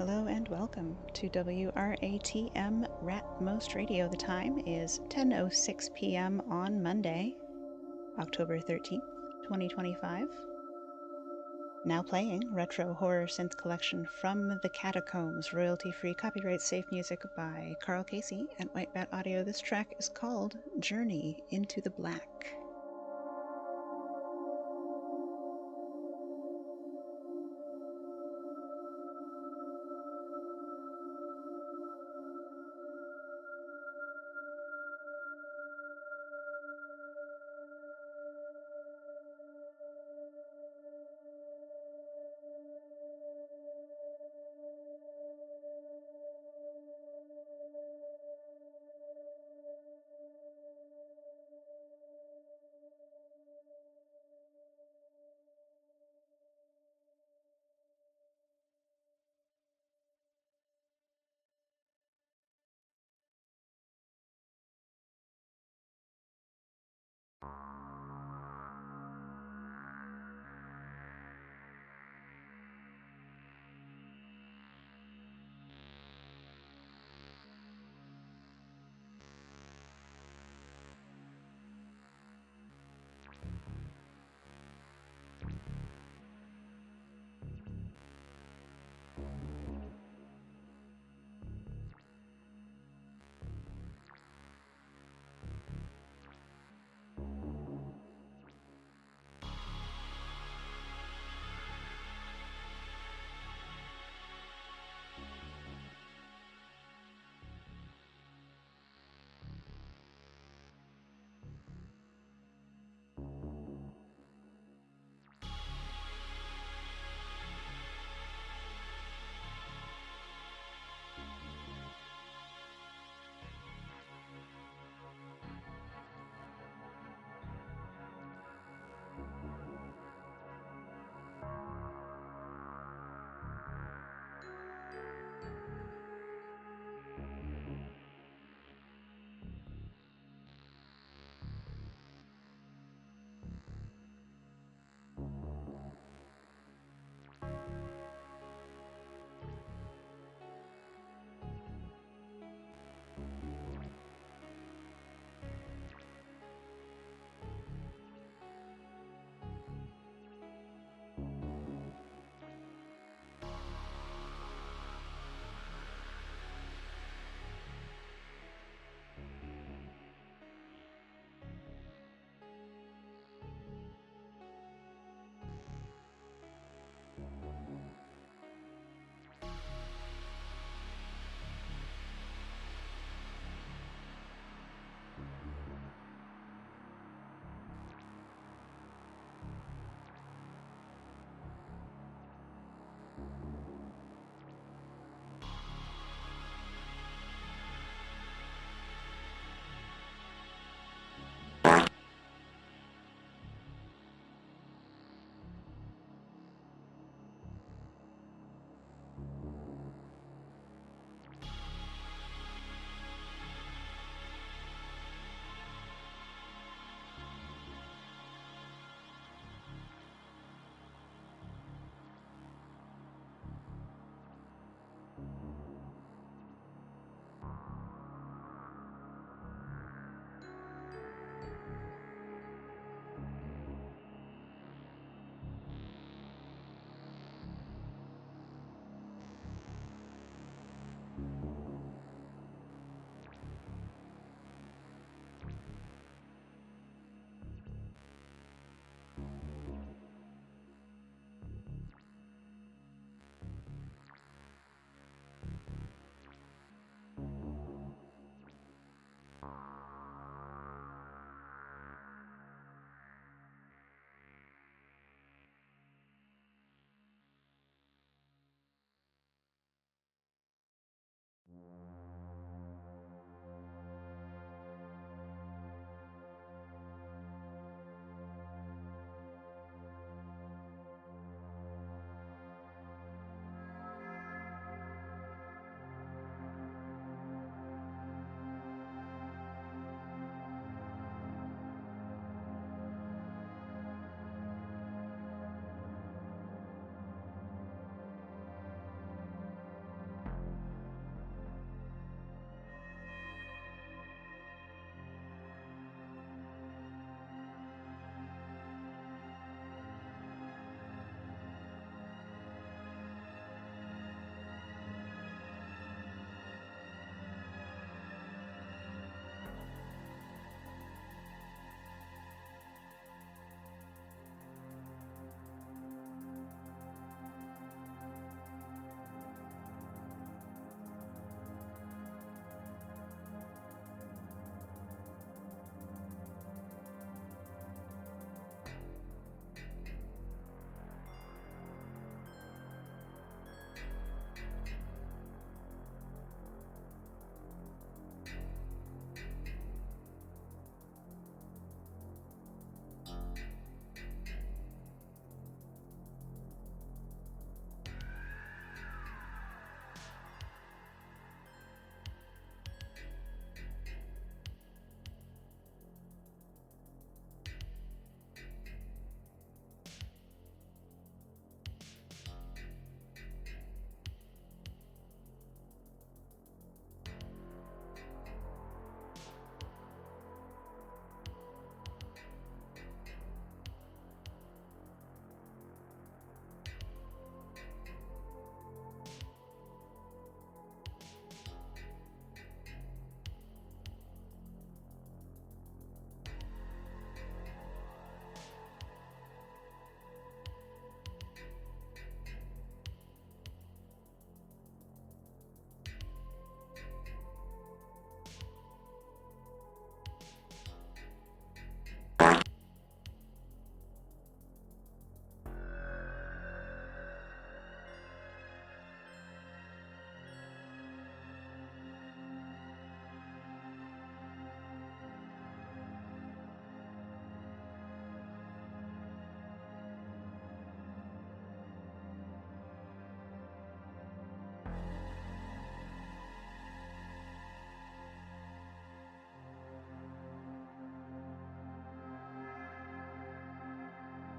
Hello and welcome to WRATM Ratmost Radio. The time is 10:06 p.m. on Monday, October 13th, 2025. Now playing Retro Horror Synth Collection from the Catacombs, royalty-free, copyright-safe music by Carl Casey and White Bat Audio. This track is called Journey into the Black.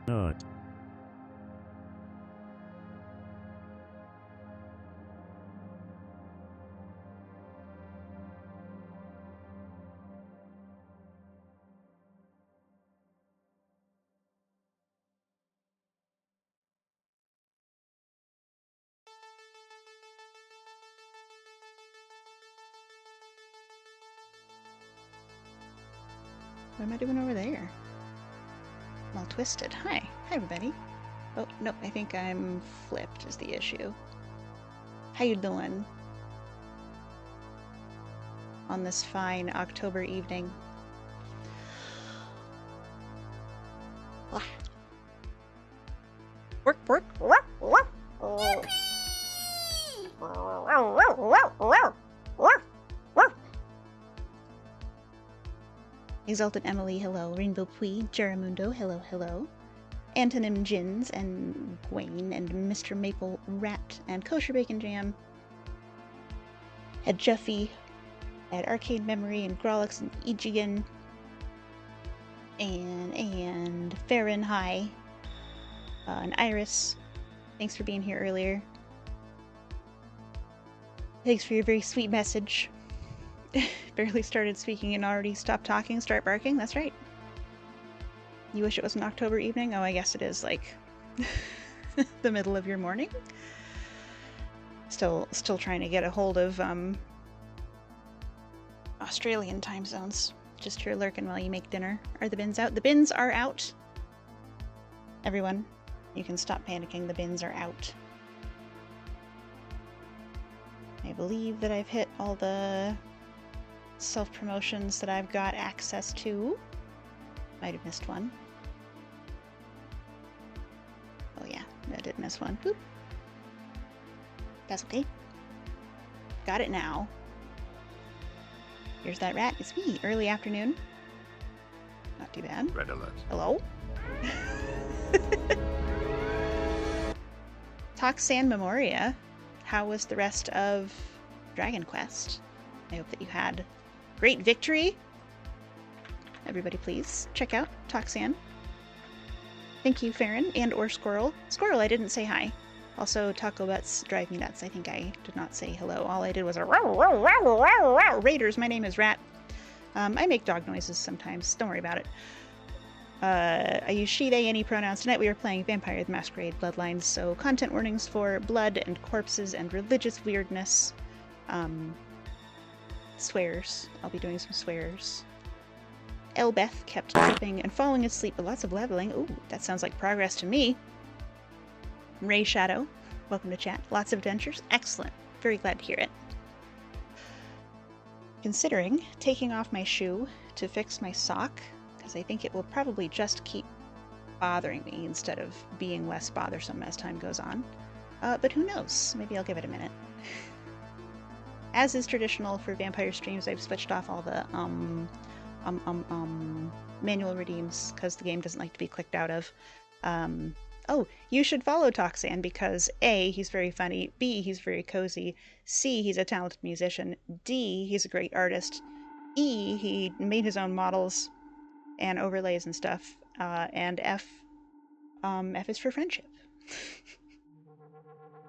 No. What am I doing over there? I'm all twisted. Hi. Hi, everybody. Oh, no, I think I'm flipped is the issue. How you doing? On this fine October evening. Work, work. Exalted Emily, hello. Rainbow Pui, Jeramundo, hello, hello. Antonym Jins and Gwaine and Mr. Maple Rat and Kosher Bacon Jam. Ed Jeffy, at Arcade Memory and Grolix and Ejigan. And Farron, hi. And Iris, thanks for being here earlier. Thanks for your very sweet message. Barely started speaking and already stopped talking, start barking. That's right. You wish it was an October evening? Oh, I guess it is, like, the middle of your morning. Still trying to get a hold of, Australian time zones. Just here lurking while you make dinner. Are the bins out? The bins are out! Everyone, you can stop panicking. The bins are out. I believe that I've hit all the self-promotions that I've got access to. Might have missed one. Oh yeah, I did miss one. Boop. That's okay. Got it now. Here's that rat. It's me. Early afternoon. Not too bad. Red alert. Hello? Toxan Memoria. How was the rest of Dragon Quest? I hope that you had great victory. Everybody please check out Toxan. Thank you, Farron and or Squirrel. Squirrel, I didn't say hi. Also, Taco Butts drive me nuts. I think I did not say hello. All I did was a Raiders, my name is Rat. I make dog noises sometimes. Don't worry about it. I use she, they, any pronouns. Tonight we are playing Vampire the Masquerade Bloodlines, so content warnings for blood and corpses and religious weirdness. Swears. I'll be doing some swears. Elbeth kept tripping and falling asleep, but lots of leveling. Ooh, that sounds like progress to me. Ray Shadow, welcome to chat. Lots of adventures. Excellent. Very glad to hear it. Considering taking off my shoe to fix my sock, because I think it will probably just keep bothering me instead of being less bothersome as time goes on. But who knows? Maybe I'll give it a minute. As is traditional for vampire streams, I've switched off all the manual redeems because the game doesn't like to be clicked out of. Oh, you should follow Toxan because A, he's very funny, B, he's very cozy, C, he's a talented musician, D, he's a great artist, E, he made his own models and overlays and stuff, and F is for friendship.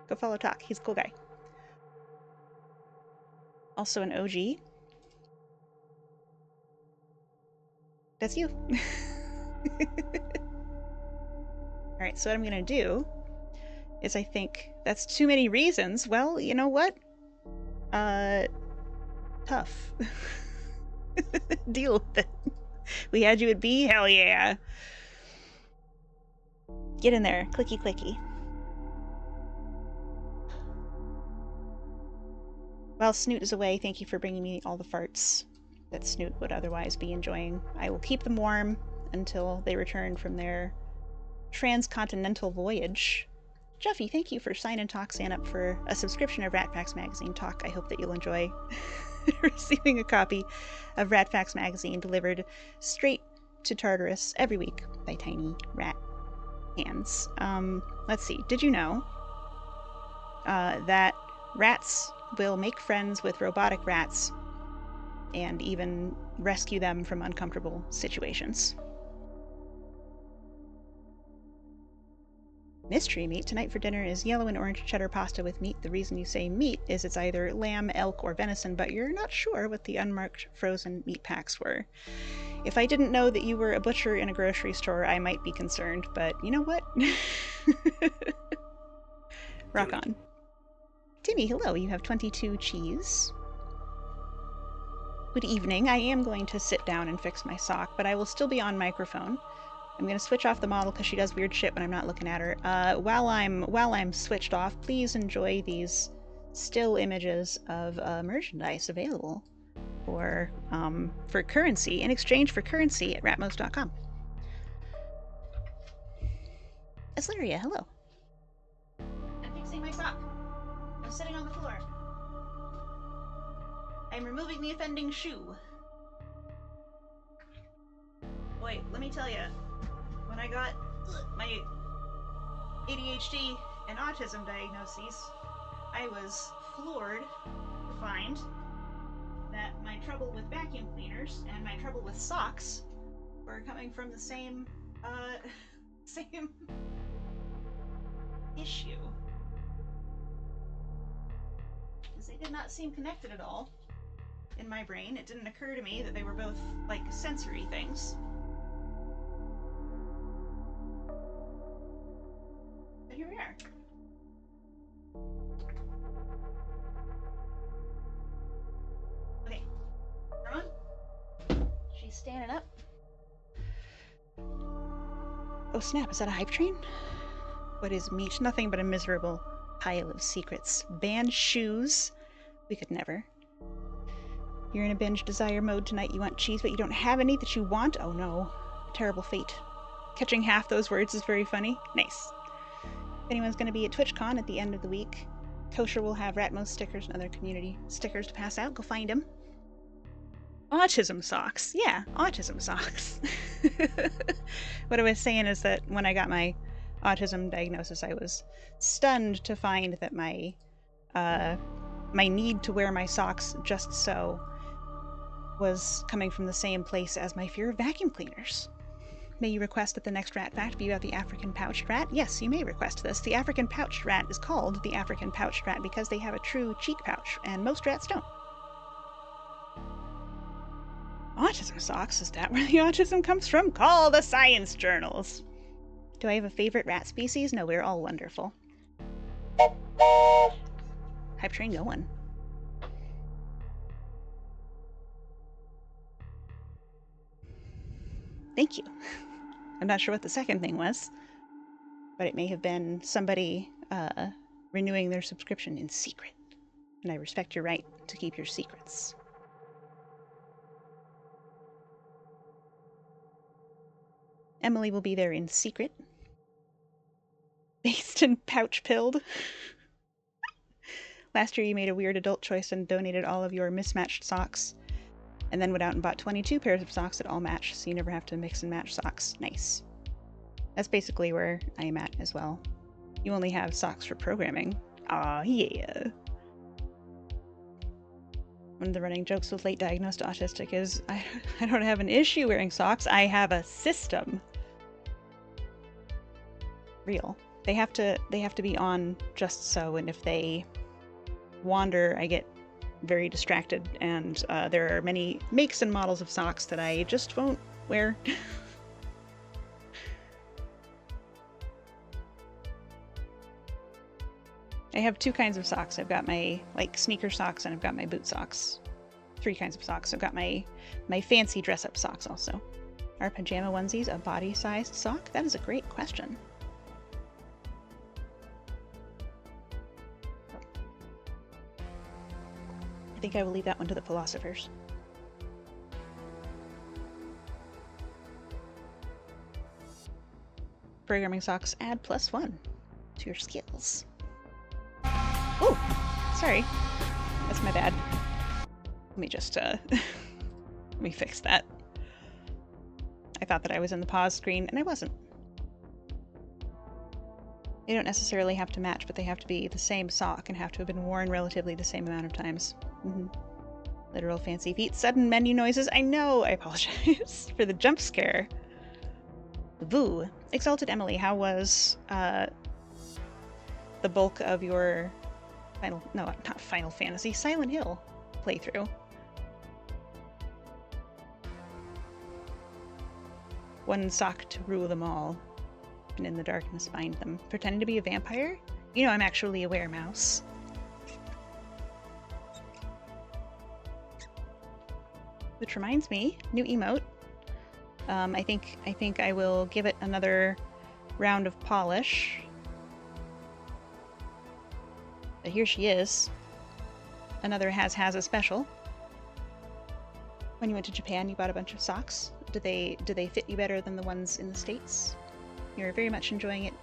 Go follow Talk, he's a cool guy. Also an OG. That's you. Alright, so what I'm gonna do is I think that's too many reasons. Well, you know what? Tough. Deal with it. We had you at B? Hell yeah. Get in there. Clicky clicky. While Snoot is away, thank you for bringing me all the farts that Snoot would otherwise be enjoying. I will keep them warm until they return from their transcontinental voyage. Jeffy, thank you for signing Toxan up for a subscription of Ratfax Magazine Talk. I hope that you'll enjoy receiving a copy of Ratfax Magazine delivered straight to Tartarus every week by tiny rat hands. Let's see. Did you know that rats will make friends with robotic rats and even rescue them from uncomfortable situations? Mystery meat. Tonight for dinner is yellow and orange cheddar pasta with meat. The reason you say meat is it's either lamb, elk, or venison, but you're not sure what the unmarked frozen meat packs were. If I didn't know that you were a butcher in a grocery store, I might be concerned, but you know what? Rock on. Timmy, hello. You have 22 cheese. Good evening. I am going to sit down and fix my sock, but I will still be on microphone. I'm going to switch off the model because she does weird shit when I'm not looking at her. While I'm switched off, please enjoy these still images of merchandise available for currency, in exchange for currency at ratmos.com. Eslaria, hello. I'm fixing my sock. I'm sitting on the floor. I'm removing the offending shoe. Wait, let me tell you. When I got my ADHD and autism diagnoses, I was floored to find that my trouble with vacuum cleaners and my trouble with socks were coming from the same issue. Because they did not seem connected at all in my brain. It didn't occur to me that they were both, like, sensory things. But here we are. Okay. Come on. She's standing up. Oh snap, is that a hype train? What is meat? Nothing but a miserable pile of secrets. Banned shoes. We could never. You're in a binge desire mode tonight. You want cheese, but you don't have any that you want? Oh no. Terrible fate. Catching half those words is very funny. Nice. If anyone's going to be at TwitchCon at the end of the week, Kosher will have Ratmos stickers and other community stickers to pass out. Go find them. Autism socks. Yeah, autism socks. What I was saying is that when I got my autism diagnosis, I was stunned to find that my need to wear my socks just so was coming from the same place as my fear of vacuum cleaners. May you request that the next rat fact be about the African pouched rat? Yes, you may request this. The African pouched rat is called the African pouched rat because they have a true cheek pouch, and most rats don't. Autism socks? Is that where the autism comes from? Call the science journals! Do I have a favorite rat species? No, we're all wonderful. Hype train going. Thank you. I'm not sure what the second thing was, but it may have been somebody renewing their subscription in secret. And I respect your right to keep your secrets. Emily will be there in secret. Based and pouch pilled. Last year you made a weird adult choice and donated all of your mismatched socks, and then went out and bought 22 pairs of socks that all match, so you never have to mix and match socks. Nice. That's basically where I am at as well. You only have socks for programming. Aw, yeah. One of the running jokes with late diagnosed autistic is, I don't have an issue wearing socks, I have a system. Real. They have to be on just so, and if they wander, I get very distracted, and there are many makes and models of socks that I just won't wear. I have two kinds of socks. I've got my sneaker socks and I've got my boot socks. Three kinds of socks. I've got my fancy dress-up socks also. Are pajama onesies a body-sized sock? That is a great question. I think I will leave that one to the philosophers. Programming socks add +1 to your skills. Oh, sorry. That's my bad. Let me just, let me fix that. I thought that I was in the pause screen, and I wasn't. They don't necessarily have to match, but they have to be the same sock and have to have been worn relatively the same amount of times. Literal fancy feet. Sudden menu noises. I know! I apologize for the jump scare. Boo. Exalted Emily, how was the bulk of your not Final Fantasy, Silent Hill playthrough. One sock to rule them all, and in the darkness find them. Pretending to be a vampire? You know I'm actually a weremouse. Which reminds me, new emote. I think I will give it another round of polish. But here she is. Another has a special. When you went to Japan, you bought a bunch of socks. Did they fit you better than the ones in the States? You're very much enjoying it,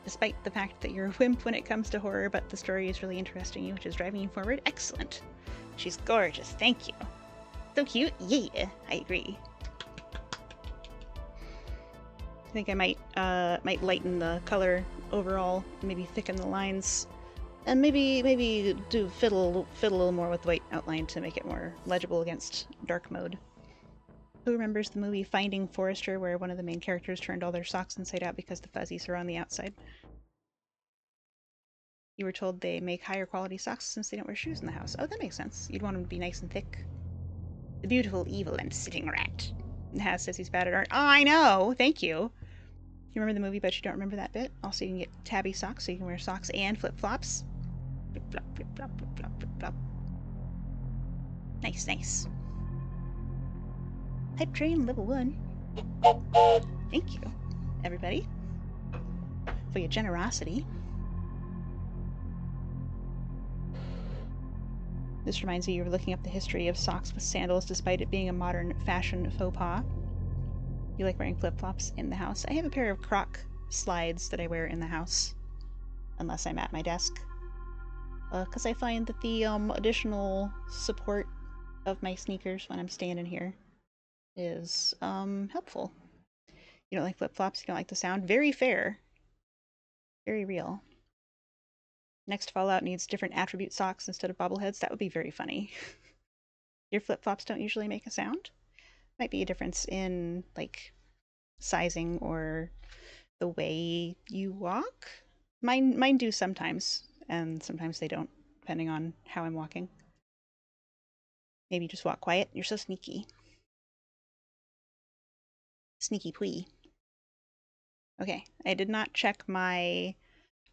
despite the fact that you're a wimp when it comes to horror, but the story is really interesting you, which is driving you forward. Excellent. She's gorgeous. Thank you. So cute. Yeah, I agree. I think I might lighten the color overall, maybe thicken the lines, and maybe do fiddle a little more with the white outline to make it more legible against dark mode. Who remembers the movie Finding Forrester, where one of the main characters turned all their socks inside out because the fuzzies are on the outside? You were told they make higher quality socks since they don't wear shoes in the house. Oh, that makes sense. You'd want them to be nice and thick. The beautiful, evil, and sitting rat. Has says he's bad at art. Oh, I know! Thank you! You remember the movie, but you don't remember that bit? Also, you can get tabby socks, so you can wear socks and flip-flops. Flip-flop, flip-flop, flip-flop, flip-flop. Nice, nice. Hype train level 1. Thank you, everybody, for your generosity. This reminds me you were looking up the history of socks with sandals despite it being a modern fashion faux pas. You like wearing flip-flops in the house? I have a pair of Croc slides that I wear in the house, unless I'm at my desk. Because I find that the additional support of my sneakers when I'm standing here is helpful. You don't like flip-flops? You don't like the sound? Very fair. Very real. Next Fallout needs different attribute socks instead of bobbleheads. That would be very funny. Your flip-flops don't usually make a sound? Might be a difference in, like, sizing or the way you walk. Mine do sometimes, and sometimes they don't, depending on how I'm walking. Maybe just walk quiet. You're so sneaky. Sneaky pwee. Okay, I did not check my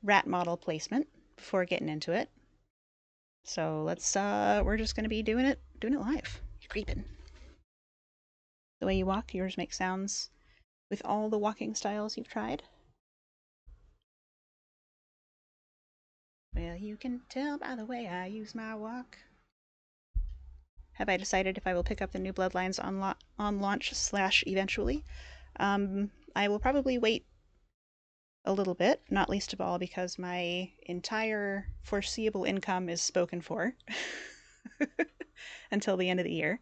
rat model placement before getting into it. So let's we're just gonna be doing it live. You're creeping. The way you walk, yours make sounds with all the walking styles you've tried. Well, you can tell by the way I use my walk. Have I decided if I will pick up the new Bloodlines on launch / eventually? I will probably wait a little bit, not least of all because my entire foreseeable income is spoken for until the end of the year.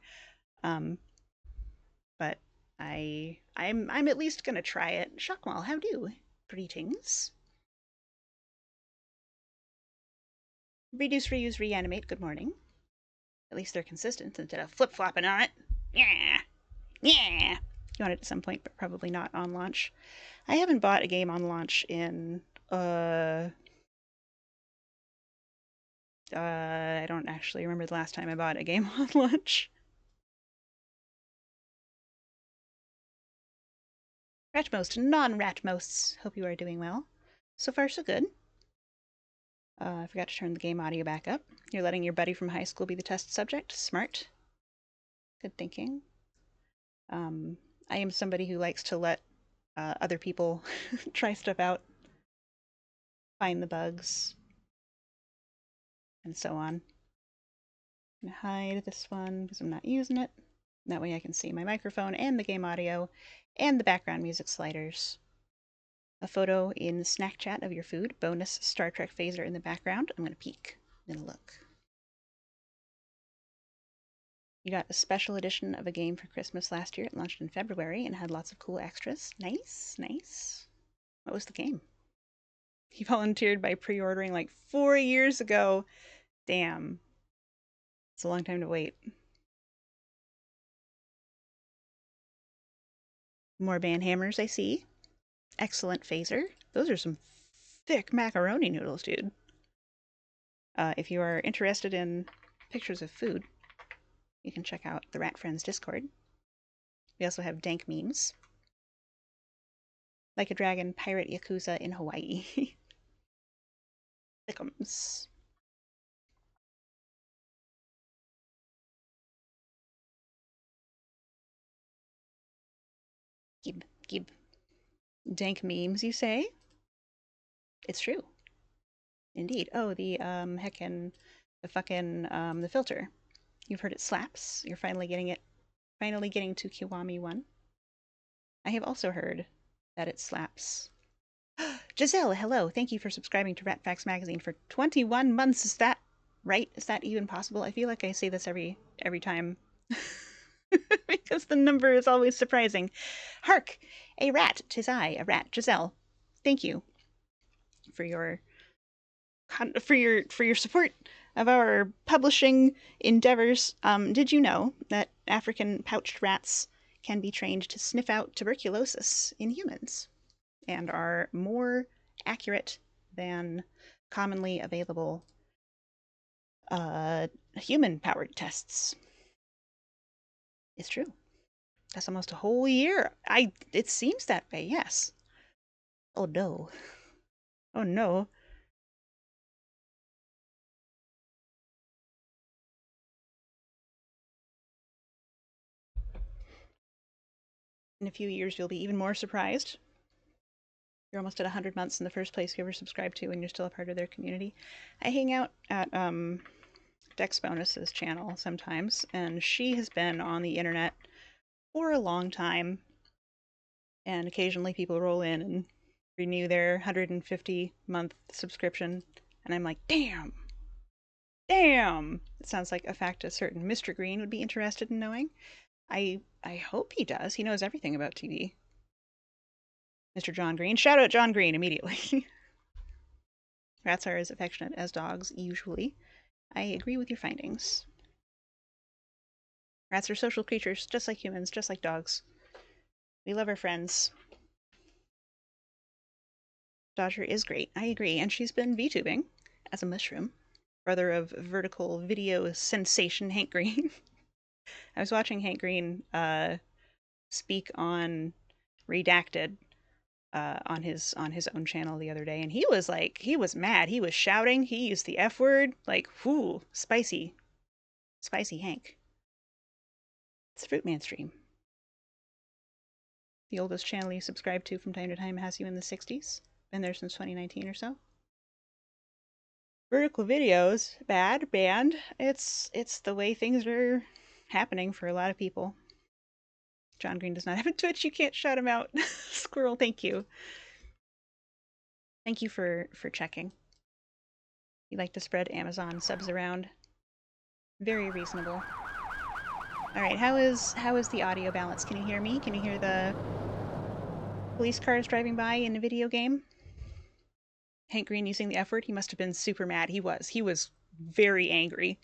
But I'm at least gonna try it. Shakmal, how do? Greetings. Reduce, reuse, reanimate. Good morning. At least they're consistent instead of flip-flopping on it. Yeah, yeah. You want it at some point, but probably not on launch. I haven't bought a game on launch in I don't actually remember the last time I bought a game on launch. Ratmost, non-Ratmosts. Hope you are doing well. So far, so good. I forgot to turn the game audio back up. You're letting your buddy from high school be the test subject? Smart. Good thinking. I am somebody who likes to let other people try stuff out, find the bugs, and so on. I'm gonna hide this one because I'm not using it. That way I can see my microphone and the game audio and the background music sliders. A photo in Snack Chat of your food. Bonus Star Trek phaser in the background. I'm gonna peek. I'm gonna look. You got a special edition of a game for Christmas last year. It launched in February and had lots of cool extras. Nice, nice. What was the game? He volunteered by pre-ordering like 4 years ago. Damn. It's a long time to wait. More band hammers, I see. Excellent phaser. Those are some thick macaroni noodles, dude. If you are interested in pictures of food, you can check out the Rat Friends Discord. We also have dank memes. Like a Dragon, Pirate Yakuza in Hawaii. Thickums. Gib. Dank memes, you say? It's true. Indeed. Oh, the the filter. You've heard it slaps. You're finally getting to Kiwami 1. I have also heard that it slaps. Giselle, hello. Thank you for subscribing to Rat Facts Magazine for 21 months. Is that right? Is that even possible? I feel like I say this every time. Because the number is always surprising. Hark! A rat. 'Tis I, a rat. Giselle, thank you for your support of our publishing endeavors. Did you know that African pouched rats can be trained to sniff out tuberculosis in humans and are more accurate than commonly available human-powered tests? It's true. That's almost a whole year. It seems that way, yes. Oh no. Oh no. In a few years, you'll be even more surprised. You're almost at 100 months in the first place you ever subscribed to, and you're still a part of their community. I hang out at Dex Bonus's channel sometimes, and she has been on the internet for a long time. And occasionally people roll in and renew their 150-month subscription, and I'm like, damn! Damn! It sounds like a fact a certain Mr. Green would be interested in knowing. I hope he does. He knows everything about TV. Mr. John Green. Shout out John Green immediately. Rats are as affectionate as dogs, usually. I agree with your findings. Rats are social creatures, just like humans, just like dogs. We love our friends. Dodger is great, I agree, and she's been VTubing as a mushroom, brother of vertical video sensation Hank Green. I was watching Hank Green speak on Redacted on his own channel the other day, and he was mad. He was shouting. He used the F word. Like, whoo, spicy Hank. It's Fruit Man stream. The oldest channel you subscribe to from time to time has you in the 60s. Been there since 2019 or so. Vertical videos, banned. It's the way things are happening for a lot of people. John Green does not have a Twitch. You can't shout him out. Squirrel, thank you. Thank you for checking. You like to spread Amazon subs around. Very reasonable. Alright, how is the audio balance? Can you hear me? Can you hear the police cars driving by in a video game? Hank Green using the F word? He must have been super mad. He was very angry.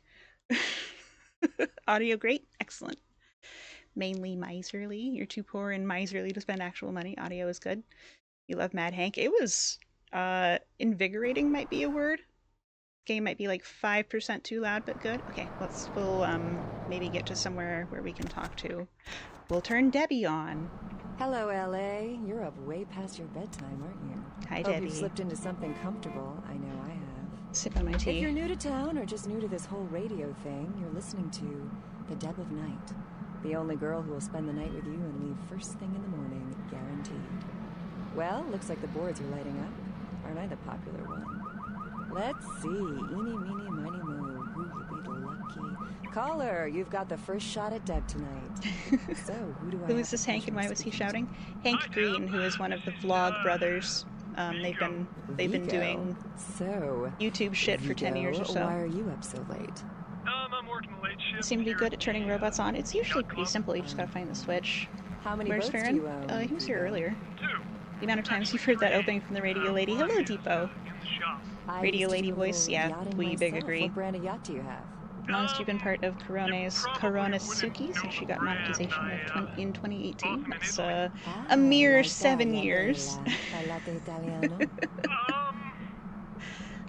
Audio great? Excellent. Mainly miserly. You're too poor and miserly to spend actual money. Audio is good. You love Mad Hank. It was invigorating might be a word. Game might be like 5% too loud, but good. Okay, we'll maybe get to somewhere where we can talk to. We'll turn Debbie on. Hello, LA. You're up way past your bedtime, aren't you? Hi, Hope Debbie. You've slipped into something comfortable. I know I have. Sip on my tea. If you're new to town or just new to this whole radio thing, you're listening to The Deb of Night. The only girl who will spend the night with you and leave first thing in the morning, guaranteed. Well, looks like the boards are lighting up. Aren't I the popular one? Let's see. Eeny, meeny, miny, moe. Who will be the lucky caller? You've got the first shot at Deb tonight. So, who do I Who is this Hank and why was he shouting? Hank Green, who is one of the Vlog brothers. They've been doing YouTube shit for 10 years or so. Why are you up so late? I'm working the late shift. They seem to be good at turning robots on. It's usually pretty simple. You just gotta find the switch. How many Where's votes Farron? do you own? He was here earlier. 2. The amount of times you've heard that opening from the radio lady. Hello, Depot. I Radio used to Lady do a voice, little yeah, yachting we big myself. agree. What brand of yacht do you have? Longest you've been part of Koronasuki since she got monetization in 2018. That's a mere 7 years.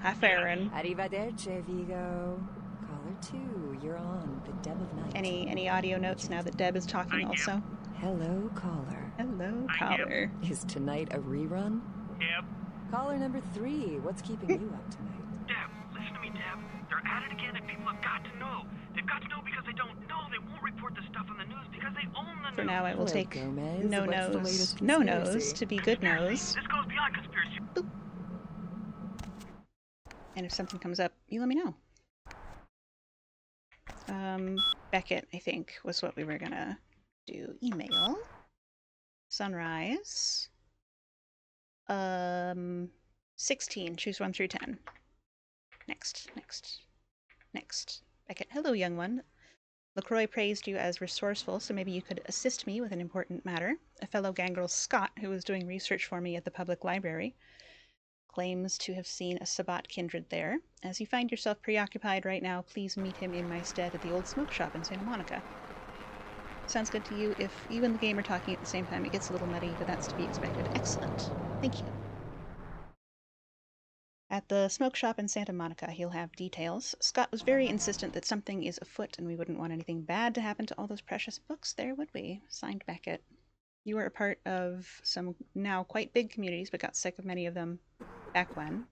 Hi, Farron. Arrivederci, Vigo. Caller 2, you're on the Deb of Night. Any audio notes now that Deb is talking also? Hello, caller. Hello, caller. Is tonight a rerun? Yep. Caller number 3, what's keeping you up tonight? Deb, listen to me, Deb. They're at it again and people have got to know. They've got to know because they don't know. They won't report the stuff on the news because they own the news. For now, I will take Gomez. no What's the nose, latest no conspiracy? nose to be good nose. This goes beyond conspiracy. Boop. And if something comes up, you let me know. Beckett, I think, was what we were gonna do. Email. Sunrise. 16. Choose 1 through 10. Next. Beckett. Hello, young one. LaCroix praised you as resourceful, so maybe you could assist me with an important matter. A fellow gangrel, Scott, who was doing research for me at the public library, claims to have seen a Sabbat kindred there. As you find yourself preoccupied right now, please meet him in my stead at the old smoke shop in Santa Monica. Sounds good to you? If you and the game are talking at the same time, it gets a little muddy, but that's to be expected. Excellent. Thank you. At the smoke shop in Santa Monica, he'll have details. Scott was very insistent that something is afoot, and we wouldn't want anything bad to happen to all those precious books there, would we? Signed, Beckett. You were a part of some now quite big communities, but got sick of many of them back when.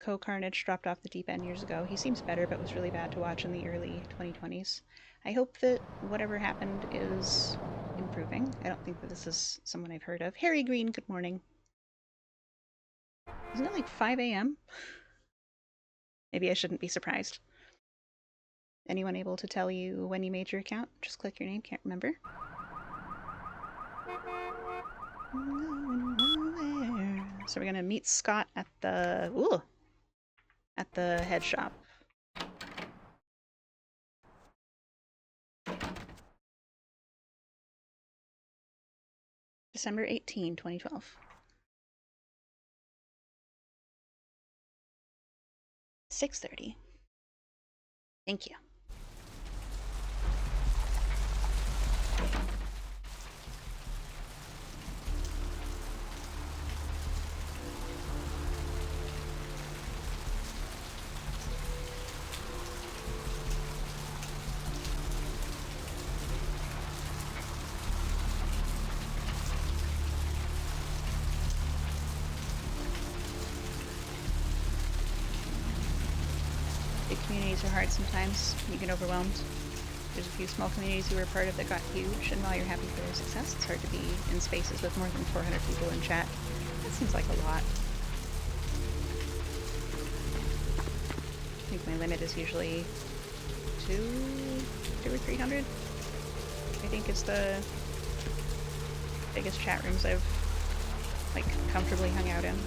Co-Carnage dropped off the deep end years ago. He seems better, but was really bad to watch in the early 2020s. I hope that whatever happened is improving. I don't think that this is someone I've heard of. Harry Green, good morning. Isn't it like 5 a.m.? Maybe I shouldn't be surprised. Anyone able to tell you when you made your account? Just click your name, can't remember. So we're gonna meet Scott at the head shop. December 18, 2012. 6:30. Thank you. Big communities are hard sometimes. You get overwhelmed. There's a few small communities you were a part of that got huge, and while you're happy for their success, it's hard to be in spaces with more than 400 people in chat. That seems like a lot. I think my limit is usually 200 or 300. I think it's the biggest chat rooms I've comfortably hung out in.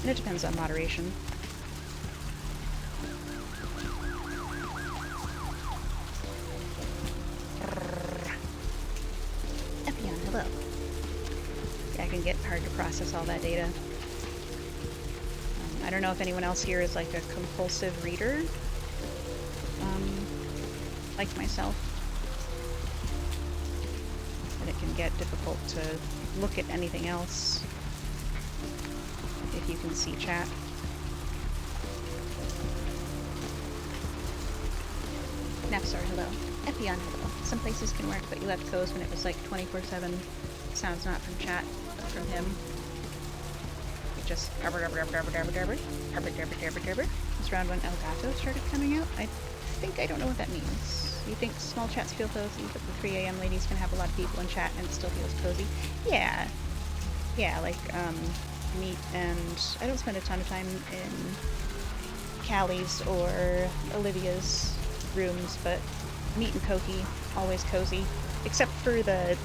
And it depends on moderation. Hello. Yeah, it can get hard to process all that data. I don't know if anyone else here is like a compulsive reader, like myself. But it can get difficult to look at anything else if you can see chat. Napsar, hello. Epion, hello. Some places can work, but you left Coase when it was like 24/7. Sounds not from chat, but from him. It just It's around when El Gato started coming out. I don't know what that means. You think small chats feel cozy, but the 3 a.m. ladies can have a lot of people in chat and it still feels cozy? Yeah. Yeah, like, Meat and... I don't spend a ton of time in Callie's or Olivia's rooms, but Meat and Koki, always cozy. Except for the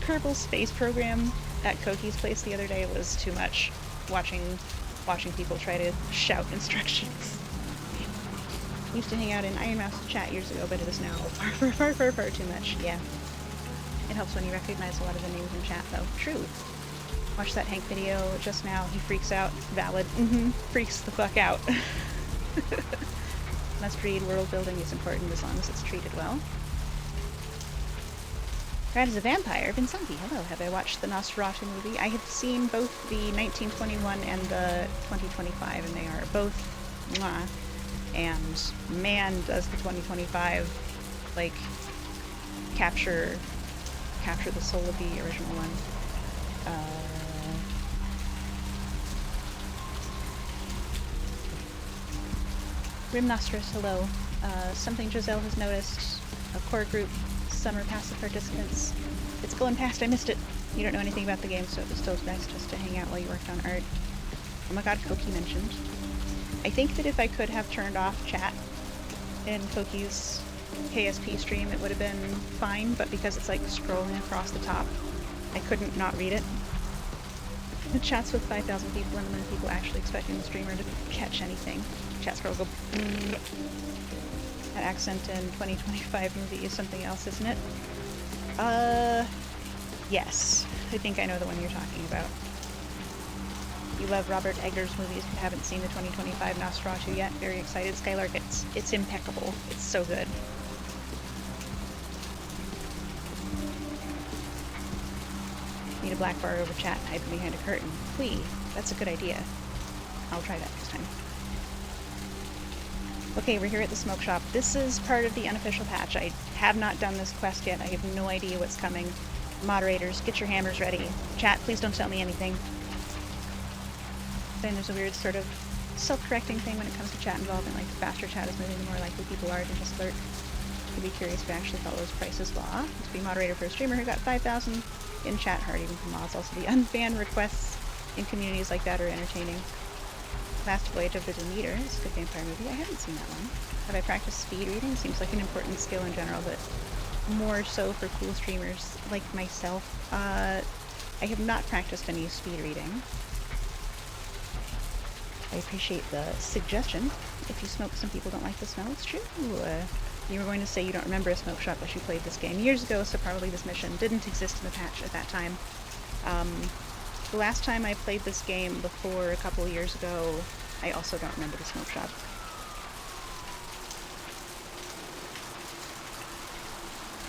Kerbal Space program at Koki's place the other day was too much. Watching people try to shout instructions. Used to hang out in Iron Mouse chat years ago, but it is now far too much. Yeah. It helps when you recognize a lot of the names in chat, though. True. Watched that Hank video just now. He freaks out. Valid. Freaks the fuck out. Must read. World building is important as long as it's treated well. Brad is a vampire. Vincenti, hello. Have I watched the Nosferatu movie? I have seen both the 1921 and the 2025, and they are both mwah. And man, does the 2025 like capture the soul of the original one. Grimnostrous, hello. Something Giselle has noticed. A core group, summer passive participants. It's going past, I missed it. You don't know anything about the game, so it was still nice just to hang out while you worked on art. Oh my god, Koki mentioned. I think that if I could have turned off chat in Koki's KSP stream, it would have been fine, but because it's like scrolling across the top, I couldn't not read it. The chat's with 5,000 people and then people actually expecting the streamer to catch anything. Chat scroll go That accent in 2025 movie is something else, isn't it? Yes. I think I know the one you're talking about. You love Robert Eggers movies but haven't seen the 2025 Nosferatu yet. Very excited. Skylark, it's impeccable. It's so good. Need a black bar over chat and hiding behind a curtain. Whee! That's a good idea. I'll try that next time. Okay, we're here at the smoke shop. This is part of the unofficial patch. I have not done this quest yet. I have no idea what's coming. Moderators, get your hammers ready. Chat, please don't tell me anything. Then there's a weird sort of self-correcting thing when it comes to chat involvement, like the faster chat is moving, the more likely people are to just lurk. I'd be curious if it actually follows Price's Law. To be moderator for a streamer who got 5,000 in chat, hard even for mods. Also, the unbanned requests in communities like that are entertaining. Last Voyage of the Demeter is a good vampire movie. I haven't seen that one. Have I practiced speed reading? Seems like an important skill in general, but more so for cool streamers like myself. I have not practiced any speed reading. I appreciate the suggestion. If you smoke, some people don't like the smell. It's true. You were going to say you don't remember a smoke shop, but you played this game years ago, so probably this mission didn't exist in the patch at that time. The last time I played this game before a couple of years ago, I also don't remember the smoke shop.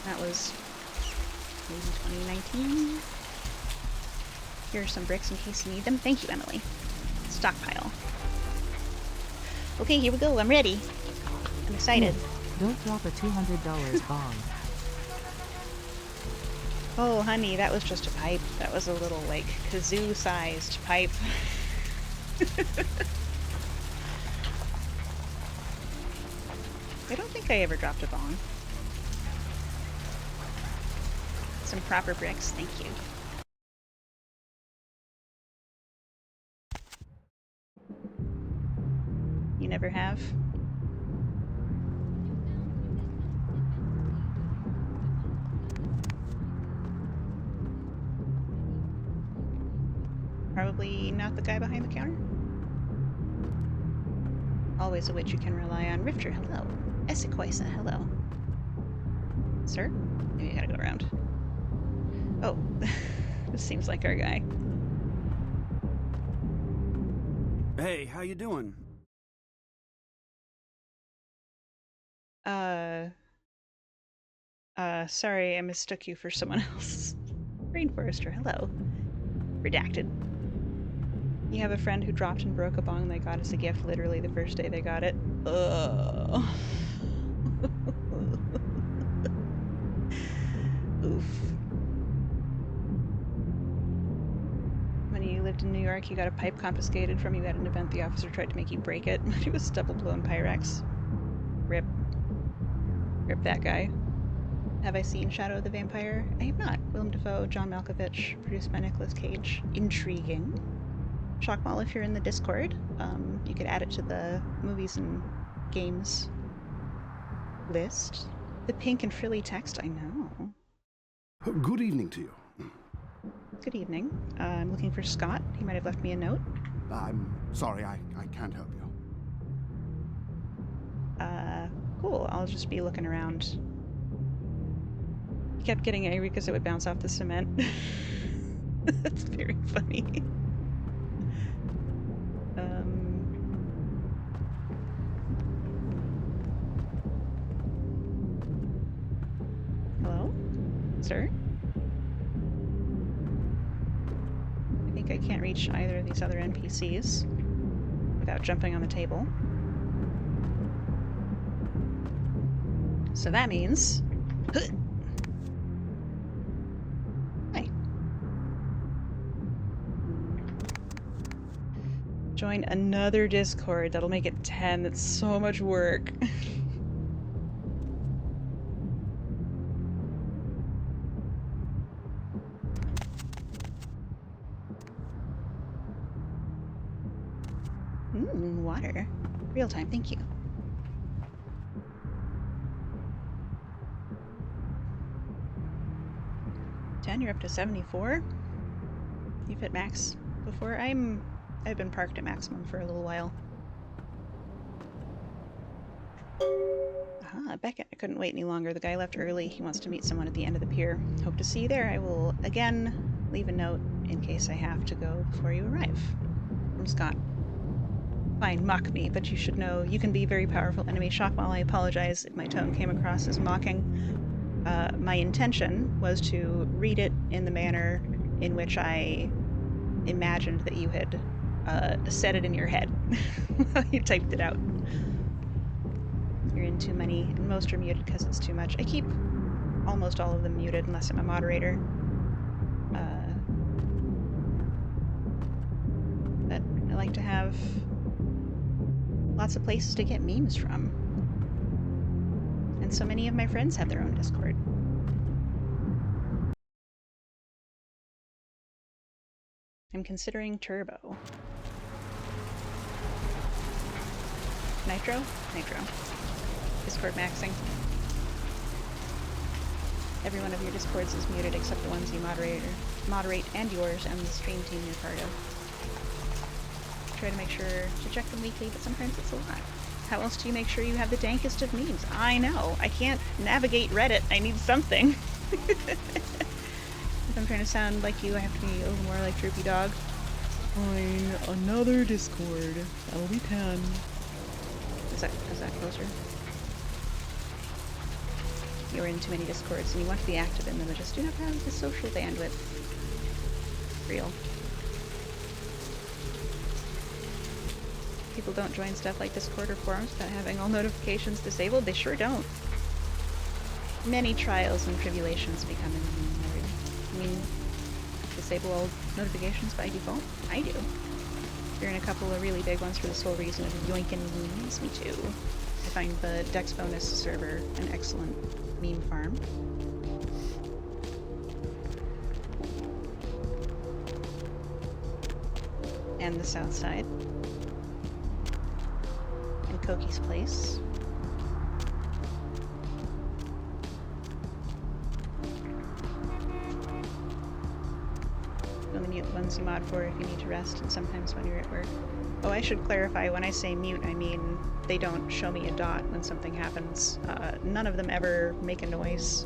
That was maybe 2019. Here are some bricks in case you need them. Thank you, Emily. Stockpile. Okay, here we go. I'm ready. I'm excited. Don't drop a $200 bomb. Oh, honey, that was just a pipe. That was a little, like, kazoo-sized pipe. I don't think I ever dropped a bomb. Some proper bricks, thank you. You never have? Probably not the guy behind the counter. Always a witch you can rely on. Rifter, hello. Essequoisa, hello. Sir? Maybe I gotta go around. Oh, this seems like our guy. Hey, how you doing? Sorry, I mistook you for someone else. Rainforester, hello. Redacted. You have a friend who dropped and broke a bong they got as a gift literally the first day they got it. Ugh. Oof. When you lived in New York, you got a pipe confiscated from you at an event. The officer tried to make you break it. It was double-blown Pyrex. Rip. Rip that guy. Have I seen Shadow of the Vampire? I have not. Willem Dafoe, John Malkovich, produced by Nicolas Cage. Intriguing. Shockmall, if you're in the Discord, you could add it to the movies and games list. The pink and frilly text, I know. Good evening to you. Good evening. I'm looking for Scott. He might have left me a note. I'm sorry, I can't help you. Cool. I'll just be looking around. He kept getting angry because it would bounce off the cement. That's very funny. Hello? Sir? can't reach either of these other NPCs without jumping on the table. So that means... Hi. Join another Discord. That'll make it 10. That's so much work. Water. Real time, thank you. You're up to 74. You've hit max before. I've been parked at maximum for a little while. Beckett, I couldn't wait any longer. The guy left early. He wants to meet someone at the end of the pier. Hope to see you there. I will again leave a note in case I have to go before you arrive. From Scott. Fine, mock me, but you should know you can be a very powerful enemy. Shock while I apologize if my tone came across as mocking. My intention was to read it in the manner in which I imagined that you had said it in your head while you typed it out. You're in too many, and most are muted because it's too much. I keep almost all of them muted unless I'm a moderator. But I like to have lots of places to get memes from. And so many of my friends have their own Discord. I'm considering Turbo. Nitro? Nitro. Discord maxing. Every one of your Discords is muted except the ones you moderate and yours and the stream team you're part of. Try to make sure to check them weekly, but sometimes it's a lot. How else do you make sure you have the dankest of memes? I know. I can't navigate Reddit. I need something. If I'm trying to sound like you, I have to be a little more like Droopy Dog. Fine. Another Discord. That'll be 10. Is that closer? You're in too many Discords and you want to be active in them, but just do not have the social bandwidth. Real. People don't join stuff like Discord or forums without having all notifications disabled. They sure don't. Many trials and tribulations become necessary. I mean, disable all notifications by default? I do. You're in a couple of really big ones for the sole reason of yoinkin' memes. Me too. I find the Dex Bonus server an excellent meme farm. And the South Side. And Koki's Place. Only mute the ones you mod for if you need to rest, and sometimes when you're at work. Oh, I should clarify, when I say mute, I mean they don't show me a dot when something happens. None of them ever make a noise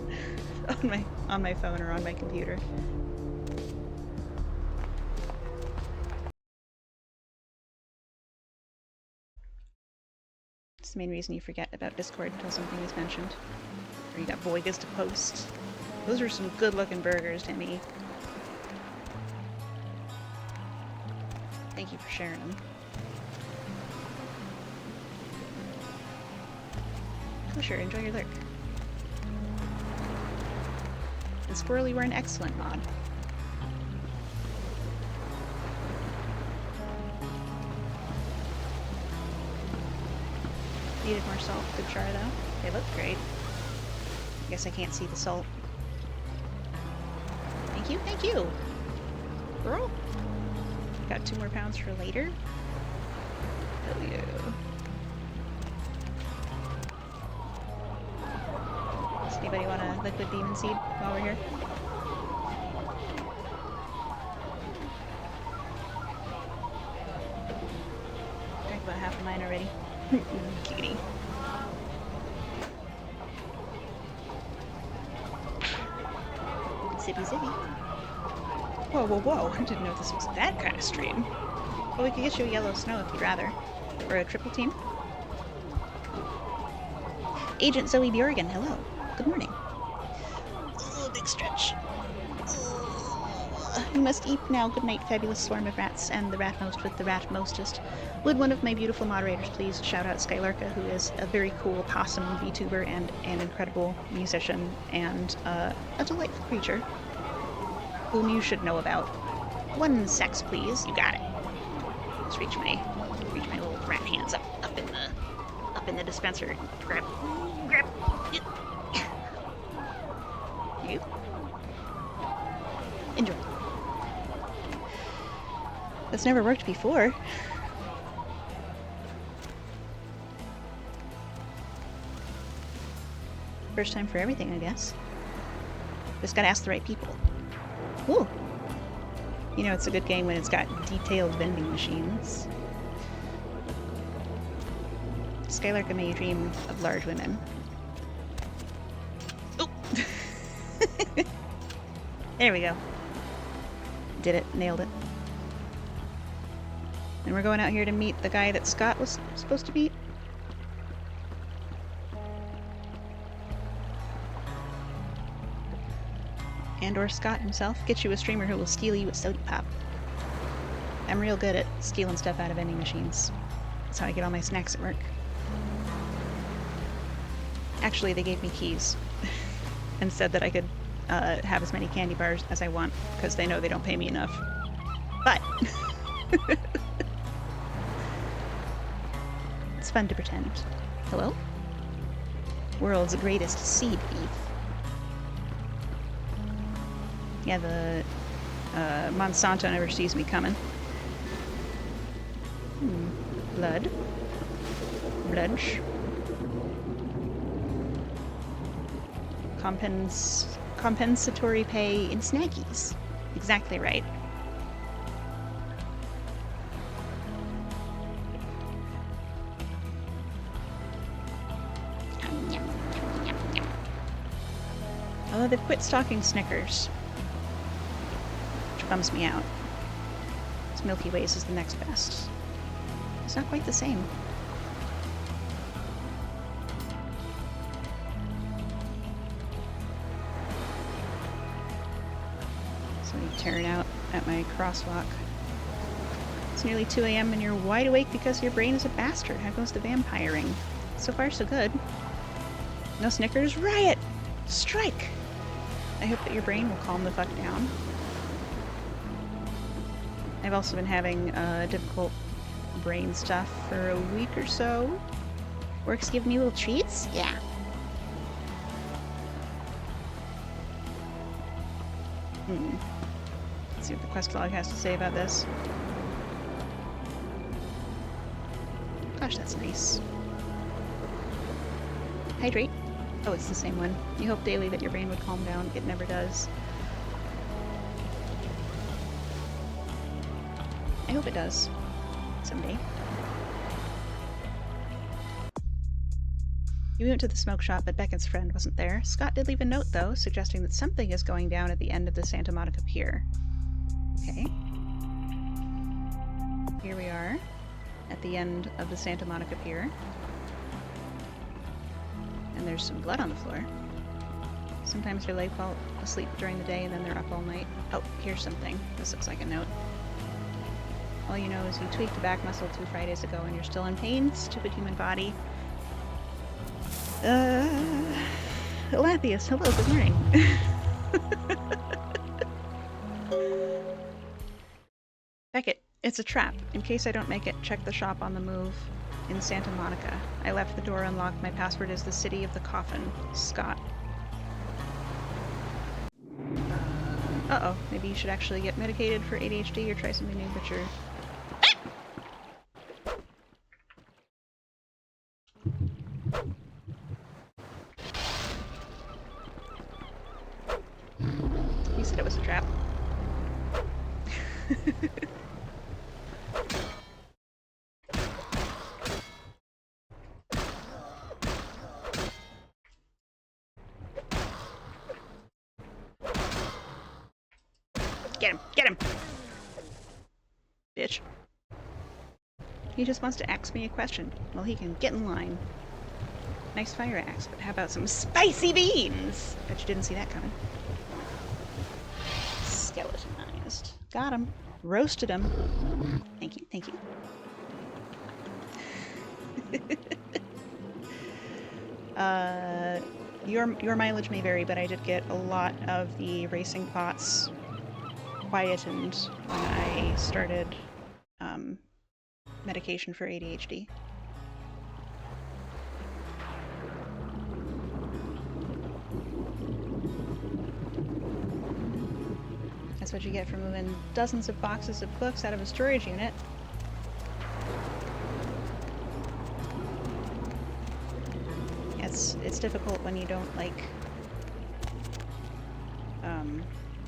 on my phone or on my computer. It's the main reason you forget about Discord until something is mentioned. Or you got Boigas to post. Those are some good-looking burgers, Timmy. Thank you for sharing them. Oh sure, enjoy your lurk. And Squirrel, you were an excellent mod. Needed more salt. Good char though. They look great. I guess I can't see the salt. Thank you, thank you! Girl? Got 2 more pounds for later? Hell yeah. Does anybody want a liquid demon seed while we're here? Drank about half of mine already. Cutie. Zippy zippy. Whoa, whoa, whoa. I didn't know this was that kind of stream. Well, we could get you a yellow snow if you'd rather. Or a triple team. Agent Zoe Bjorgen, hello. Good morning. Oh, big stretch. Oh, You must eat now. Good night, fabulous swarm of rats, and the ratmost with the ratmostest. Would one of my beautiful moderators please shout out Skylarka, who is a very cool possum VTuber and an incredible musician and a delightful creature whom you should know about. 1 sec, please. You got it. Just reach my little rat hands up in the dispenser. Grab. You. Enjoy. That's never worked before. First time for everything, I guess. Just gotta ask the right people. Ooh. You know it's a good game when it's got detailed vending machines. Skylarka may dream of large women. Oh! There we go. Did it. Nailed it. And we're going out here to meet the guy that Scott was supposed to meet. And or Scott himself. Get you a streamer who will steal you a soda pop. I'm real good at stealing stuff out of vending machines. That's how I get all my snacks at work. Actually, they gave me keys and said that I could have as many candy bars as I want because they know they don't pay me enough. But it's fun to pretend. Hello? World's greatest seed beef. Yeah, the Monsanto never sees me coming. Blood. Bludge. Compensatory pay in snackies. Exactly right. Although they've quit stocking Snickers. Which bums me out. Because Milky Ways is the next best. It's not quite the same. So you turn out at my crosswalk. It's nearly 2 a.m. and you're wide awake because your brain is a bastard. How goes the vampiring? So far, so good. No Snickers? Riot! Strike! I hope that your brain will calm the fuck down. I've also been having difficult brain stuff for a week or so. Work's giving me little treats? Yeah. Let's see what the quest log has to say about this. Gosh, that's nice. Hydrate. Oh, it's the same one. You hope daily that your brain would calm down. It never does. I hope it does. Someday. You went to the smoke shop, but Beckett's friend wasn't there. Scott did leave a note, though, suggesting that something is going down at the end of the Santa Monica Pier. Okay. Here we are, at the end of the Santa Monica Pier. And there's some blood on the floor. Sometimes they fall asleep during the day and then they're up all night. Oh, here's something. This looks like a note. All you know is you tweaked the back muscle 2 Fridays ago and you're still in pain. Stupid human body. Lathius, hello, good morning. Beckett, it's a trap. In case I don't make it, check the shop on the move in Santa Monica. I left the door unlocked. My password is the city of the coffin. Scott. Uh-oh. Maybe you should actually get medicated for ADHD or try something new, but you're... You said it was a trap. Get him! Get him! Bitch. He just wants to ask me a question. Well, he can get in line. Nice fire axe, but how about some spicy beans? Bet you didn't see that coming. Skeleton eyes. Got him. Roasted him. Thank you, thank you. Your mileage may vary, but I did get a lot of the racing thoughts quietened when I started medication for ADHD. That's what you get for moving dozens of boxes of books out of a storage unit. It's difficult when you don't, like,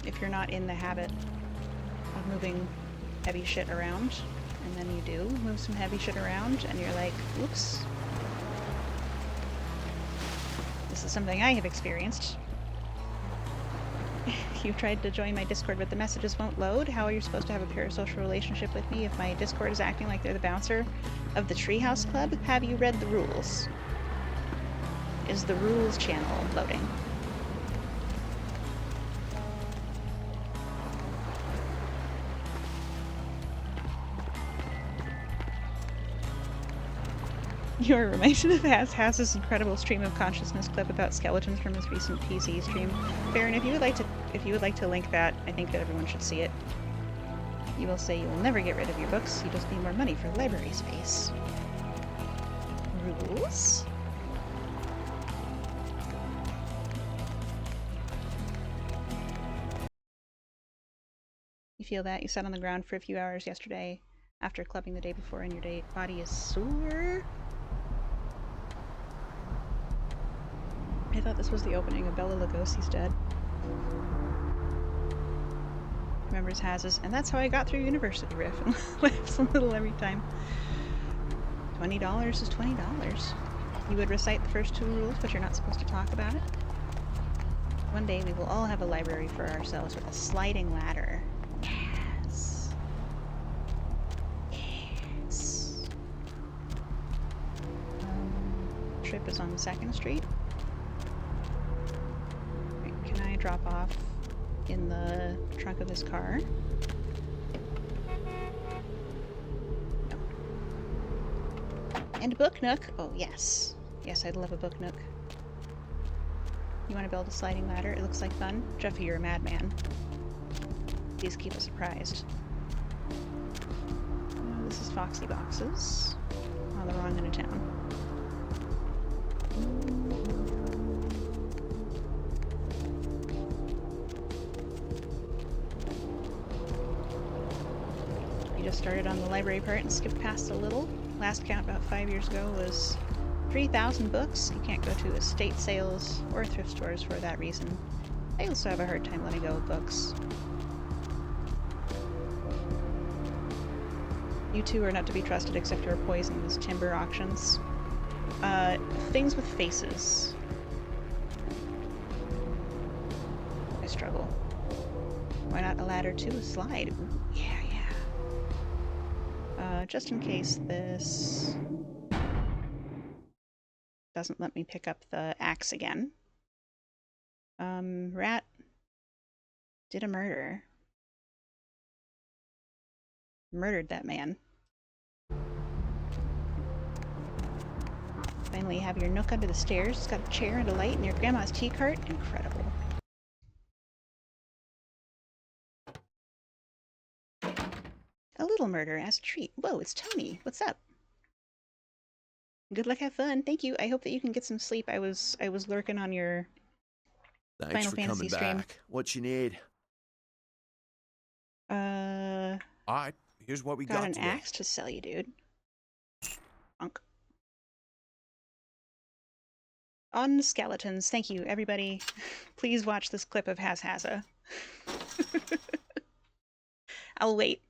if you're not in the habit of moving heavy shit around, and then you do move some heavy shit around, and you're like, oops. This is something I have experienced. You've tried to join my Discord, but the messages won't load. How are you supposed to have a parasocial relationship with me if my Discord is acting like they're the bouncer of the Treehouse Club? Have you read the rules? Is the rules channel loading? You are reminded of Haz's incredible stream of consciousness clip about skeletons from his recent PC stream. Baron, if you would like to link that, I think that everyone should see it. You will say you will never get rid of your books. You just need more money for library space. Rules? You feel that? You sat on the ground for a few hours yesterday after clubbing the day before and your body is sore? I thought this was the opening of Bela Lugosi's Dead. Remembers Haz's, and that's how I got through University Riff, and laughs a little every time. $20 is $20. You would recite the first 2 rules, but you're not supposed to talk about it. One day we will all have a library for ourselves with a sliding ladder. Yes. Yes. Trip is on 2nd Street. Can I drop off in the trunk of this car? No. And a book nook. Oh, yes. Yes, I'd love a book nook. You want to build a sliding ladder? It looks like fun. Jeffy, you're a madman. Please keep us apprised. Oh, this is Foxy Boxes. On the wrong end of town. Just started on the library part and skipped past a little. Last count about 5 years ago was 3,000 books. You can't go to estate sales or thrift stores for that reason. I also have a hard time letting go of books. You two are not to be trusted except you are poisoning these timber auctions. Things with faces. I struggle. Why not a ladder to a slide? Ooh, yeah. Just in case this doesn't let me pick up the axe again. Rat did a murder. Murdered that man. Finally have your nook under the stairs. It's got a chair and a light and your grandma's tea cart. Incredible. A little murder as a treat. Whoa, it's Tony. What's up? Good luck, have fun. Thank you. I hope that you can get some sleep. I was lurking on your Thanks Final for Fantasy coming stream. back. What you need? Got All right, here's what we got an today. axe to sell you, dude. Funk. On skeletons. Thank you, everybody. Please watch this clip of Hazza. I'll wait.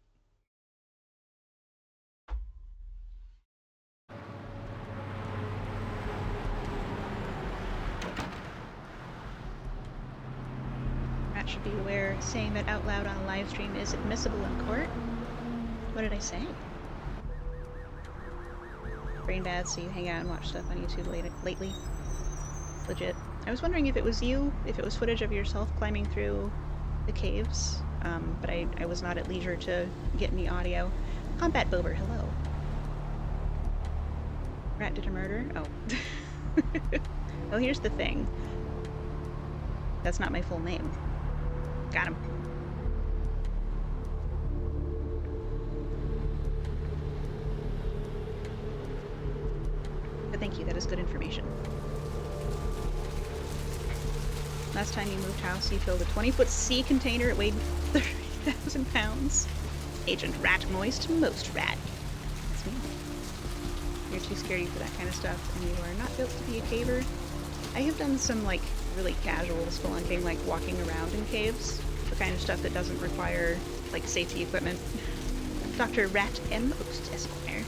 Rat should be aware saying that out loud on a live stream is admissible in court. What did I say? Brain bad, so you hang out and watch stuff on YouTube lately. Legit. I was wondering if it was you, if it was footage of yourself climbing through the caves. but I was not at leisure to get any audio. Combat Bober, hello. Rat did a murder? Oh. Oh, here's the thing. That's not my full name. Got him. But thank you, that is good information. Last time you moved house, you filled a 20-foot sea container. It weighed 30,000 pounds. Agent Rat Moist, most rat. That's me. You're too scaredy for that kind of stuff, and you are not built to be a caver. I have done some, like, really casual spelunking, like walking around in caves. The kind of stuff that doesn't require, like, safety equipment. Dr. Rat M. Oast, Esquire.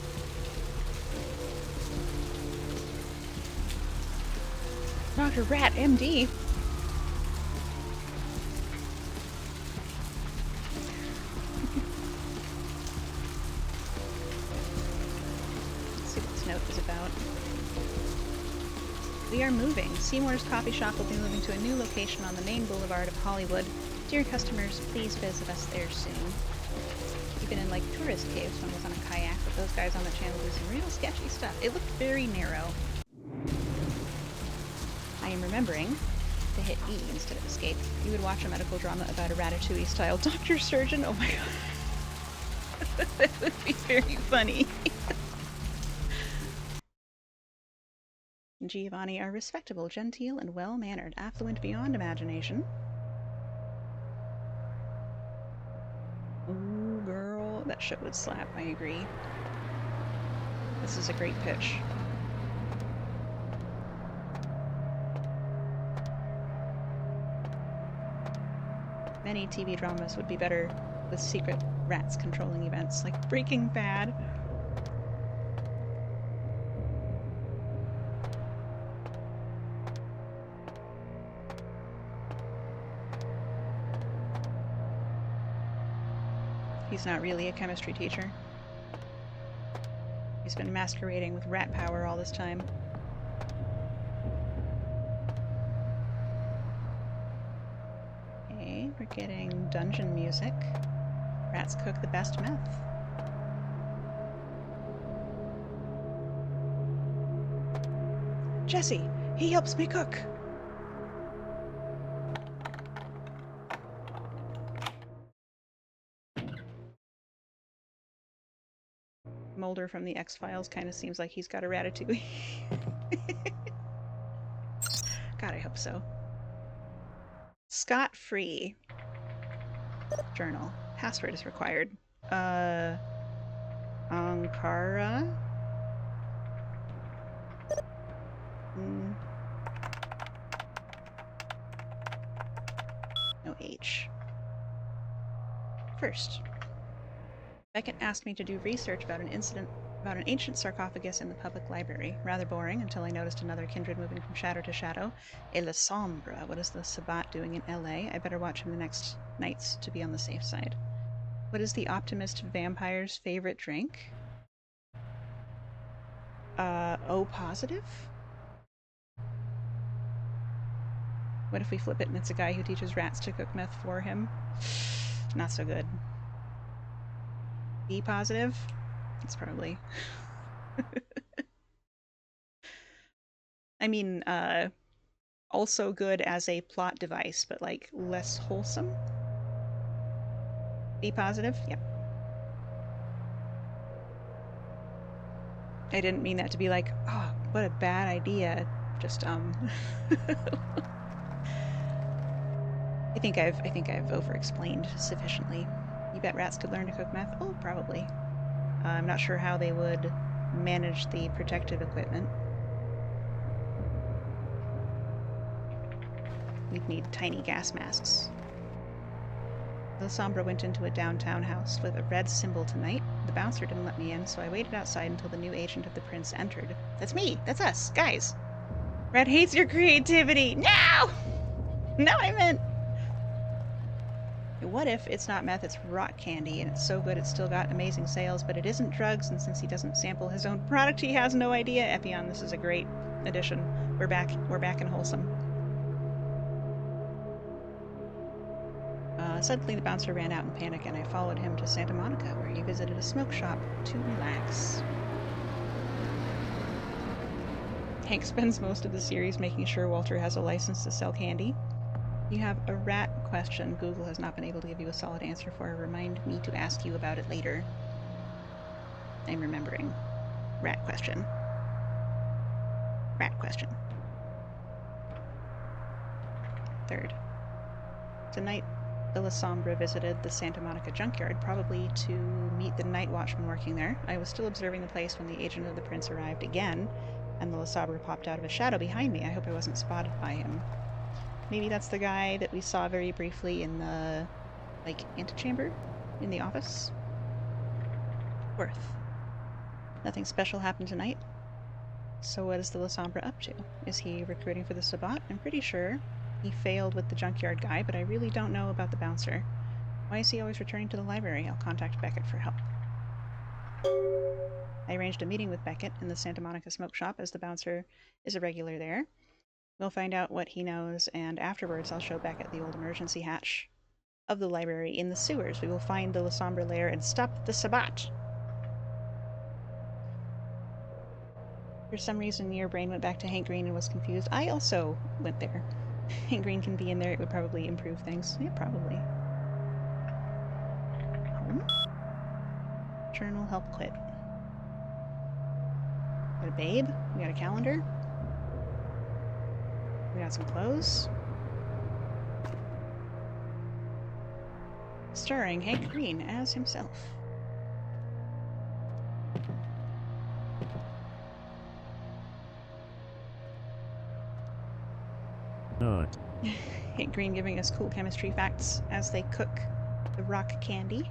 Dr. Rat, MD. Let's see what this note is about. We are moving. Seymour's Coffee Shop will be moving to a new location on the main boulevard of Hollywood. Dear customers, please visit us there soon. We've been in, like, tourist caves. One was on a kayak, but those guys on the channel do some real sketchy stuff. It looked very narrow. I am remembering to hit E instead of escape. You would watch a medical drama about a Ratatouille-style doctor surgeon. Oh my god. That would be very funny. Giovanni are respectable, genteel, and well-mannered, affluent beyond imagination. Ooh, girl, that shit would slap, I agree. This is a great pitch. Many TV dramas would be better with secret rats controlling events, like Breaking Bad. He's not really a chemistry teacher. He's been masquerading with rat power all this time. Okay, we're getting dungeon music. Rats cook the best meth. Jesse, he helps me cook. Mulder from the X-Files kind of seems like he's got a ratatouille. God, I hope so. Scot-free. Journal. Password is required. Ankara? No H. First. Beckett asked me to do research about an ancient sarcophagus in the public library. Rather boring until I noticed another kindred moving from shadow to shadow. Et la Sombra. What is the Sabat doing in LA? I better watch him the next nights to be on the safe side. What is the optimist vampire's favorite drink? O positive? What if we flip it and it's a guy who teaches rats to cook meth for him? Not so good. B positive? It's probably... I mean, also good as a plot device, but, like, less wholesome? B positive? Yep. I didn't mean that to be like, oh, what a bad idea. Just, I think I've over-explained sufficiently. You bet rats could learn to cook meth? Oh, probably. I'm not sure how they would manage the protective equipment. We'd need tiny gas masks. The Sombra went into a downtown house with a red symbol tonight. The bouncer didn't let me in, so I waited outside until the new agent of the prince entered. That's me! That's us! Guys! Red hates your creativity! No! No, I meant... What if it's not meth, it's rock candy, and it's so good it's still got amazing sales, but it isn't drugs, and since he doesn't sample his own product, he has no idea. Epion, this is a great addition. We're back and wholesome. Suddenly the bouncer ran out in panic and I followed him to Santa Monica, where he visited a smoke shop to relax. Hank spends most of the series making sure Walter has a license to sell candy. You have a rat question Google has not been able to give you a solid answer for. Remind me to ask you about it later. I'm remembering. Rat question. Rat question. Third. Tonight, the La Sombra visited the Santa Monica junkyard, probably to meet the night watchman working there. I was still observing the place when the agent of the prince arrived again, and the La Sombra popped out of a shadow behind me. I hope I wasn't spotted by him. Maybe that's the guy that we saw very briefly in the, antechamber in the office? Worth. Nothing special happened tonight. So what is the La Sombra up to? Is he recruiting for the Sabbat? I'm pretty sure he failed with the junkyard guy, but I really don't know about the bouncer. Why is he always returning to the library? I'll contact Beckett for help. I arranged a meeting with Beckett in the Santa Monica smoke shop, as the bouncer is a regular there. We'll find out what he knows, and afterwards I'll show Beckett the old emergency hatch of the library in the sewers. We will find the La Sombra lair and stop the Sabbat. For some reason, your brain went back to Hank Green and was confused. I also went there. Hank Green can be in there. It would probably improve things. Yeah, probably. Home? Journal, help quit. Got a babe. We got a calendar. We got some clothes. Starring Hank Green as himself. Hank Green giving us cool chemistry facts as they cook the rock candy.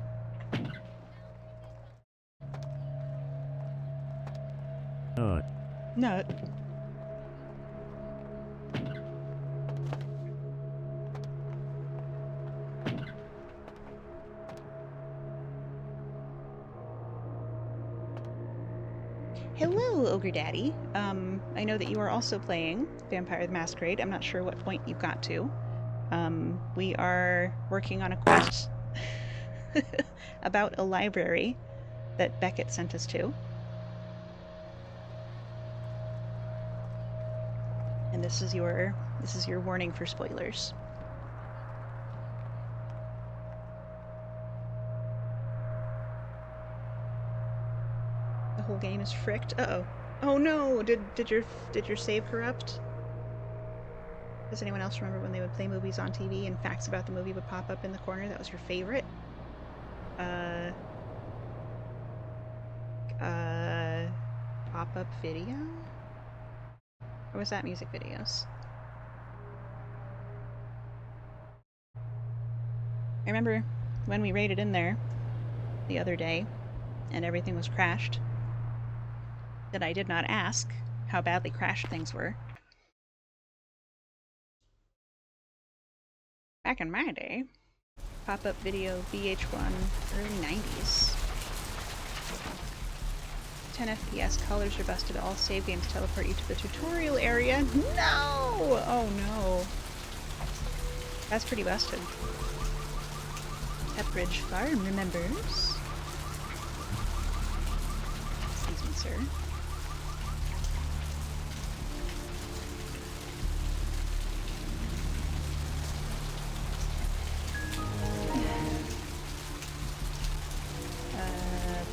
Nut. Hello, Ogre Daddy. I know that you are also playing Vampire the Masquerade. I'm not sure what point you got to. We are working on a quest about a library that Beckett sent us to. And this is your warning for spoilers. The whole game is fricked. Uh-oh. Oh no! Did your save corrupt? Does anyone else remember when they would play movies on TV and facts about the movie would pop up in the corner? That was your favorite? Pop-up video? Or was that music videos? I remember when we raided in there the other day and everything was crashed, that I did not ask how badly crashed things were. Back in my day, pop-up video VH1, early 90s. 10 FPS, colors are busted, all save games teleport you to the tutorial area. No! Oh no. That's pretty busted. Pepperidge Farm remembers. Excuse me, sir.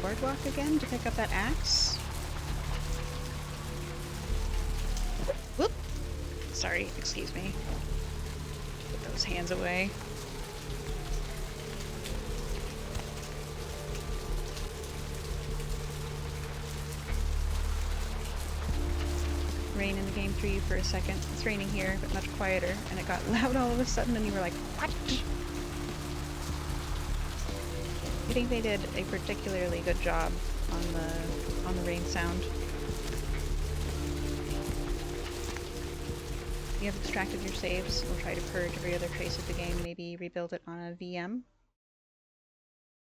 Boardwalk again to pick up that axe. Whoop! Sorry, excuse me. Put those hands away. Rain in the game threw you for a second. It's raining here, but much quieter, and it got loud all of a sudden, and you were like, what? I think they did a particularly good job on the rain sound. You have extracted your saves. We'll try to purge every other trace of the game, maybe rebuild it on a VM.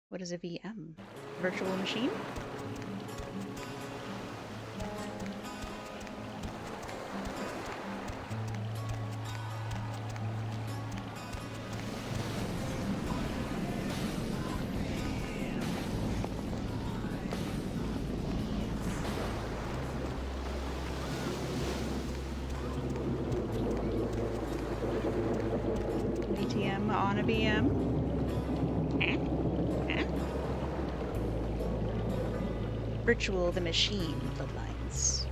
What is a VM? Virtual machine? on a BM. Virtual the Machine Bloodlines.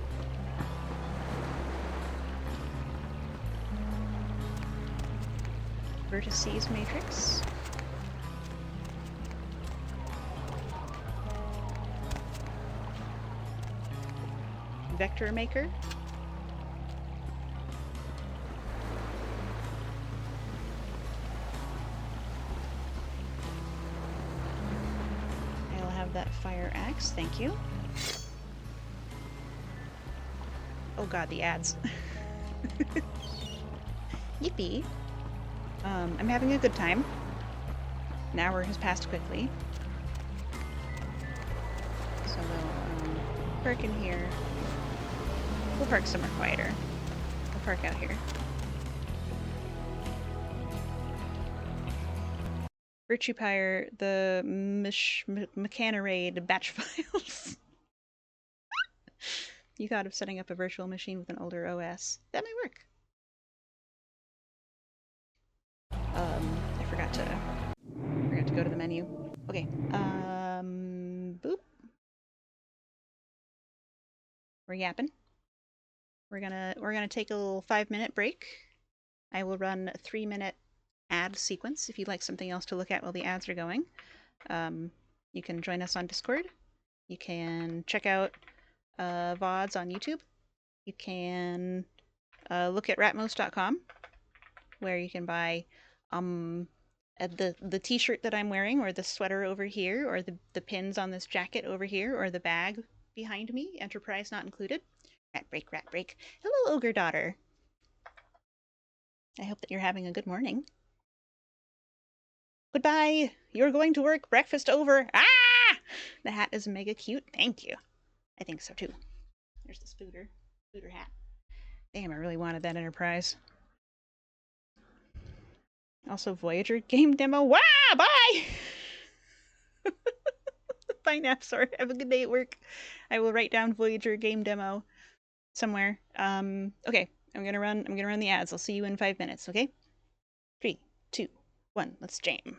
Vertices Matrix. Vector Maker. I'll have that fire axe, thank you. Oh god, the ads. Yippee. I'm having a good time. An hour has passed quickly. So we'll park in here. We'll park somewhere quieter. We'll park out here. Virtue Pyre, the Mechanarade batch files. You thought of setting up a virtual machine with an older OS. That might work. I forgot to go to the menu. Okay. Boop. We're yapping. We're gonna take a little 5-minute break. I will run a 3-minute ad sequence if you'd like something else to look at while the ads are going. You can join us on Discord. You can check out VODs on YouTube. You can look at ratmos.com, where you can buy the t-shirt that I'm wearing, or the sweater over here, or the pins on this jacket over here, or the bag behind me, Enterprise not included. Rat break, rat break. Hello, Ogre Daughter. I hope that you're having a good morning. Goodbye. You're going to work. Breakfast over. Ah! The hat is mega cute. Thank you. I think so too. There's the Spooter hat. Damn, I really wanted that Enterprise. Also, Voyager game demo. Wow! Bye! Bye, Napsor. Have a good day at work. I will write down Voyager game demo somewhere. Okay. I'm gonna run the ads. I'll see you in 5 minutes, okay? 3, 2, 1, let's jam.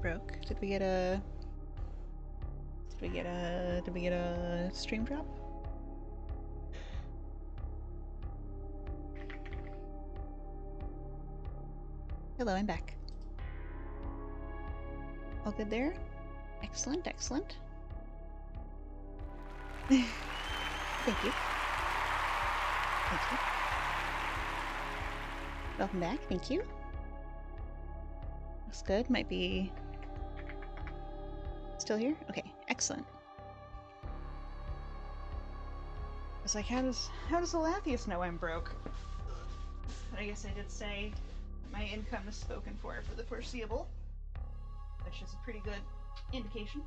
broke? Did we get a stream drop? Hello, I'm back. All good there? Excellent, excellent. Thank you. Thank you. Welcome back, thank you. Looks good, might be still here? Okay, excellent. I was like, how does Alathius know I'm broke? But I guess I did say my income is spoken for the foreseeable, which is a pretty good indication.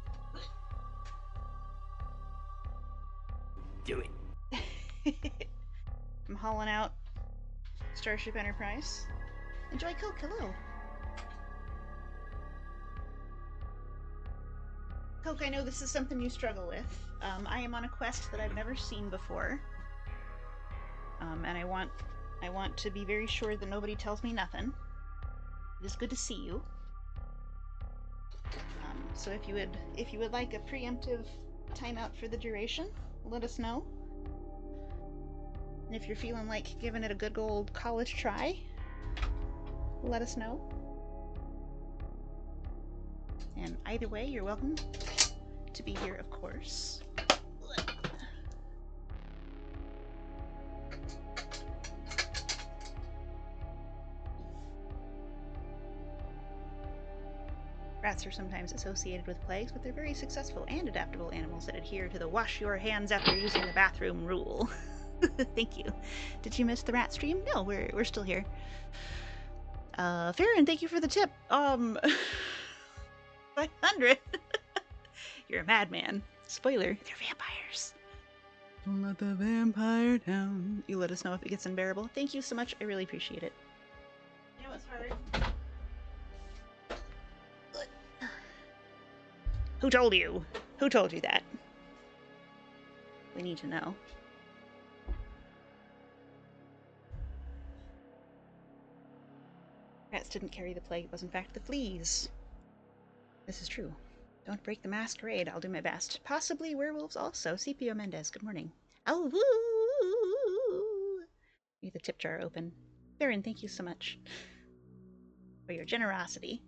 Do it. I'm hauling out Starship Enterprise. Enjoy Coke, hello. Coke, I know this is something you struggle with. I am on a quest that I've never seen before. And I want to be very sure that nobody tells me nothing. It is good to see you. So if you would like a preemptive timeout for the duration, let us know. And if you're feeling like giving it a good old college try, let us know. And either way, you're welcome to be here, of course. Rats are sometimes associated with plagues, but they're very successful and adaptable animals that adhere to the wash your hands after using the bathroom rule. Thank you. Did you miss the rat stream? No, we're still here. Farron, thank you for the tip. 500. You're a madman. Spoiler, they're vampires. Don't let the vampire down. You let us know if it gets unbearable. Thank you so much. I really appreciate it. You know what's hard? Who told you? Who told you that? We need to know. Rats didn't carry the plague. It was in fact the fleas. This is true. Don't break the masquerade. I'll do my best. Possibly werewolves also. CPO Mendez, good morning. Oh, woo! Leave the tip jar open. Baron, thank you so much for your generosity.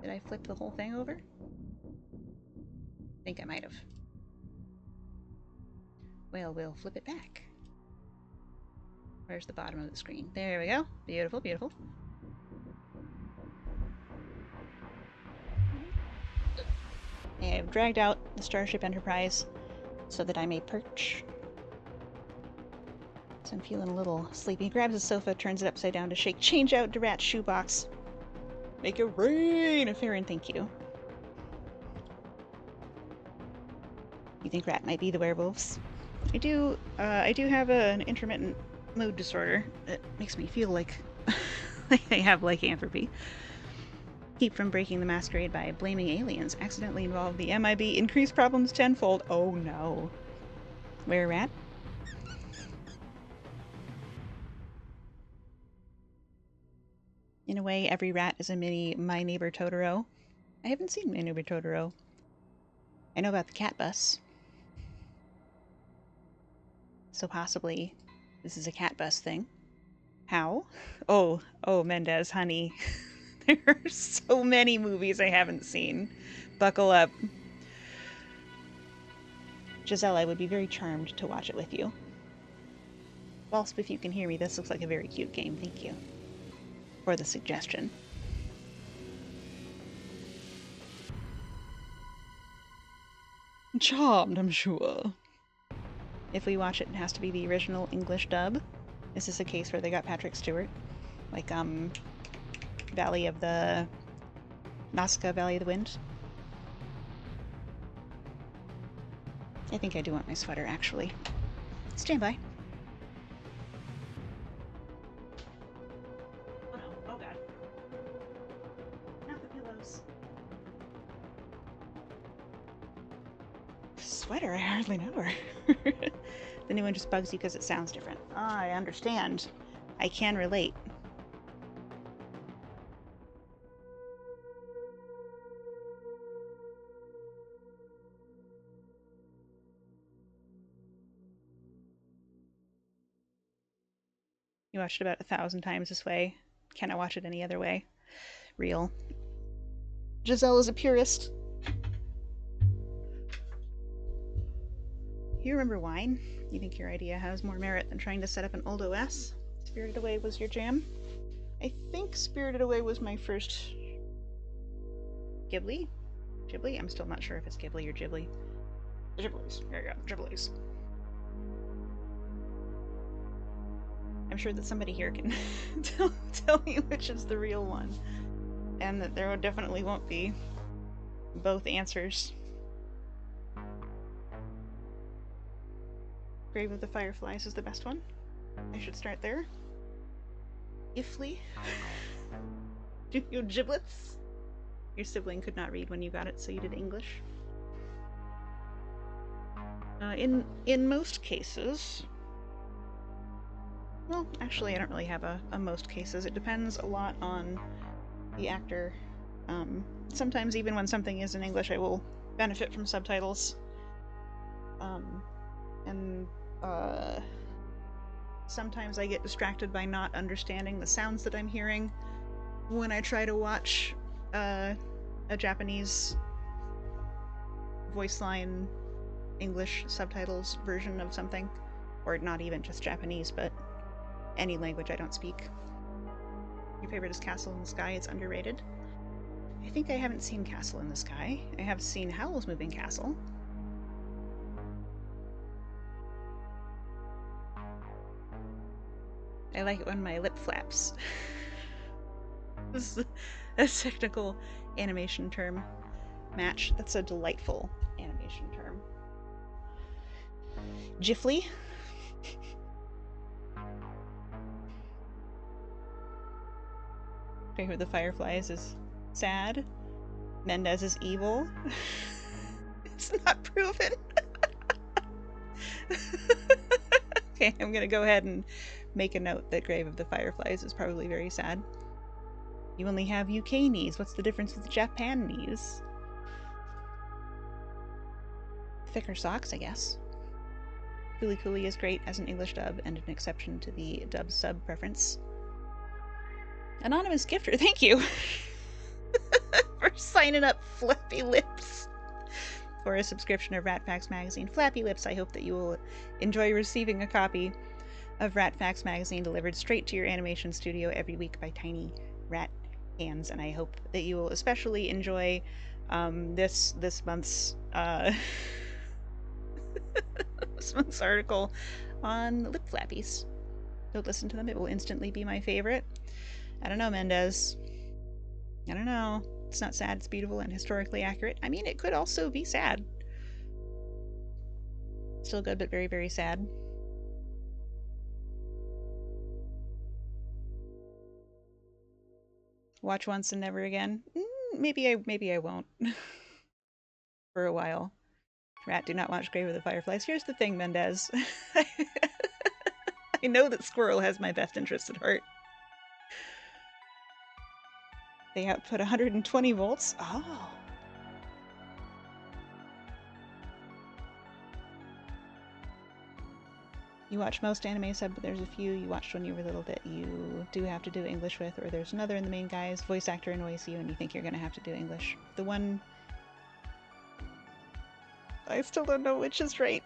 Did I flip the whole thing over? I think I might have. Well, we'll flip it back. Where's the bottom of the screen? There we go. Beautiful, beautiful. I have dragged out the Starship Enterprise so that I may perch. So I'm feeling a little sleepy. Grabs the sofa, turns it upside down to shake. Change out Durat's shoebox. Make it rain! Farron, thank you. You think Rat might be the werewolves? I do have an intermittent mood disorder that makes me feel like I have lycanthropy. Keep from breaking the masquerade by blaming aliens. Accidentally involved the MIB. Increased problems tenfold. Oh no. Where, Rat? In a way, every rat is a mini My Neighbor Totoro. I haven't seen My Neighbor Totoro. I know about the cat bus. So possibly this is a cat bus thing. How? Oh, Mendez, honey. There are so many movies I haven't seen. Buckle up. Giselle, I would be very charmed to watch it with you. Whilst, if you can hear me, this looks like a very cute game. Thank you for the suggestion. Charmed, I'm sure. If we watch it, it has to be the original English dub. This is a case where they got Patrick Stewart. Like, Valley of the... Nazca Valley of the Wind. I think I do want my sweater, actually. Stand by. Oh no, oh god. Not the pillows. sweater. I hardly know her. The new one just bugs you because it sounds different. Ah, I understand. I can relate. You watched it about 1,000 times this way. Cannot watch it any other way. Real. Giselle is a purist. You remember Wine? You think your idea has more merit than trying to set up an old OS? Spirited Away was your jam? I think Spirited Away was my first Ghibli? Ghibli? I'm still not sure if it's Ghibli or Ghibli. Ghiblis. There you go. Ghiblis. I'm sure that somebody here can tell me which is the real one. And that there definitely won't be both answers. Grave of the Fireflies is the best one. I should start there. Ifly. Do you giblets? Your sibling could not read when you got it, so you did English. In most cases... Well, actually, I don't really have a most cases. It depends a lot on the actor. Sometimes even when something is in English, I will benefit from subtitles. Sometimes I get distracted by not understanding the sounds that I'm hearing when I try to watch a Japanese voice line English subtitles version of something. Or not even just Japanese, but any language I don't speak. Your favorite is Castle in the Sky. It's underrated. I think I haven't seen Castle in the Sky. I have seen Howl's Moving Castle. I like it when my lip flaps. This is a technical animation term. Match. That's a delightful animation term. Jiffly. Grave of the Fireflies is sad. Mendez is evil. It's not proven. Okay, I'm gonna go ahead and make a note that Grave of the Fireflies is probably very sad. You only have UK knees. What's the difference with Japan knees? Thicker socks, I guess. Coolie Coolie is great as an English dub and an exception to the dub sub preference. Anonymous gifter, thank you for signing up, Flappy Lips, for a subscription of Rat Facts Magazine. Flappy Lips, I hope that you will enjoy receiving a copy of Rat Facts Magazine delivered straight to your animation studio every week by tiny rat hands, and I hope that you will especially enjoy this month's this month's article on lip flappies. Don't listen to them; it will instantly be my favorite. I don't know, Mendez. I don't know. It's not sad, it's beautiful and historically accurate. I mean, it could also be sad. Still good, but very, very sad. Watch once and never again. Maybe I won't. For a while. Rat, do not watch Grave of the Fireflies. Here's the thing, Mendez. I know that Squirrel has my best interest at heart. They output 120 volts? Oh. You watch most anime sub, but there's a few you watched when you were little that you do have to do English with, or there's another in the main guy's voice actor annoys you and you think you're gonna have to do English. The one... I still don't know which is right.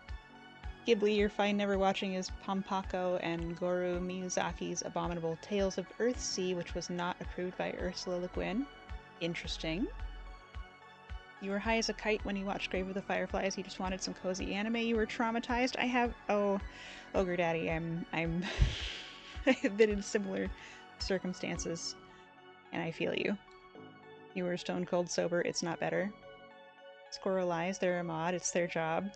Ghibli you're fine never watching is Pampako and Goro Miyazaki's abominable Tales of Earthsea, which was not approved by Ursula Le Guin. Interesting. You were high as a kite when you watched Grave of the Fireflies. You just wanted some cozy anime. You were traumatized. I have... Oh, Ogre Daddy, I have been in similar circumstances, and I feel you. You were stone cold sober. It's not better. Squirrel Eyes, they're a mod. It's their job.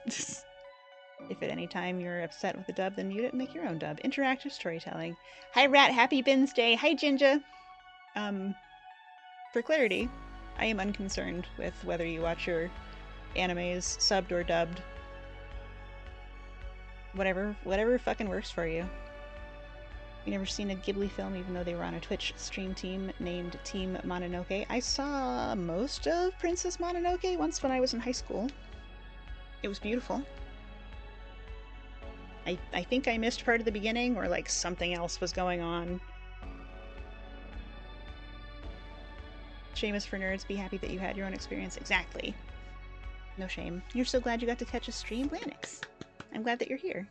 If at any time you're upset with the dub, then mute it and make your own dub. Interactive storytelling. Hi Rat, happy Bins Day. Hi Jinja. For clarity, I am unconcerned with whether you watch your animes, subbed or dubbed. Whatever fucking works for you. You never seen a Ghibli film even though they were on a Twitch stream team named Team Mononoke? I saw most of Princess Mononoke once when I was in high school. It was beautiful. I think I missed part of the beginning, or like something else was going on. Shameless for nerds, be happy that you had your own experience. Exactly. No shame. You're so glad you got to catch a stream, Blanix. I'm glad that you're here.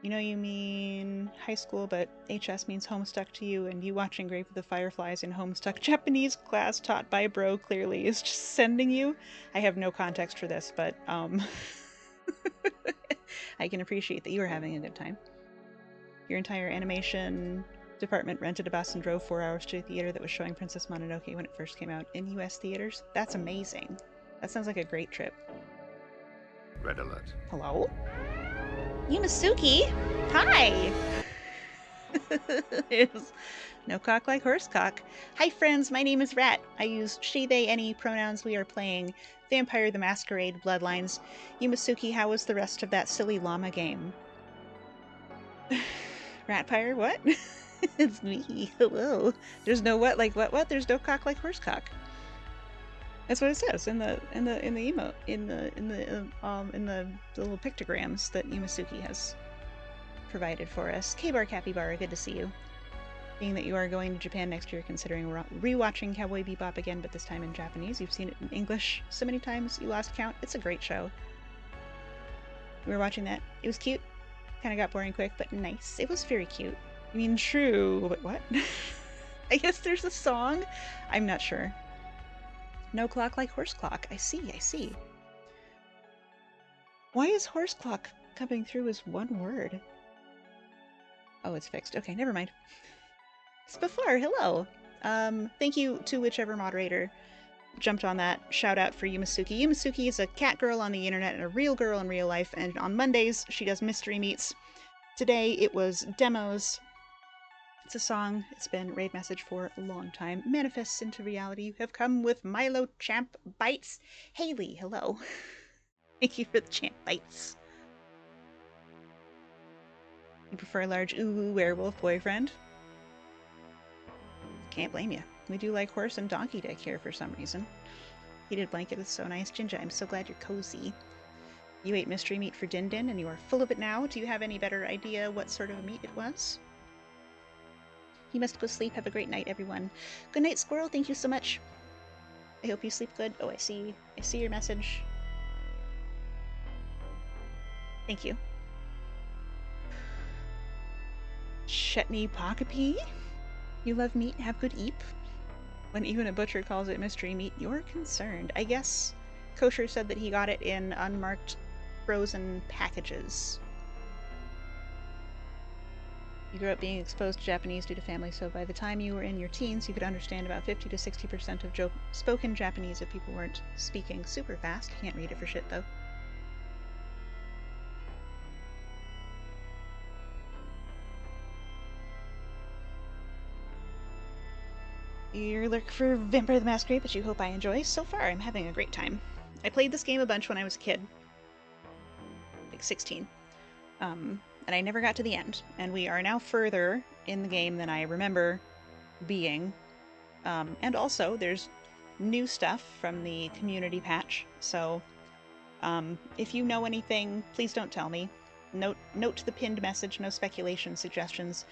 You know you mean high school, but HS means Homestuck to you, and you watching Grave of the Fireflies in Homestuck Japanese class taught by bro clearly is just sending you. I have no context for this, but I can appreciate that you are having a good time. Your entire animation department rented a bus and drove 4 hours to a theater that was showing Princess Mononoke when it first came out in US theaters. That's amazing. That sounds like a great trip. Red alert. Hello? Yumasuki! Hi! There's no cock like horse cock. Hi friends, my name is Rat. I use she, they, any pronouns. We are playing Vampire the Masquerade Bloodlines. Yumasuki, how was the rest of that silly llama game? Ratpire, what? It's me. Hello. There's no what like what? There's no cock like horse cock. That's what it says in the emote in the little pictograms that Yumasuki has provided for us. K-Bar Capybara, good to see you. Being that you are going to Japan next year, considering rewatching Cowboy Bebop again, but this time in Japanese. You've seen it in English so many times you lost count. It's a great show. We were watching that. It was cute. Kind of got boring quick, but nice. It was very cute. I mean, true, but what? I guess there's a song? I'm not sure. No clock like horse clock. I see. Why is horse clock coming through as one word? Oh, it's fixed. Okay, never mind. It's before. Hello. Thank you to whichever moderator jumped on that. Shout out for Yumasuki. Yumasuki is a cat girl on the internet and a real girl in real life, and on Mondays she does mystery meets. Today it was demos. It's a song. It's been raid message for a long time. Manifests into reality. You have come with Milo Champ Bites. Haley, hello. Thank you for the Champ Bites. You prefer a large ooh werewolf boyfriend? Can't blame you. We do like horse and donkey dick here for some reason. Heated blanket is so nice. Jinja, I'm so glad you're cozy. You ate mystery meat for Din Din and you are full of it now. Do you have any better idea what sort of meat it was? You must go sleep. Have a great night, everyone. Good night, Squirrel. Thank you so much. I hope you sleep good. Oh, I see your message. Thank you. Chetney Pokapee? You love meat? Have good eep? When even a butcher calls it mystery meat, you're concerned. I guess Kosher said that he got it in unmarked frozen packages. You grew up being exposed to Japanese due to family, so by the time you were in your teens, you could understand about 50 to 60% of spoken Japanese if people weren't speaking super fast. Can't read it for shit, though. You're looking for Vampire the Masquerade, which you hope I enjoy. So far, I'm having a great time. I played this game a bunch when I was a kid. Like 16. And I never got to the end. And we are now further in the game than I remember being. And also, there's new stuff from the community patch. So, if you know anything, please don't tell me. Note the pinned message, no speculation, suggestions,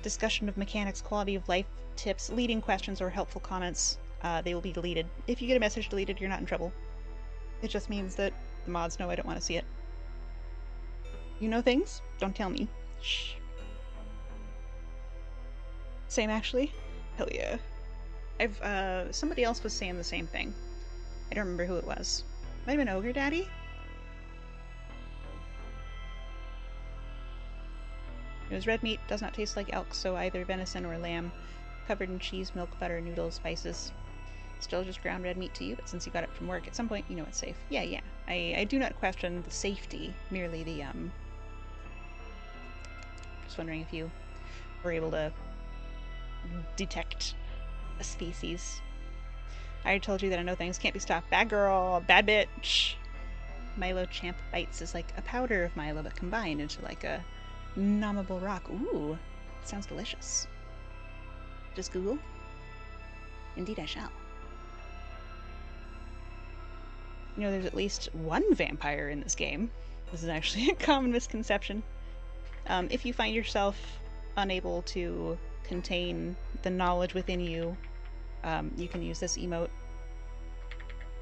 discussion of mechanics, quality of life, tips, leading questions, or helpful comments. They will be deleted. If you get a message deleted, you're not in trouble. It just means that the mods know I don't want to see it. You know things? Don't tell me. Shh. Same, actually? Hell yeah. Somebody else was saying the same thing. I don't remember who it was. Might have been Ogre Daddy? It was red meat, does not taste like elk, so either venison or lamb. Covered in cheese, milk, butter, noodles, spices. Still just ground red meat to you, but since you got it from work, at some point you know it's safe. Yeah. I do not question the safety, merely the, Just wondering if you were able to detect a species. I already told you that I know things can't be stopped. Bad girl, bad bitch. Milo Champ Bites is like a powder of Milo, but combined into like a nommable rock. Ooh, sounds delicious. Just Google? Indeed I shall. You know, there's at least one vampire in this game. This is actually a common misconception. If you find yourself unable to contain the knowledge within you, you can use this emote.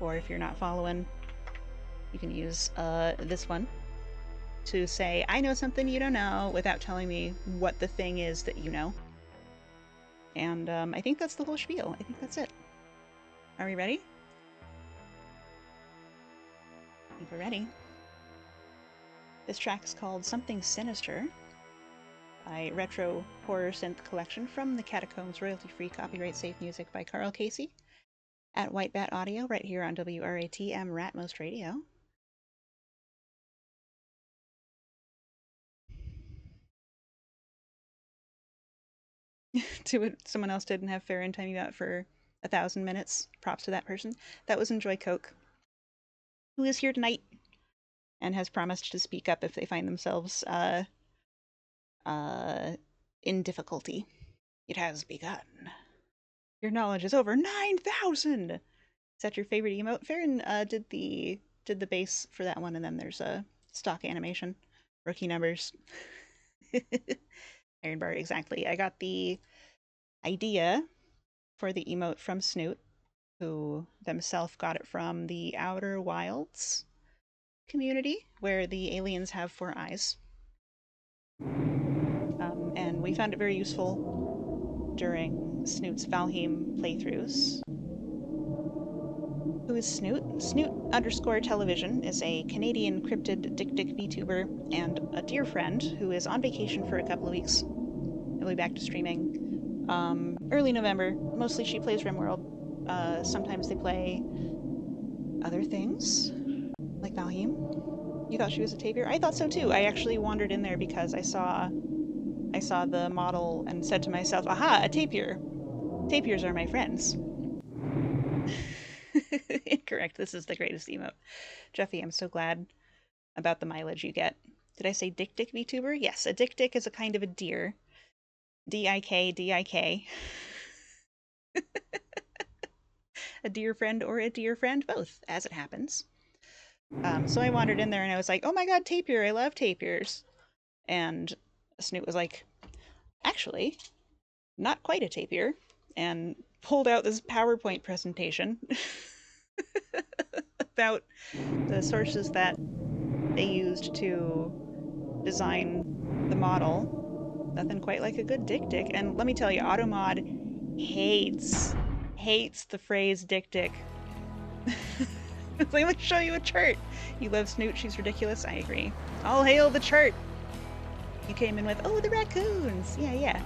Or if you're not following, you can use this one to say, I know something you don't know, without telling me what the thing is that you know. And I think that's the whole spiel. I think that's it. Are we ready? I think we're ready. This track is called Something Sinister by Retro Horror Synth Collection from the Catacombs, royalty-free, copyright-safe music by Carl Casey at White Bat Audio, right here on WRATM Ratmost Radio. To what someone else didn't have fair and time you out for 1,000 minutes. Props to that person. That was Enjoy Coke, who is here tonight and has promised to speak up if they find themselves in difficulty. It has begun. Your knowledge is over 9,000. Is that your favorite emote? Farron did the bass for that one, and then there's a stock animation, rookie numbers. Iron bar, exactly. I got the idea for the emote from Snoot, who themselves got it from the Outer Wilds community, where the aliens have 4 eyes. And we found it very useful during Snoot's Valheim playthroughs. Who is Snoot? Snoot_television is a Canadian cryptid dick VTuber and a dear friend who is on vacation for a couple of weeks. He'll be back to streaming early November. Mostly she plays RimWorld. Sometimes they play other things, like Valheim. You thought she was a tapir? I thought so too. I actually wandered in there because I saw the model and said to myself, aha, a tapir. Tapirs are my friends. Incorrect. This is the greatest emote. Jeffy, I'm so glad about the mileage you get. Did I say dick VTuber? Yes, a dick is a kind of a deer. D-I-K. A dear friend or a dear friend, both, as it happens. So I wandered in there and I was like, oh my god, tapir, I love tapirs. And Snoot was like, actually, not quite a tapir, and pulled out this PowerPoint presentation about the sources that they used to design the model. Nothing quite like a good dick. And let me tell you, Automod hates the phrase dick. It's like, let's show you a chart. You love Snoot, she's ridiculous. I agree. All hail the chart. You came in with, oh, the raccoons. Yeah.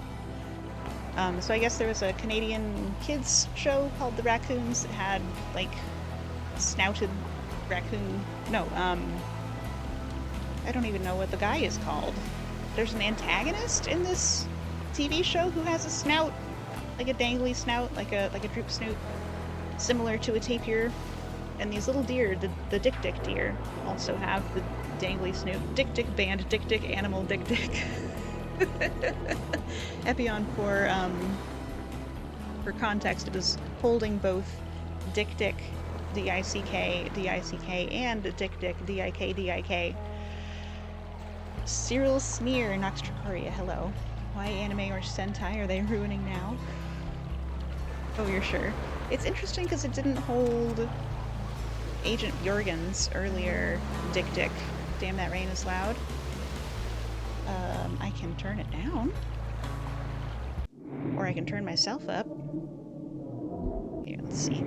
So I guess there was a Canadian kids show called The Raccoons. It had, like, snouted raccoon. No, I don't even know what the guy is called. There's an antagonist in this TV show who has a snout, like a dangly snout, like a droop snoot, similar to a tapir. And these little deer, the dick deer, also have the dangly snoot. Dick band, dick animal, dick. Epion for context, it was holding both dick, D-I-C-K, and dick, D-I-K. Cyril Sneer, Noxtricoria, hello. Why anime or Sentai are they ruining now? Oh, you're sure? It's interesting because it didn't hold Agent Jorgen's earlier dick. Damn, that rain is loud. I can turn it down. Or I can turn myself up. Here, let's see.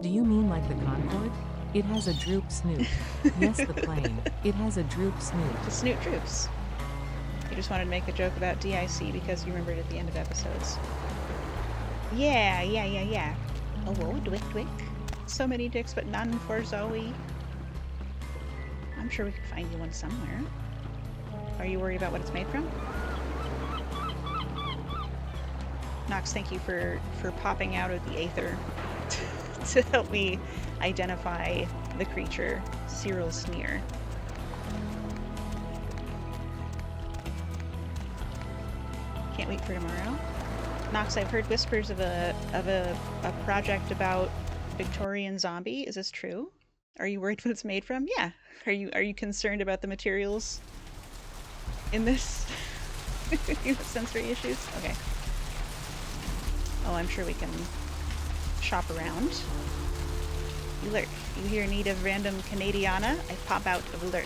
Do you mean like the Concorde? It has a droop snoot. Yes, the plane. It has a droop snoot. The snoot droops. You just wanted to make a joke about DIC because you remembered at the end of episodes. Yeah. Oh, whoa, dwick. So many dicks, but none for Zoe. I'm sure we could find you one somewhere. Are you worried about what it's made from? Nox, thank you for popping out of the aether to help me identify the creature, Cyril Sneer. Can't wait for tomorrow. Nox, I've heard whispers of a project about Victorian zombie. Is this true? Are you worried what it's made from? Yeah. Are you concerned about the materials in this? Sensory issues? Okay. Oh, I'm sure we can shop around. You lurk. You hear need of random Canadiana? I pop out of lurk.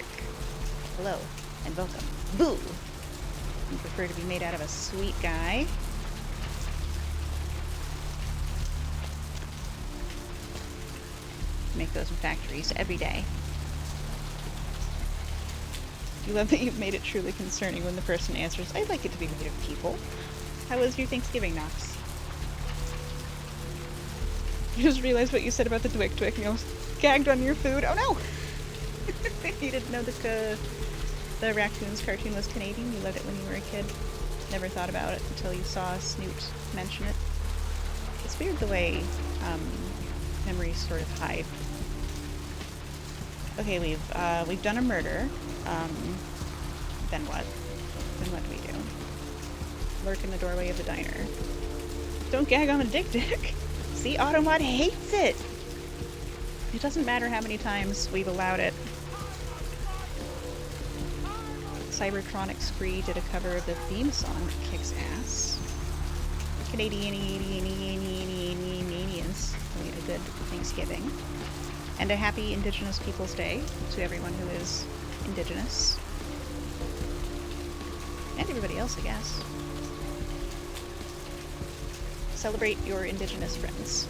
Hello, and welcome. Boo! You prefer to be made out of a sweet guy. Make those in factories every day. You love that you've made it truly concerning when the person answers, I'd like it to be made of people. How was your Thanksgiving, Nox? You just realized what you said about the Dwick Dwick and you almost gagged on your food. Oh no! You didn't know that the Raccoons cartoon was Canadian? You loved it when you were a kid? Never thought about it until you saw Snoot mention it. It's weird the way memories sort of hide. Okay, we've done a murder. Then what? Then what do we do? Lurk in the doorway of the diner. Don't gag on a dick. See, Automod hates it! It doesn't matter how many times we've allowed it. Cybertronic Scree did a cover of the theme song that kicks ass. Canadians a good Thanksgiving. And a happy Indigenous Peoples Day to everyone who is Indigenous. And everybody else, I guess. Celebrate your Indigenous friends.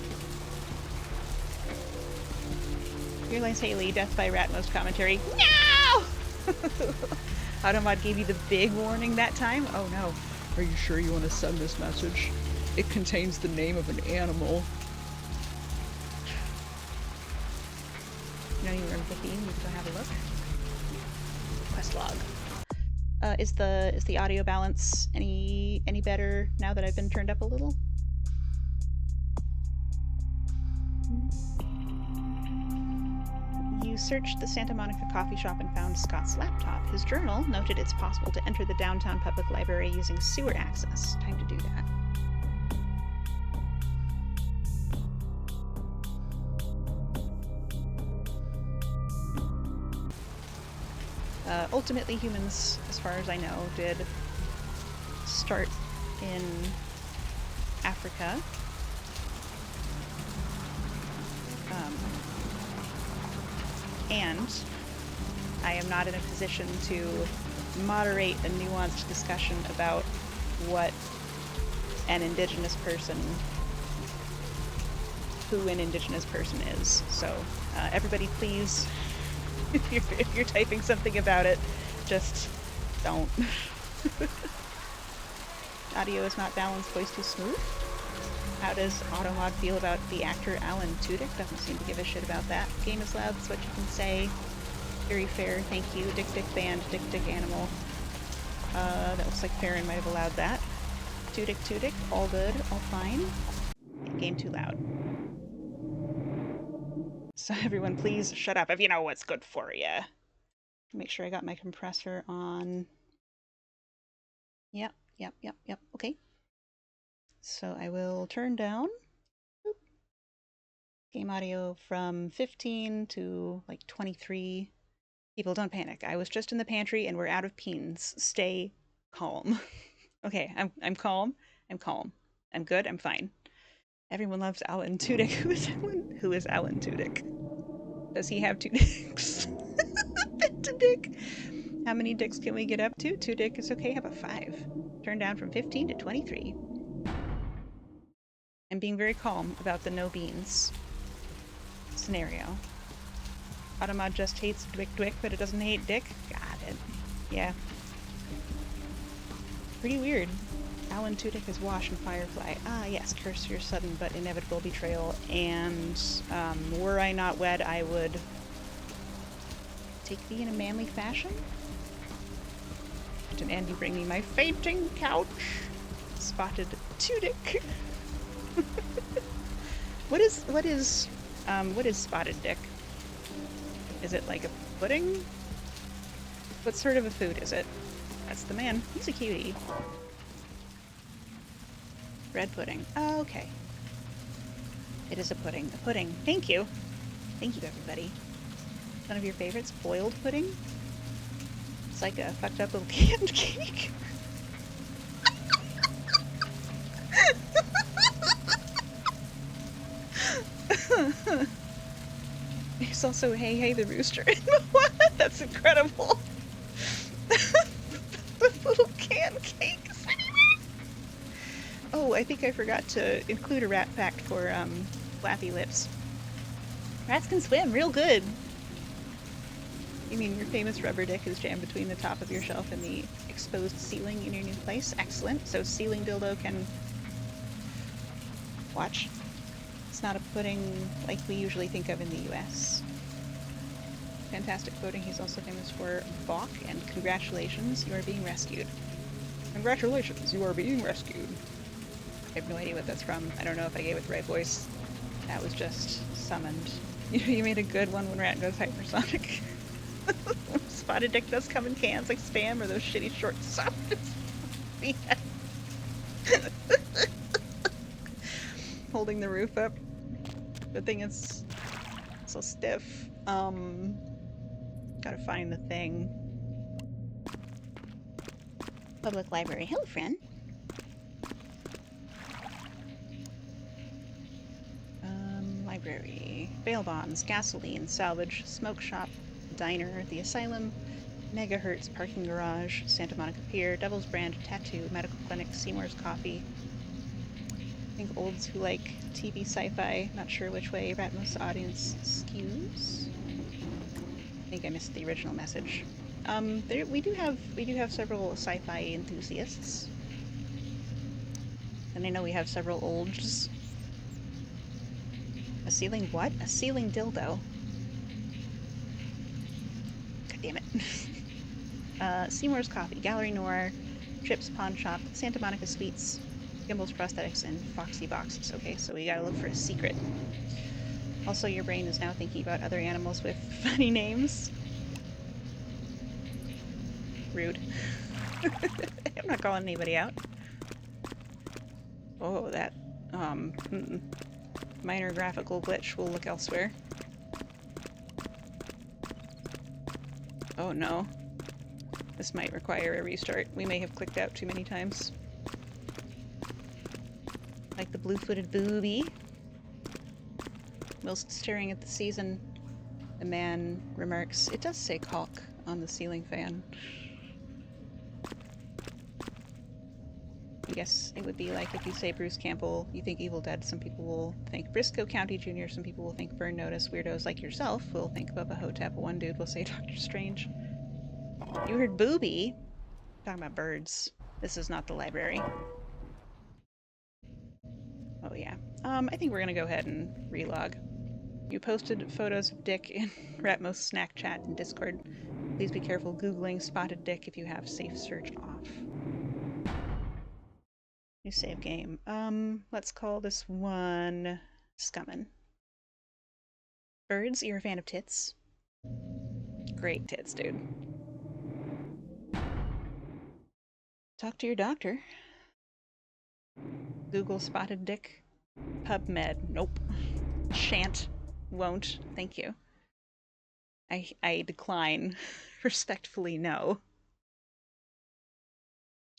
Fearless Haley, Death by Ratmost commentary. No! Automod gave you the big warning that time? Oh no. Are you sure you want to send this message? It contains the name of an animal. You know you remember the theme, you can go have a look. Quest log. Is the audio balance any better now that I've been turned up a little? You searched the Santa Monica coffee shop and found Scott's laptop. His journal noted it's possible to enter the downtown public library using sewer access. Time to do that. Ultimately, humans, as far as I know, did start in Africa. And I am not in a position to moderate a nuanced discussion about what an Indigenous person, who an Indigenous person is. So, everybody please, if you're typing something about it, just don't. Audio is not balanced, voice too smooth. How does Automod feel about the actor Alan Tudyk? Doesn't seem to give a shit about that. Game is loud, that's what you can say. Very fair, thank you. Dick Dick Band, Dick Dick Animal. That looks like Farron might have allowed that. Tudyk, all good, all fine. Game too loud. So everyone please shut up if you know what's good for you. Make sure I got my compressor on. Yep, okay. So I will turn down game audio from 15 to like 23. People, don't panic. I was just in the pantry and we're out of beans. Stay calm. Okay, I'm calm. I'm good. I'm fine. Everyone loves Alan Tudyk. Who is Alan Tudyk? Does he have 2 dicks? To dick. How many dicks can we get up to? 2 dick is okay. How about 5? Turn down from 15 to 23. I'm being very calm about the no beans scenario. Automod just hates Dwick, but it doesn't hate Dick? Got it. Yeah. Pretty weird. Alan Tudyk is Wash in Firefly. Ah, yes, curse your sudden but inevitable betrayal. And, were I not wed, I would take thee in a manly fashion? And you bring me my fainting couch. Spotted Tudyk. What is spotted dick? Is it like a pudding? What sort of a food is it? That's the man. He's a cutie. Red pudding. Oh, okay. It is a pudding. A pudding. Thank you. Thank you, everybody. One of your favorites? Boiled pudding? It's like a fucked up little canned cake. There's also Hey Hey the Rooster. What? That's incredible. The little canned cakes. Oh, I think I forgot to include a rat fact for Flappy Lips. Rats can swim real good. You mean your famous rubber dick is jammed between the top of your shelf and the exposed ceiling in your new place? Excellent. So ceiling dildo can... Watch. It's not a pudding like we usually think of in the US. Fantastic quoting. He's also famous for balk and congratulations, you are being rescued. Congratulations, you are being rescued. I have no idea what that's from. I don't know if I gave it the right voice. That was just summoned. You made a good one when Rat goes hypersonic. Spotted dick does come in cans like Spam or those shitty short sausages. Yeah. Holding the roof up. Good thing it's so stiff. Gotta find the thing. Public library. Hello, friend. Library. Bail bonds, gasoline, salvage, smoke shop, diner, the asylum, megahertz, parking garage, Santa Monica Pier, Devil's Brand, tattoo, medical clinic, Seymour's Coffee. I think olds who like TV sci-fi, not sure which way Ratmos audience skews. I think I missed the original message. We do have several sci-fi enthusiasts. And I know we have several olds. A ceiling what? A ceiling dildo. God damn it. Seymour's Coffee, Gallery Noir, Trips Pawn Shop, Santa Monica Sweets, Gimbals Prosthetics, and Foxy Boxes. Okay, so we gotta look for a secret. Also, your brain is now thinking about other animals with funny names. Rude. I'm not calling anybody out. Oh, that, minor graphical glitch. We'll look elsewhere. Oh no. This might require a restart. We may have clicked out too many times. Like the blue-footed booby. Whilst staring at the season, the man remarks, "It does say caulk on the ceiling fan." I guess it would be like if you say Bruce Campbell, you think Evil Dead, some people will think Briscoe County Jr., some people will think Burn Notice, weirdos like yourself will think Bubba Hotep, one dude will say Doctor Strange. You heard booby? Talking about birds. This is not the library. Oh yeah. I think we're gonna go ahead and relog. You posted photos of dick in Ratmos Snack Chat and Discord. Please be careful Googling spotted dick if you have safe search off. New save game. Let's call this one Scummin'. Birds, you're a fan of tits? Great tits, dude. Talk to your doctor. Google spotted dick. PubMed. Nope. Shan't. Won't. Thank you. I decline. Respectfully, no.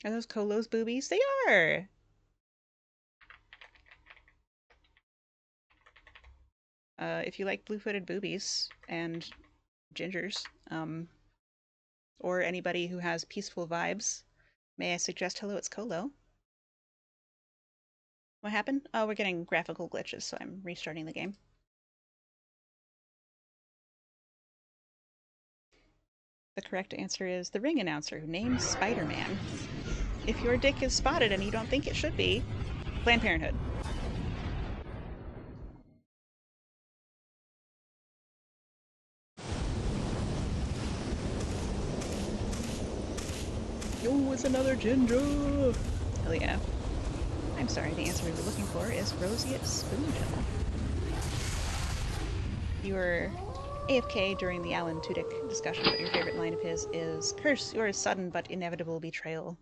Are those Colo's boobies? They are! If you like blue-footed boobies and gingers, or anybody who has peaceful vibes, may I suggest Hello, It's Colo. What happened? Oh, we're getting graphical glitches, so I'm restarting the game. The correct answer is the ring announcer who named Spider-Man. If your dick is spotted and you don't think it should be, Planned Parenthood. Oh, it's another ginger! Hell yeah. I'm sorry, the answer we were looking for is roseate spoonbill. You were AFK during the Alan Tudyk discussion, but your favorite line of his is, "Curse your sudden but inevitable betrayal."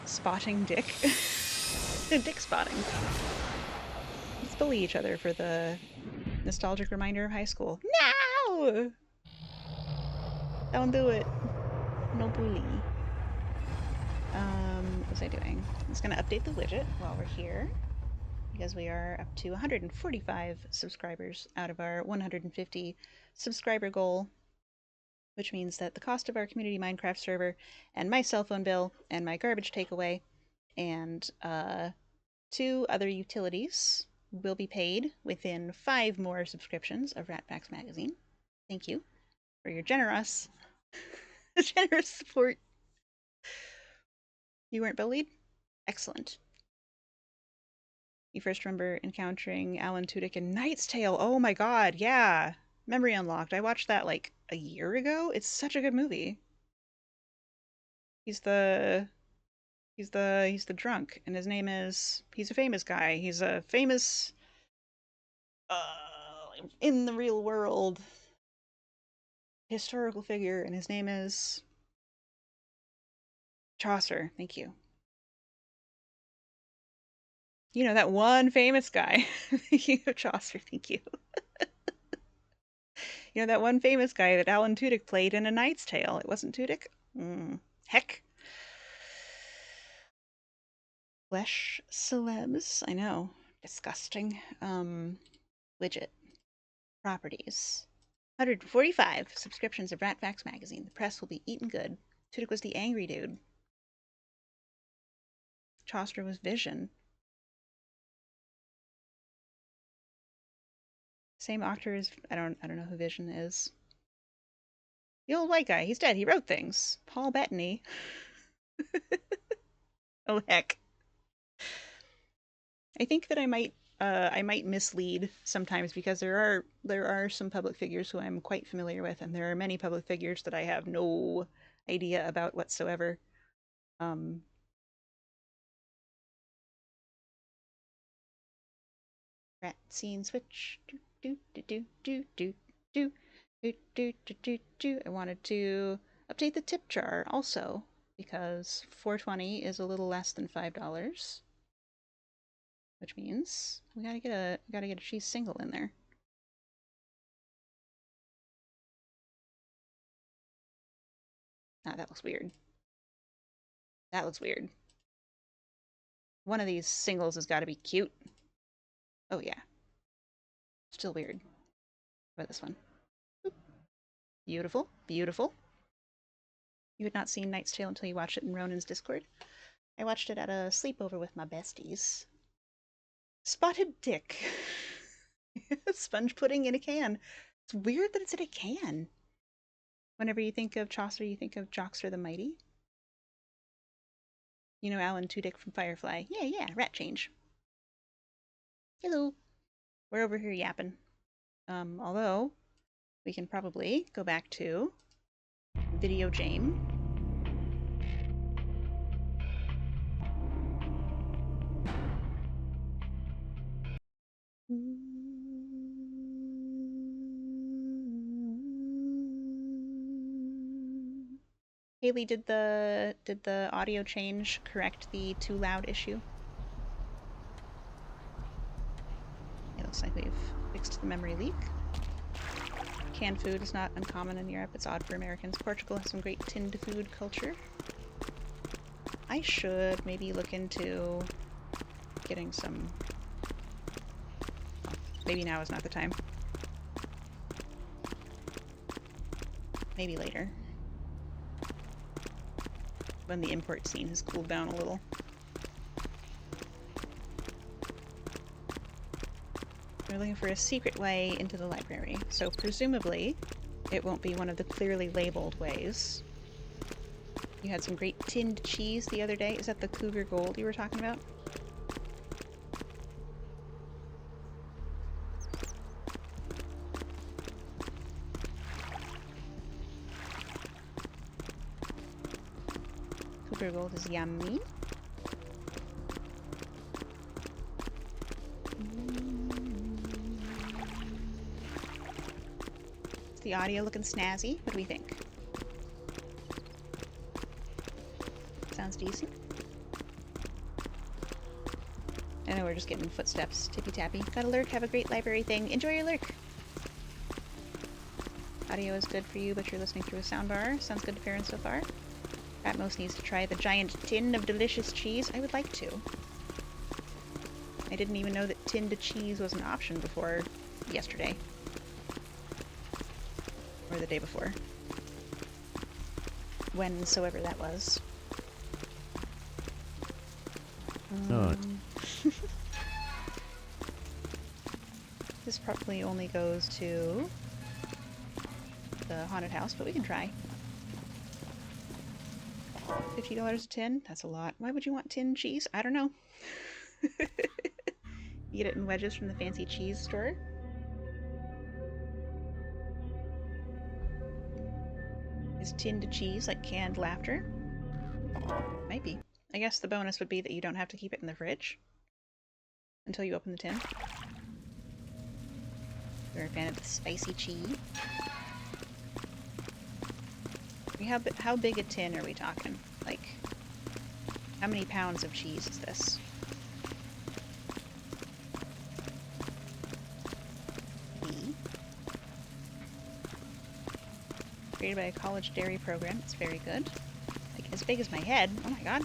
Spotting Dick. Dick spotting. Let's bully each other for the nostalgic reminder of high school. No! Don't do it. No bully. What was I doing? I'm just gonna update the widget while we're here, because we are up to 145 subscribers out of our 150 subscriber goal, which means that the cost of our community Minecraft server and my cell phone bill and my garbage takeaway and 2 other utilities will be paid within 5 more subscriptions of Ratbacks Magazine. Thank you for your generous support. You weren't bullied? Excellent. You first remember encountering Alan Tudyk in Knight's Tale. Oh my god, yeah. Memory unlocked. I watched that like a year ago. It's such a good movie. He's the drunk, and his name is, he's a famous guy. He's a famous in the real world historical figure, and his name is Chaucer. Thank you. You know, that one famous guy. Thinking of Chaucer, thank you. You know, that one famous guy that Alan Tudyk played in A Knight's Tale. It wasn't Tudyk? Heck. Flesh celebs. I know. Disgusting. Widget. Properties. 145 subscriptions of Ratfax Magazine. The press will be eaten good. Tudyk was the angry dude. Chaucer was Vision. Same actor as, I don't know who Vision is. The old white guy. He's dead. He wrote things. Paul Bettany. Oh heck. I think that I might mislead sometimes, because there are some public figures who I'm quite familiar with, and there are many public figures that I have no idea about whatsoever. Rat scene switch. Do do do do do do do do do do do. I wanted to update the tip jar also, because 420 is a little less than $5. Which means we gotta get a cheese single in there. Ah, that looks weird. That looks weird. One of these singles has got to be cute. Oh yeah. Still weird. How about this one? Oop. Beautiful, beautiful. You had not seen Knight's Tale until you watched it in Ronan's Discord. I watched it at a sleepover with my besties. Spotted Dick. Sponge pudding in a can. It's weird that it's in a can. Whenever you think of Chaucer, you think of Joxer the Mighty. You know Alan Tudyk from Firefly. Yeah, rat change. Hello. We're over here yapping. Although, we can probably go back to Video Jame. Haley, did the audio change correct the too loud issue? It looks like we've fixed the memory leak. Canned food is not uncommon in Europe. It's odd for Americans. Portugal has some great tinned food culture. I should maybe look into getting some... Maybe now is not the time. Maybe later. When the import scene has cooled down a little. We're looking for a secret way into the library, so presumably it won't be one of the clearly labeled ways. You had some great tinned cheese the other day. Is that the Cougar Gold you were talking about? Cougar Gold is yummy. The audio looking snazzy. What do we think? Sounds decent. I know we're just getting footsteps. Tippy-tappy. Got a lurk. Have a great library thing. Enjoy your lurk. Audio is good for you, but you're listening through a soundbar. Sounds good to parents so far. Atmos needs to try the giant tin of delicious cheese. I would like to. I didn't even know that tinned cheese was an option before yesterday. Or the day before. Whensoever that was. This probably only goes to the haunted house, but we can try. $50 a tin? That's a lot. Why would you want tin cheese? I don't know. You get it in wedges from the fancy cheese store. Is tinned cheese like canned laughter? Might be. I guess the bonus would be that you don't have to keep it in the fridge until you open the tin. You're a fan of the spicy cheese. How big a tin are we talking? Like, how many pounds of cheese is this? Created by a college dairy program. It's very good. Like, as big as my head. Oh my god.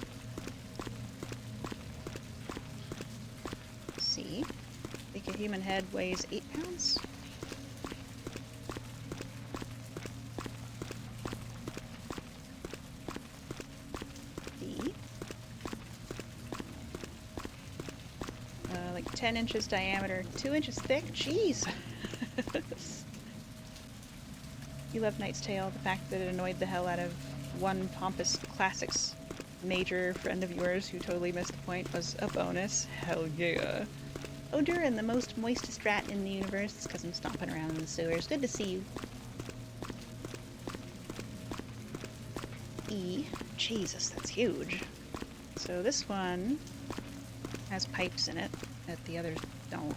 Let's see. I think a human head weighs 8 pounds. Like 10 inches diameter, 2 inches thick. Jeez. You love Knight's Tale. The fact that it annoyed the hell out of one pompous classics major friend of yours who totally missed the point was a bonus. Hell yeah. Oh, Durin, the most moistest rat in the universe. It's because I'm stomping around in the sewers. Good to see you. E. Jesus, that's huge. So this one has pipes in it that the others don't.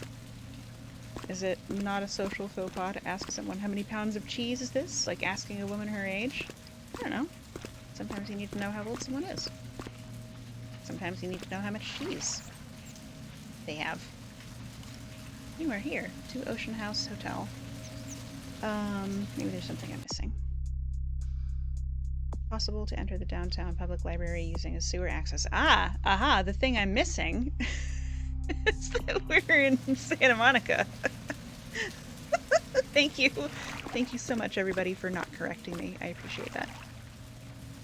Is it not a social faux pas to ask someone how many pounds of cheese is this? Like asking a woman her age? I don't know. Sometimes you need to know how old someone is. Sometimes you need to know how much cheese they have. Anywhere here. To Ocean House Hotel. Maybe there's something I'm missing. Possible to enter the downtown public library using a sewer access. Ah! Aha! The thing I'm missing is that we're in Santa Monica. Thank you. Thank you so much, everybody, for not correcting me. I appreciate that.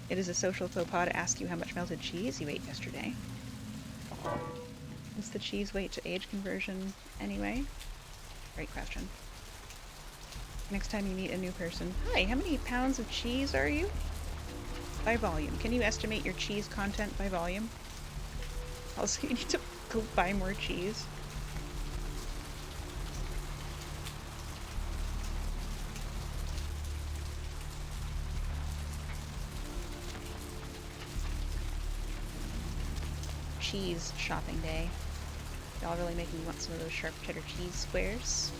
It is a social faux pas to ask you how much melted cheese you ate yesterday. What's the cheese weight to age conversion anyway? Great question. Next time you meet a new person. Hi, how many pounds of cheese are you? By volume. Can you estimate your cheese content by volume? Also, you need to go buy more cheese. Cheese shopping day. Y'all really make me want some of those sharp cheddar cheese squares.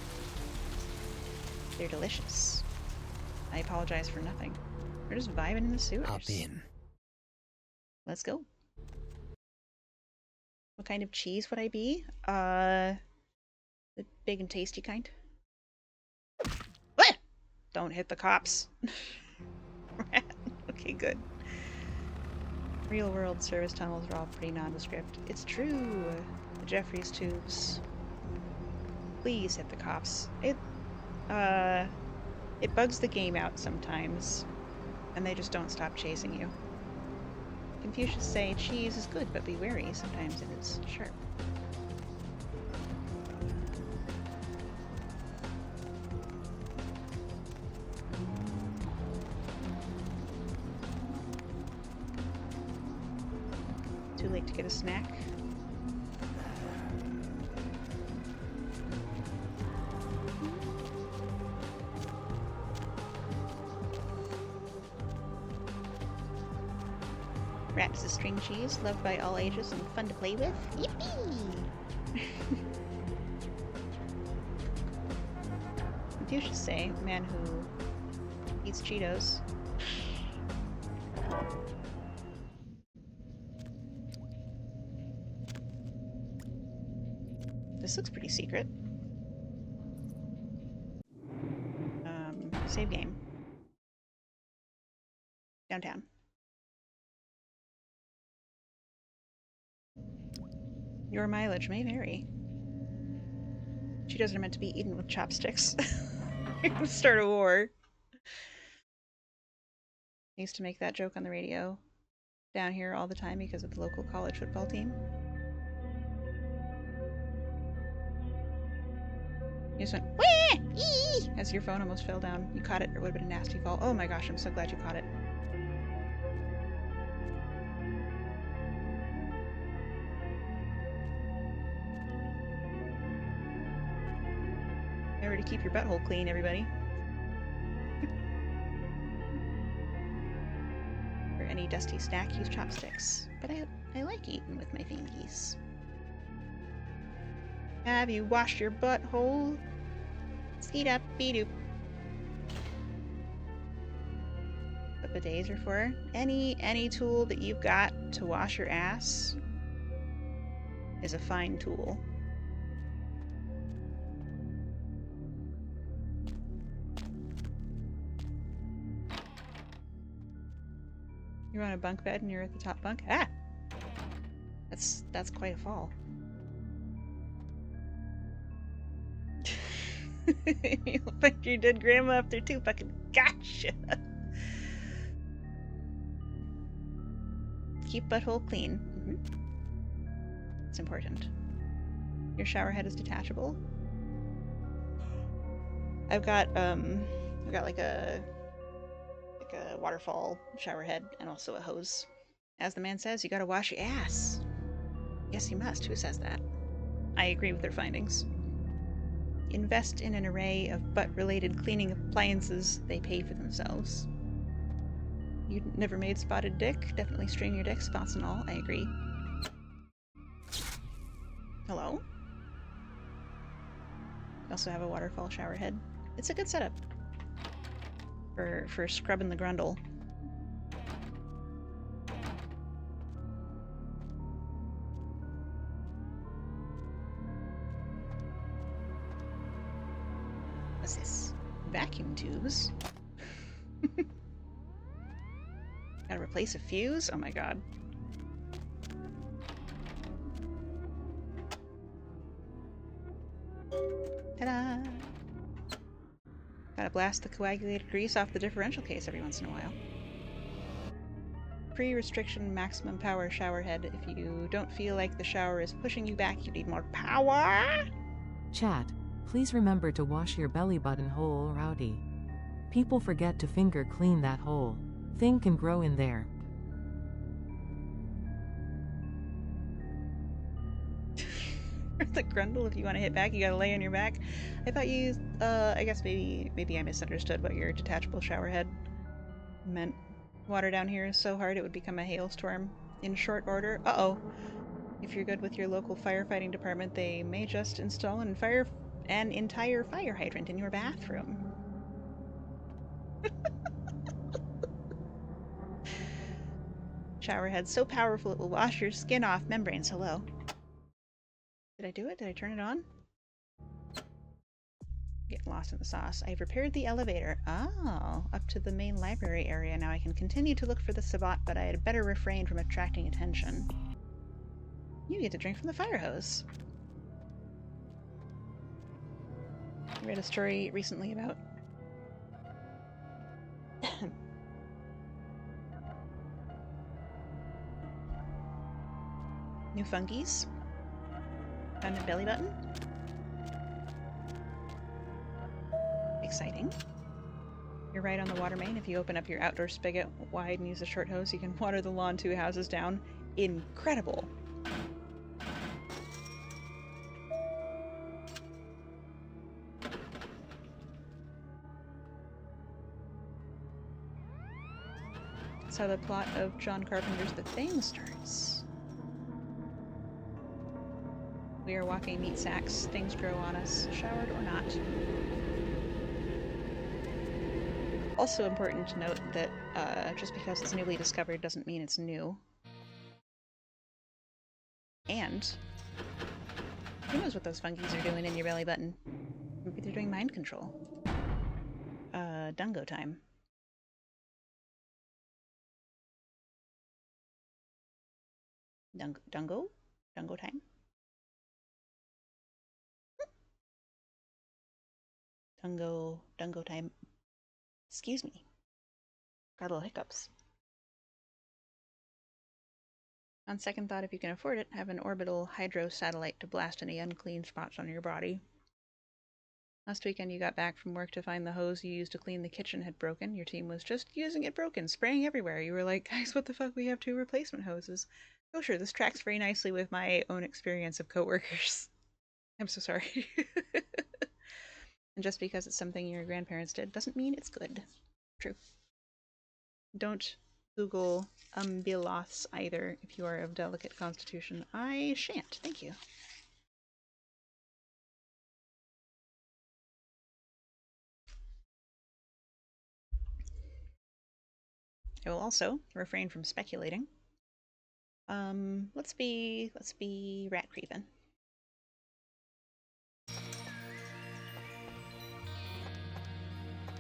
They're delicious. I apologize for nothing. We're just vibing in the sewers. Hop in. Let's go. What kind of cheese would I be? The big and tasty kind. What? Don't hit the cops. Okay, good. Real world service tunnels are all pretty nondescript. It's true. The Jeffries tubes. Please hit the cops. It bugs the game out sometimes, and they just don't stop chasing you. Confucius say cheese is good, but be wary. Sometimes it is sharp. Too late to get a snack. Rat is a string cheese, loved by all ages and fun to play with. Yippee! Confucius say, man who eats Cheetos. This looks pretty secret. Save game. Downtown. Your mileage may vary. Cheetos are meant to be eaten with chopsticks. Start a war. I used to make that joke on the radio down here all the time because of the local college football team. You just went, wah! Eee! As your phone almost fell down. You caught it, or it would have been a nasty fall. Oh my gosh, I'm so glad you caught it. Remember to keep your butthole clean, everybody. For any dusty snack, use chopsticks. But I like eating with my fingies. Have you washed your butthole? Skeet up, be-doop. What bidets are for? Any tool that you've got to wash your ass is a fine tool. You're on a bunk bed and you're at the top bunk? Ah! That's quite a fall. You look like you did grandma after two fucking gotcha. Keep butthole clean. It's important. Your shower head is detachable. I've got like a waterfall shower head and also a hose. As the man says, you gotta wash your ass. Yes, you must. Who says that? I agree with their findings. Invest in an array of butt-related cleaning appliances. They pay for themselves. You never made spotted dick? Definitely stream your dick, spots and all. I agree. Hello? You also have a waterfall shower head. It's a good setup for scrubbing the grundle. What's this? Vacuum tubes? Gotta replace a fuse? Oh my god. Ta-da! Gotta blast the coagulated grease off the differential case every once in a while. Pre-restriction maximum power shower head. If you don't feel like the shower is pushing you back, you need more power! Chat, please remember to wash your belly button hole, rowdy. People forget to finger clean that hole. Thing can grow in there. The grundle, if you want to hit back, you gotta lay on your back. I thought you, I guess maybe I misunderstood what your detachable shower head meant. Water down here is so hard it would become a hailstorm in short order. Uh-oh. If you're good with your local firefighting department, they may just install an entire fire hydrant in your bathroom. Shower head so powerful it will wash your skin off. Membranes, hello. Did I do it? Did I turn it on? Getting lost in the sauce. I've repaired the elevator. Oh, up to the main library area. Now I can continue to look for the Sabbat, but I had better refrain from attracting attention. You get to drink from the fire hose. I read a story recently about new fungies. Found a belly button. Exciting. You're right on the water main. If you open up your outdoor spigot wide and use a short hose, you can water the lawn 2 houses down. Incredible. That's how the plot of John Carpenter's The Thing starts. We are walking meat sacks. Things grow on us, showered or not. Also important to note that just because it's newly discovered doesn't mean it's new. And who knows what those fungies are doing in your belly button? Maybe they're doing mind control. Dungo time. Dungo? Dungo time? Dungo time. Excuse me. Got little hiccups. On second thought, if you can afford it, have an orbital hydro satellite to blast any unclean spots on your body. Last weekend you got back from work to find the hose you used to clean the kitchen had broken. Your team was just using it broken, spraying everywhere. You were like, guys, what the fuck, we have 2 replacement hoses. Oh sure, this tracks very nicely with my own experience of coworkers. I'm so sorry. And just because it's something your grandparents did doesn't mean it's good. True. Don't Google umbiloths either if you are of delicate constitution. I shan't, thank you. I will also refrain from speculating. Let's be rat creeping.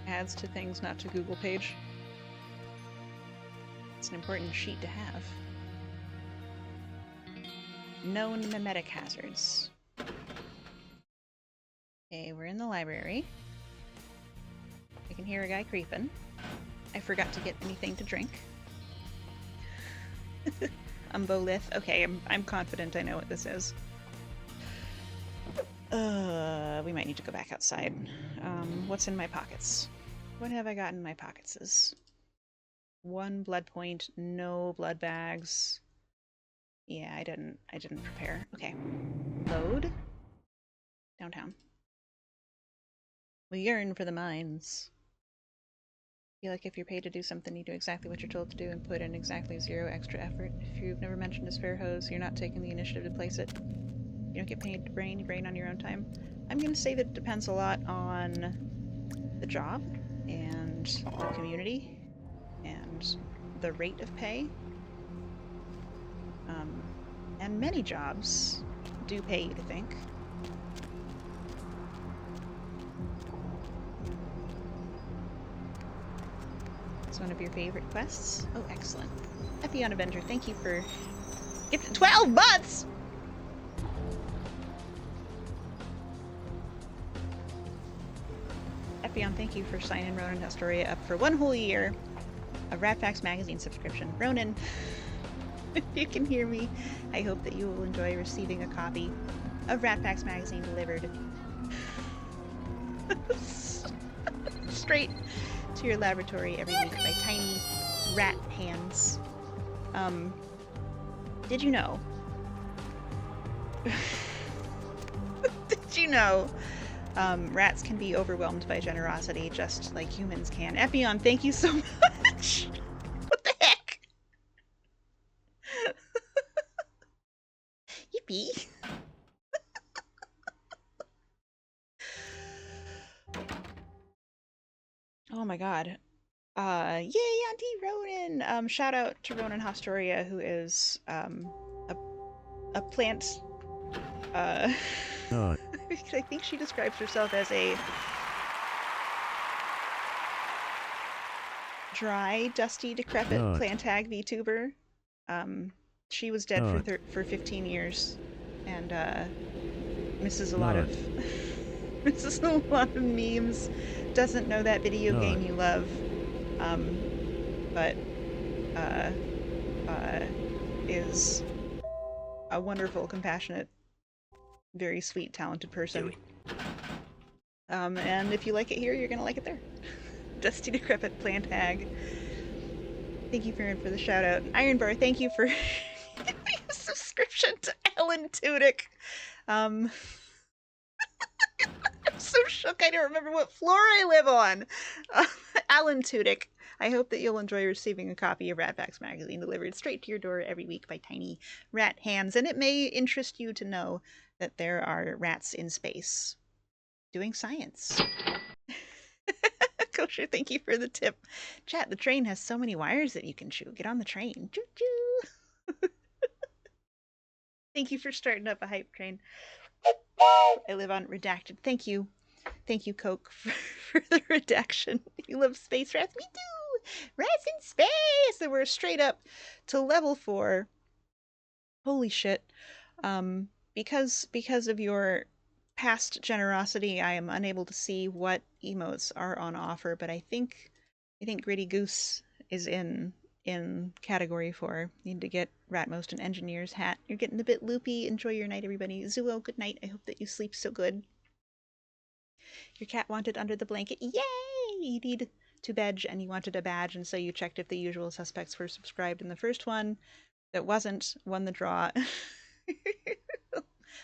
Adds to things not to Google page. It's an important sheet to have. Known mimetic hazards. Okay, we're in the library. I can hear a guy creeping. I forgot to get anything to drink. Umbolith. Okay, I'm confident I know what this is. We might need to go back outside. What's in my pockets? What have I got in my pockets? 1 blood point, no blood bags. Yeah, I didn't prepare. Okay. Load. Downtown. We yearn for the mines. I feel like if you're paid to do something, you do exactly what you're told to do and put in exactly 0 extra effort. If you've never mentioned a spare hose, you're not taking the initiative to place it. You don't get paid to brain, you brain on your own time. I'm going to say that it depends a lot on the job and the community and the rate of pay. And many jobs do pay you to think. It's one of your favorite quests. Oh, excellent. Epion Avenger, thank you for gifting 12 months! Epion, thank you for signing Ronan Astoria up for 1 whole year of Ratfax Magazine subscription. Ronan, if you can hear me, I hope that you will enjoy receiving a copy of Ratfax Magazine delivered straight to your laboratory every week by tiny rat hands. Did you know? Did you know? Rats can be overwhelmed by generosity just like humans can. Epion, thank you so much! What the heck? Yippee! Oh my god. Yay, Auntie Ronan! Shout out to Ronan Hostoria, who is, a plant, I think she describes herself as a dry, dusty, decrepit plant hag VTuber. She was dead for 15 years, and, misses a lot of misses a lot of memes. Doesn't know that video game you love, but is a wonderful, compassionate, very sweet, talented person. And if you like it here, you're gonna like it there. Dusty, decrepit plant hag. Thank you, Farron, for the shout out. Ironbar, thank you for giving me a subscription to Ellen Tudyk. I'm so shook I don't remember what floor I live on. Alan Tudyk, I hope that you'll enjoy receiving a copy of Ratfax Magazine delivered straight to your door every week by tiny rat hands, and it may interest you to know that there are rats in space doing science. Kosher, thank you for the tip. Chat, the train has so many wires that you can chew. Get on the train. Choo choo. Thank you for starting up a hype train. I live on redacted. Thank you. Thank you, Coke, for the redaction. You love space rats? Me too! Rats in space! And we're straight up to level 4. Holy shit. Because of your past generosity, I am unable to see what emotes are on offer, but I think Gritty Goose is in category 4. You need to get Ratmost an engineer's hat. You're getting a bit loopy. Enjoy your night, everybody. Zuo, good night. I hope that you sleep so good. Your cat wanted under the blanket. Yay! You need to bed, and you wanted a badge, and so you checked if the usual suspects were subscribed. And the first one that wasn't won the draw.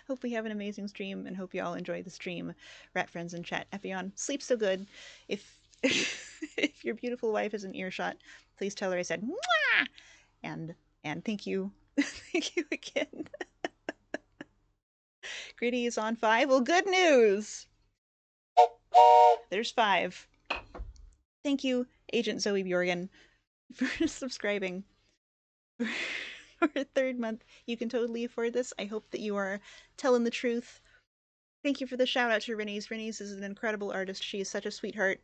Hope we have an amazing stream, and hope you all enjoy the stream. Rat friends in chat. Epion, sleep so good. If your beautiful wife is in earshot, please tell her I said mwah! And thank you. Thank you again. Gritty is on 5. Well, good news. There's 5. Thank you, Agent Zoe Bjorgen, for subscribing for a 3rd month. You can totally afford this. I hope that you are telling the truth. Thank you for the shout out to Rennies. Rennies is an incredible artist. She is such a sweetheart.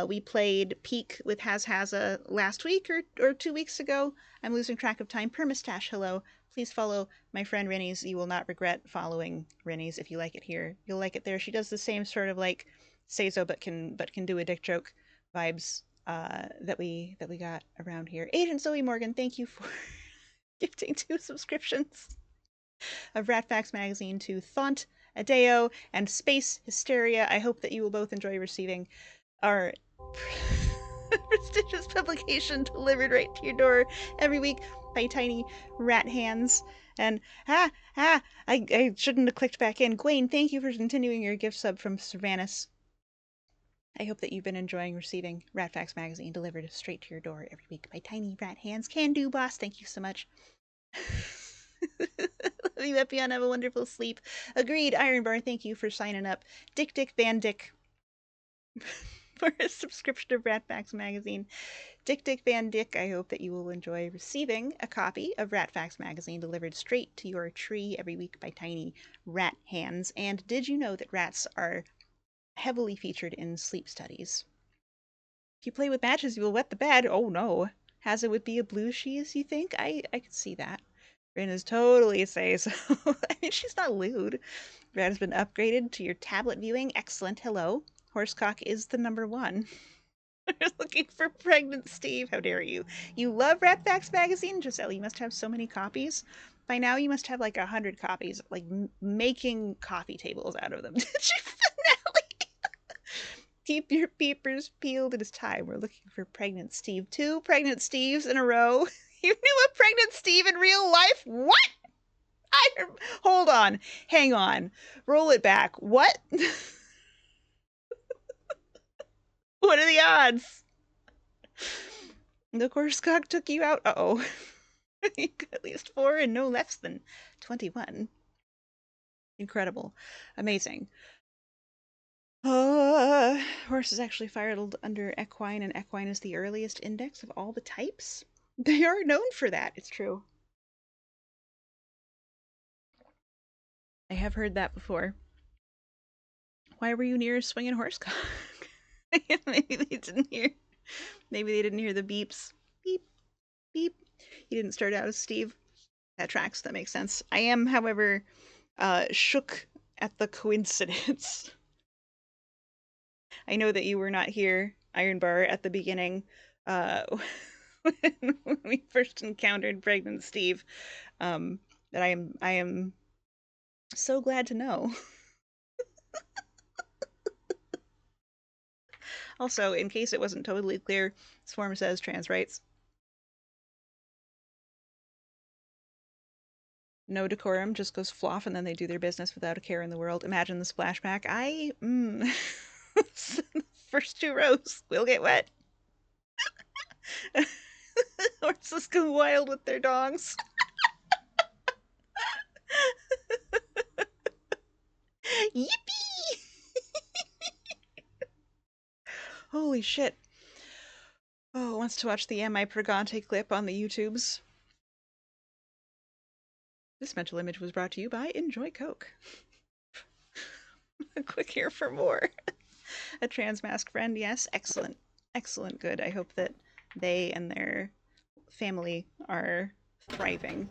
We played Peak with Hazhaza last week or 2 weeks ago. I'm losing track of time. Permistash, hello. Please follow my friend Rennies. You will not regret following Rennies. If you like it here, you'll like it there. She does the same sort of like say so but can do a dick joke vibes that we got around here. Agent Zoe Morgan, thank you for gifting 2 subscriptions of Ratfax magazine to Thaunt, Adeo, and Space Hysteria. I hope that you will both enjoy receiving our prestigious publication delivered right to your door every week by tiny rat hands. And I shouldn't have clicked back in. Gwen, thank you for continuing your gift sub from Cervanus. I hope that you've been enjoying receiving Ratfax magazine delivered straight to your door every week by tiny rat hands. Can do, boss. Thank you so much. Love you, Epion. Have a wonderful sleep. Agreed. Iron Bar, thank you for signing up. Dick Van Dick for a subscription to Ratfax magazine. Dick Van Dick, I hope that you will enjoy receiving a copy of Ratfax magazine delivered straight to your tree every week by tiny rat hands. And did you know that rats are heavily featured in sleep studies? If you play with matches, you will wet the bed. Oh no. Hazza would be a blue cheese, you think? I could see that. Rin is totally says. I mean, she's not lewd. Red has been upgraded to your tablet viewing. Excellent. Hello. Horsecock is the number 1. Looking for pregnant Steve. How dare you? You love Ratfax magazine? Giselle, you must have so many copies. By now, you must have like 100 copies, like making coffee tables out of them. Did you finale? Keep your peepers peeled. It is time. We're looking for pregnant Steve. 2 pregnant Steves in a row. You knew a pregnant Steve in real life? What? Hold on. Hang on. Roll it back. What? What are the odds? The Horsecock took you out. Uh-oh. You got at least 4 and no less than 21. Incredible. Amazing. Horse is actually filed under equine, and equine is the earliest index of all the types. They are known for that. It's true. I have heard that before. Why were you near a swinging horsecock? Maybe they didn't hear. Maybe they didn't hear the beeps. Beep, beep. You didn't start out as Steve. That tracks. That makes sense. I am, however, shook at the coincidence. I know that you were not here, Iron Bar, at the beginning, when we first encountered pregnant Steve. That I am so glad to know. Also, in case it wasn't totally clear, this form says trans rights. No decorum, just goes floff, and then they do their business without a care in the world. Imagine the splashback. The first 2 rows will get wet. Horses go wild with their dogs. Yippee! Holy shit. Oh, wants to watch the Am I Pregante clip on the YouTubes. This mental image was brought to you by Enjoy Coke. Click here for more. A trans mask friend, yes, excellent. Excellent, good. I hope that they and their family are thriving.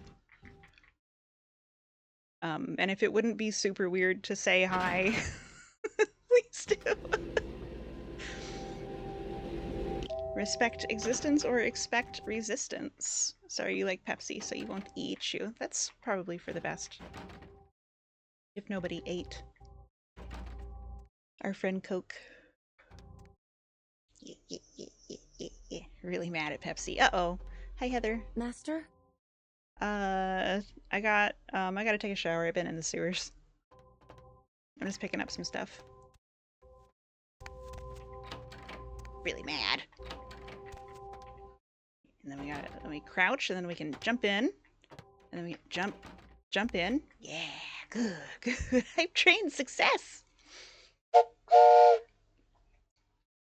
And if it wouldn't be super weird to say hi, please do. Respect existence or expect resistance. Sorry, you like Pepsi, so you won't eat you. That's probably for the best. If nobody ate our friend Coke. Really mad at Pepsi. Uh-oh. Hi, Heather. Master? I gotta take a shower. I've been in the sewers. I'm just picking up some stuff. Really mad. And then we crouch, and then we can jump in. And then we jump in. Yeah, good. Hype train success!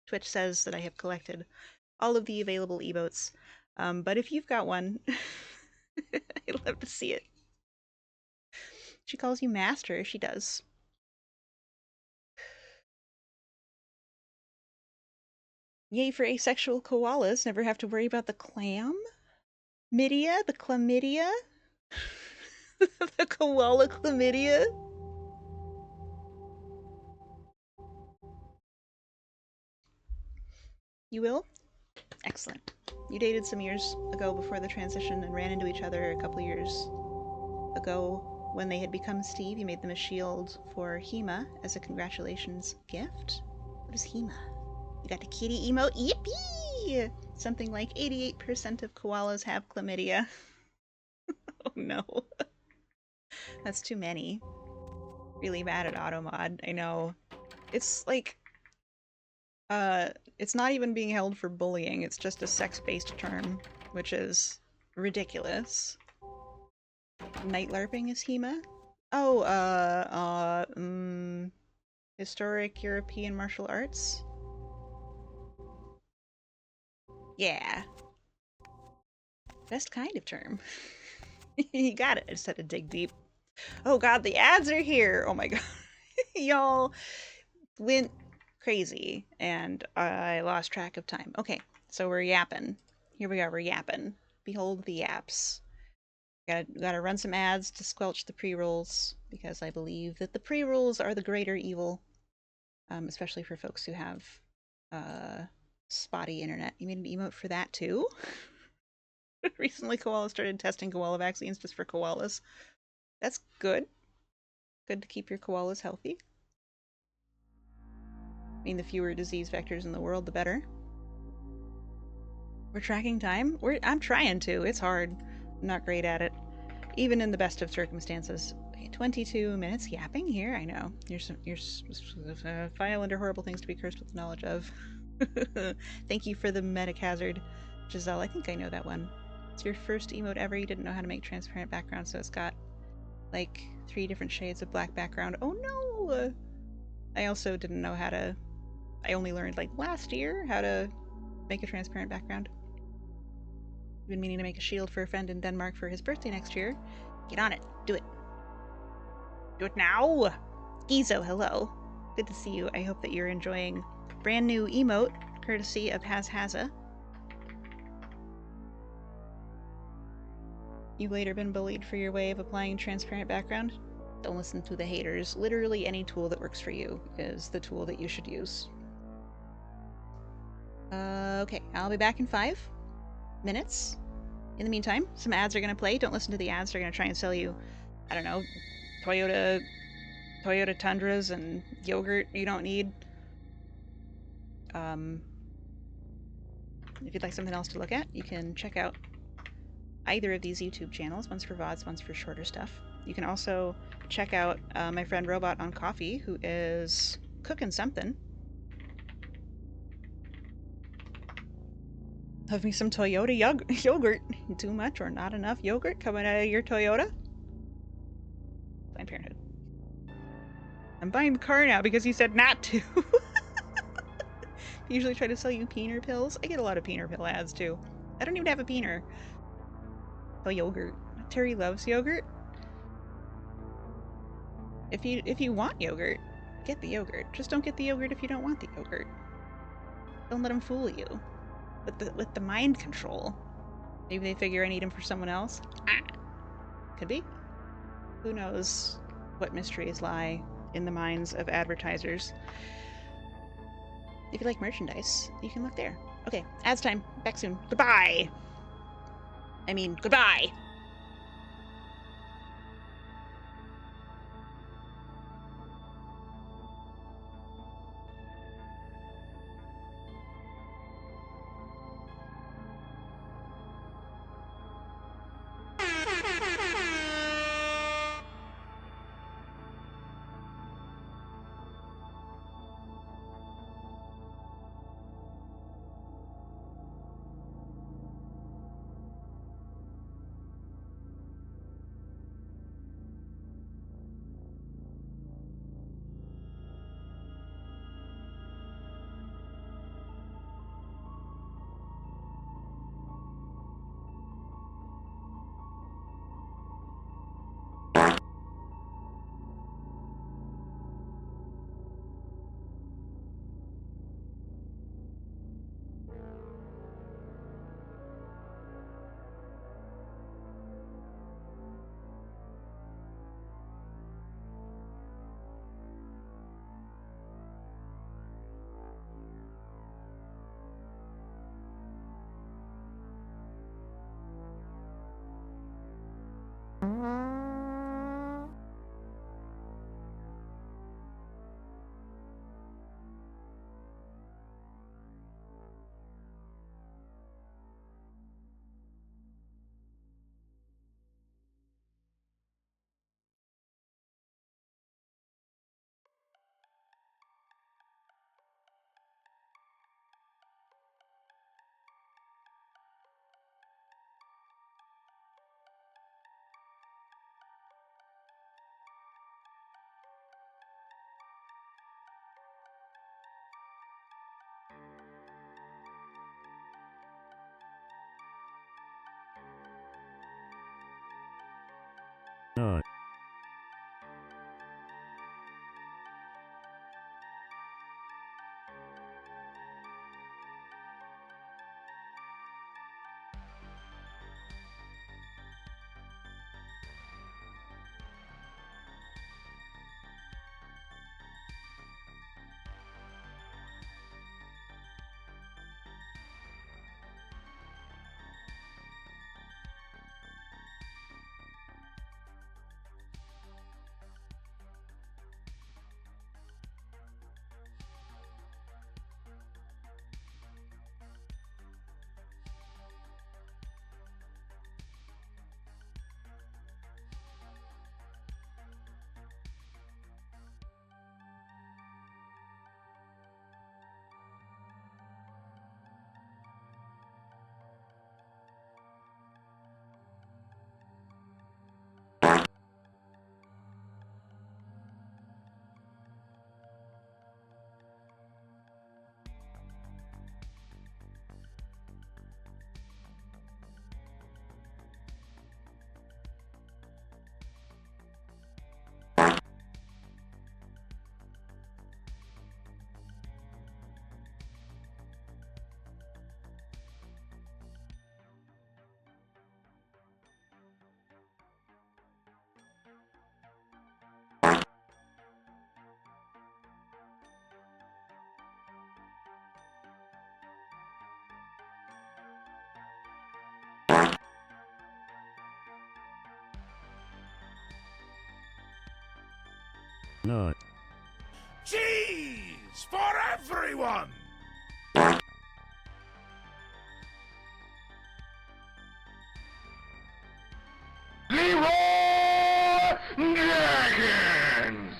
Twitch says that I have collected all of the available emotes. But if you've got one, I'd love to see it. She calls you master. She does. Yay for asexual koalas. Never have to worry about the clam. Chlamydia? The chlamydia? The koala chlamydia? You will? Excellent. You dated some years ago before the transition and ran into each other a couple years ago when they had become Steve. You made them a shield for Hema as a congratulations gift. What is Hema? You got the kitty emote. Yippee! Something like 88% of koalas have chlamydia. Oh no. That's too many. Really mad at Automod. I know. It's like... it's not even being held for bullying. It's just a sex-based term, which is ridiculous. Night LARPing is Hema? Oh, historic European martial arts? Yeah. Best kind of term. You got it. I just had to dig deep. Oh god, the ads are here! Oh my god. Y'all went crazy, and I lost track of time. Okay, so we're yapping. Here we are, we're yapping. Behold the yaps. Gotta run some ads to squelch the pre-rolls, because I believe that the pre-rolls are the greater evil, especially for folks who have spotty internet. You made an emote for that too? Recently, Koala started testing koala vaccines just for koalas. That's good. Good to keep your koalas healthy. I mean, the fewer disease vectors in the world, the better. We're tracking time? I'm trying to. It's hard. I'm not great at it. Even in the best of circumstances. Okay, 22 minutes yapping here. I know. You're file under horrible things to be cursed with the knowledge of. Thank you for the medic hazard, Giselle. I think I know that one. It's your first emote ever. You didn't know how to make transparent background, so it's got like 3 different shades of black background. Oh no! I also didn't know how to... I only learned like last year how to make a transparent background. I've been meaning to make a shield for a friend in Denmark for his birthday next year. Get on it. Do it. Do it now! Gizo, hello. Good to see you. I hope that you're enjoying brand new emote, courtesy of Hazza. You've later been bullied for your way of applying transparent background? Don't listen to the haters. Literally any tool that works for you is the tool that you should use. Okay, I'll be back in 5 minutes. In the meantime, some ads are going to play. Don't listen to the ads. They're going to try and sell you, I don't know, Toyota Tundras and yogurt you don't need. If you'd like something else to look at, you can check out either of these YouTube channels. One's for VODs, one's for shorter stuff. You can also check out my friend Robot on Coffee, who is cooking something. Love me some Toyota yogurt. Too much or not enough yogurt coming out of your Toyota? Planned Parenthood. I'm buying the car now because you said not to. They usually try to sell you peener pills. I get a lot of peener pill ads too. I don't even have a peener. Oh, yogurt. Terry loves yogurt. If you want yogurt, get the yogurt. Just don't get the yogurt if you don't want the yogurt. Don't let them fool you. With the mind control. Maybe they figure I need them for someone else. Could be. Who knows what mysteries lie in the minds of advertisers. If you like merchandise, you can look there. Okay, ads time. Back soon. Goodbye! I mean, goodbye! No. No. Cheese for everyone! Leroy Dragons!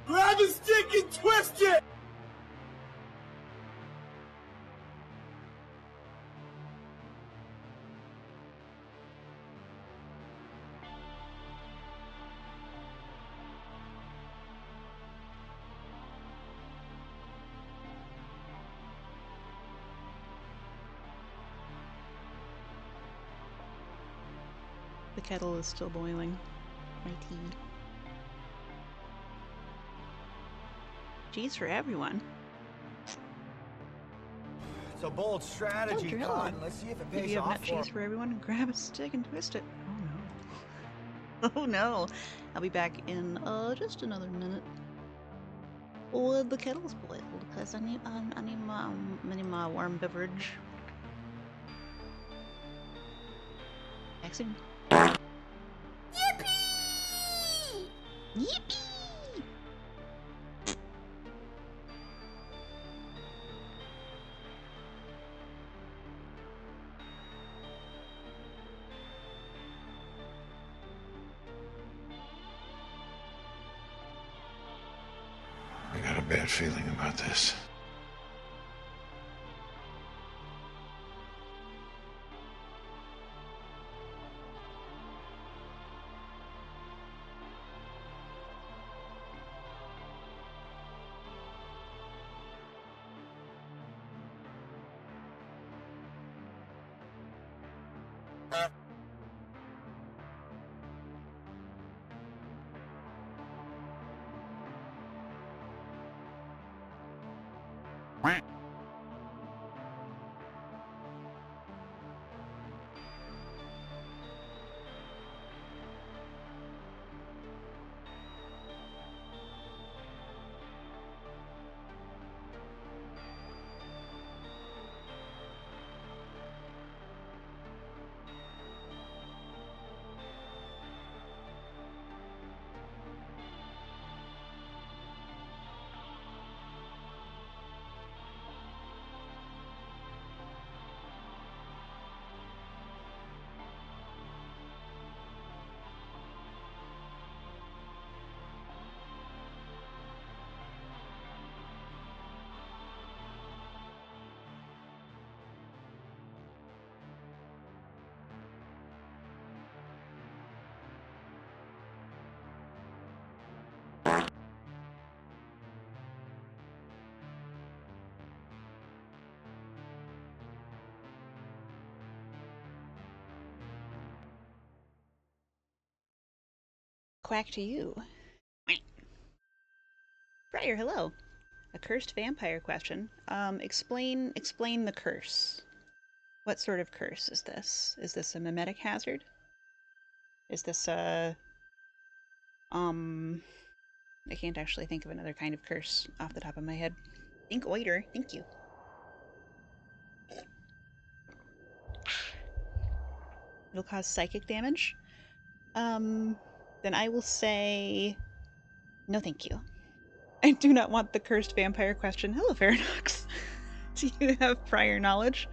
Grab a stick and twist it! The kettle is still boiling. My tea. Cheese for everyone. It's a bold strategy, Don't drill. Con. Let's see if it If pays you have off nut cheese for everyone, grab a stick and twist it. Oh no. Oh no. I'll be back in just another minute. Oh, the kettle's boiled because I need my warm beverage. Back soon. Yippee! Yippee! I got a bad feeling about this. Quack to you. Briar, hello. A cursed vampire question. Explain the curse. What sort of curse is this? Is this a mimetic hazard? Is this a I can't actually think of another kind of curse off the top of my head. Think oiter, thank you. It'll cause psychic damage. Then I will say no thank you. I do not want the cursed vampire question. Hello, Faranox. Do you have prior knowledge?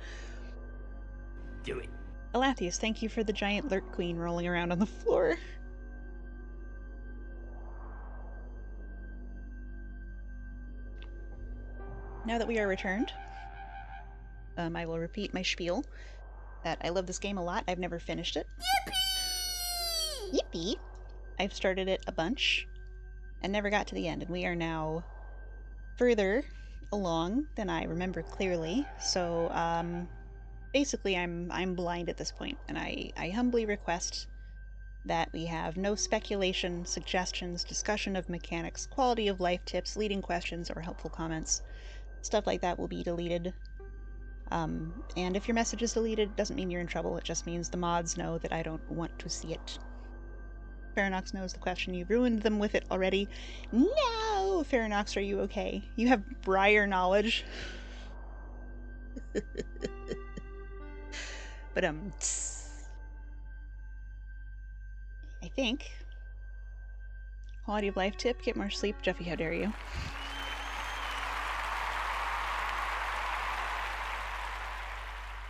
Do it. Alathius, thank you for the giant lurk queen rolling around on the floor. Now that we are returned, I will repeat my spiel that I love this game a lot. I've never finished it. Yippee! Yippee! I've started it a bunch and never got to the end, and we are now further along than I remember clearly. So, basically, I'm blind at this point, and I humbly request that we have no speculation, suggestions, discussion of mechanics, quality of life tips, leading questions, or helpful comments. Stuff like that will be deleted. And if your message is deleted, it doesn't mean you're in trouble. It just means the mods know that I don't want to see it. Faranox knows the question. You've ruined them with it already. No! Faranox, are you okay? You have Briar knowledge. But, I think. Quality of life tip, get more sleep. Jeffy, how dare you?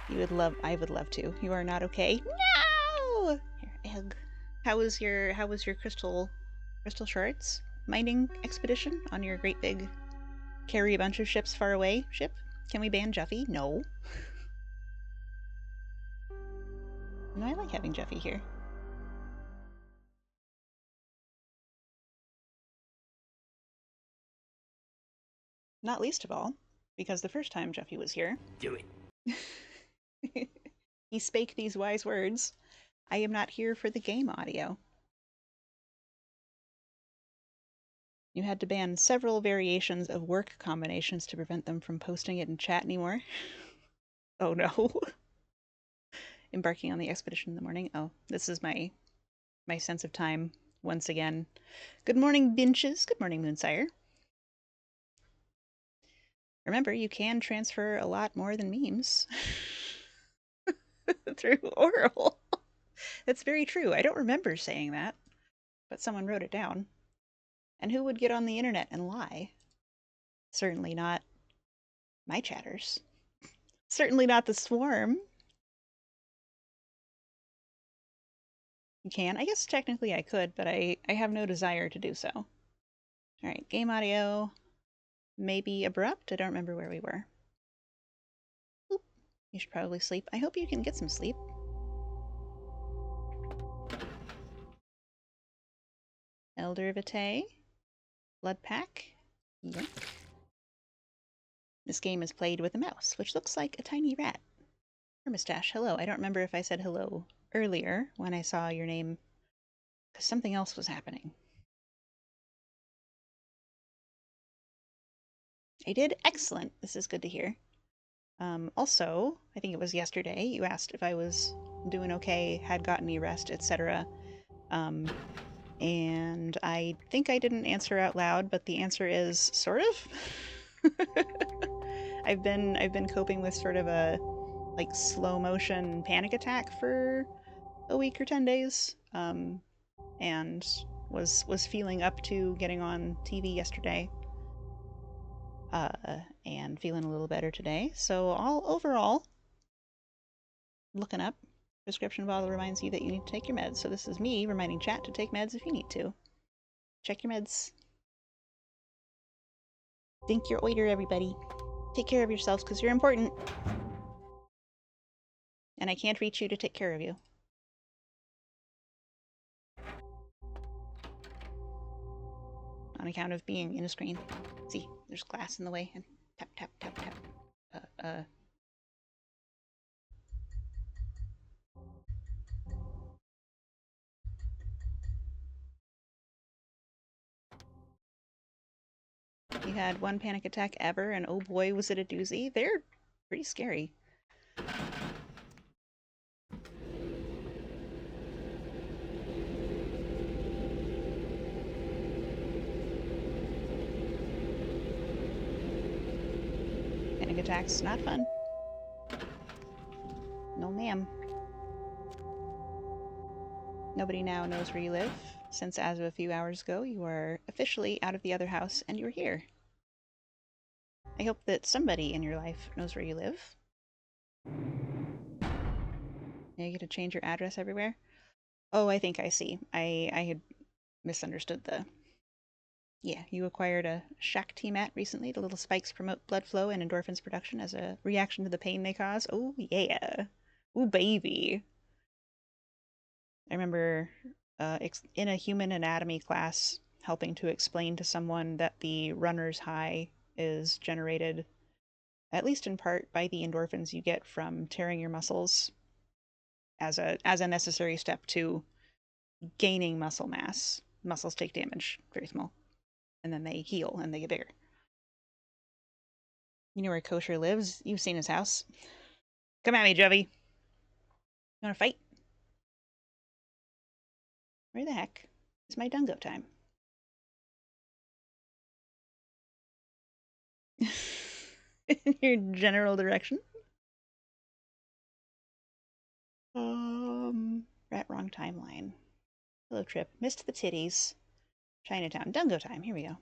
I would love to. You are not okay. No! Here, egg. How was your crystal shards? mining expedition on your great big carry a bunch of ships far away ship? Can we ban Jeffy? No. No, I like having Jeffy here. Not least of all, because the first time Jeffy was here... Do it. he spake these wise words, I am not here for the game audio. You had to ban several variations of work combinations to prevent them from posting it in chat anymore. Oh no. Embarking on the expedition in the morning. Oh, this is my sense of time once again. Good morning, Binches. Good morning, Moonsire. Remember, you can transfer a lot more than memes through oral. That's very true. I don't remember saying that, but someone wrote it down. And who would get on the internet and lie? Certainly not my chatters. Certainly not the swarm. You can. I guess technically I could, but I have no desire to do so. Alright, game audio. Maybe abrupt? I don't remember where we were. Oop. You should probably sleep. I hope you can get some sleep. Elder Vitae. Blood Pack. Yoink. This game is played with a mouse, which looks like a tiny rat. Hermistache, hello. I don't remember if I said hello earlier when I saw your name, because something else was happening. I did excellent. This is good to hear. Also, I think it was yesterday, you asked if I was doing okay, had gotten any rest, etc. And I think I didn't answer out loud, but the answer is sort of. I've been coping with sort of a like slow motion panic attack for a week or 10 days, and was feeling up to getting on TV yesterday, and feeling a little better today. So all overall, looking up. Prescription bottle reminds you that you need to take your meds. So this is me reminding chat to take meds if you need to. Check your meds. Think your oiter, everybody. Take care of yourselves because you're important. And I can't reach you to take care of you. On account of being in a screen. See, there's glass in the way. And tap, tap, tap, tap. You had one panic attack ever, and oh boy, was it a doozy. They're pretty scary. Panic attacks, not fun. No ma'am. Nobody now knows where you live, since as of a few hours ago, you are officially out of the other house and you're here. I hope that somebody in your life knows where you live. Now you get to change your address everywhere? Oh, I think I see. I had misunderstood the... Yeah, you acquired a Shakti mat recently. The little spikes promote blood flow and endorphins production as a reaction to the pain they cause. Oh, yeah. Ooh, baby. I remember in a human anatomy class helping to explain to someone that the runner's high is generated, at least in part, by the endorphins you get from tearing your muscles as a necessary step to gaining muscle mass. Muscles take damage, very small, and then they heal and they get bigger. You know where Kosher lives? You've seen his house. Come at me, Jovie. You wanna fight? Where the heck is my dungo time? In your general direction? Rat wrong timeline. Hello, Trip. Missed the titties. Chinatown. Dungo time. Here we go.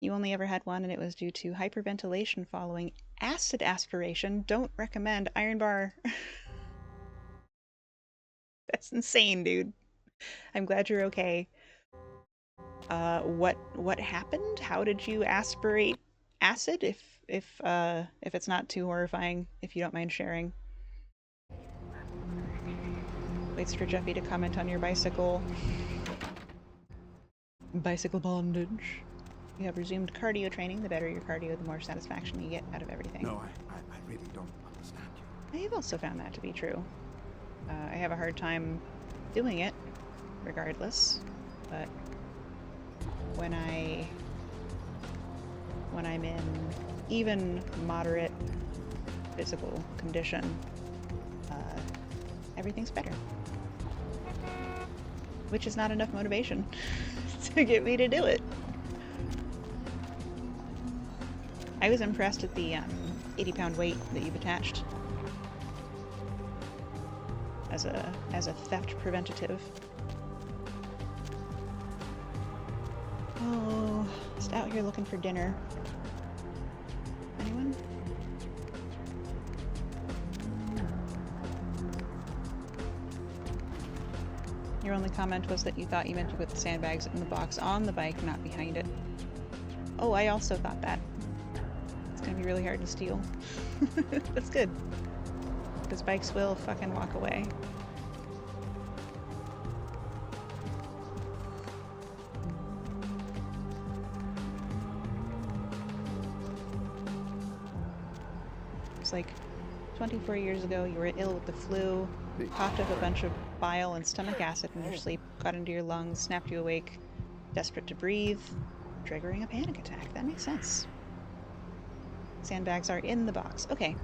You only ever had one, and it was due to hyperventilation following acid aspiration. Don't recommend iron bar. That's insane, dude. I'm glad you're okay. what happened? How did you aspirate acid? If it's not too horrifying, if you don't mind sharing. Waits for Jeffy to comment on your bicycle. Bicycle bondage. You have resumed cardio training. The better your cardio, the more satisfaction you get out of everything. No, I really don't understand you. I have also found that to be true. I have a hard time doing it, regardless. But when I'm in even moderate physical condition, everything's better. Which is not enough motivation to get me to do it. I was impressed at the 80-pound weight that you've attached as a theft preventative. Oh, just out here looking for dinner. Anyone? Your only comment was that you thought you meant to put the sandbags in the box on the bike, not behind it. Oh, I also thought that. It's gonna be really hard to steal. That's good. Because bikes will fucking walk away. It's like 24 years ago, you were ill with the flu, coughed up a bunch of bile and stomach acid in your sleep, got into your lungs, snapped you awake, desperate to breathe, triggering a panic attack. That makes sense. Sandbags are in the box. Okay.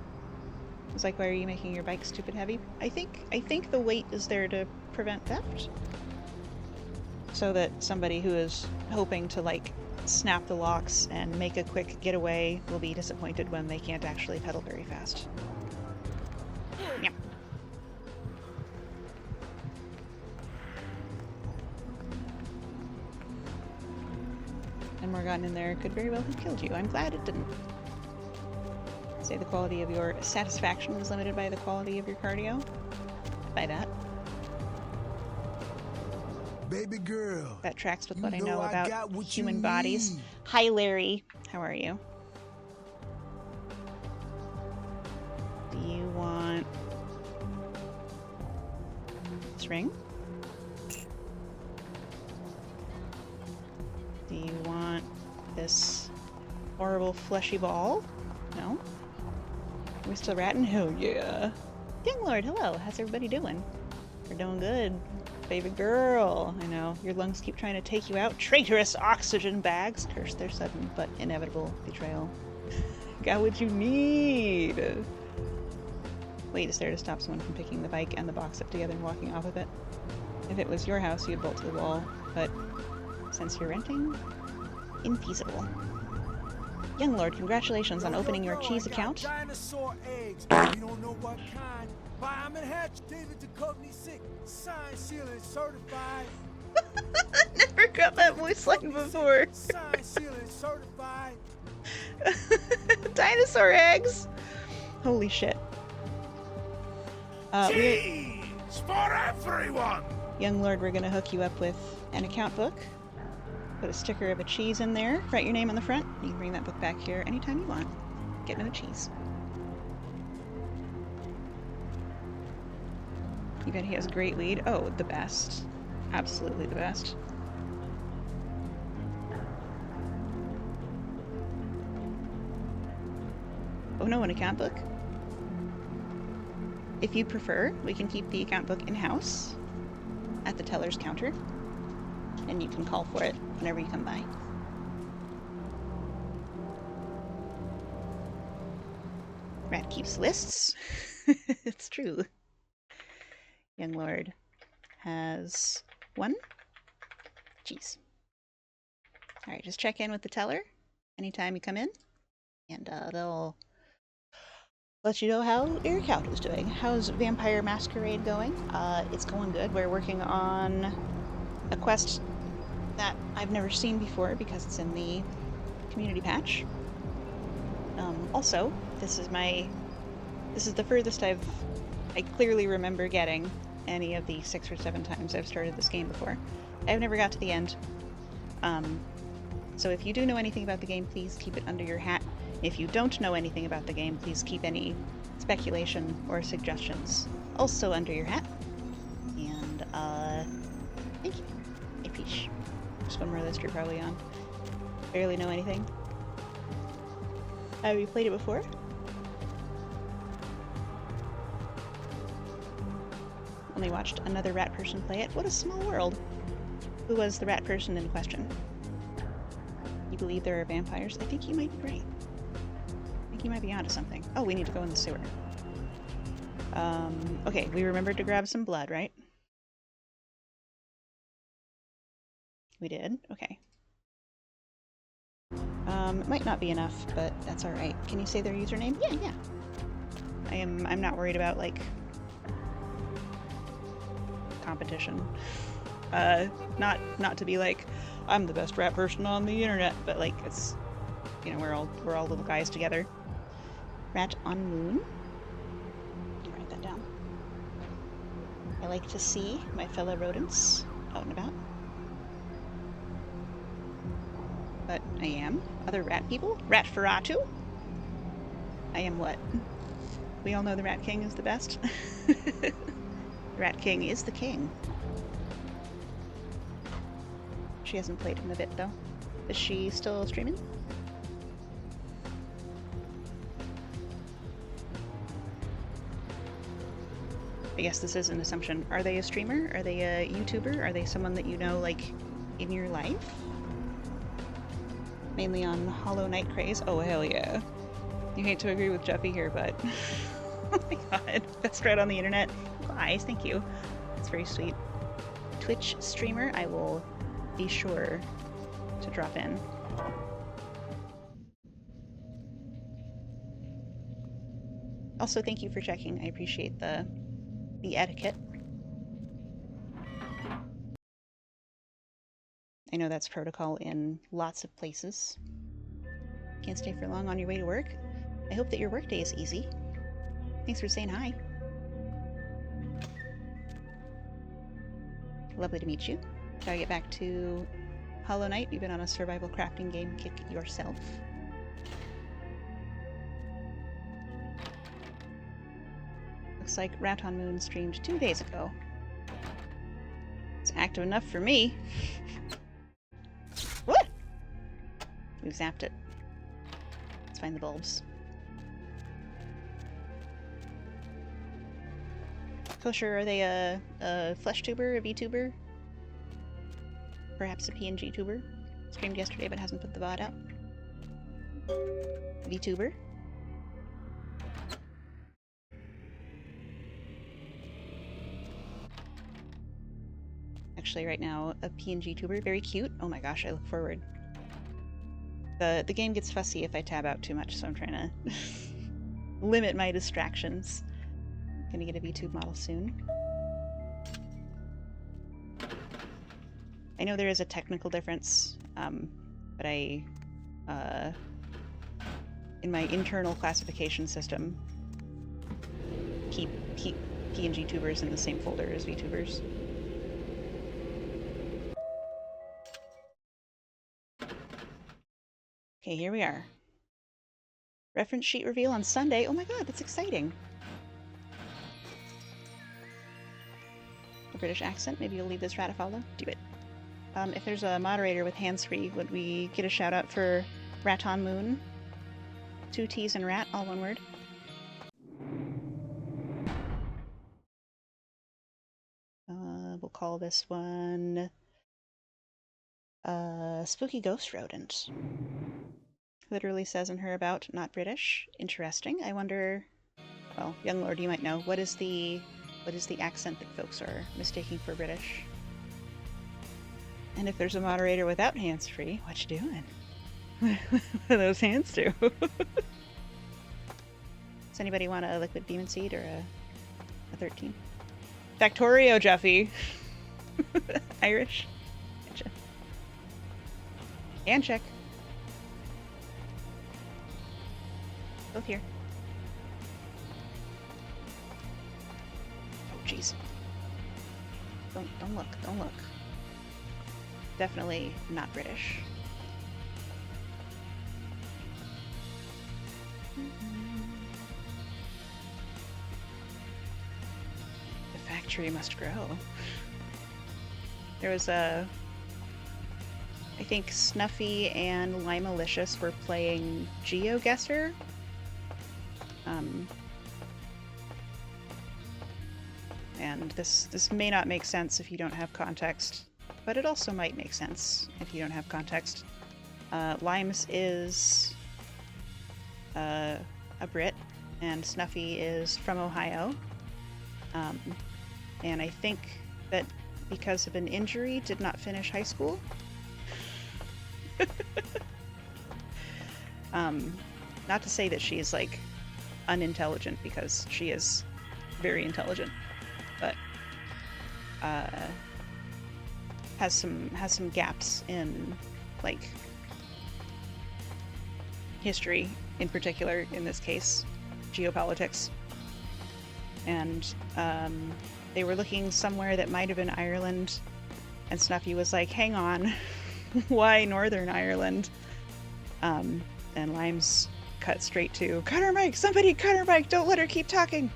It's like, why are you making your bike stupid heavy? I think the weight is there to prevent theft. So that somebody who is hoping to, like, snap the locks and make a quick getaway will be disappointed when they can't actually pedal very fast. Yep. And Morgan in there could very well have killed you. I'm glad it didn't. Say the quality of your satisfaction is limited by the quality of your cardio. By that. Baby girl. That tracks with what I know about human bodies. Hi, Larry. How are you? Do you want this ring? Do you want this horrible fleshy ball? No? Are we still ratting? Hell yeah. Young Lord, hello. How's everybody doing? We're doing good. Baby girl. I know. Your lungs keep trying to take you out. Traitorous oxygen bags. Curse their sudden but inevitable betrayal. Got what you need. Wait is there to stop someone from picking the bike and the box up together and walking off with it. If it was your house, you'd bolt to the wall. But since you're renting, infeasible. Young Lord, congratulations on opening your cheese account. Dinosaur eggs. You don't know what kind. Buy 'em and hatch. David Duchovny sick. Signed, sealed, and certified. Never got that voice line before. Signed, sealed, and certified. Dinosaur eggs. Holy shit. Cheese for everyone. Young Lord, we're gonna hook you up with an account book. Put a sticker of a cheese in there. Write your name on the front. You can bring that book back here anytime you want. Get no cheese. You bet he has great weed. Oh, the best. Absolutely the best. Oh no, an account book? If you prefer, we can keep the account book in-house at the teller's counter. And you can call for it whenever you come by. Rat keeps lists. It's true. Young Lord has one cheese. Alright, just check in with the teller anytime you come in. And they'll let you know how your account is doing. How's Vampire Masquerade going? It's going good. We're working on a quest that I've never seen before because it's in the community patch. Also, this is the furthest I clearly remember getting any of the 6 or 7 times I've started this game before. I've never got to the end. So if you do know anything about the game, please keep it under your hat. If you don't know anything about the game, please keep any speculation or suggestions also under your hat. And, thank you. Hey, Peach. Just one more list you're probably on. Barely know anything. Have you played it before? Only watched another rat person play it. What a small world. Who was the rat person in question? You believe there are vampires? I think you might be right. I think you might be onto something. Oh, we need to go in the sewer. Okay, we remembered to grab some blood, right? We did? Okay. It might not be enough, but that's alright. Can you say their username? Yeah. I'm not worried about, like, competition. Not to be like, I'm the best rat person on the internet, but like, it's, you know, we're all little guys together. Rat on moon. I'll write that down. I like to see my fellow rodents out and about. But I am. Other rat people? Rat Ferratu? I am what? We all know the Rat King is the best. The Rat King is the king. She hasn't played in a bit, though. Is she still streaming? I guess this is an assumption. Are they a streamer? Are they a YouTuber? Are they someone that you know, like, in your life? Mainly on Hollow Knight craze? Oh, hell yeah. You hate to agree with Jeffy here, but... oh my god. Best rat on the internet. Guys, thank you. That's very sweet. Twitch streamer, I will be sure to drop in. Also, thank you for checking. I appreciate the etiquette. I know that's protocol in lots of places. Can't stay for long on your way to work. I hope that your workday is easy. Thanks for saying hi. Lovely to meet you. Gotta get back to Hollow Knight. You've been on a survival crafting game kick yourself. Looks like Rat on Moon streamed 2 days ago. It's active enough for me. What? We've zapped it. Let's find the bulbs. Kosher, are they a flesh tuber, a VTuber? Perhaps a PNG tuber? Streamed yesterday but hasn't put the VOD out. VTuber? Actually, right now, a PNG tuber. Very cute. Oh my gosh, I look forward. The game gets fussy if I tab out too much, so I'm trying to limit my distractions. Gonna get a VTube model soon. I know there is a technical difference, but I, in my internal classification system, keep PNG tubers in the same folder as VTubers. Okay, here we are. Reference sheet reveal on Sunday. Oh my god, that's exciting. A British accent. Maybe you'll leave this rat a follow. Do it. If there's a moderator with hands-free, would we get a shout-out for Rat on Moon? 2 T's and rat, all one word. We'll call this one... Spooky Ghost Rodent. Literally says in her about, not British. Interesting. I wonder... Well, young lord, you might know. What is the accent that folks are mistaking for British? And if there's a moderator without hands-free, what you doing? What do those hands do? Does anybody want a liquid demon seed or a 13? Factorio, Jeffy! Irish? Gotcha. And check. Both here. Oh, jeez. Don't look, don't look. definitely not British. The factory must grow. There was I think Snuffy and Limalicious were playing GeoGuessr. And this may not make sense if you don't have context, but it also might make sense if you don't have context. Limes is a Brit, and Snuffy is from Ohio. And I think that because of an injury, did not finish high school. Not to say that she's like unintelligent, because she is very intelligent, but has some gaps in like history, in particular in this case, geopolitics. And they were looking somewhere that might have been Ireland, and Snuffy was like, hang on, why Northern Ireland? And Limes cut straight to, cut her mic, somebody cut her mic, don't let her keep talking!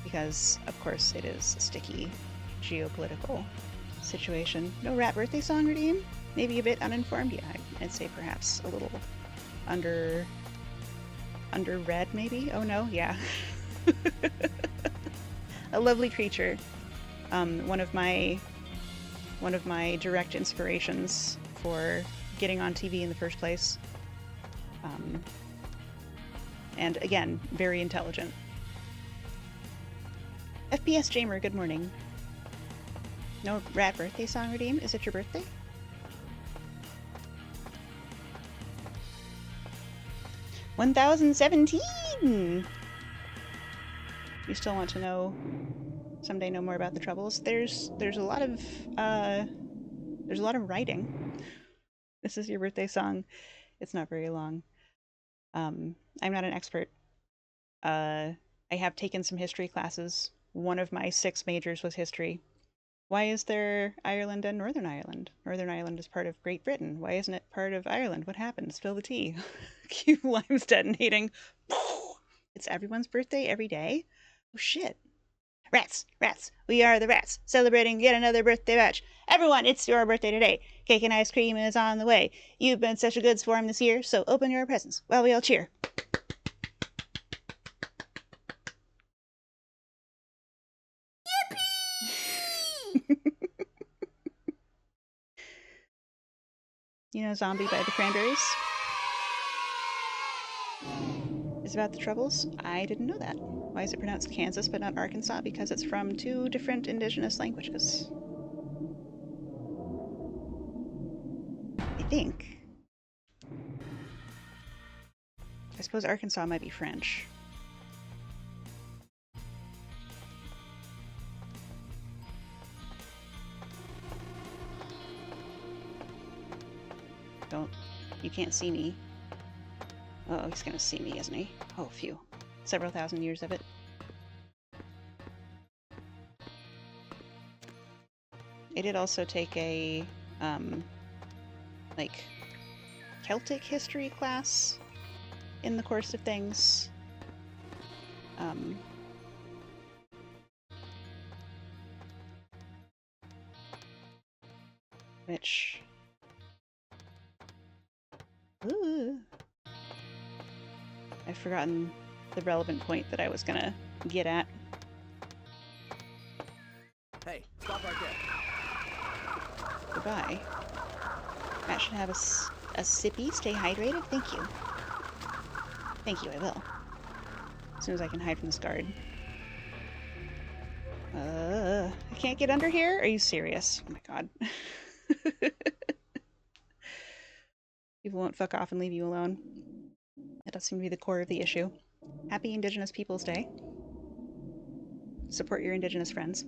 Because, of course, it is a sticky geopolitical situation. No rap birthday song, Redeem? Maybe a bit uninformed? Yeah, I'd say perhaps a little underread, maybe? Oh no, yeah. A lovely creature. One of my direct inspirations for getting on TV in the first place. And again, very intelligent. FPS Jamer, good morning. No rap birthday song, Redeem? Is it your birthday? $1,017! You still want to know more about the Troubles? There's a lot of writing. This is your birthday song. It's not very long. I'm not an expert. I have taken some history classes. One of my 6 majors was history. Why is there Ireland and Northern Ireland? Northern Ireland is part of Great Britain. Why isn't it part of Ireland? What happened? Spill the tea. Cue Limes detonating. It's everyone's birthday every day? Oh shit. Rats! Rats! We are the rats, celebrating yet another birthday batch. Everyone, it's your birthday today. Cake and ice cream is on the way. You've been such a good swarm this year, so open your presents while we all cheer. You know Zombie by the Cranberries? Is about the Troubles? I didn't know that. Why is it pronounced Kansas but not Arkansas? Because it's from 2 different indigenous languages. I think. I suppose Arkansas might be French. You can't see me. Oh, he's gonna see me, isn't he? Oh, phew. Several thousand years of it. I did also take a, like, Celtic history class in the course of things. Which... Ooh. I've forgotten the relevant point that I was gonna get at. Hey, stop right there. Goodbye. Matt should have a sippy. Stay hydrated. Thank you. Thank you, I will. As soon as I can hide from this guard. I can't get under here? Are you serious? Oh my god. People won't fuck off and leave you alone. That does seem to be the core of the issue. Happy Indigenous Peoples Day. Support your Indigenous friends,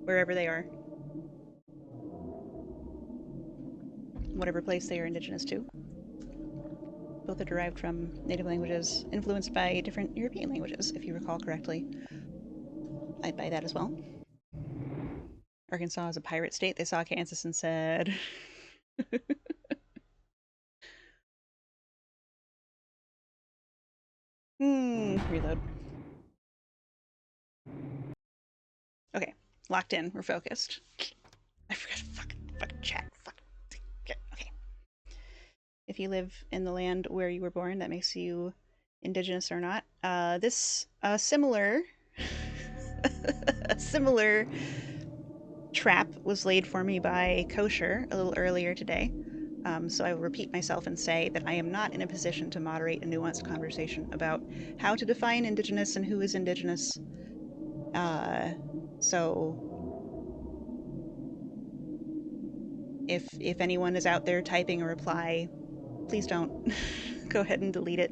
wherever they are. Whatever place they are Indigenous to. Both are derived from native languages, influenced by different European languages, if you recall correctly. I'd buy that as well. Arkansas is a pirate state. They saw Kansas and said... Reload. Okay, locked in. We're focused. I forgot to fucking chat. Okay. If you live in the land where you were born, that makes you indigenous or not. This similar a similar trap was laid for me by Kosher a little earlier today. So I will repeat myself and say that I am not in a position to moderate a nuanced conversation about how to define indigenous and who is indigenous. So if anyone is out there typing a reply, please don't. Go ahead and delete it.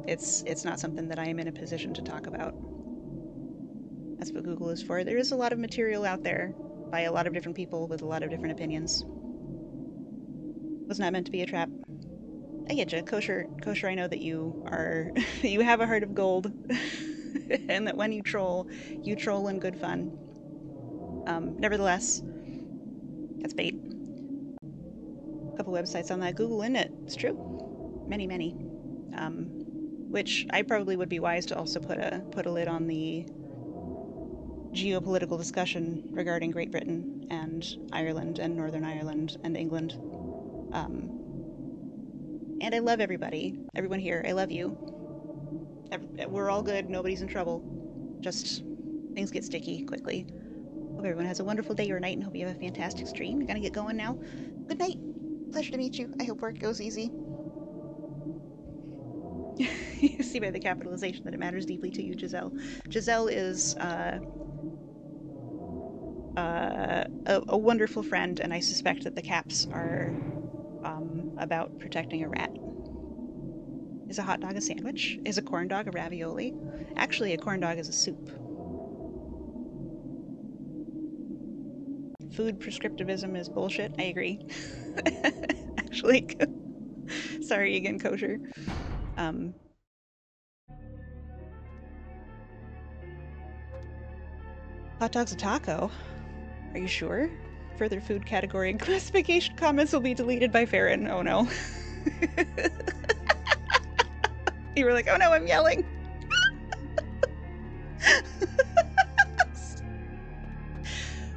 It's not something that I am in a position to talk about. That's what Google is for. There is a lot of material out there by a lot of different people with a lot of different opinions. Was not meant to be a trap. I get you. Kosher, I know that you are... you have a heart of gold. And that when you troll in good fun. Nevertheless, that's bait. A couple websites on that. Google in it. It's true. Many. Which I probably would be wise to also put a lid on the geopolitical discussion regarding Great Britain and Ireland and Northern Ireland and England. And I love everybody. Everyone here. I love you. We're all good. Nobody's in trouble. Just things get sticky quickly. Hope everyone has a wonderful day or night and hope you have a fantastic stream. You're gonna get going now. Good night. Pleasure to meet you. I hope work goes easy. You see by the capitalization that it matters deeply to you, Giselle. Giselle is a wonderful friend, and I suspect that the caps are about protecting a rat. Is a hot dog a sandwich? Is a corn dog a ravioli? Actually, a corn dog is a soup. Food prescriptivism is bullshit. I agree. Actually, sorry again, Kosher. Hot dog's a taco. Are you sure? Further food category and classification comments will be deleted by Farron. Oh no. You were like, oh no, I'm yelling.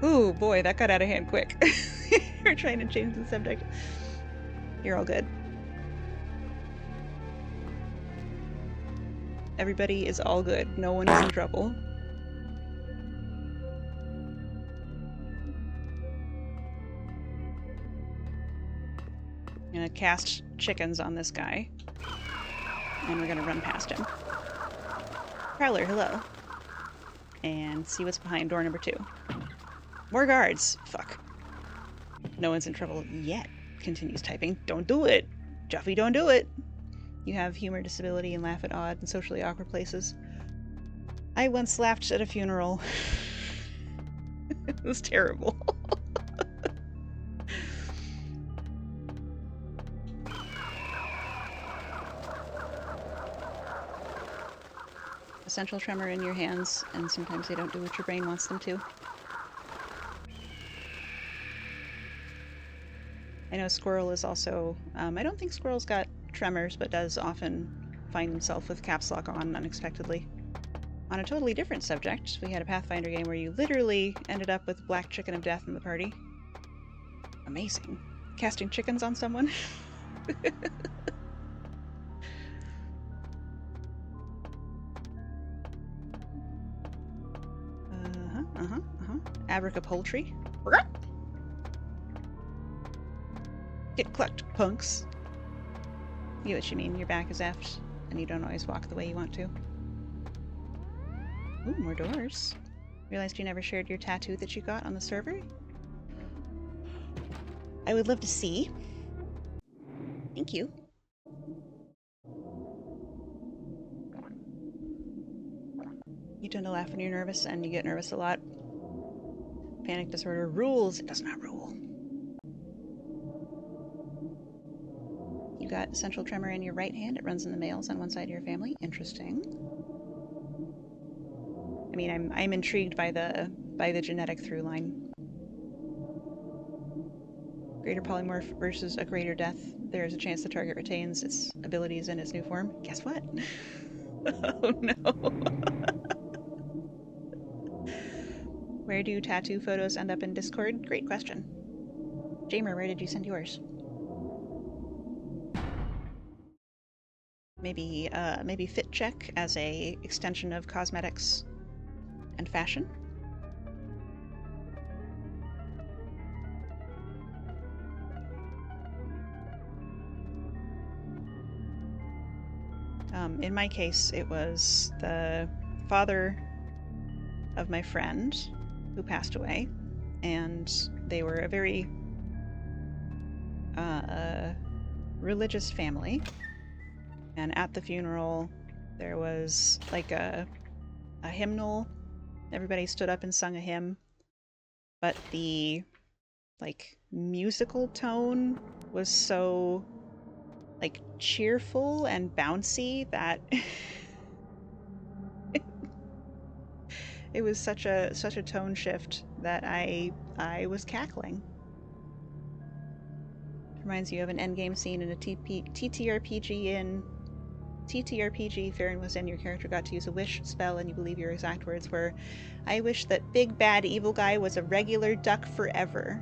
Ooh, boy, that got out of hand quick. You're trying to change the subject. You're all good. Everybody is all good. No one is in trouble. I'm gonna cast chickens on this guy. And we're gonna run past him. Prowler, hello. And see what's behind door number 2. More guards. Fuck. No one's in trouble yet. Continues typing. Don't do it. Juffy, don't do it. You have humor, disability, and laugh at odd and socially awkward places. I once laughed at a funeral. It was terrible. A central tremor in your hands, and sometimes they don't do what your brain wants them to. I know Squirrel is also... I don't think Squirrel's got tremors, but does often find himself with caps lock on unexpectedly. On a totally different subject, we had a Pathfinder game where you literally ended up with Black Chicken of Death in the party. Amazing. Casting chickens on someone? Abrica Poultry. Get clucked, punks. You know what you mean, your back is effed, and you don't always walk the way you want to. Ooh, more doors. Realized you never shared your tattoo that you got on the server? I would love to see. Thank you. You tend to laugh when you're nervous, and you get nervous a lot. Panic disorder rules. It does not rule. You got central tremor in your right hand. It runs in the males on one side of your family. Interesting. I mean, I'm intrigued by the by the genetic through line. Greater polymorph versus a greater death. There's a chance the target retains its abilities in its new form. Guess what? Oh no. Where do tattoo photos end up in Discord? Great question. Jamer, where did you send yours? Maybe fit check as a extension of cosmetics and fashion. In my case, it was the father of my friend who passed away, and they were a very religious family. And at the funeral, there was like a hymnal. Everybody stood up and sung a hymn, but the like musical tone was so like cheerful and bouncy that it was such a tone shift that I was cackling. Reminds you of an endgame scene in a TTRPG Farron was in. Your character got to use a wish spell, and you believe your exact words were, "I wish that big bad evil guy was a regular duck forever."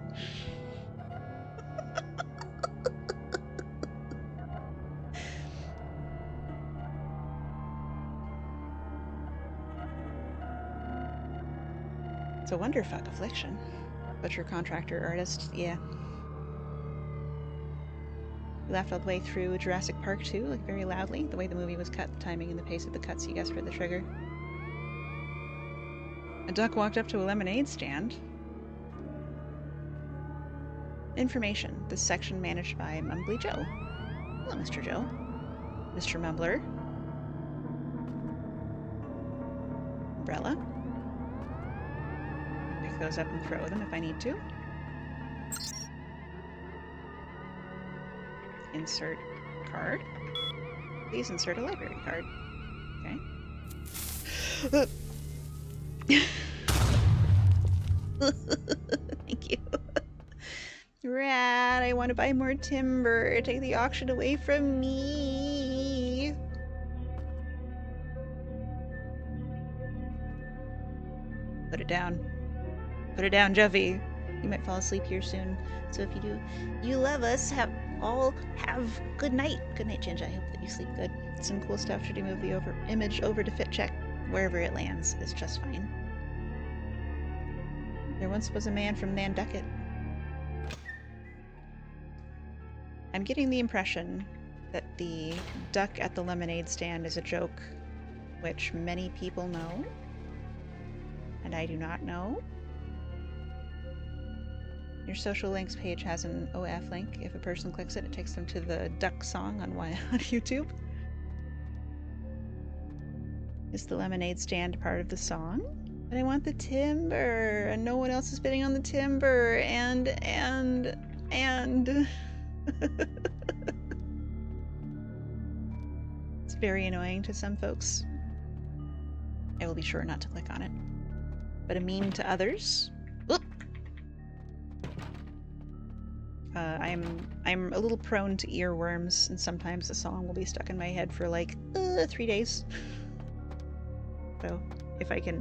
It's a wonderfuck affliction. Butcher contractor artist, yeah. We laughed all the way through Jurassic Park 2, like very loudly. The way the movie was cut, the timing and the pace of the cuts, you guessed for the trigger. A duck walked up to a lemonade stand. Information. This section managed by Mumbly Joe. Hello, Mr. Joe. Mr. Mumbler. Umbrella. Pick those up and throw them if I need to. Insert card. Please insert a library card. Okay. Thank you. Rad, I want to buy more timber. Take the auction away from me. Put it down. Put it down, Jeffy. You might fall asleep here soon. So if you do, you love us. Have good night. Good night, Ginger. I hope that you sleep good. Some cool stuff. Should you move the image over to fit check? Wherever it lands is just fine. There once was a man from Nantucket. I'm getting the impression that the duck at the lemonade stand is a joke, which many people know, and I do not know. Your social links page has an OF link. If a person clicks it, it takes them to the duck song on YouTube. Is the lemonade stand part of the song? But I want the timber, and no one else is bidding on the timber, and... It's very annoying to some folks. I will be sure not to click on it. But a meme to others? Oop! I'm a little prone to earworms, and sometimes the song will be stuck in my head for like 3 days. So if I can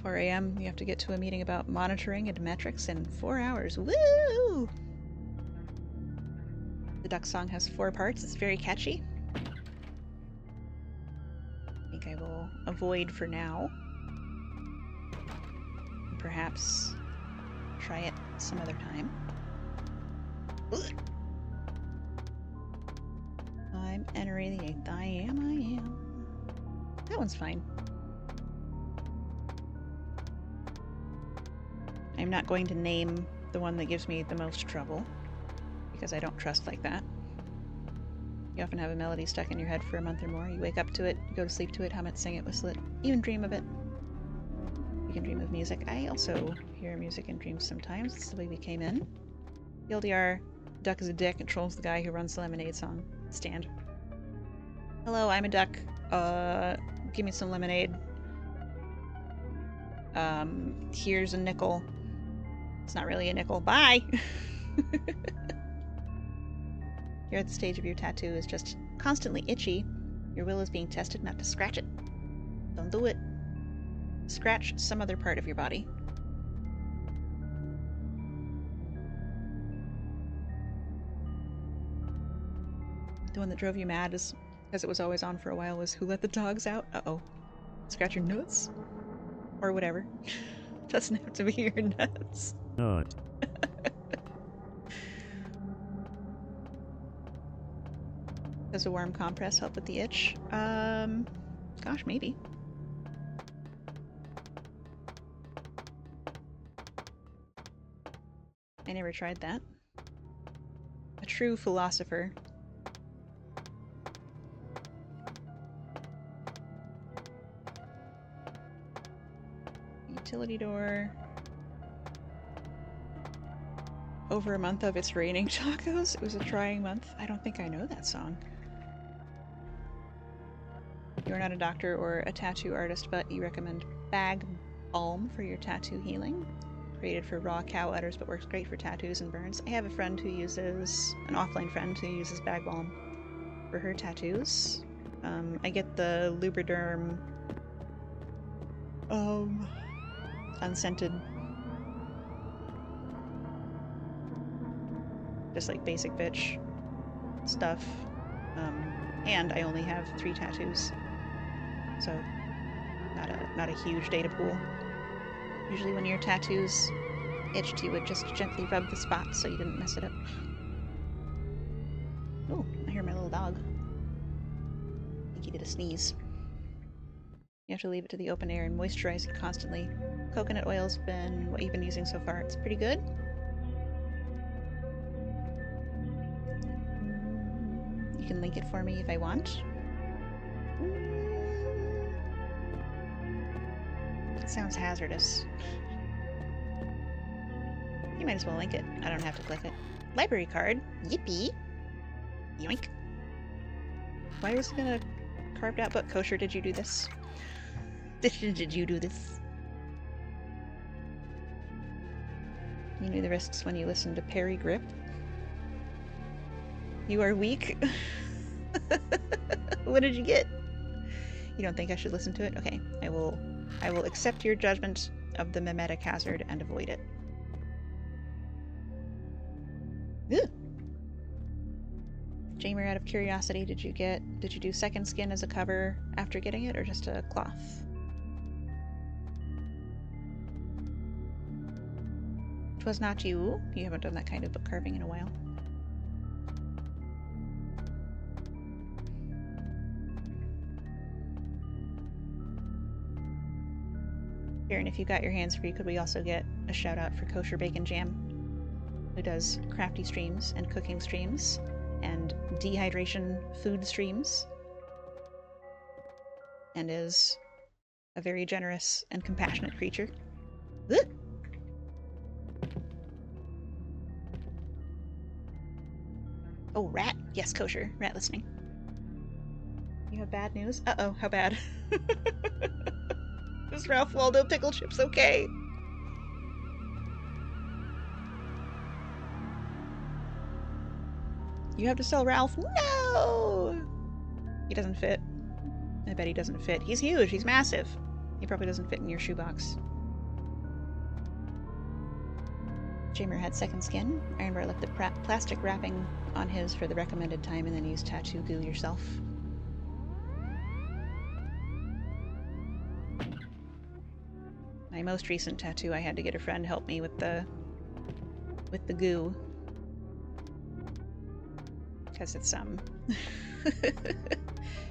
4 a.m. You have to get to a meeting about monitoring and metrics in 4 hours. Woo! The duck song has 4 parts. It's very catchy. I think I will avoid for now. And perhaps try it some other time. I'm entering the 8th. I am. That one's fine. I'm not going to name the one that gives me the most trouble, because I don't trust like that. You often have a melody stuck in your head for a month or more. You wake up to it, go to sleep to it, hum it, sing it, whistle it, even dream of it. You can dream of music. I also hear music in dreams sometimes. It's the way we came in. TLDR, duck is a dick and trolls the guy who runs the lemonade song. stand. Hello, I'm a duck. Give me some lemonade. Here's a nickel. It's not really a nickel. Bye! You're at the stage of your tattoo is just constantly itchy. Your will is being tested not to scratch it. Don't do it. Scratch some other part of your body. The one that drove you mad is, because it was always on for a while, was Who Let the Dogs Out? Uh-oh. Scratch your nuts? Or whatever. Doesn't have to be your nuts. Not. Does a warm compress help with the itch? Gosh, maybe. I never tried that. A true philosopher. Utility door. Over a month of It's Raining Tacos. It was a trying month. I don't think I know that song. You're not a doctor or a tattoo artist, but you recommend bag balm for your tattoo healing. Created for raw cow udders, but works great for tattoos and burns. I have a friend who uses, an offline friend who uses bag balm for her tattoos. I get the Lubriderm unscented, just like basic bitch stuff. And I only have 3 tattoos, so not a huge data pool. Usually when your tattoos itched, you would just gently rub the spot so you didn't mess it up. Oh, I hear my little dog. I think he did a sneeze. You have to leave it to the open air and moisturize it constantly. Coconut oil's been what you've been using so far. It's pretty good. You can link it for me if I want. It sounds hazardous. You might as well link it. I don't have to click it. Library card. Yippee. Yoink. Why was it in a carved out book? Kosher, did you do this? Did you do this? You knew the risks when you listened to Perry Grip. You are weak. What did you get? You don't think I should listen to it? Okay, I will accept your judgment of the mimetic hazard and avoid it. Ugh. Jamer, out of curiosity, did you do second skin as a cover after getting it, or just a cloth? Twas not you. You haven't done that kind of book carving in a while. Aaron, if you got your hands free, could we also get a shout out for Kosher Bacon Jam, who does crafty streams and cooking streams and dehydration food streams, and is a very generous and compassionate creature. Ugh! Oh, Rat. Yes, Kosher. Rat listening. You have bad news? Uh-oh, how bad? Is Ralph Waldo Pickle Chips okay? You have to sell Ralph? No! He doesn't fit. I bet he doesn't fit. He's huge. He's massive. He probably doesn't fit in your shoebox. Jamer had second skin. Ironbar left the plastic wrapping on his for the recommended time and then used tattoo goo yourself. My most recent tattoo, I had to get a friend help me with the goo, because it's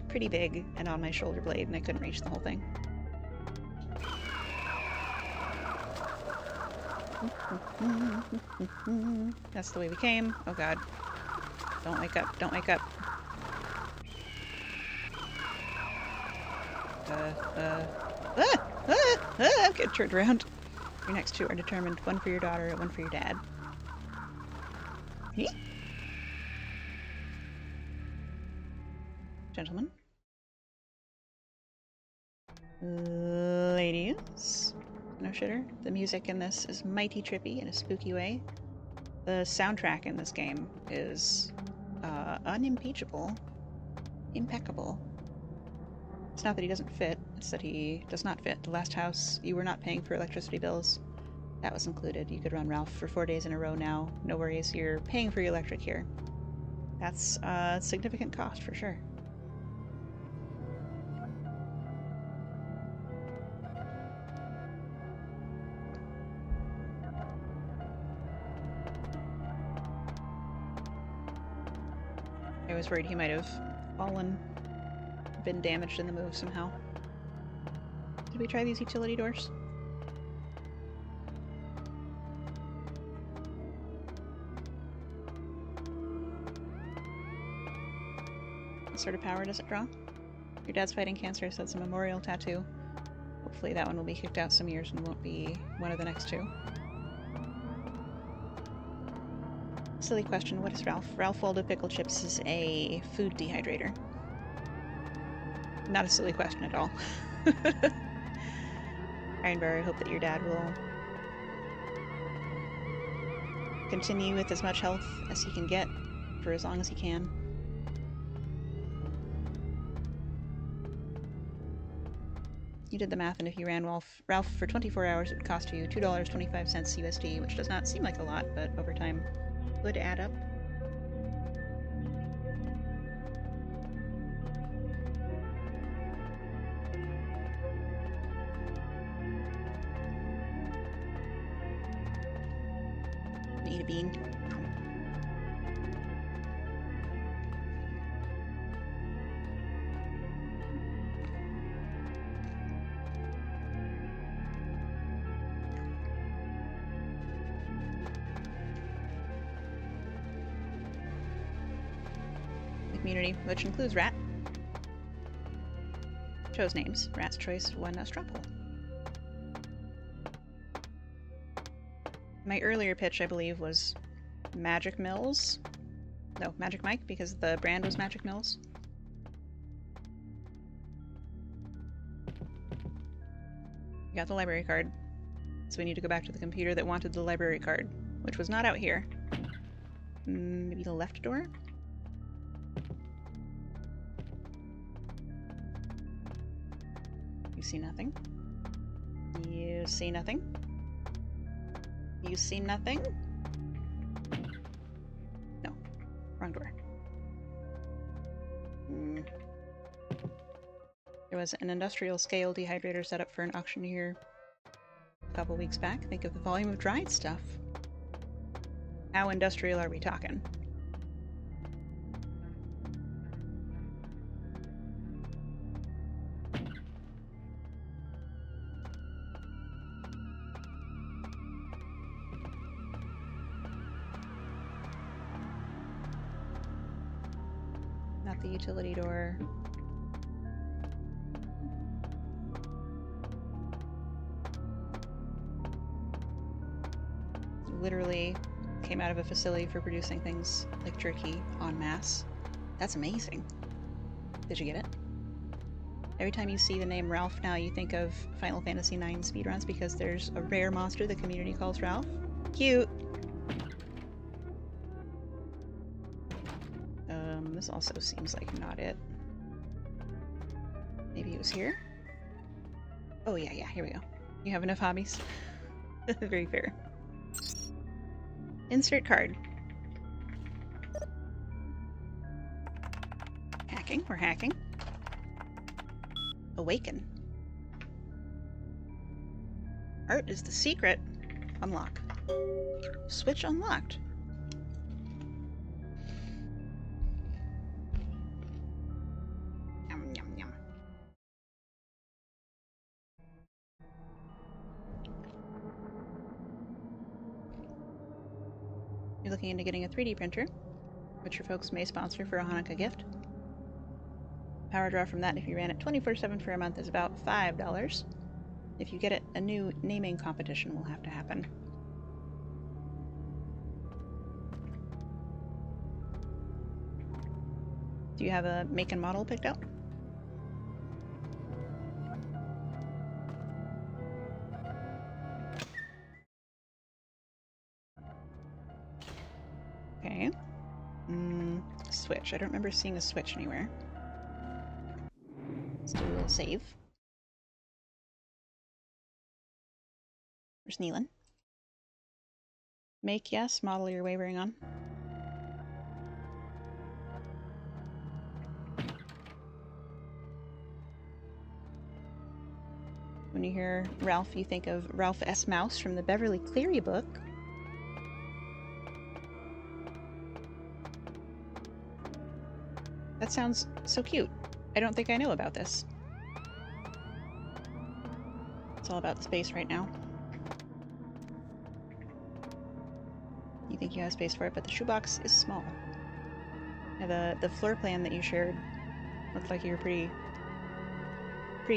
pretty big and on my shoulder blade, and I couldn't reach the whole thing. That's the way we came. Oh god. Don't wake up. Don't wake up. I'm getting turned around. Your next 2 are determined. 1 for your daughter, 1 for your dad. Gentlemen. Ladies. No shitter. The music in this is mighty trippy in a spooky way. The soundtrack in this game is unimpeachable. Impeccable. It's not that he doesn't fit, it's that he does not fit. The last house, you were not paying for electricity bills. That was included. You could run Ralph for 4 days in a row now. No worries, you're paying for your electric here. That's a significant cost for sure. I was worried he might have fallen, been damaged in the move somehow. Did we try these utility doors? What sort of power does it draw? Your dad's fighting cancer, so it's a memorial tattoo. Hopefully that one will be kicked out some years and won't be one of the next two. Silly question, what is Ralph? Ralph Waldo Pickle Chips is a food dehydrator. Not a silly question at all. Ironbar, I hope that your dad will continue with as much health as he can get for as long as he can. You did the math, and if you ran Ralph for 24 hours, it would cost you $2.25 USD, which does not seem like a lot, but over time would add up. Eat a bean. The community, which includes Rat, chose names. Rat's choice won a straw poll. My earlier pitch, I believe, was Magic Mills. No, Magic Mike, because the brand was Magic Mills. We got the library card, so we need to go back to the computer that wanted the library card, which was not out here. Maybe the left door? You see nothing. You see nothing. You see nothing? No. Wrong door. There was an industrial scale dehydrator set up for an auctioneer a couple weeks back. Think of the volume of dried stuff. How industrial are we talking? Not the utility door. Literally came out of a facility for producing things like jerky en masse. That's amazing. Did you get it? Every time you see the name Ralph now, you think of Final Fantasy IX speedruns because there's a rare monster the community calls Ralph. Cute! This also seems like not it. Maybe it was here? Oh yeah, here we go. You have enough hobbies? Very fair. Insert card. Hacking, we're hacking. Awaken. Art is the secret. Unlock. Switch unlocked. Yum, yum, yum. You're looking into getting a 3D printer, which your folks may sponsor for a Hanukkah gift. Power draw from that if you ran it 24/7 for a month is about $5. If you get it, a new naming competition will have to happen. Do you have a make and model picked out? Okay. Switch. I don't remember seeing a switch anywhere. Let's do a little save. Where's Neelan? Make yes, model you're wavering on. When you hear Ralph, you think of Ralph S. Mouse from the Beverly Cleary book. That sounds so cute. I don't think I know about this. It's all about the space right now. You think you have space for it, but the shoebox is small. Yeah, the floor plan that you shared looked like you were pretty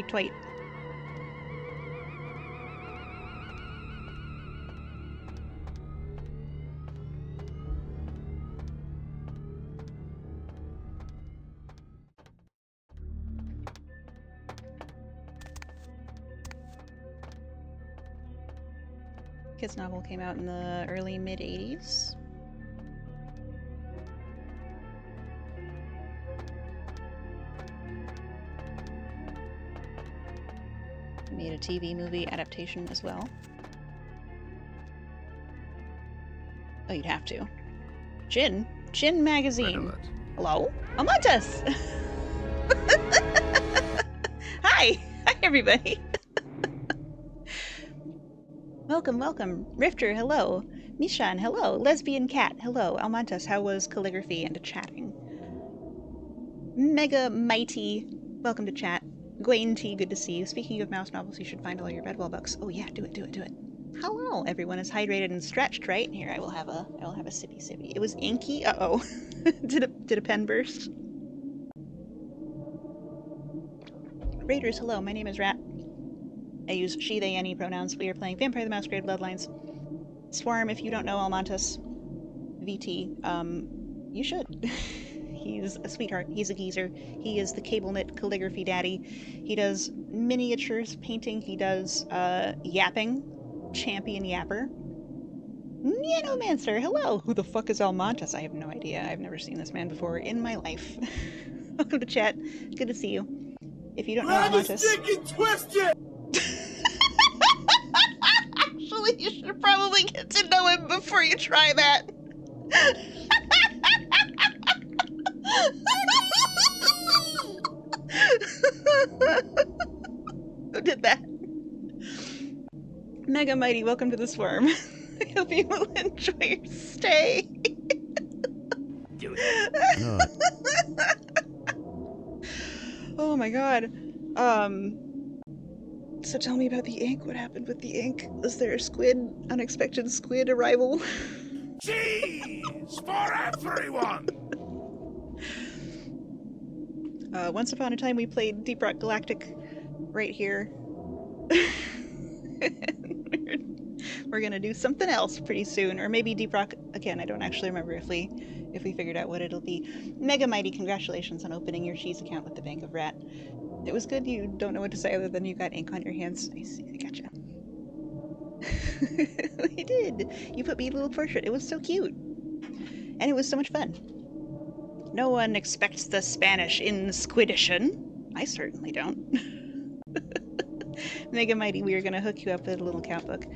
tight. Kids novel came out in the early mid-80s. Made a TV movie adaptation as well. Oh, you'd have to. Jin Magazine. Hello? Amantas! Hi! Hi, everybody! Welcome. Rifter, hello. Mishan, hello. Lesbian Cat, hello. Almantas, how was calligraphy and chatting? Mega Mighty, welcome to chat. Gwaine T, good to see you. Speaking of mouse novels, you should find all your Bedwell books. Oh yeah, do it. Hello, everyone is hydrated and stretched, right? Here, I will have a sippy. It was inky. Uh-oh. Did a pen burst? Raiders, hello. My name is Rat. I use she, they, any pronouns. We are playing Vampire the Masquerade Bloodlines. Swarm, if you don't know Almantas, VT, you should. He's a sweetheart. He's a geezer. He is the cable knit calligraphy daddy. He does miniatures painting. He does yapping. Champion yapper. Nanomancer, hello! Who the fuck is Almantas? I have no idea. I've never seen this man before in my life. Welcome to chat. Good to see you. If you don't know Almantas... Actually, you should probably get to know him before you try that. Who did that? Mega Mighty, welcome to the Swarm. I hope you will enjoy your stay. Oh my god. So tell me about the ink. What happened with the ink? Was there a unexpected squid arrival? Cheese for everyone! Once upon a time we played Deep Rock Galactic right here. We're gonna do something else pretty soon, or maybe Deep Rock again. I don't actually remember if we figured out what it'll be. Mega Mighty, congratulations on opening your cheese account with the Bank of Rat. It was good. You don't know what to say other than you got ink on your hands. I see. I gotcha. I did. You put me in a little portrait. It was so cute, and it was so much fun. No one expects the Spanish Inquisition. I certainly don't. Mega Mighty, we are going to hook you up with a little count book.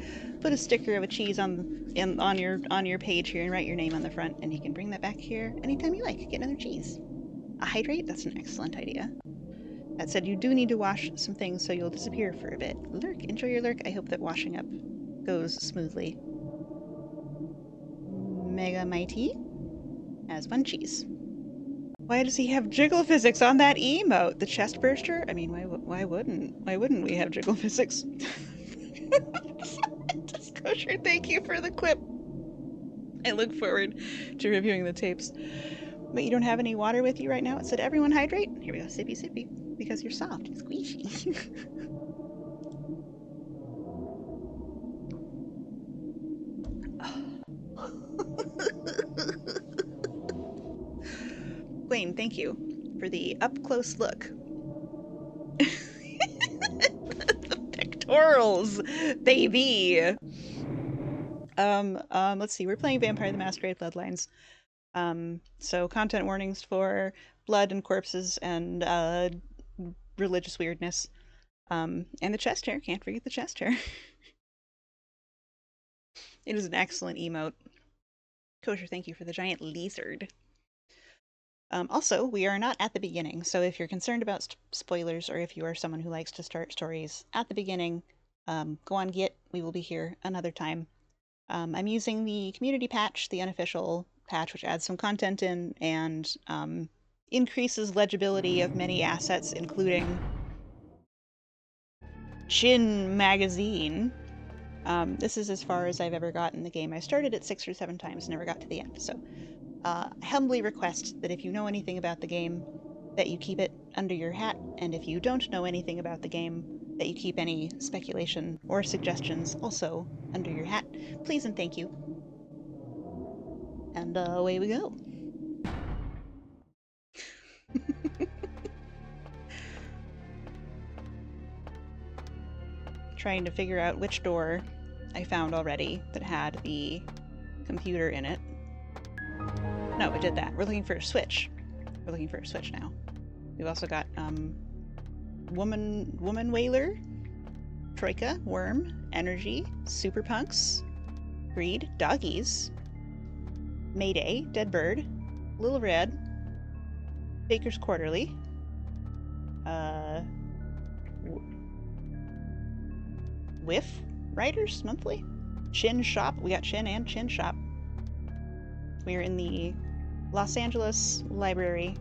Put a sticker of a cheese on your page here and write your name on the front, and you can bring that back here anytime you like. Get another cheese. A hydrate? That's an excellent idea. That said, you do need to wash some things, so you'll disappear for a bit. Lurk, enjoy your lurk. I hope that washing up goes smoothly. Mega Mighty has one cheese. Why does he have jiggle physics on that emote? The chest burster? I mean, why wouldn't we have jiggle physics? Disclosure, thank you for the clip. I look forward to reviewing the tapes. But you don't have any water with you right now? It said everyone hydrate? Here we go, sippy sippy. Because you're soft and squishy. Wayne, thank you. for the up-close look. The pectorals, baby! Let's see, we're playing Vampire the Masquerade Bloodlines. So content warnings for blood and corpses and, religious weirdness. And the chest hair, can't forget the chest hair. It is an excellent emote. Kosher, thank you for the giant lizard. Also, we are not at the beginning, so if you're concerned about spoilers, or if you are someone who likes to start stories at the beginning, go on Git. We will be here another time. I'm using the community patch, the unofficial patch, which adds some content in and increases legibility of many assets, including Chin Magazine. This is as far as I've ever gotten the game. I started it 6 or 7 times, never got to the end, so I humbly request that if you know anything about the game, that you keep it under your hat, and if you don't know anything about the game, that you keep any speculation or suggestions also under your hat. Please and thank you. And away we go. Trying to figure out which door I found already that had the computer in it. No, it did that. We're looking for a switch. We're looking for a switch now. We've also got Woman Whaler, Troika, Worm, Energy, Super Punks, Greed, Doggies, Mayday, Dead Bird, Little Red, Baker's Quarterly, Whiff Writers Monthly, Chin Shop. We got Chin and Chin Shop. We are in the Los Angeles library,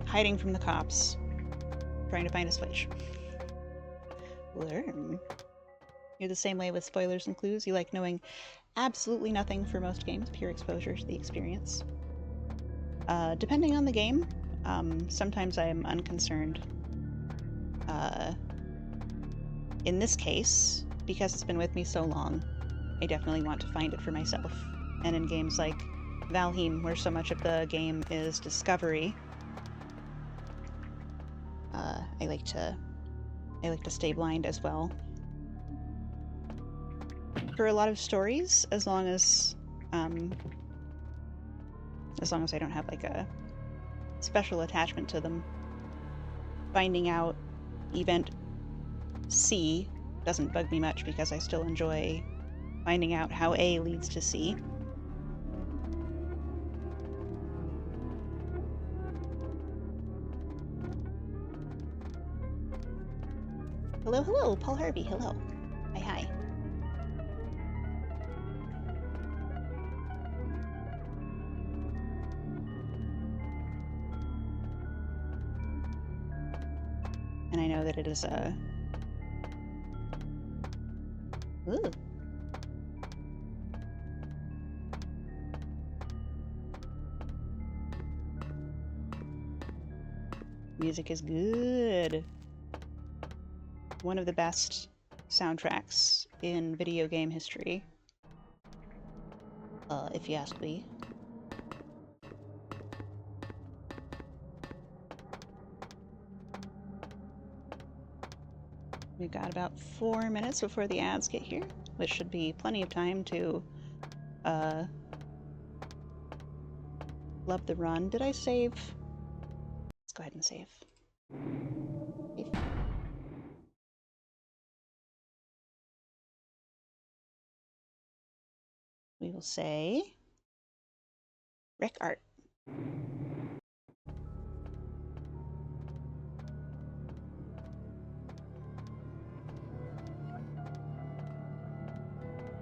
hiding from the cops, trying to find a switch. Learn. You're the same way with spoilers and clues. You like knowing absolutely nothing for most games, pure exposure to the experience. Depending on the game, sometimes I am unconcerned. In this case, because it's been with me so long, I definitely want to find it for myself. And in games like Valheim, where so much of the game is discovery, I like to stay blind as well. For a lot of stories, as long as I don't have like a special attachment to them, finding out event C doesn't bug me much because I still enjoy finding out how A leads to C. Hello, hello, Paul Harvey, hello. Hi, hi. And I know that it is a... Ooh. Music is good. One of the best soundtracks in video game history, if you ask me. We've got about 4 minutes before the ads get here, which should be plenty of time to love the run. Did I save? Let's go ahead and save. We will say Rec Art.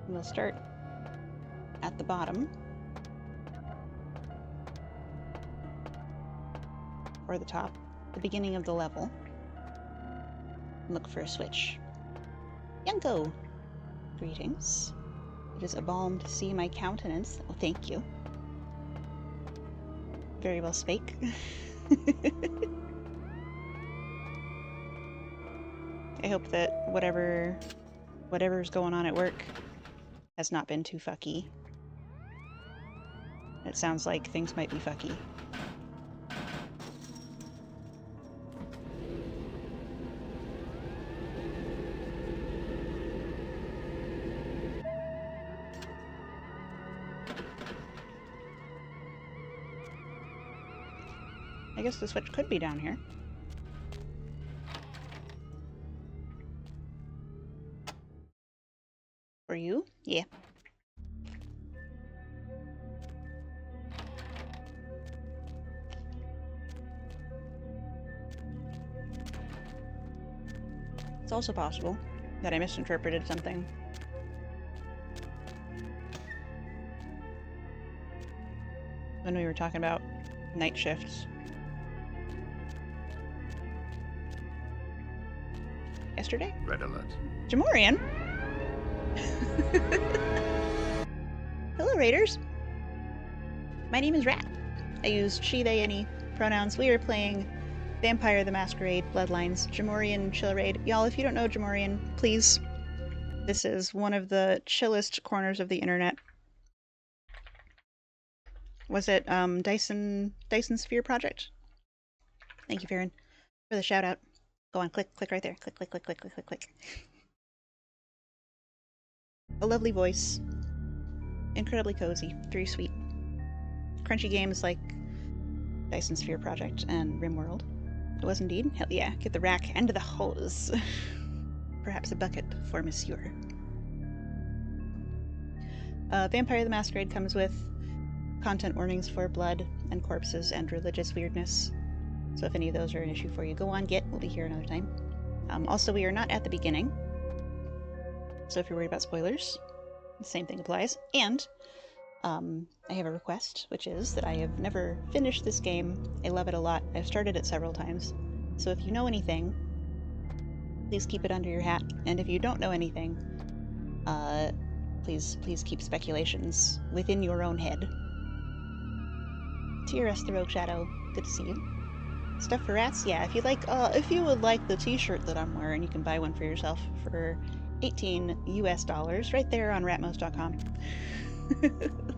We'll start at the bottom, or the top, the beginning of the level. Look for a switch. Yanko! Greetings. It is a balm to see my countenance. Oh, thank you. Very well spake. I hope that whatever's going on at work has not been too fucky. It sounds like things might be fucky. guess the switch could be down here. For you? Yeah. It's also possible that I misinterpreted something. When we were talking about night shifts. Yesterday? Red alert. Jamorian? Hello, Raiders. My name is Rat. I use she, they, any pronouns. We are playing Vampire the Masquerade Bloodlines Jamorian Chill Raid. Y'all, if you don't know Jamorian, please. This is one of the chillest corners of the internet. Was it Dyson Sphere Project? Thank you, Farron, for the shout out. Go on, click right there. Click, click, click, click, click, click, click. A lovely voice. Incredibly cozy. Very sweet. Crunchy games like Dyson Sphere Project and RimWorld. It was indeed. Hell yeah. Get the rack and the hose. Perhaps a bucket for Monsieur. Vampire the Masquerade comes with content warnings for blood and corpses and religious weirdness. So if any of those are an issue for you, go on, we'll be here another time. Also, we are not at the beginning. So if you're worried about spoilers, the same thing applies. And I have a request, which is that I have never finished this game. I love it a lot. I've started it several times. So if you know anything, please keep it under your hat. And if you don't know anything, please keep speculations within your own head. TRS the Rogue Shadow, good to see you. Stuff for rats? Yeah, if you would like the t-shirt that I'm wearing, you can buy one for yourself for $18 US right there on ratmos.com.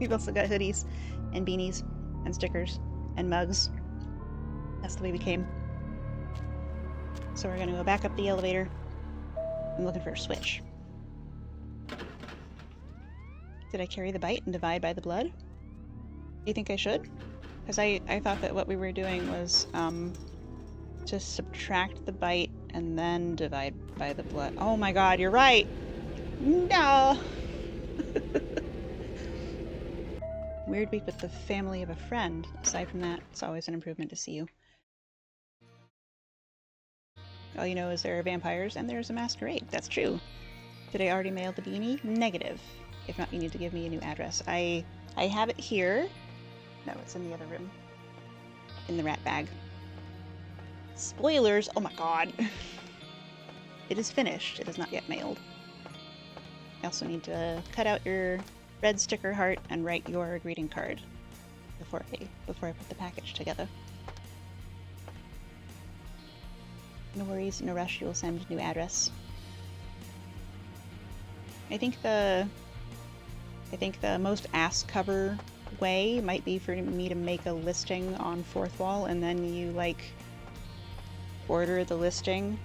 We've also got hoodies and beanies and stickers and mugs. That's the way we came. So we're gonna go back up the elevator. I'm looking for a switch. Did I carry the bite and divide by the blood? Do you think I should? Because I thought that what we were doing was to subtract the bite and then divide by the blood. Oh my god, you're right! No! Weird week with the family of a friend. Aside from that, it's always an improvement to see you. All you know is there are vampires and there's a masquerade. That's true. Did I already mail the beanie? Negative. If not, you need to give me a new address. I have it here. No, it's in the other room. In the rat bag. Spoilers! Oh my god. It is finished. It is not yet mailed. I also need to cut out your red sticker heart and write your greeting card before I put the package together. No worries, no rush. You will send a new address. I think the most ass cover way might be for me to make a listing on Fourth Wall and then you order the listing,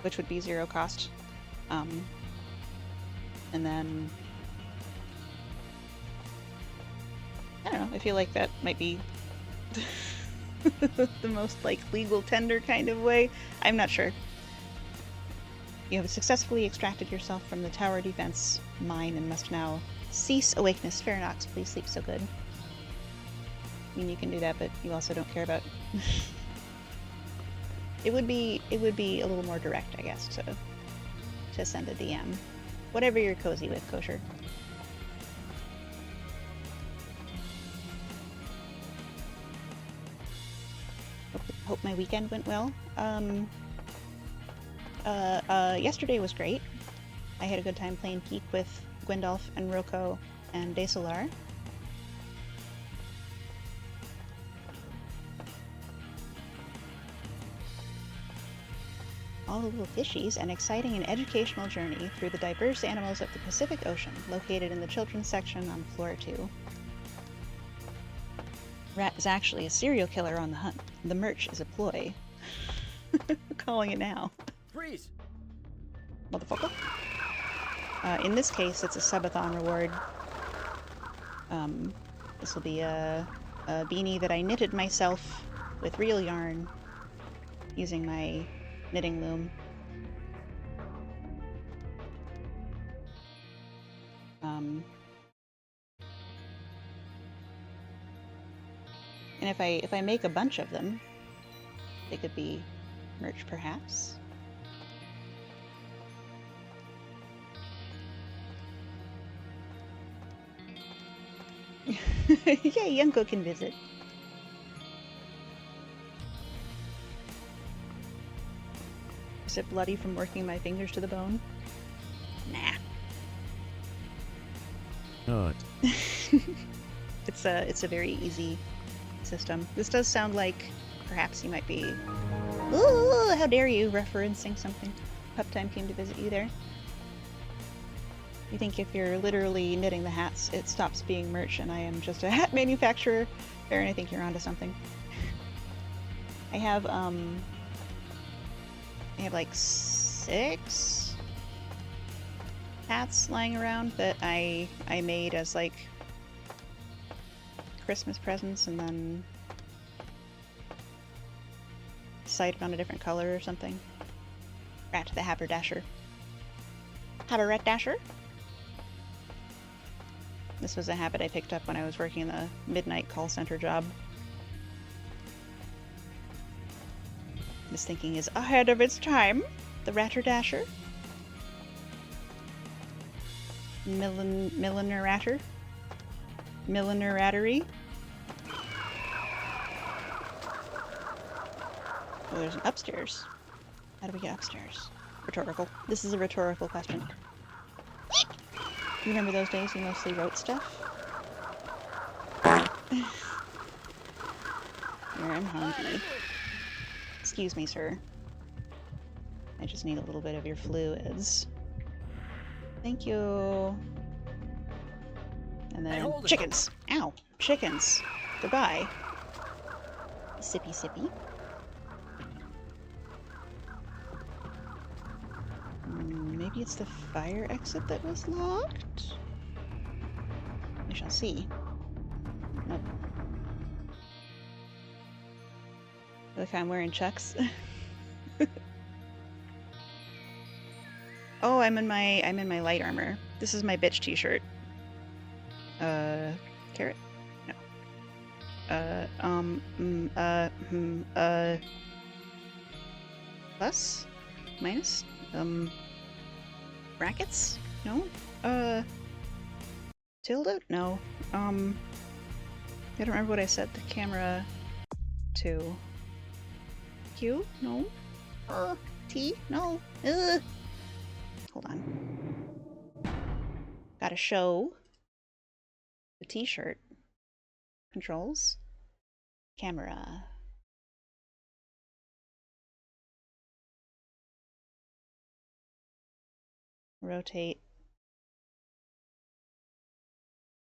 which would be 0 cost. And then I don't know, I feel like that might be the most legal tender kind of way. I'm not sure. You have successfully extracted yourself from the tower defense mine and must now cease awakeness. Farinox, please sleep so good. I mean, you can do that, but you also don't care about... It would be a little more direct, I guess, to send a DM. Whatever you're cozy with, Kosher. Hope my weekend went well. Yesterday was great. I had a good time playing Peak with Gwendolf and Roko and Desolar. All the little fishies, an exciting and educational journey through the diverse animals of the Pacific Ocean, located in the children's section on floor 2. Rat is actually a serial killer on the hunt. The merch is a ploy. Calling it now. Freeze! Motherfucker. In this case, it's a subathon reward. This will be a beanie that I knitted myself with real yarn using my knitting loom. And if I make a bunch of them, they could be merch, perhaps. Yay, Yunko can visit. Is it bloody from working my fingers to the bone? Nah. Not. It's a very easy system. This does sound like perhaps you might be, ooh, how dare you, referencing something. Pup Time came to visit you there. You think if you're literally knitting the hats, it stops being merch and I am just a hat manufacturer? Baron, I think you're onto something. I have like 6 hats lying around that I made as like Christmas presents and then decided on a different color or something. Rat the Haberdasher. Haberdasher Dasher? This was a habit I picked up when I was working the midnight call center job. This thinking is ahead of its time. The Ratter Dasher. Milliner Ratter. Milliner Rattery. Oh, there's an upstairs. How do we get upstairs? Rhetorical. This is a rhetorical question. You remember those days you mostly wrote stuff? Here, I'm hungry. Excuse me, sir. I just need a little bit of your fluids. Thank you. And then chickens. Ow. Chickens. Goodbye. Sippy sippy. Maybe it's the fire exit that was locked? We shall see. Nope. Look, I'm wearing Chucks. Oh, I'm in my light armor. This is my bitch t-shirt. Carrot? No. Plus? Minus? Brackets? No? Tilde? No. I don't remember what I set the camera to. Q? No. T? No. Hold on. Gotta show the t-shirt. Controls. Camera. Rotate.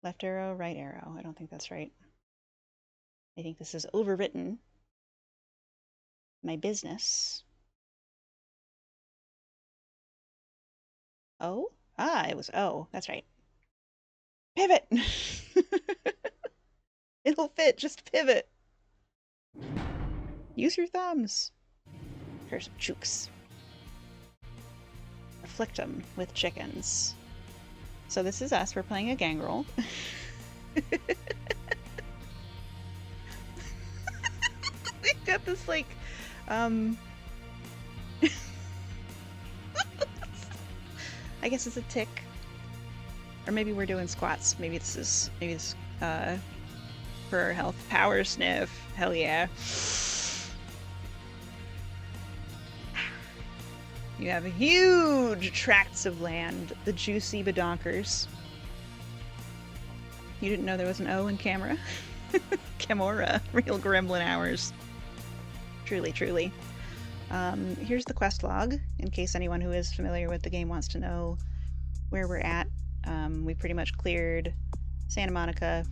Left arrow, right arrow. I don't think that's right. I think this is overwritten. My business. O? Ah, it was O. That's right. Pivot! It'll fit, just pivot. Use your thumbs. Here's some chooks. Afflict them with chickens. So this is us. We're playing a gang roll. We've got this like I guess it's a tick. Or maybe we're doing squats. Maybe this for our health. Power sniff. Hell yeah. You have huge tracts of land. The juicy badonkers. You didn't know there was an O in camera? Camora. Real gremlin hours. Truly, truly. Here's the quest log, in case anyone who is familiar with the game wants to know where we're at. We pretty much cleared Santa Monica,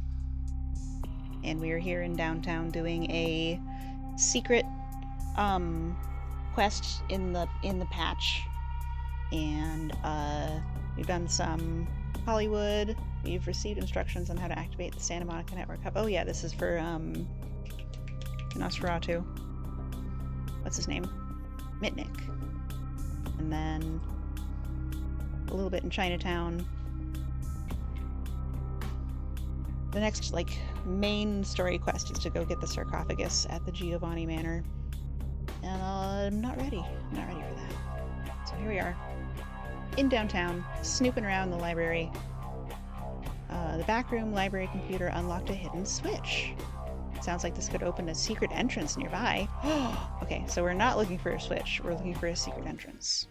and we are here in downtown doing a secret quest in the patch, and we've done some Hollywood. We've received instructions on how to activate the Santa Monica Network Hub. Oh yeah, this is for Nosferatu. What's his name? Mitnick. And then a little bit in Chinatown. The next, like, main story quest is to go get the sarcophagus at the Giovanni Manor. And I'm not ready. I'm not ready for that. So here we are. In downtown, snooping around the library. The backroom library computer unlocked a hidden switch. Sounds like this could open a secret entrance nearby. Okay, so we're not looking for a switch. We're looking for a secret entrance.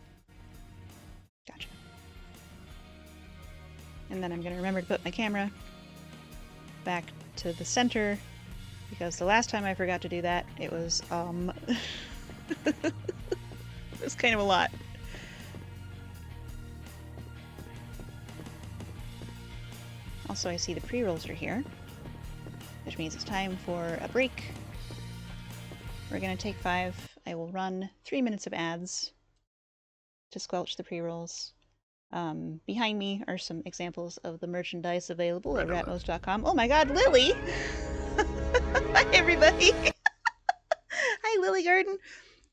Gotcha. And then I'm going to remember to put my camera back to the center, because the last time I forgot to do that, it was, it was kind of a lot. Also, I see the pre-rolls are here, which means it's time for a break. We're going to take 5. I will run 3 minutes of ads to squelch the pre-rolls. Behind me are some examples of the merchandise available at ratmos.com. Oh my god, Lily! Hi, everybody! Hi, Lily Garden!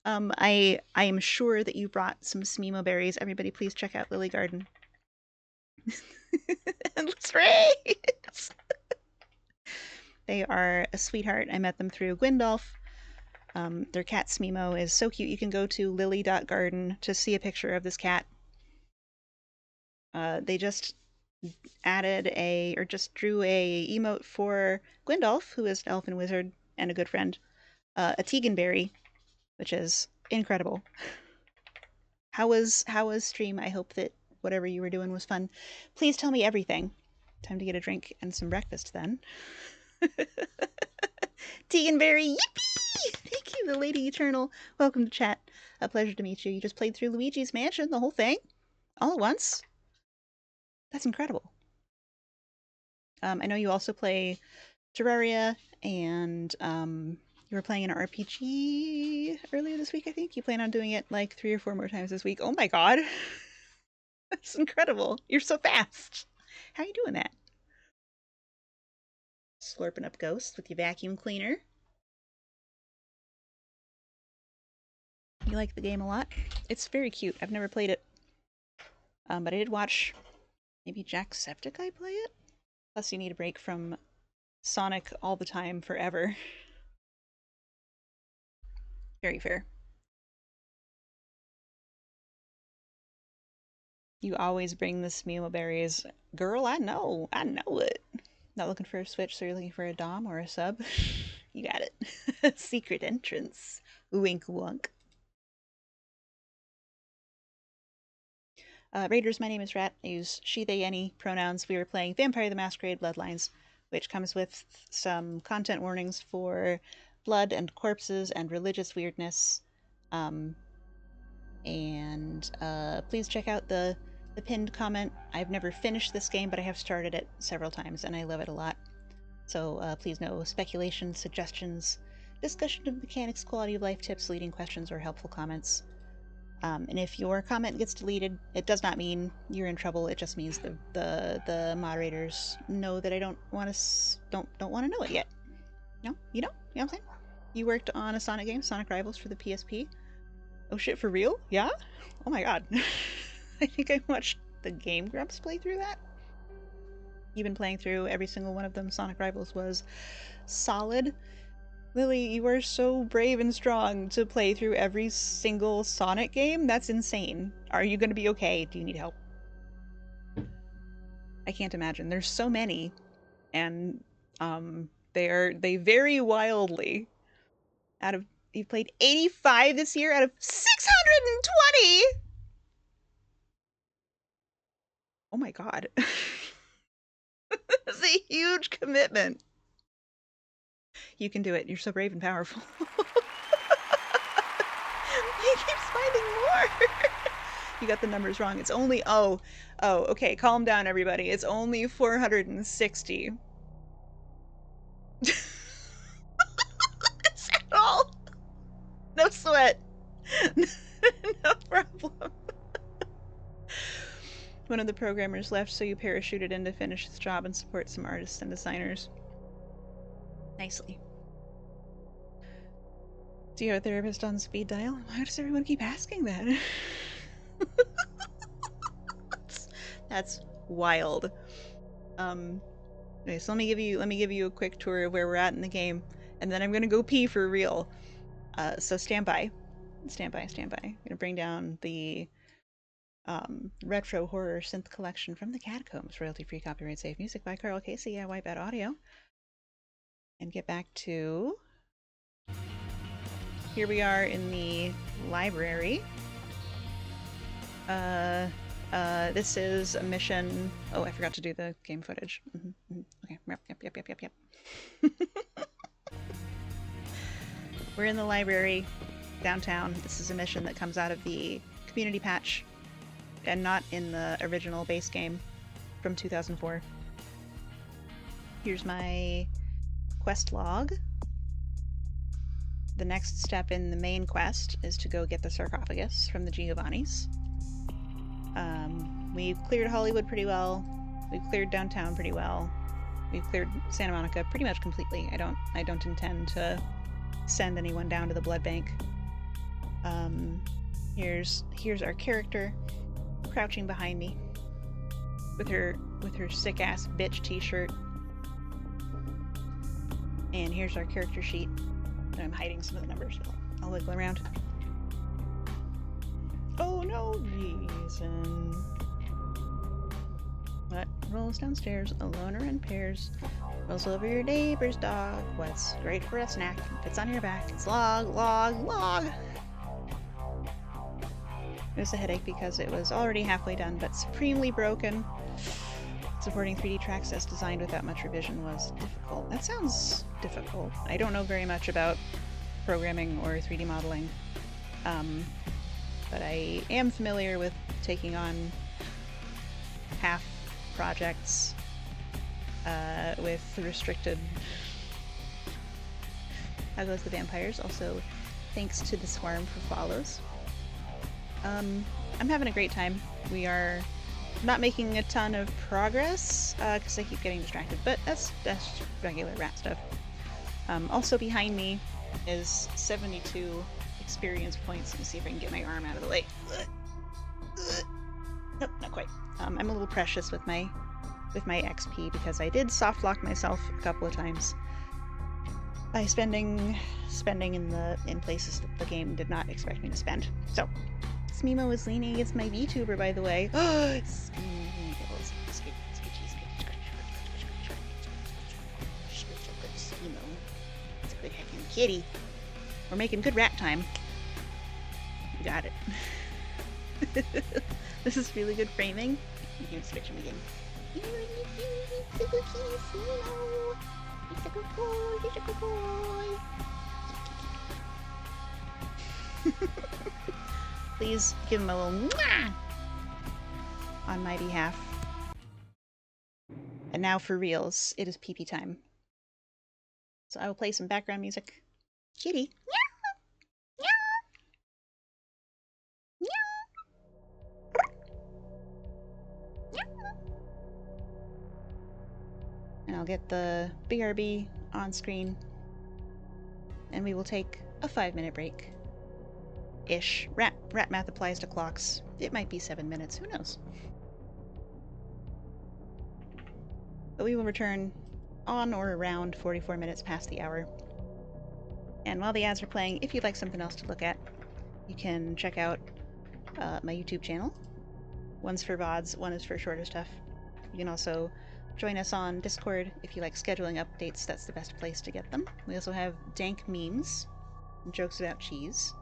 I am sure that you brought some Smemo berries. Everybody, please check out Lily Garden. Endless Rays! They are a sweetheart. I met them through Gwendolf. Their cat Smemo is so cute. You can go to lily.garden to see a picture of this cat. They just just drew a emote for Gwendolf, who is an elfin wizard and a good friend. A Teganberry, which is incredible. How was stream? I hope that whatever you were doing was fun. Please tell me everything. Time to get a drink and some breakfast then. Teganberry, yippee! Thank you, the Lady Eternal. Welcome to chat. A pleasure to meet you. You just played through Luigi's Mansion, the whole thing? All at once? That's incredible. I know you also play Terraria, and you were playing an RPG earlier this week, I think. You plan on doing it like 3 or 4 more times this week. Oh my god! That's incredible. You're so fast. How are you doing that? Slurping up ghosts with your vacuum cleaner. You like the game a lot? It's very cute. I've never played it. But I did watch maybe Jacksepticeye play it? Plus you need a break from Sonic all the time forever. Very fair. You always bring the Smemo berries. Girl, I know it. Not looking for a switch, so you're looking for a dom or a sub? You got it. Secret entrance. Wink wunk. Raiders, my name is Rat. I use she, they, any pronouns. We were playing Vampire the Masquerade Bloodlines, which comes with some content warnings for blood and corpses and religious weirdness. Please check out the pinned comment. I've never finished this game, but I have started it several times, and I love it a lot. So please no speculation, suggestions, discussion of mechanics, quality of life tips, leading questions, or helpful comments. And if your comment gets deleted, it does not mean you're in trouble. It just means the moderators know that I don't want to know it yet. No, you know what I'm saying? You worked on a Sonic game, Sonic Rivals, for the PSP. Oh shit, for real? Yeah? Oh my god. I think I watched the Game Grumps play through that. You've been playing through every single one of them. Sonic Rivals was solid. Lily, you are so brave and strong to play through every single Sonic game. That's insane. Are you going to be okay? Do you need help? I can't imagine. There's so many, and they vary wildly. You've played 85 this year out of 620. Oh my god. That's a huge commitment. You can do it. You're so brave and powerful. He keeps finding more. You got the numbers wrong. It's only okay, calm down everybody. It's only 460. Is that all? No sweat. No problem. One of the programmers left, so you parachuted in to finish his job and support some artists and designers. Nicely. Do you have a therapist on speed dial? Why does everyone keep asking that? That's wild. Okay, so let me give you a quick tour of where we're at in the game, and then I'm gonna go pee for real. So stand by. I'm gonna bring down the retro horror synth collection from the Catacombs, royalty-free, copyright safe music by Carl Casey at Wipeout Audio, and get back to. Here we are in the library. This is a mission. Oh, I forgot to do the game footage. Okay, yep. We're in the library downtown. This is a mission that comes out of the community patch and not in the original base game from 2004. Here's my quest log. The next step in the main quest is to go get the sarcophagus from the Giovannis. We've cleared Hollywood pretty well. We've cleared downtown pretty well. We've cleared Santa Monica pretty much completely. I don't intend to send anyone down to the blood bank. Here's our character crouching behind me with her sick ass bitch t-shirt. And here's our character sheet. I'm hiding some of the numbers, but I'll wiggle around. Oh no, Jason. What rolls downstairs, a loner in pairs, rolls over your neighbor's dog. What's great for a snack? Fits on your back. It's log. It was a headache because it was already halfway done, but supremely broken. Supporting 3D tracks as designed without much revision was difficult. That sounds difficult. I don't know very much about programming or 3D modeling, but I am familiar with taking on half projects with restricted. How goes the vampires? Also, thanks to the Swarm for follows. I'm having a great time. We are not making a ton of progress because I keep getting distracted, but that's regular rat stuff. Also behind me is 72 experience points. Let me see if I can get my arm out of the way. Nope, not quite. I'm a little precious with my XP because I did soft lock myself a couple of times by spending in places that the game did not expect me to spend. So Smemo is leaning against my VTuber, by the way. It's a good heckin' kitty. We're making good rat time. You got it. This is really good framing. You can switch him again. He's a good kitty, Smemo. He's a good boy. He's a good boy. Please give him a little mwah on my behalf. And now for reals, it is pee-pee time. So I will play some background music. Kitty. And I'll get the BRB on screen. And we will take a 5-minute break. Ish. Rat math applies to clocks. It might be 7 minutes, who knows? But we will return on or around 44 minutes past the hour. And while the ads are playing, if you'd like something else to look at, you can check out my YouTube channel. One's for VODs, one is for shorter stuff. You can also join us on Discord if you like scheduling updates. That's the best place to get them. We also have dank memes, jokes about cheese,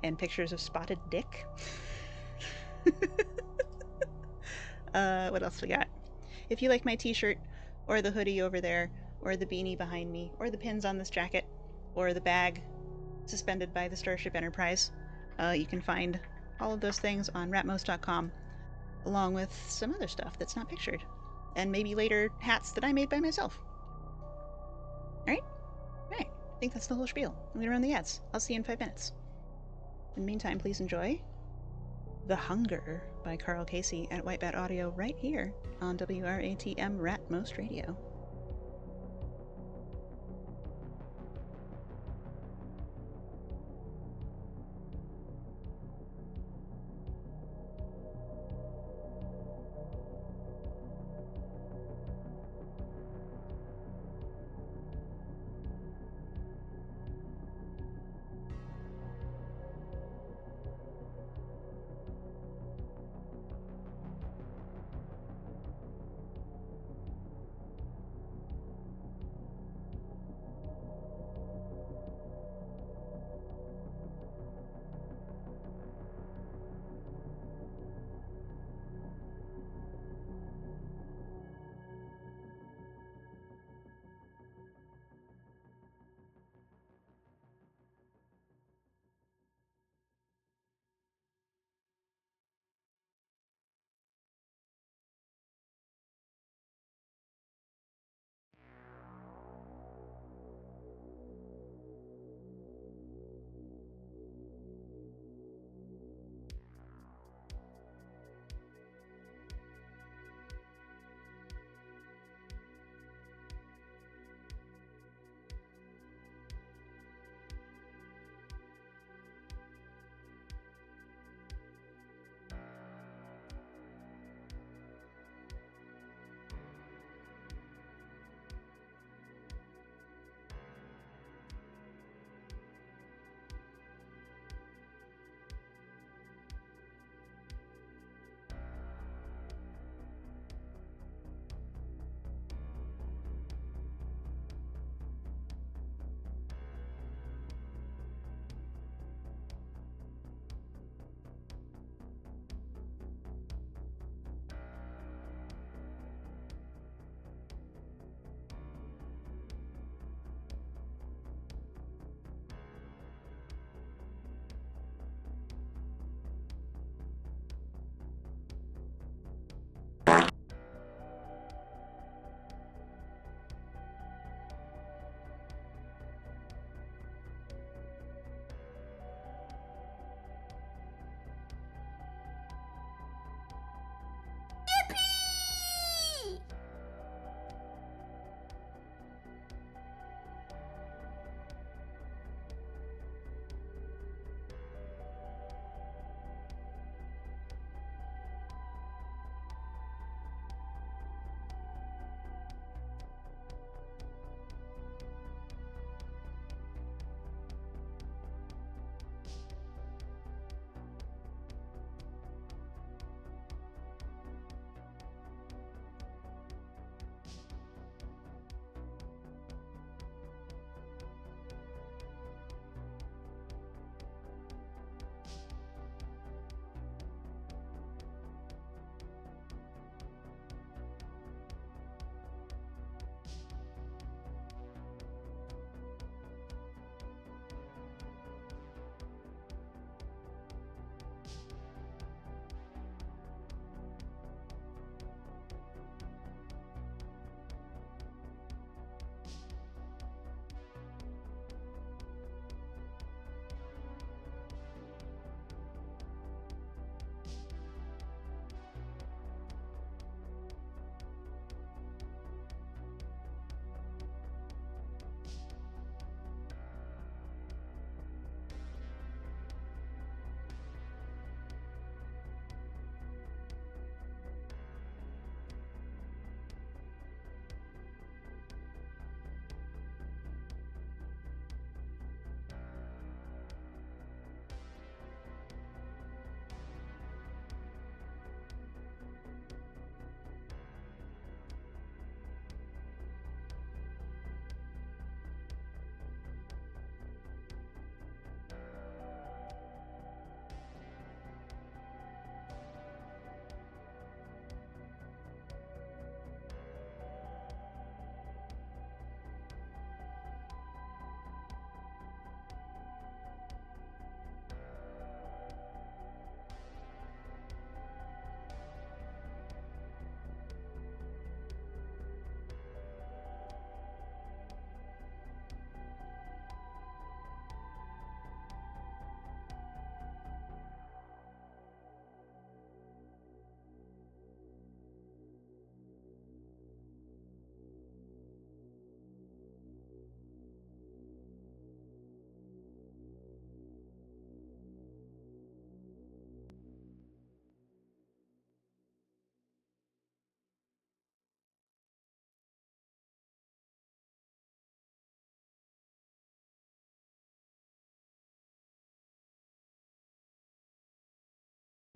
and pictures of spotted dick. What else we got? If you like my t-shirt, or the hoodie over there, or the beanie behind me, or the pins on this jacket, or the bag suspended by the Starship Enterprise, you can find all of those things on ratmos.com, along with some other stuff that's not pictured. And maybe later hats that I made by myself. Alright? Alright. I think that's the whole spiel. I'm gonna run the ads. I'll see you in 5 minutes. In the meantime, please enjoy The Hunger by Carl Casey at Wipeout Audio right here on WRATM Ratmost Radio.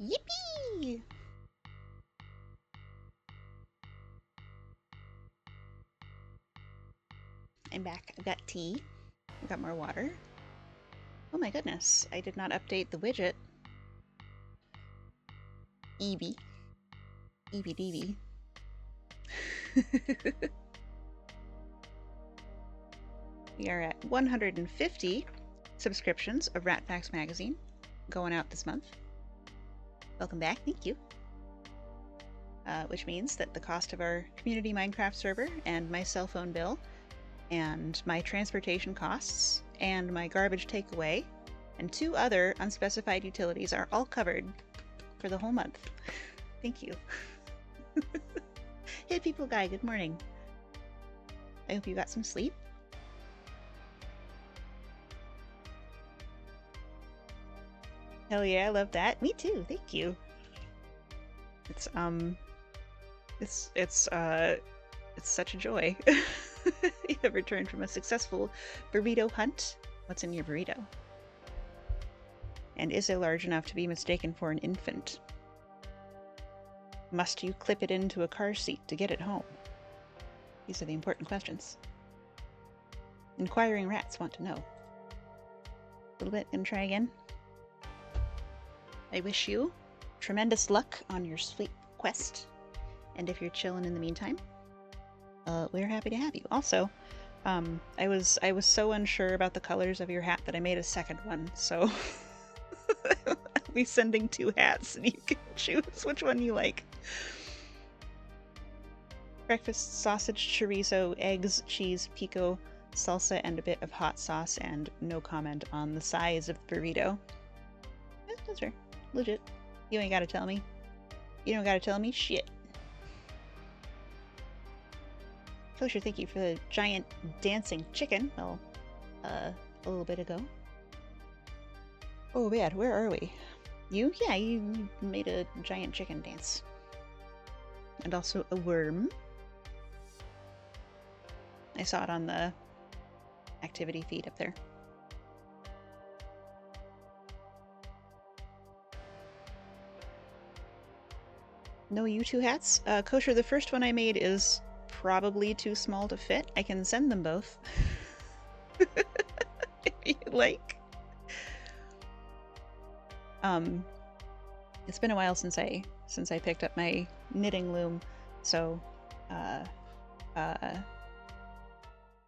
Yippee! I'm back. I've got tea. I've got more water. Oh my goodness, I did not update the widget. Eevee. Eevee deevee. We are at 150 subscriptions of Rat Facts Magazine going out this month. Welcome back, thank you. Which means that the cost of our community Minecraft server and my cell phone bill and my transportation costs and my garbage takeaway and 2 other unspecified utilities are all covered for the whole month. Thank you. Hey people guy, good morning. I hope you got some sleep. Hell yeah, I love that. Me too, thank you. It's such a joy. You have returned from a successful burrito hunt. What's in your burrito? And is it large enough to be mistaken for an infant? Must you clip it into a car seat to get it home? These are the important questions. Inquiring rats want to know. A little bit, and try again. I wish you tremendous luck on your sleep quest. And if you're chilling in the meantime, we're happy to have you. Also, I was so unsure about the colors of your hat that I made a second one, so I'll be sending 2 hats and you can choose which one you like. Breakfast sausage, chorizo, eggs, cheese, pico, salsa, and a bit of hot sauce, and no comment on the size of the burrito. Those are legit. You ain't gotta tell me. You don't gotta tell me shit. Kosher, thank you for the giant dancing chicken. Well, a little bit ago. Oh man, where are we? You? Yeah, you made a giant chicken dance. And also a worm. I saw it on the activity feed up there. No you 2 hats? Kosher, the first one I made is probably too small to fit. I can send them both. If you like. It's been a while since I picked up my knitting loom, so I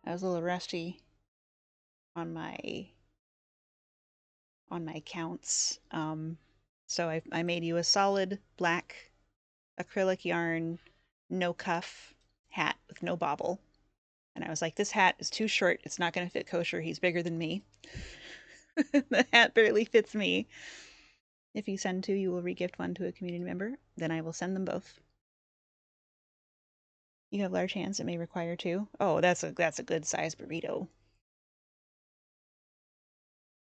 was a little rusty on my counts. So I made you a solid black acrylic yarn, no cuff hat with no bobble. And I was like, this hat is too short. It's not going to fit Kosher. He's bigger than me. The hat barely fits me. If you send 2, you will regift 1 to a community member. Then I will send them both. You have large hands. It may require 2. Oh, that's a good size burrito.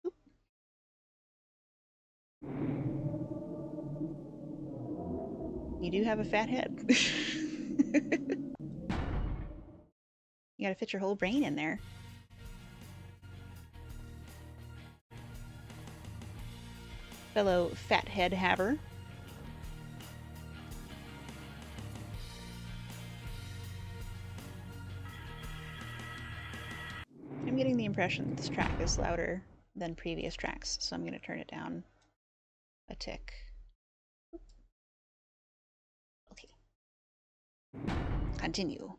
Oop. You do have a fat head. You gotta fit your whole brain in there. Fellow fat head haver. I'm getting the impression that this track is louder than previous tracks, so I'm gonna turn it down a tick. Okay. Continue.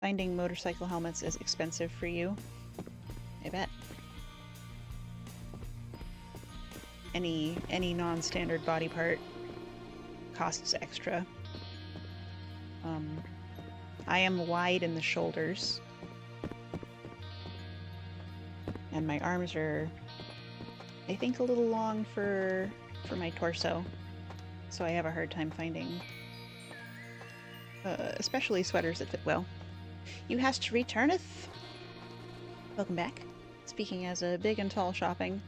Finding motorcycle helmets is expensive for you. I bet. Any non-standard body part costs extra. I am wide in the shoulders. And my arms are, I think, a little long for my torso. So I have a hard time finding especially sweaters that fit well. You hast returneth. Welcome back. Speaking as a big and tall shopping,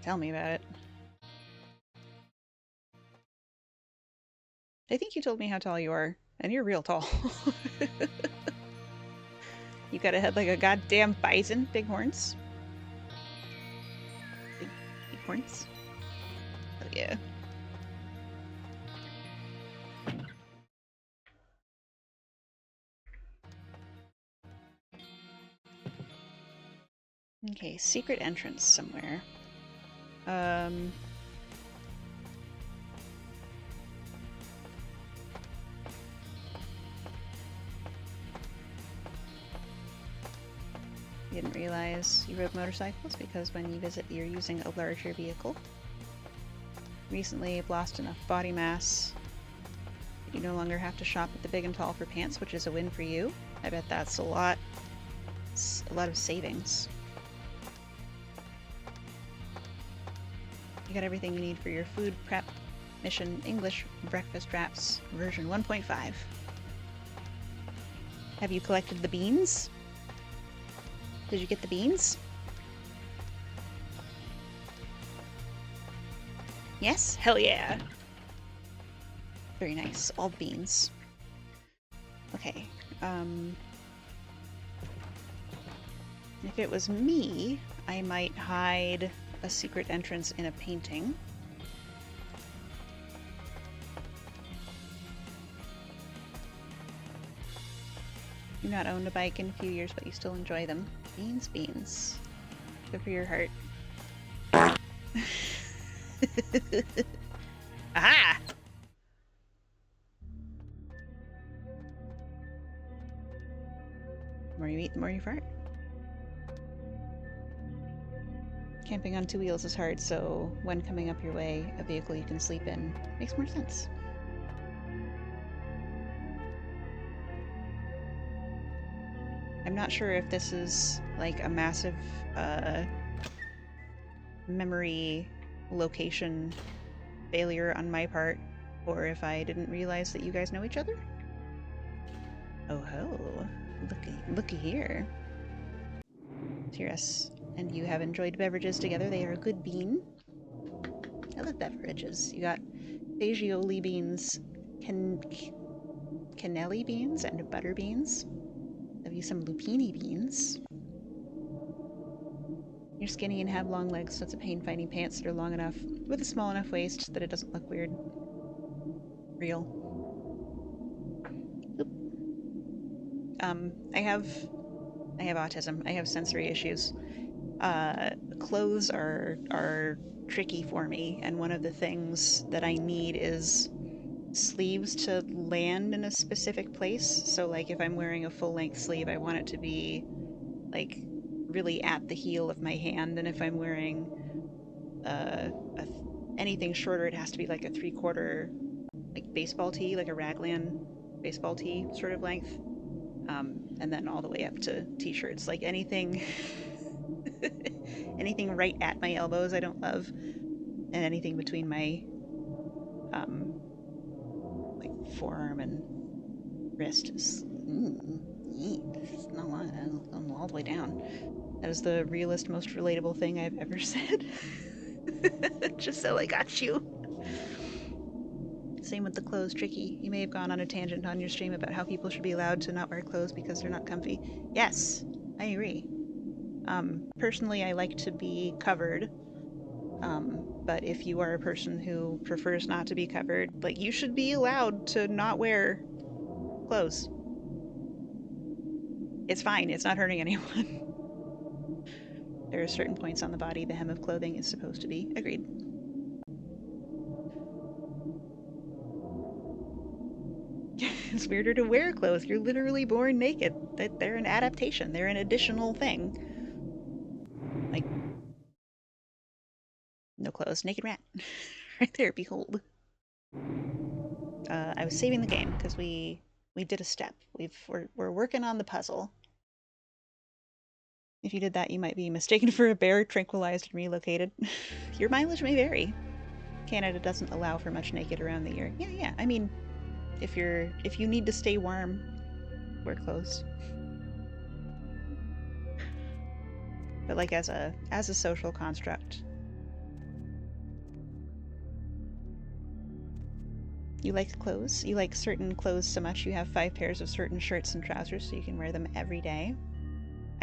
tell me about it. I think you told me how tall you are, and you're real tall. You got a head like a goddamn bison, big horns. points. Oh yeah. Okay, secret entrance somewhere. You didn't realize you rode motorcycles because when you visit, you're using a larger vehicle. Recently, you've lost enough body mass. You no longer have to shop at the Big and Tall for pants, which is a win for you. I bet that's a lot of savings. You got everything you need for your food prep mission English breakfast wraps version 1.5. Have you collected the beans? Did you get the beans? Yes? Hell yeah! Very nice. All beans. Okay. If it was me, I might hide a secret entrance in a painting. You've not owned a bike in a few years, but you still enjoy them. Beans, beans. Good for your heart. Aha! The more you eat, the more you fart. Camping on two wheels is hard, so when coming up your way, a vehicle you can sleep in makes more sense. I'm not sure if this is like a massive memory location failure on my part, or if I didn't realize that you guys know each other. Oh ho, looky here. Tiras and you have enjoyed beverages together. They are a good bean. I love beverages. You got fagioli beans, cannelli beans, and butter beans. Have you some lupini beans? You're skinny and have long legs, so it's a pain finding pants that are long enough with a small enough waist that it doesn't look weird. Real. Oop. I have autism. I have sensory issues. Clothes are tricky for me, and one of the things that I need is sleeves to land in a specific place. So like if I'm wearing a full-length sleeve, I want it to be like really at the heel of my hand, and if I'm wearing anything shorter, it has to be like a 3/4 like baseball tee, like a raglan baseball tee sort of length, and then all the way up to t-shirts. Like anything anything right at my elbows I don't love, and anything between my like forearm and wrist is it's not long, all the way down. That is the realest, most relatable thing I've ever said. Just so I got you. Same with the clothes, tricky. You may have gone on a tangent on your stream about how people should be allowed to not wear clothes because they're not comfy. Yes, I agree. Personally, I like to be covered. But if you are a person who prefers not to be covered, like, you should be allowed to not wear clothes. It's fine. It's not hurting anyone. There are certain points on the body the hem of clothing is supposed to be. Agreed. It's weirder to wear clothes. You're literally born naked. They're an adaptation. They're an additional thing. Like, no clothes. Naked rat. Right there, behold. I was saving the game because we did a step. We're working on the puzzle. If you did that, you might be mistaken for a bear, tranquilized and relocated. Your mileage may vary. Canada doesn't allow for much naked around the year. Yeah. I mean, if you need to stay warm, wear clothes. But like as a social construct, you like clothes. You like certain clothes so much you have 5 pairs of certain shirts and trousers so you can wear them every day.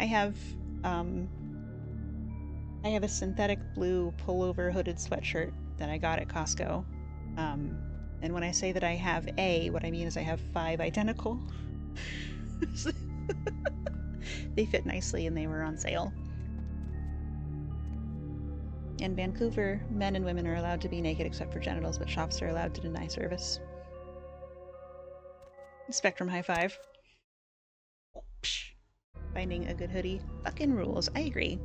I have I have a synthetic blue pullover hooded sweatshirt that I got at Costco. And when I say that I have what I mean is I have 5 identical. They fit nicely and they were on sale. In Vancouver, men and women are allowed to be naked except for genitals, but shops are allowed to deny service. Spectrum high five. Finding a good hoodie fucking rules. I agree.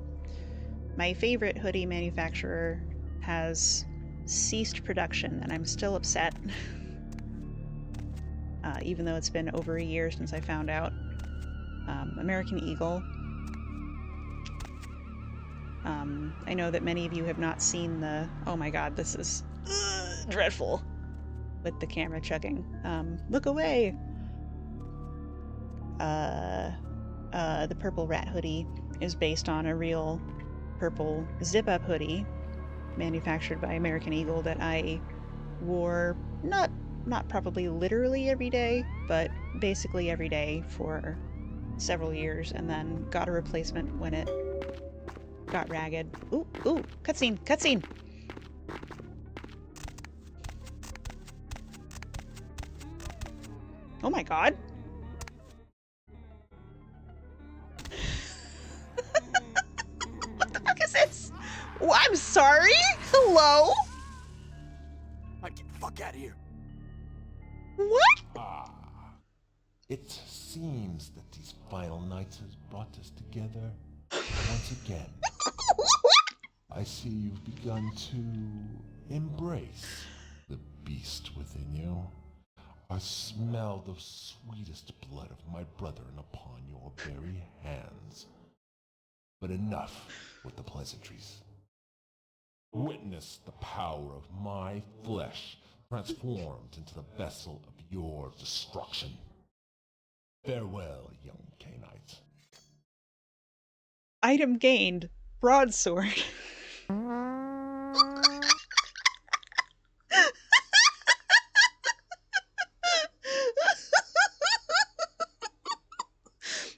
My favorite hoodie manufacturer has ceased production, and I'm still upset. Even though it's been over a year since I found out. American Eagle. I know that many of you have not seen the... Oh my god, this is dreadful. With the camera chugging. Look away! The purple rat hoodie is based on a real purple zip-up hoodie manufactured by American Eagle that I wore not probably literally every day, but basically every day for several years, and then got a replacement when it got ragged. Ooh, cutscene, cutscene! Oh my god! What the fuck is this? Oh, I'm sorry? Hello? Get the fuck out of here. What? It seems that these final nights has brought us together once again. I see you've begun to embrace the beast within you. I smell the sweetest blood of my brethren upon your very hands. But enough with the pleasantries. Witness the power of my flesh transformed into the vessel of your destruction. Farewell, young Canaanite. Item gained. Broadsword.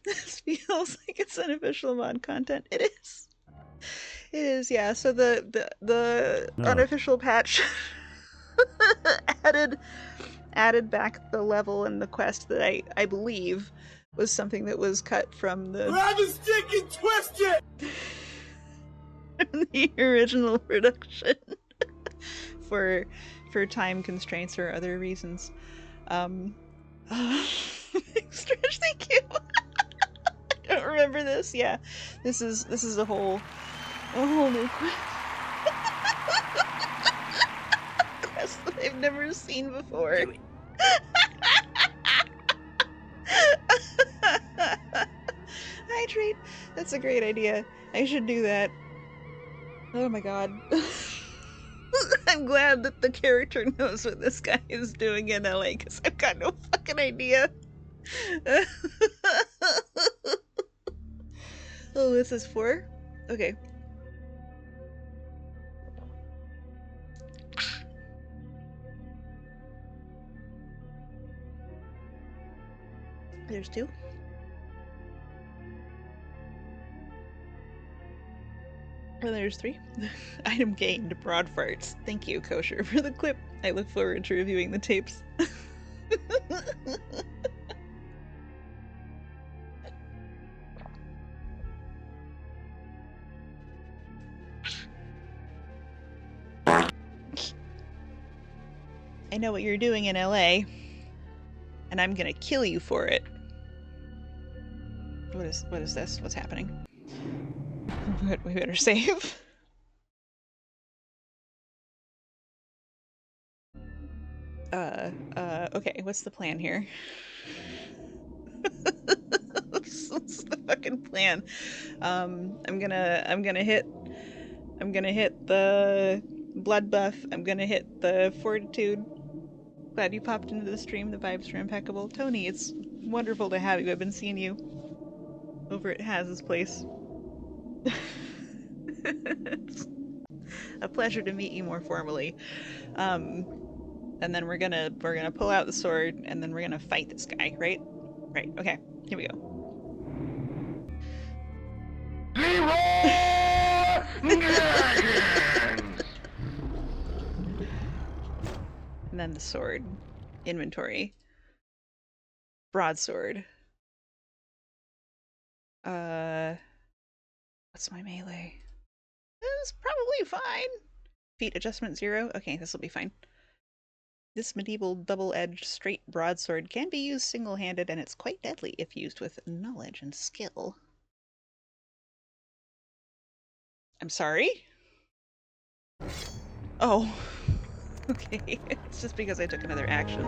This feels like it's unofficial mod content. It is. It is, yeah. So the unofficial patch added back the level and the quest that I believe was something that was cut from the Grab a stick and twist it! the original production for time constraints or other reasons. Stretch, thank you. I don't remember this. Yeah, this is a whole new quest that I've never seen before. Hydrate. That's a great idea. I should do that. Oh my god. I'm glad that the character knows what this guy is doing in LA, because I've got no fucking idea. Oh, this is 4? Okay. There's 2. Oh, there's 3. Item gained, broad farts. Thank you, Kosher, for the clip. I look forward to reviewing the tapes. I know what you're doing in LA, and I'm gonna kill you for it. What is this? What's happening? We better save. Okay, what's the plan here? What's the fucking plan? I'm gonna hit the blood buff. I'm gonna hit the fortitude. Glad you popped into the stream. The vibes are impeccable. Tony, it's wonderful to have you. I've been seeing you over at Haz's place. It's a pleasure to meet you more formally. And then we're gonna pull out the sword, and then we're gonna fight this guy, right? Right, okay, here we go. Leroy and the sword. Inventory. Broadsword. What's my melee? This is probably fine. Feat adjustment 0. Okay, this will be fine. This medieval double-edged straight broadsword can be used single-handed, and it's quite deadly if used with knowledge and skill. I'm sorry? Oh. Okay. It's just because I took another action.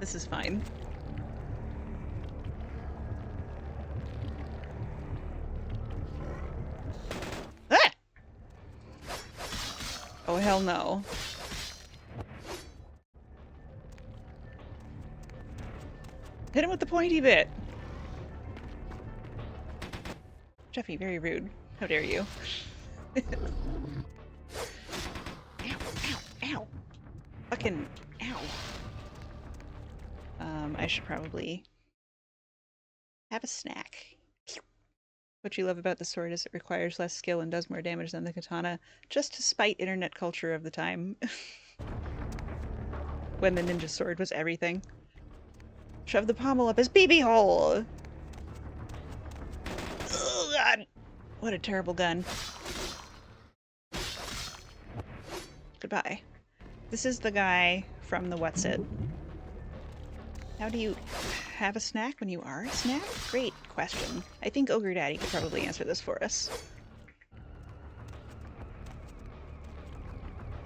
This is fine. Ah! Oh, hell no. Hit him with the pointy bit! Jeffy, very rude. How dare you? Ow, ow, ow! Fucking ow. I should probably have a snack. What you love about the sword is it requires less skill and does more damage than the katana, just to spite internet culture of the time. When the ninja sword was everything. Shove the pommel up his BB hole! Oh god! What a terrible gun. Goodbye. This is the guy from the What's It. How do you have a snack when you are a snack? Great question. I think Ogre Daddy could probably answer this for us.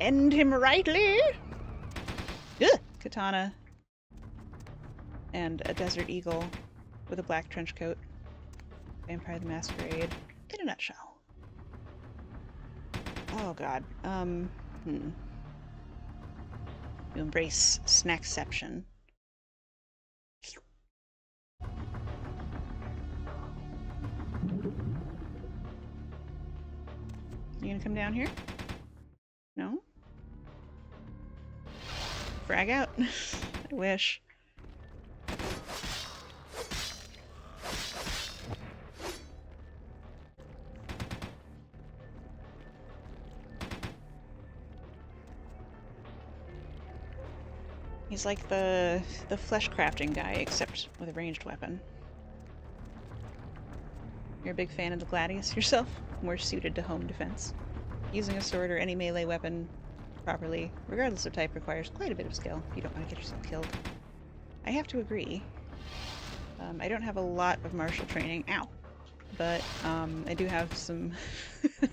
End him rightly! Ugh! Katana. And a desert eagle with a black trench coat. Vampire the Masquerade. In a nutshell. Oh god. You embrace snackception. You gonna come down here? No? Frag out. I wish. He's like the flesh crafting guy, except with a ranged weapon. You're a big fan of the Gladius yourself? More suited to home defense. Using a sword or any melee weapon properly, regardless of type, requires quite a bit of skill if you don't want to get yourself killed. I have to agree. I don't have a lot of martial training, ow, but I do have some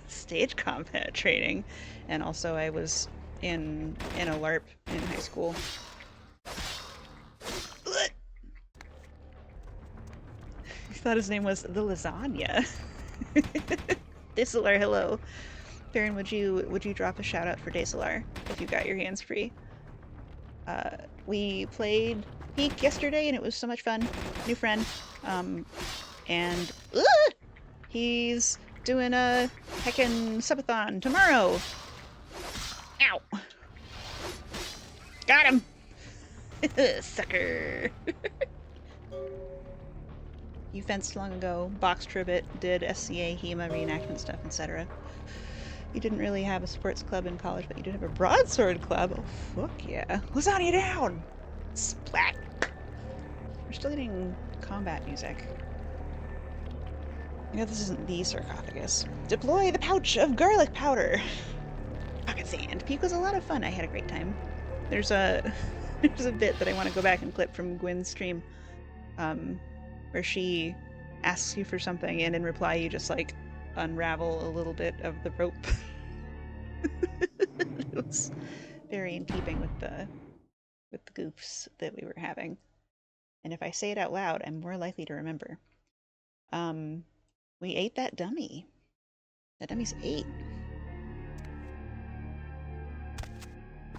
stage combat training, and also I was in a LARP in high school. I thought his name was the Lasagna. Desalar, hello. Baron, would you drop a shout out for Desalar if you got your hands free? We played Peak yesterday and it was so much fun. New friend. And he's doing a heckin' subathon tomorrow. Ow. Got him. Sucker. You fenced long ago, box tribbit, did SCA, HEMA, reenactment stuff, etc. You didn't really have a sports club in college, but you did have a broadsword club. Oh, fuck yeah. Lasagna down! Splat! We're still getting combat music. I know this isn't the sarcophagus. Deploy the pouch of garlic powder! Pocket sand. Peak was a lot of fun. I had a great time. There's a bit that I want to go back and clip from Gwen's stream. Where she asks you for something, and in reply you just, like, unravel a little bit of the rope. It was very in keeping with the goofs that we were having. And if I say it out loud, I'm more likely to remember. We ate that dummy. That dummy's 8.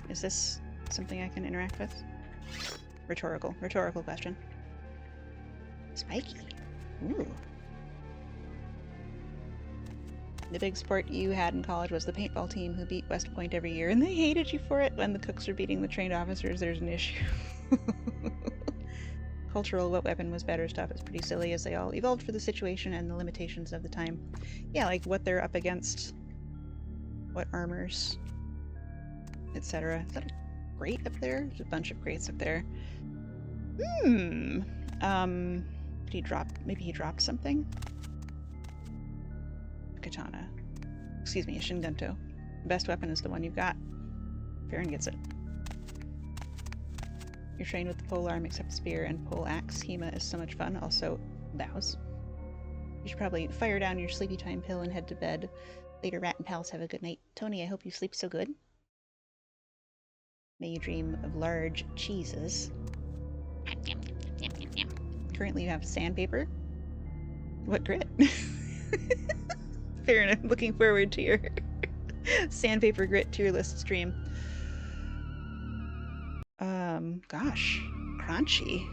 Is this something I can interact with? Rhetorical question. Spiky. Ooh. The big sport you had in college was the paintball team who beat West Point every year, and they hated you for it. When the cooks are beating the trained officers, there's an issue. Cultural what weapon was better stuff is pretty silly, as they all evolved for the situation and the limitations of the time. Yeah, like what they're up against, what armors, etc. Is that a crate up there? There's a bunch of crates up there. Did he drop? Maybe he dropped something? A katana. Excuse me, a shingunto. The best weapon is the one you've got. Farron gets it. You're trained with the polearm except spear and pole axe. HEMA is so much fun. Also, bows. You should probably fire down your sleepy time pill and head to bed. Later, Rat and pals, have a good night. Tony, I hope you sleep so good. May you dream of large cheeses. Currently you have sandpaper. What grit? Fair enough. I'm looking forward to your sandpaper grit tier list stream. Gosh. Crunchy.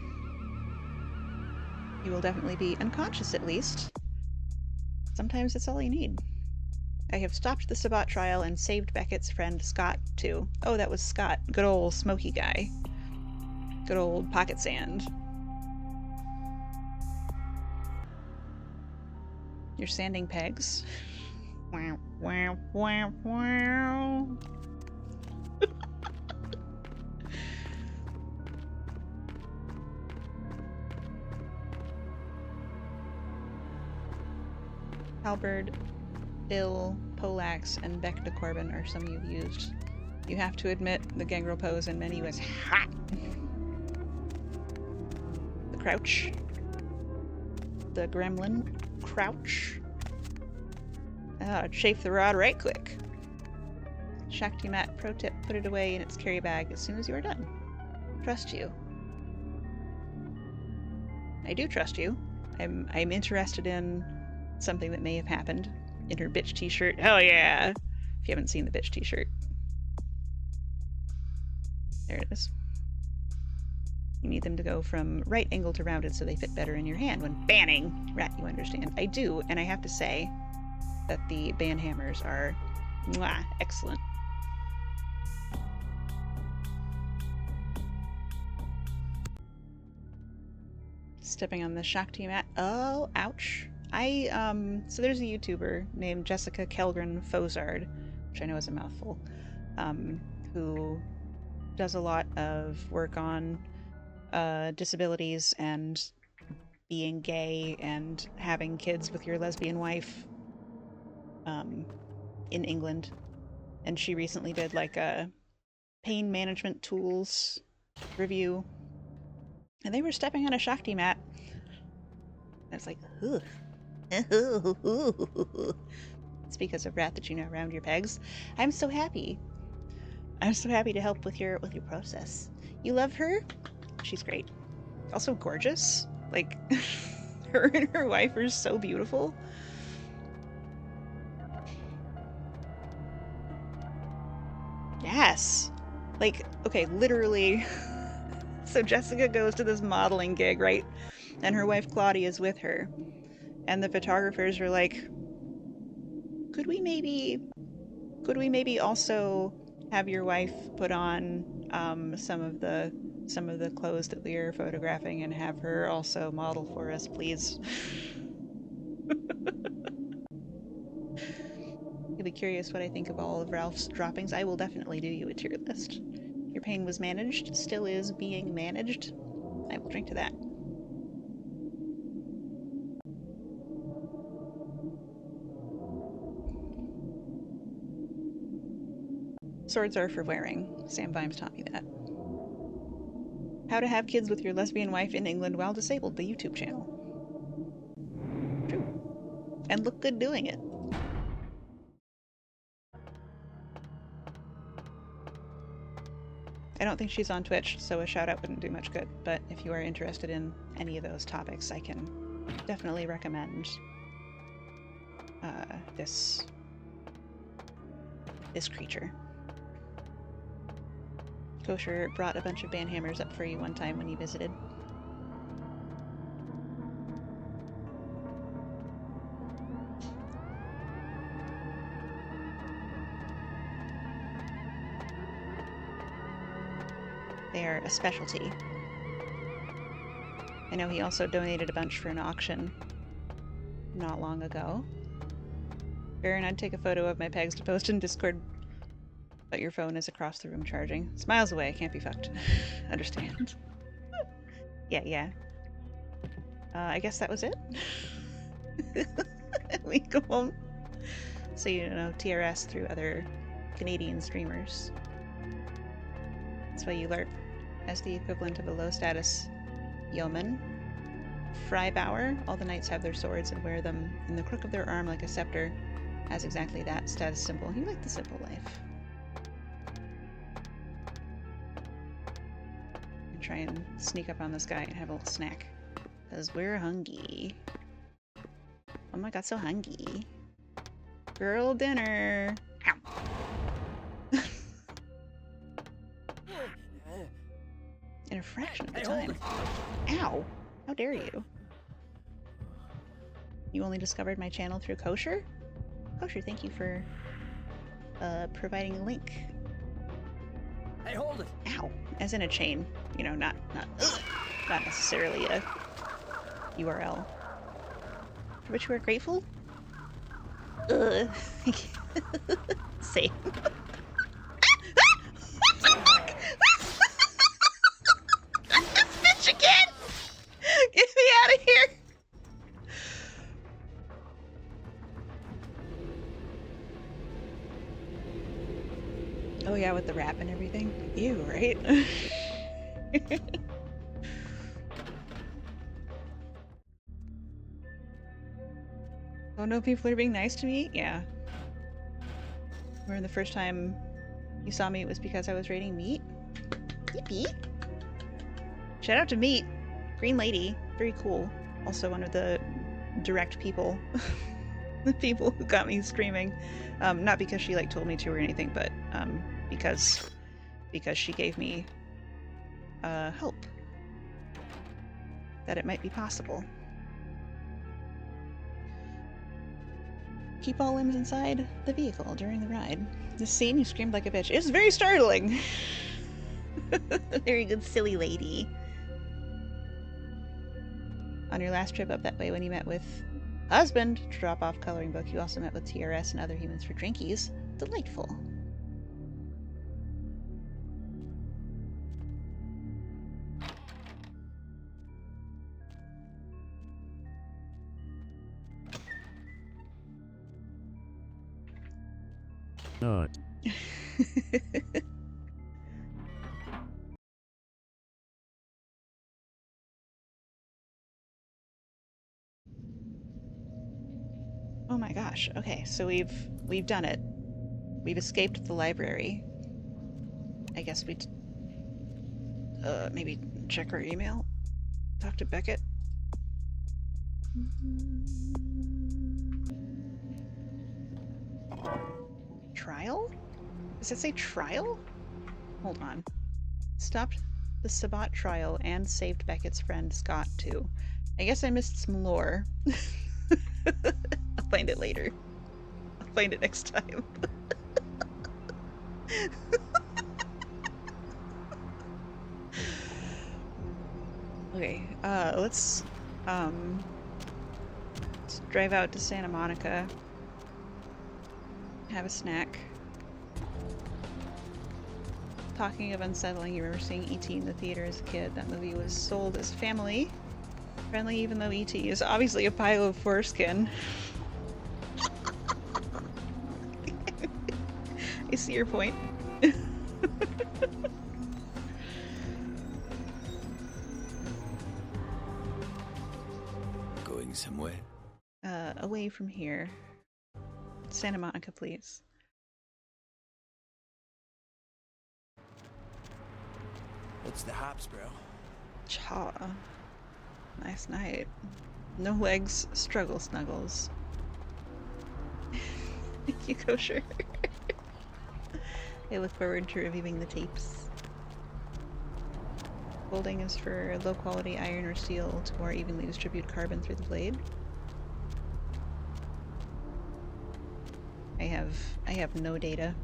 You will definitely be unconscious at least. Sometimes it's all you need. I have stopped the Sabbat trial and saved Beckett's friend Scott, too. Oh, that was Scott. Good old smoky guy. Good old pocket sand. You're sanding pegs. Wow, wow, wow, wow. Halberd, Bill, Polax, and Beck de Corbin are some you've used. You have to admit, the gangrel pose in menu is hot. The crouch. The gremlin. Crouch. Chafe the rod right quick. Shakti mat pro tip, put it away in its carry bag as soon as you are done. Trust you. I do trust you. I'm interested in something that may have happened in her bitch t-shirt. Hell yeah! If you haven't seen the bitch t-shirt. There it is. You need them to go from right angle to rounded so they fit better in your hand when banning. Rat, you understand. I do, and I have to say that the ban hammers are mwah, excellent. Stepping on the Shakti mat. Oh, ouch. So there's a YouTuber named Jessica Kelgren Fozard, which I know is a mouthful, who does a lot of work on disabilities and being gay and having kids with your lesbian wife in England. And she recently did like a pain management tools review. And they were stepping on a Shakti mat. And it's like, ugh. It's because of Rat that you know around your pegs. I'm so happy. I'm so happy to help with your process. You love her? She's great. Also gorgeous. Like, her and her wife are so beautiful. Yes. Like, okay, literally. So Jessica goes to this modeling gig, right? And her wife Claudia is with her. And the photographers were like, could we maybe also have your wife put on some of the clothes that we are photographing and have her also model for us, please? You'll be curious what I think of all of Ralph's droppings. I will definitely do you a tier list. Your pain was managed, still is being managed. I will drink to that. Swords are for wearing. Sam Vimes taught me that. How to have kids with your lesbian wife in England while disabled, the YouTube channel. True. And look good doing it. I don't think she's on Twitch, so a shout out wouldn't do much good, but if you are interested in any of those topics, I can definitely recommend this creature. Kosher brought a bunch of banhammers up for you one time when you visited. They are a specialty. I know he also donated a bunch for an auction not long ago. Baron, I'd take a photo of my pegs to post in Discord. But your phone is across the room charging. It's miles away. Can't be fucked. Understand. Yeah. I guess that was it. We go home. So you know TRS through other Canadian streamers. That's why you LARP as the equivalent of a low-status yeoman. Freibauer, all the knights have their swords and wear them in the crook of their arm like a scepter, has exactly that status symbol. You like the simple life. And try and sneak up on this guy and have a little snack. Because we're hungry. Oh my god, so hungry. Girl dinner. Ow. In a fraction of the time. Ow! How dare you? You only discovered my channel through Kosher? Kosher, thank you for providing a link. Hey, hold it! Ow! As in a chain. You know, not necessarily a URL. For which you are grateful? Same. Bitch again! Get me out of here! Oh yeah, with the rap and everything. Ew, right? Oh no, people are being nice to me? Yeah. Remember the first time you saw me, it was because I was raiding Meat? Yippee! Shout out to Meat! Green Lady. Very cool. Also one of the direct people. The people who got me streaming. Not because she like told me to or anything, but because she gave me hope that it might be possible. Keep all limbs inside the vehicle during the ride. This scene, you screamed like a bitch. It was very startling. Very good, silly lady. On your last trip up that way, when you met with husband to drop off coloring book, you also met with TRS and other humans for drinkies. Delightful. Not. Oh my gosh. Okay, so we've done it. We've escaped the library. I guess we maybe check our email. Talk to Beckett. Trial? Does it say trial? Hold on. Stopped the Sabat trial and saved Beckett's friend Scott too. I guess I missed some lore. I'll find it later. I'll find it next time. Okay, let's drive out to Santa Monica. Have a snack. Talking of unsettling, you remember seeing E.T. in the theater as a kid. That movie was sold as family friendly, even though E.T. is obviously a pile of foreskin. I see your point. Going somewhere? Away from here. Santa Monica, please. What's the hops, bro? Cha. Nice night. No legs, struggle snuggles. Thank you, Kosher. I look forward to reviewing the tapes. Folding is for low quality iron or steel to more evenly distribute carbon through the blade. I have no data.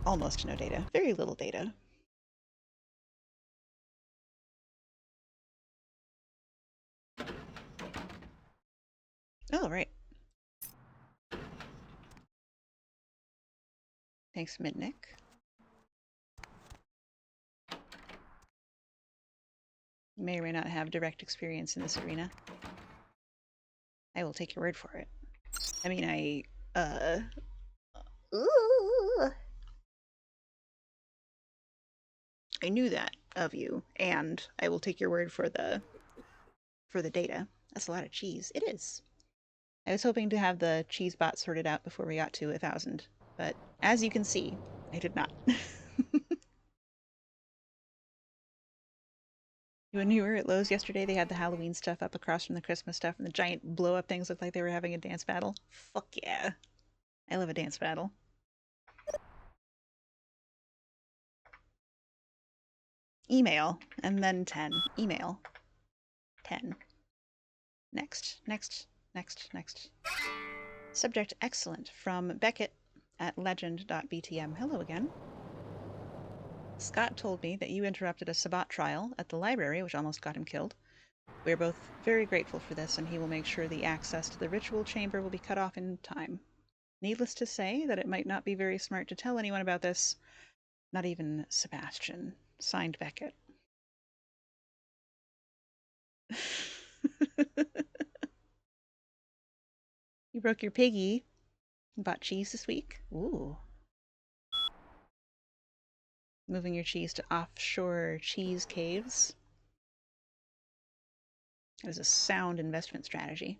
Almost no data. Very little data. Oh, right. Thanks, Midnick. You may or may not have direct experience in this arena. I will take your word for it. I mean, I knew that of you, and I will take your word for the data. That's a lot of cheese. It is. I was hoping to have the cheese bot sorted out before we got to 1,000, but as you can see, I did not. When you were at Lowe's yesterday, they had the Halloween stuff up across from the Christmas stuff, and the giant blow-up things looked like they were having a dance battle. Fuck yeah. I love a dance battle. Email, and then 10. Email. 10. Next. Subject excellent from Beckett at legend.btm. Hello again. Scott told me that you interrupted a Sabbat trial at the library, which almost got him killed. We are both very grateful for this, and he will make sure the access to the ritual chamber will be cut off in time. Needless to say that it might not be very smart to tell anyone about this, not even Sebastian. Signed, Beckett. You broke your piggy and bought cheese this week? Ooh. Moving your cheese to offshore cheese caves. That is a sound investment strategy.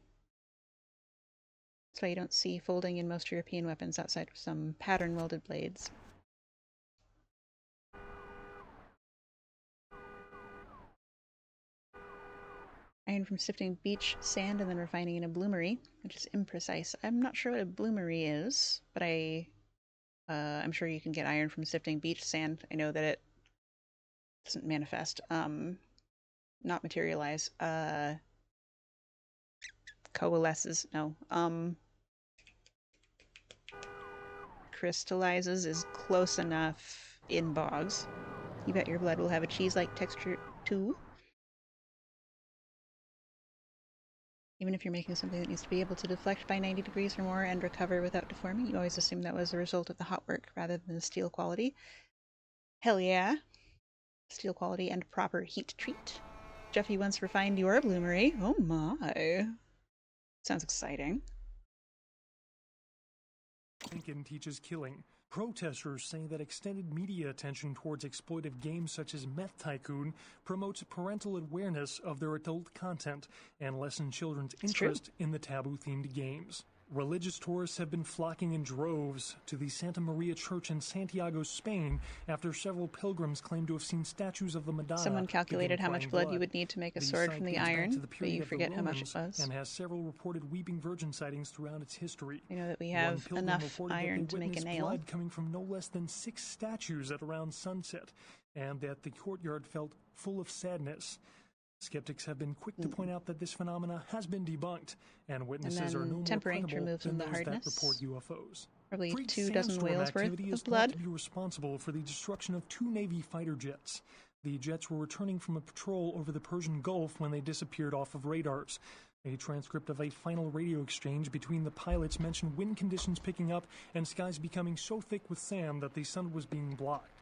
That's why you don't see folding in most European weapons outside of some pattern-welded blades. Iron from sifting beach sand and then refining in a bloomery, which is imprecise. I'm not sure what a bloomery is, but I'm sure you can get iron from sifting beach sand. I know that it doesn't manifest, not materialize, coalesces, no, crystallizes is close enough in bogs. You bet your blood will have a cheese-like texture too. Even if you're making something that needs to be able to deflect by 90 degrees or more and recover without deforming, you always assume that was a result of the hot work rather than the steel quality. Hell yeah. Steel quality and proper heat treat. Jeffy once refined your bloomery. Oh my. Sounds exciting. Lincoln teaches killing. Protesters say that extended media attention towards exploitive games such as Meth Tycoon promotes parental awareness of their adult content and lessens children's interest in the taboo-themed games. Religious tourists have been flocking in droves to the Santa Maria Church in Santiago, Spain, after several pilgrims claim to have seen statues of the Madonna. Someone calculated how much blood you would need to make a sword from the iron, but you forget how much it was. And has several reported weeping virgin sightings throughout its history. You know that we have enough iron to make a nail. Blood coming from no less than 6 statues at around sunset, and that the courtyard felt full of sadness. Skeptics have been quick to point out that this phenomena has been debunked, and witnesses are no more credible than those that report UFOs. Probably 2 dozen whales worth of blood. To be responsible for the destruction of 2 Navy fighter jets. The jets were returning from a patrol over the Persian Gulf when they disappeared off of radars. A transcript of a final radio exchange between the pilots mentioned wind conditions picking up and skies becoming so thick with sand that the sun was being blocked.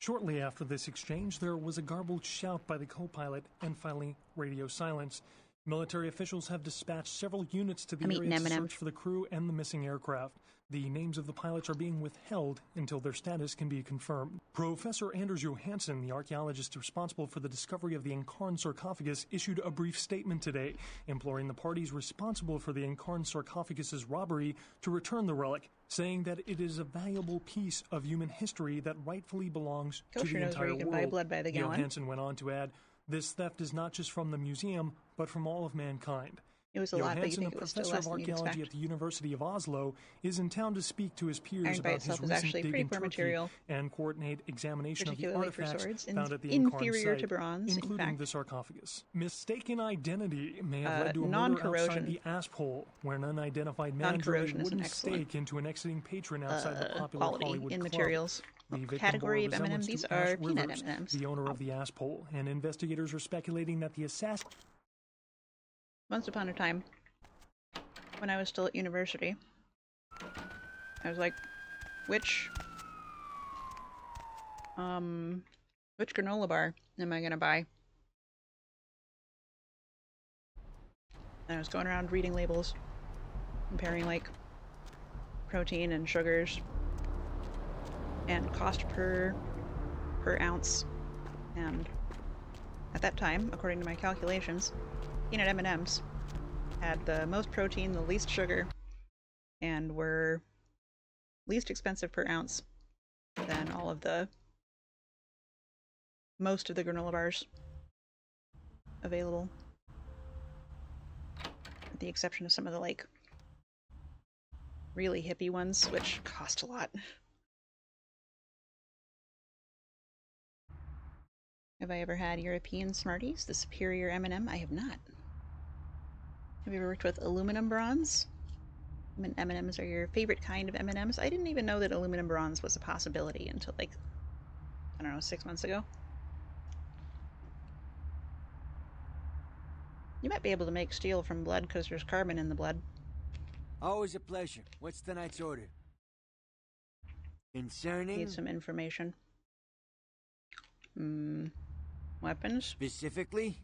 Shortly after this exchange, there was a garbled shout by the co-pilot and finally radio silence. Military officials have dispatched several units to the area to search for the crew and the missing aircraft. The names of the pilots are being withheld until their status can be confirmed. Professor Anders Johansson, the archaeologist responsible for the discovery of the Incarn sarcophagus, issued a brief statement today, imploring the parties responsible for the Incarn sarcophagus's robbery to return the relic, saying that it is a valuable piece of human history that rightfully belongs to the entire world. Buy blood by the gallon. Johansson went on to add, "This theft is not just from the museum, but from all of mankind." It was a lot, but you think it was still less than you'd expect. Johansson, a professor of archaeology at the University of Oslo, is in town to speak to his peers about his recent dig in Turkey and coordinate examination of the artifacts found at the Incarn site, including the sarcophagus. Mistaken identity may have led to a murder outside the Asphole, where an unidentified man drove a wooden stake into an exiting patron outside the popular Hollywood in club. materials. The Category of M&M, these are peanut Rivers, M&Ms. the owner of the Asphole, and investigators are speculating that the assassin. Once upon a time, when I was still at university. I was like, which granola bar am I gonna buy? And I was going around reading labels, comparing like protein and sugars and cost per ounce. And at that time, according to my calculations, peanut M&Ms had the most protein, the least sugar, and were least expensive per ounce than most of the granola bars available. With the exception of some of the like really hippie ones, which cost a lot. Have I ever had European Smarties, the superior M&M? I have not. Have you ever worked with aluminum bronze? M&Ms are your favorite kind of M&Ms? I didn't even know that aluminum bronze was a possibility until like, I don't know, 6 months ago. You might be able to make steel from blood because there's carbon in the blood. Always a pleasure. What's tonight's order? Concerning? Need some information. Weapons? Specifically?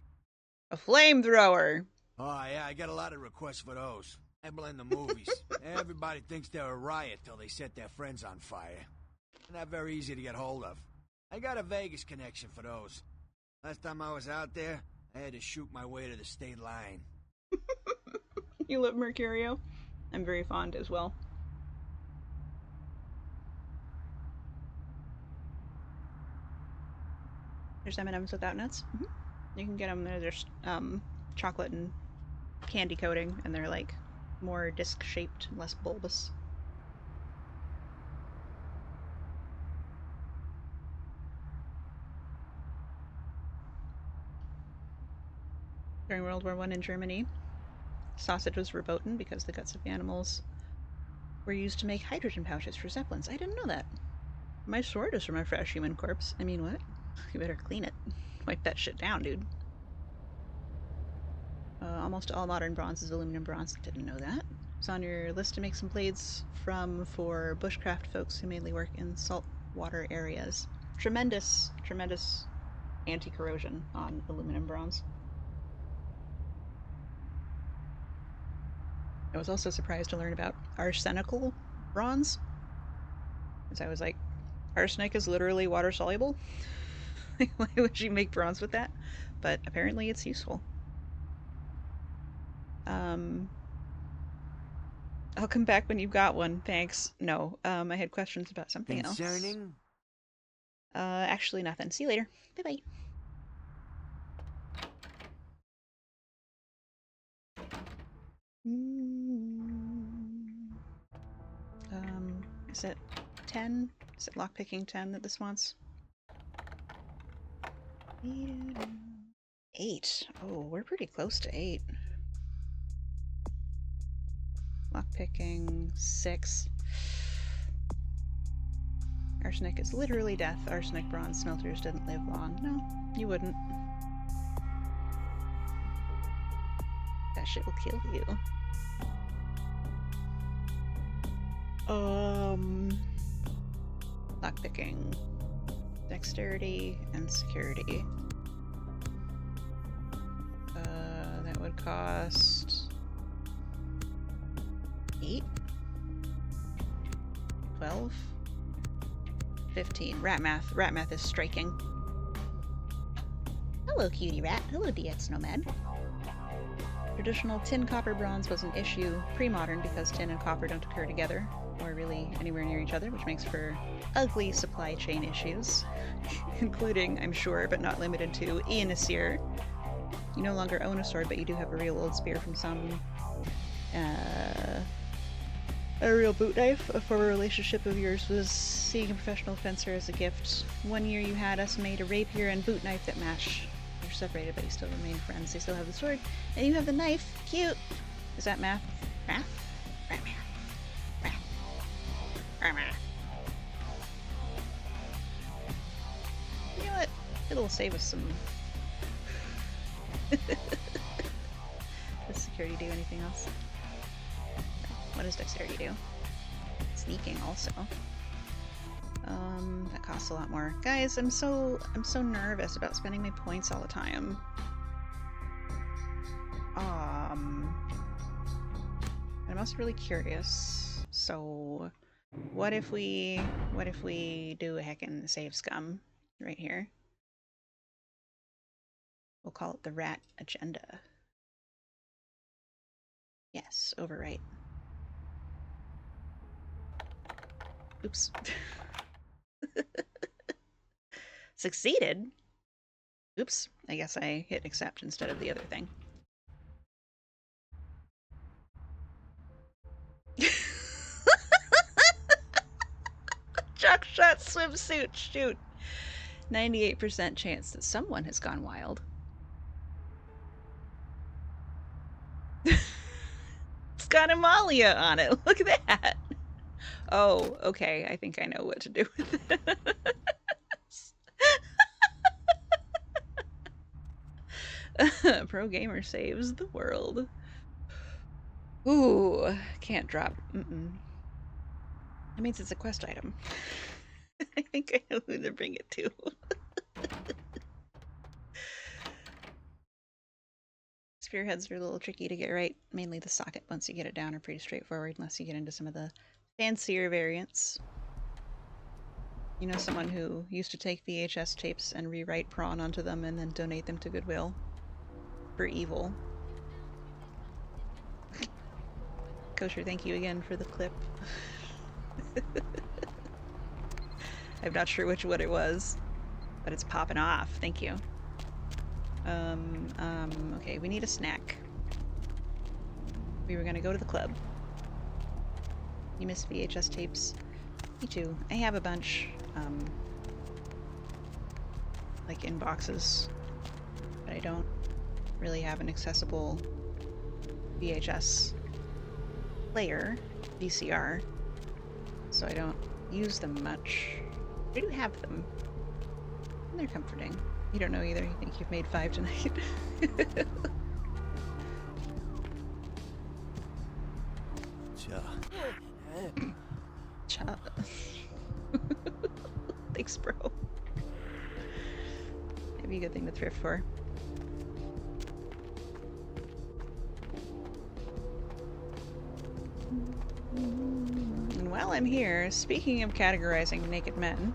A flamethrower! Oh, yeah, I got a lot of requests for those. I blame the movies. Everybody thinks they're a riot till they set their friends on fire. Not very easy to get hold of. I got a Vegas connection for those. Last time I was out there, I had to shoot my way to the state line. You love Mercurio? I'm very fond as well. There's M&Ms without nuts. You can get them. There's chocolate and candy coating, and they're like more disc-shaped, less bulbous. During World War I in Germany, sausage was verboten because the guts of animals were used to make hydrogen pouches for zeppelins. I didn't know that. My sword is from a fresh human corpse. I mean, what? You better clean it. Wipe that shit down, dude. Almost all modern bronze is aluminum bronze. Didn't know that. It's on your list to make some blades for bushcraft folks who mainly work in saltwater areas. Tremendous anti-corrosion on aluminum bronze. I was also surprised to learn about arsenical bronze. Because I was like, arsenic is literally water soluble? Why would you make bronze with that? But apparently it's useful. I'll come back when you've got one, thanks. No, I had questions about something else. Concerning? Actually nothing. See you later. Bye-bye. Is it 10? Is it lockpicking 10 that this wants? 8. Oh, we're pretty close to 8. Lockpicking 6. Arsenic is literally death. Arsenic bronze smelters didn't live long. No, you wouldn't. That shit will kill you. Lockpicking. Dexterity and security. That would cost 8? 12? 15. Rat math. Rat math is striking. Hello, cutie rat. Hello, DX Nomad. Traditional tin, copper, bronze was an issue pre-modern because tin and copper don't occur together, or really anywhere near each other, which makes for ugly supply chain issues, including, I'm sure, but not limited to, Ian Asir. You no longer own a sword, but you do have a real old spear from some, a real boot knife. A former relationship of yours was seeing a professional fencer as a gift. One year you had us made a rapier and boot knife that match. You're separated, but you still remain friends. They still have the sword, and you have the knife. Cute! Is that math? Math? Rat math. Math. Rat math. You know what? It'll save us some... Does security do anything else? What does dexterity do? Sneaking also. That costs a lot more. Guys, I'm so nervous about spending my points all the time. I'm also really curious. So, what if we do a heckin' save scum right here? We'll call it the rat agenda. Yes, overwrite. Oops. Succeeded? Oops, I guess I hit accept instead of the other thing. Chuck shot swimsuit, shoot. 98% chance that someone has gone wild. It's got Amalia on it. Look at that. Oh, okay. I think I know what to do with it. Pro gamer saves the world. Ooh, can't drop. That means it's a quest item. I think I know who to bring it to. Spearheads are a little tricky to get right. Mainly the socket, once you get it down, are pretty straightforward, unless you get into some of the fancier variants. You know, someone who used to take VHS tapes and rewrite prawn onto them and then donate them to Goodwill for evil. Kosher, thank you again for the clip. I'm not sure which one it was, but it's popping off. Thank you. Okay, we need a snack. We were gonna go to the club. You missed VHS tapes? Me too. I have a bunch, like in boxes, but I don't really have an accessible VHS player, VCR, so I don't use them much. I do have them, and they're comforting. You don't know either. You think you've made 5 tonight. Cha. Thanks, bro. That'd be a good thing to thrift for. And while I'm here, speaking of categorizing naked men,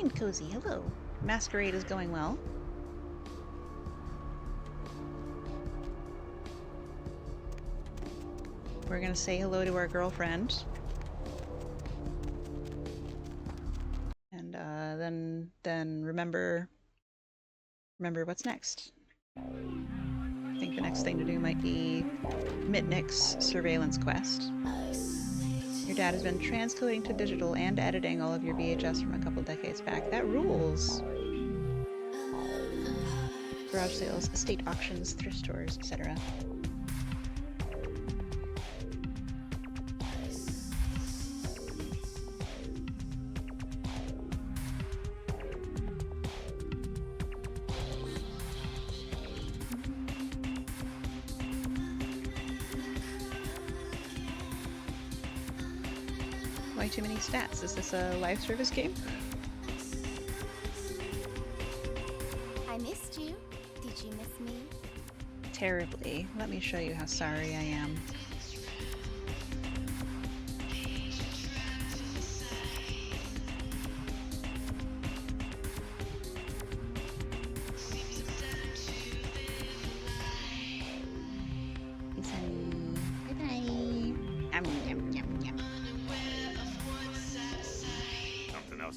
fine, Cozy, hello. Masquerade is going well. We're gonna say hello to our girlfriend. And then remember what's next. I think the next thing to do might be Mitnick's surveillance quest. Your dad has been transcoding to digital and editing all of your VHS from a couple decades back. That rules. Garage sales, estate auctions, thrift stores, etc. Why too many stats? Is this a live service game? I missed you. Did you miss me? Terribly. Let me show you how sorry I am.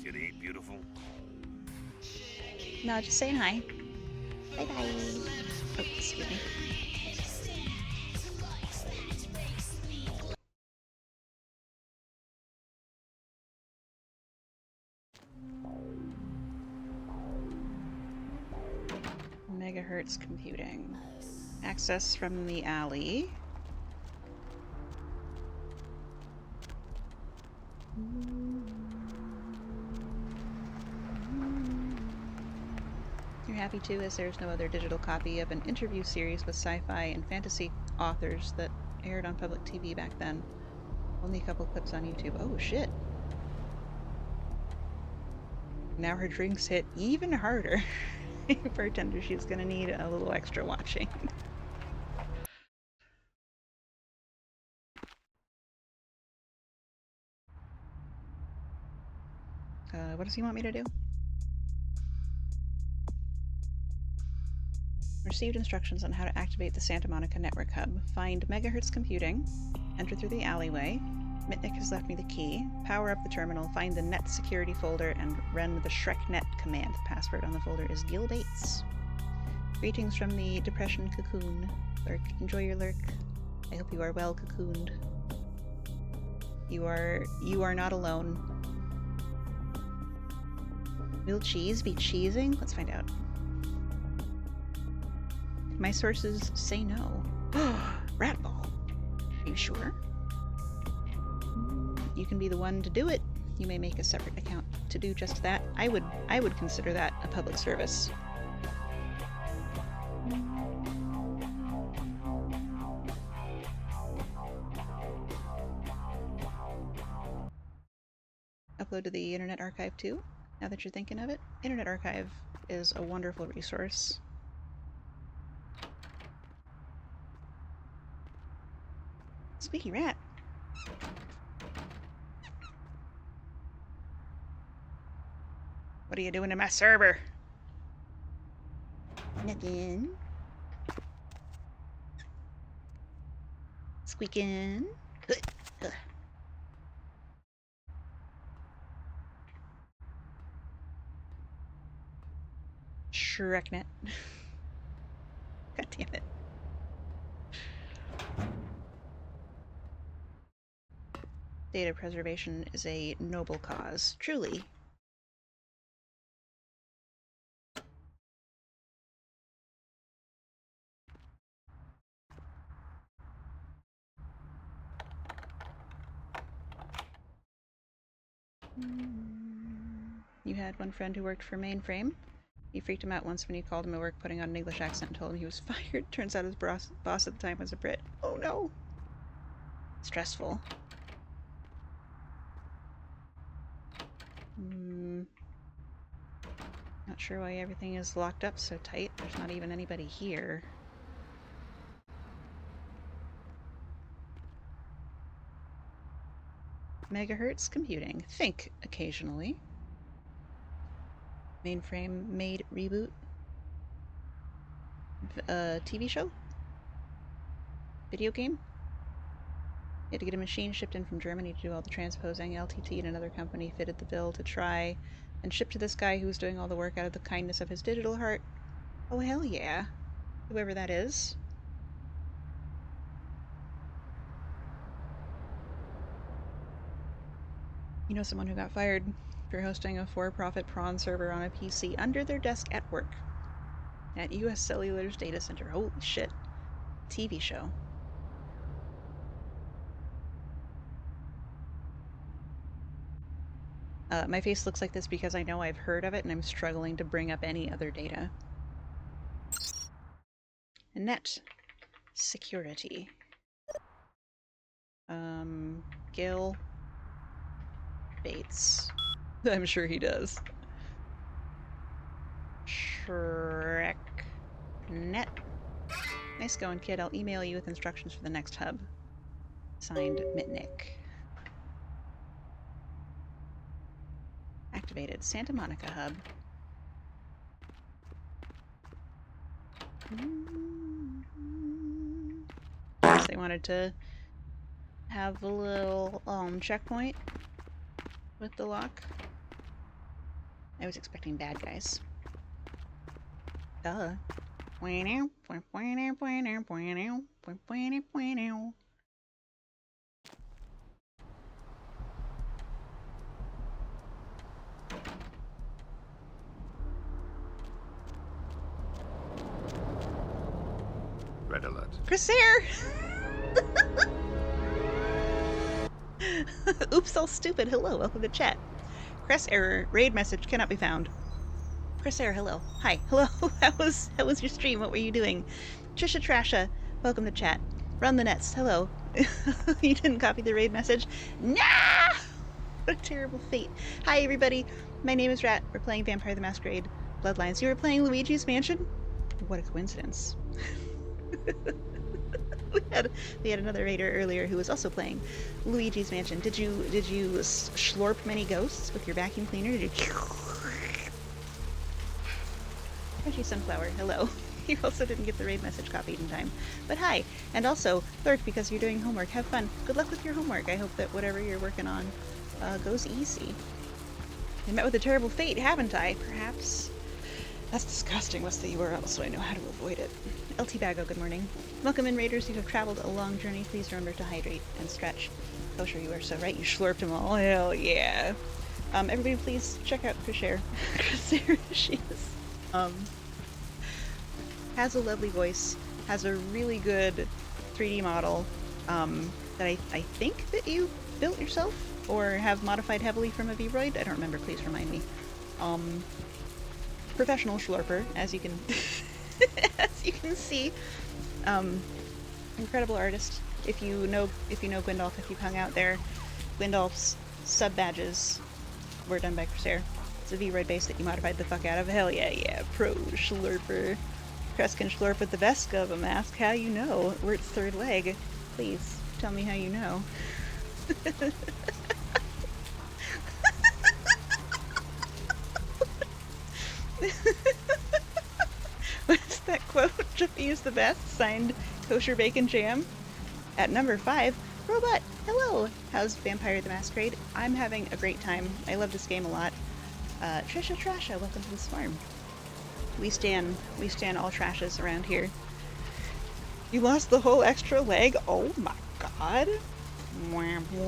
You to eat, beautiful? No, just saying hi. Bye-bye. Oh, excuse me. Megahertz computing. Access from the alley. happy too, as there's no other digital copy of an interview series with sci-fi and fantasy authors that aired on public TV back then. Only a couple clips on YouTube. Oh shit. Now her drinks hit even harder. Bartender, she's gonna need a little extra watching. What does he want me to do? Received instructions on how to activate the Santa Monica Network Hub. Find Megahertz Computing. Enter through the alleyway. Mitnick has left me the key. Power up the terminal, find the net security folder, and run the ShrekNet command. The password on the folder is Gil Bates. Greetings from the Depression Cocoon. Lurk, enjoy your lurk. I hope you are well cocooned. You are not alone. Will cheese be cheesing? Let's find out. My sources say no. Ratball. Are you sure? You can be the one to do it. You may make a separate account to do just that. I would consider that a public service. Upload to the Internet Archive too, now that you're thinking of it. Internet Archive is a wonderful resource. Squeaky rat. What are you doing to my server? Nothing. Squeaking. ShrekNet. God damn it. Data preservation is a noble cause, truly. You had one friend who worked for Mainframe. You freaked him out once when you called him at work putting on an English accent and told him he was fired. Turns out his boss at the time was a Brit. Oh no! Stressful. Not sure why everything is locked up so tight. There's not even anybody here. Megahertz Computing. Think occasionally. Mainframe made reboot. TV show? Video game? You had to get a machine shipped in from Germany to do all the transposing. LTT and another company fitted the bill to try and ship to this guy who was doing all the work out of the kindness of his digital heart. Oh, hell yeah. Whoever that is. You know someone who got fired for hosting a for-profit prawn server on a PC under their desk at work. At US Cellular's data center. Holy shit. TV show. My face looks like this because I know I've heard of it and I'm struggling to bring up any other data. Net security. Gil Bates. I'm sure he does. ShrekNet. Nice going, kid. I'll email you with instructions for the next hub. Signed, Mitnick. Activated. Santa Monica Hub. Guess they wanted to have a little checkpoint with the lock. I was expecting bad guys. Duh. Red alert. Chris Oops, all stupid. Hello, welcome to chat. Cress error. Raid message cannot be found. Corsair, hello. Hi. Hello. How was your stream? What were you doing? Trisha Trasha, welcome to chat. Run the Nets, hello. You didn't copy the raid message? Nah! What a terrible fate. Hi, everybody. My name is Rat. We're playing Vampire the Masquerade Bloodlines. You were playing Luigi's Mansion? What a coincidence. we had another raider earlier who was also playing Luigi's Mansion. Did you slurp many ghosts with your vacuum cleaner? Did you... Crunchy Sunflower, hello. You also didn't get the raid message copied in time. But hi, and also, Lurk, because you're doing homework, have fun. Good luck with your homework. I hope that whatever you're working on goes easy. I met with a terrible fate, haven't I? Perhaps. That's disgusting. What's the URL so I know how to avoid it? LT Bago, good morning. Welcome in, Raiders. You have traveled a long journey. Please remember to hydrate and stretch. Oh, sure, you are so right. You slurped them all. Hell yeah. Everybody please check out Crusher. Crusher, she is. Has a lovely voice, has a really good 3D model that I think that you built yourself or have modified heavily from a Vroid. I don't remember, please remind me. Professional schlurper, as you can see. Incredible artist. If you know Gwendolf, if you've hung out there, Gwendolf's sub badges were done by Corsair. It's a Vroid base that you modified the fuck out of. Hell yeah, pro schlurper. Cress can schlurp with the Vesca of a mask. How you know? We're its third leg. Please, tell me how you know. What's that quote? Jiffy is the best. Signed, Kosher Bacon Jam. At number 5, Robot, hello! How's Vampire the Masquerade? I'm having a great time. I love this game a lot. Trisha Trasha, welcome to this farm. We stand all trashes around here. You lost the whole extra leg? Oh my god. You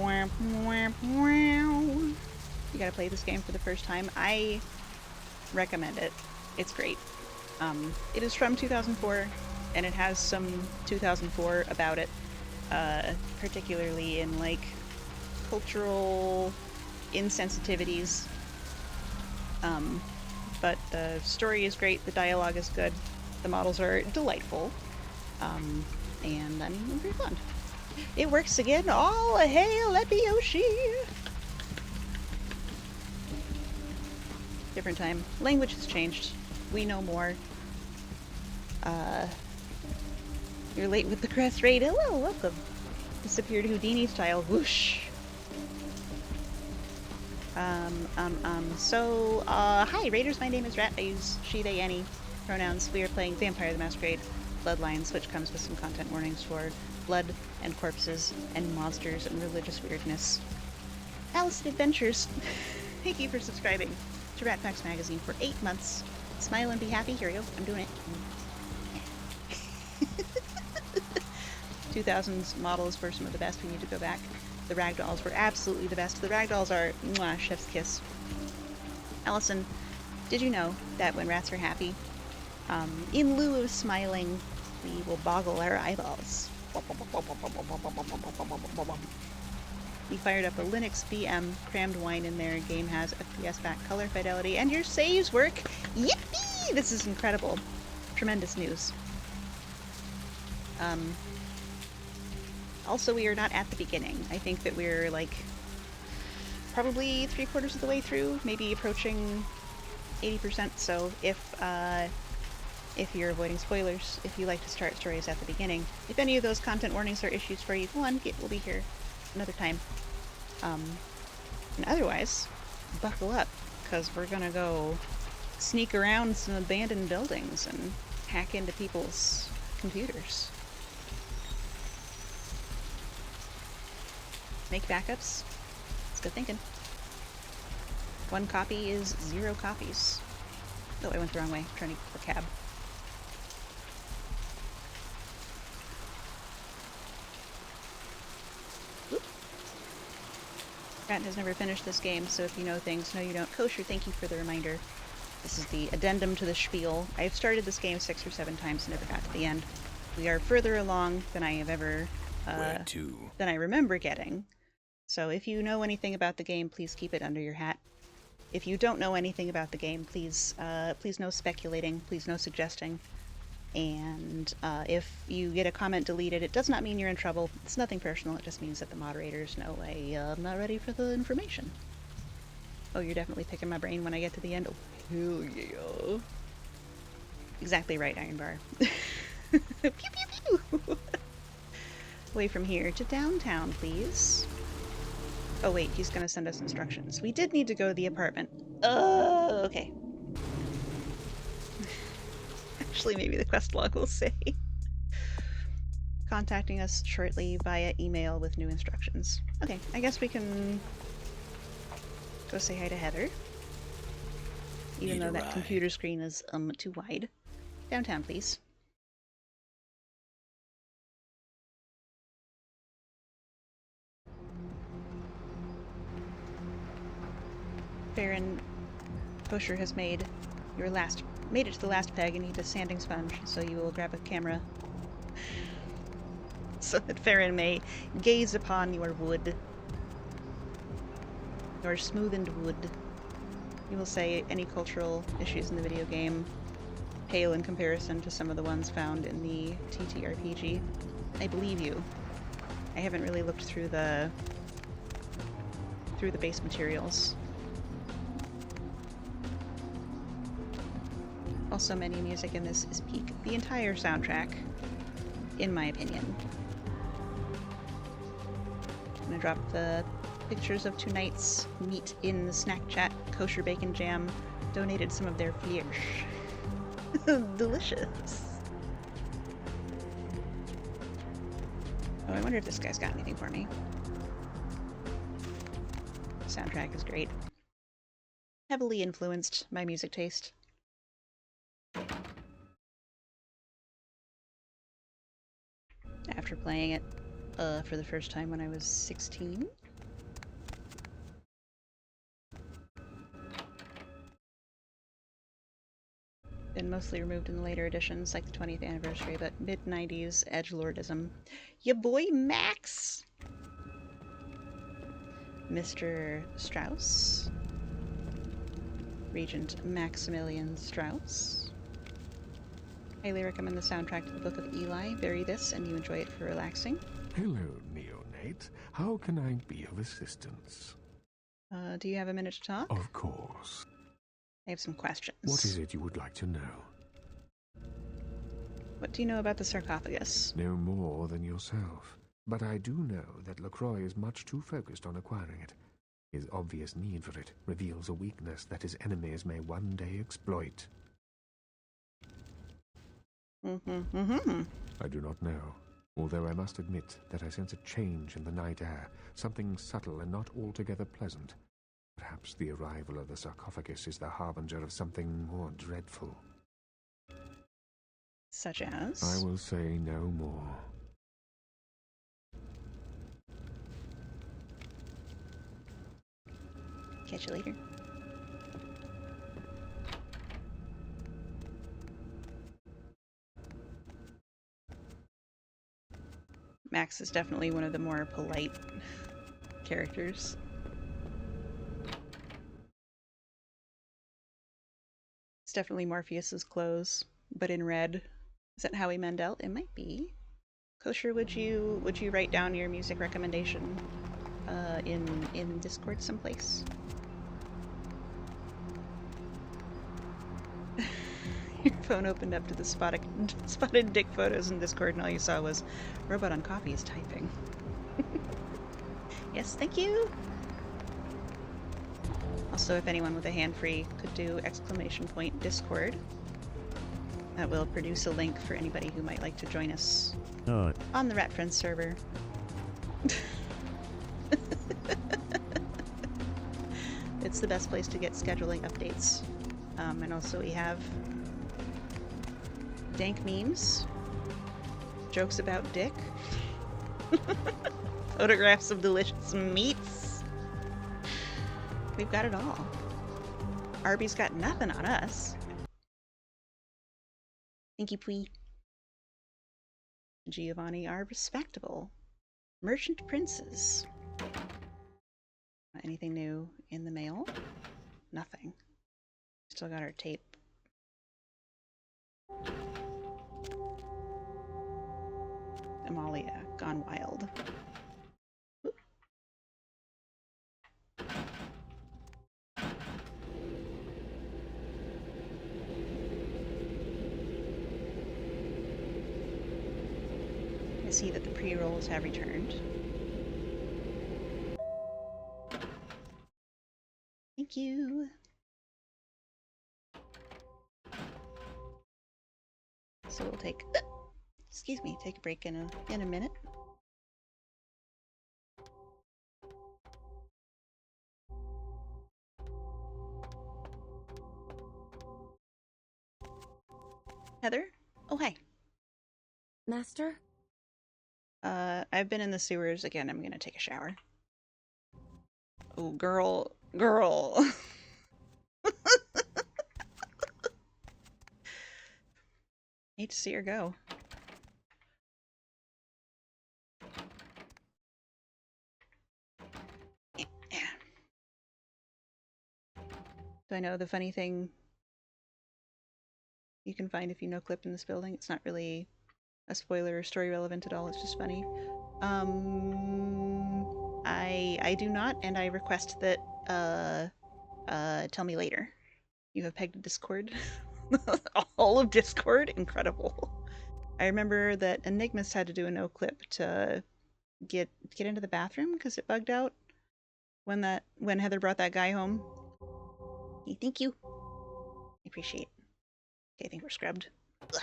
gotta play this game for the first time. I recommend it. It's great. It is from 2004, and it has some 2004 about it, particularly in, like, cultural insensitivities. But the story is great, the dialogue is good, the models are delightful, and I'm very fond. It works again. All hail Epioshi! Different time. Language has changed. We know more. You're late with the crest raid. Hello, welcome. Disappeared Houdini style. Whoosh. Hi, Raiders, my name is Rat. I use she, they, any pronouns. We are playing Vampire the Masquerade Bloodlines, which comes with some content warnings for blood and corpses and monsters and religious weirdness. Allison Adventures, thank you for subscribing to Rat Facts Magazine for 8 months. Smile and be happy. Here we go. I'm doing it. 2000s models were some of the best. We need to go back. The ragdolls were absolutely the best. The ragdolls are mwah, chef's kiss. Allison, did you know that when rats are happy, in lieu of smiling, we will boggle our eyeballs? We fired up a Linux VM, crammed wine in there. Game has FPS back color fidelity, and your saves work. Yippee! This is incredible. Tremendous news. Also, we are not at the beginning. I think that we're, like, probably 3/4 of the way through, maybe approaching 80%. So if you're avoiding spoilers, if you like to start stories at the beginning, if any of those content warnings are issues for you, we'll be here another time. And otherwise, buckle up, because we're gonna go sneak around some abandoned buildings and hack into people's computers. Make backups. It's good thinking. 1 copy is 0 copies. Oh, I went the wrong way. I'm trying to get the cab. Whoop. Rat has never finished this game, so if you know things, no you don't. Kosher, thank you for the reminder. This is the addendum to the spiel. I've started this game 6 or 7 times and never got to the end. We are further along than I have ever than I remember getting. So if you know anything about the game, please keep it under your hat. If you don't know anything about the game, please no speculating, please no suggesting. And if you get a comment deleted, it does not mean you're in trouble. It's nothing personal. It just means that the moderators know I'm not ready for the information. Oh, you're definitely picking my brain when I get to the end. Oh, hell yeah. Exactly right, Iron Bar. Pew, pew, pew! Away from here to downtown, please. Oh wait, he's gonna send us instructions. We did need to go to the apartment. Okay. Actually, maybe the quest log will say. Contacting us shortly via email with new instructions. Okay, I guess we can go say hi to Heather. Even though that computer screen is too wide. Downtown, please. Baron Kosher has made it to the last peg and need a sanding sponge, so you will grab a camera so that Farron may gaze upon your wood. Your smoothened wood. You will say any cultural issues in the video game pale in comparison to some of the ones found in the TTRPG. I believe you. I haven't really looked through the base materials. Also, menu music in this is peak. The entire soundtrack, in my opinion. I'm gonna drop the pictures of tonight's meat in the snack chat. Kosher Bacon Jam donated some of their flesh. Delicious. Oh, I wonder if this guy's got anything for me. Soundtrack is great. Heavily influenced my music taste. After playing it for the first time when I was 16. Been mostly removed in the later editions, like the 20th anniversary, but mid-90s edgelordism. Ya boy Max! Mr. Strauss. Regent Maximilian Strauss. Highly recommend the soundtrack to the Book of Eli. Bury this and you enjoy it for relaxing. Hello, Neonate. How can I be of assistance? Do you have a minute to talk? Of course. I have some questions. What is it you would like to know? What do you know about the sarcophagus? No more than yourself. But I do know that LaCroix is much too focused on acquiring it. His obvious need for it reveals a weakness that his enemies may one day exploit. I do not know, although I must admit that I sense a change in the night air, something subtle and not altogether pleasant. Perhaps the arrival of the sarcophagus is the harbinger of something more dreadful. Such as? I will say no more. Catch you later. Max is definitely one of the more polite characters. It's definitely Morpheus's clothes, but in red. Is that Howie Mandel? It might be. Kosher, would you write down your music recommendation in Discord someplace? Your phone opened up to the spotted dick photos in Discord, and all you saw was Robot on Coffee is typing. Yes, thank you. Also, if anyone with a hand-free could do !Discord, that will produce a link for anybody who might like to join us on the Rat Friends server. It's the best place to get scheduling updates. And also we have dank memes, jokes about dick, photographs of delicious meats. We've got it all. Arby's got nothing on us. Thank you, Pui. Giovanni are respectable. Merchant princes. Anything new in the mail? nothing. Still got our tape. Amalia, gone wild. I see that the pre-rolls have returned. Thank you. So we'll take, excuse me, take a break in a minute. Heather? Oh, hi. Master? I've been in the sewers again. I'm gonna take a shower. Oh, girl. Girl. Hate to see her go. Do I know the funny thing you can find if you no clip in this building? It's not really a spoiler or story relevant at all. It's just funny. I do not, and I request that tell me later. You have pegged Discord. All of Discord? Incredible. I remember that Enigmas had to do a no clip to get into the bathroom because it bugged out when Heather brought that guy home. Hey, thank you. I appreciate it. Okay, I think we're scrubbed. Ugh.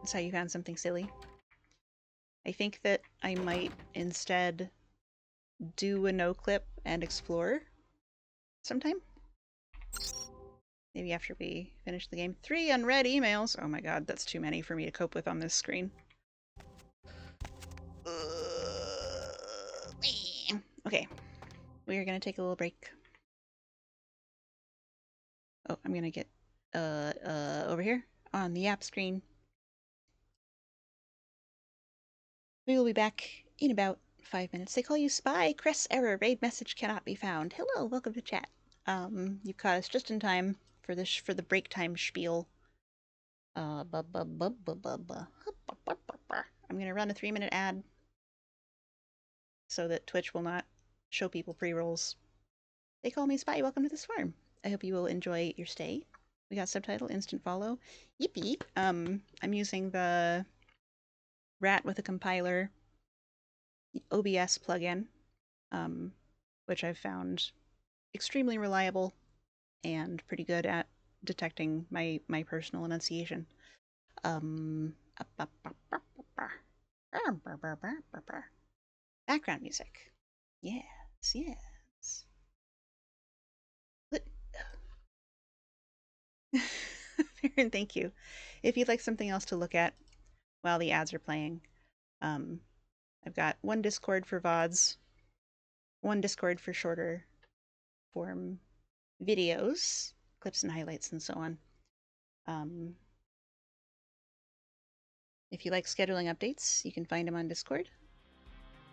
That's how you found something silly. I think that I might instead do a no clip and explore sometime. Maybe after we finish the game. 3 unread emails. Oh my god, that's too many for me to cope with on this screen. Okay, we are gonna take a little break. Oh, I'm gonna get over here on the app screen. We will be back in about 5 minutes. They call you spy. Cress error. Raid message cannot be found. Hello, welcome to chat. You caught us just in time for this for the break time spiel. I'm gonna run a 3-minute ad so that Twitch will not show people pre-rolls. They call me spy. Welcome to this farm. I hope you will enjoy your stay. We got subtitle, instant follow. Yippee! I'm using the Rat with a compiler OBS plugin, which I've found extremely reliable and pretty good at detecting my personal enunciation. Background music. Yes, yes. Farron, thank you. If you'd like something else to look at while the ads are playing, I've got one Discord for VODs, one Discord for shorter form videos, clips and highlights and so on. If you like scheduling updates, you can find them on Discord.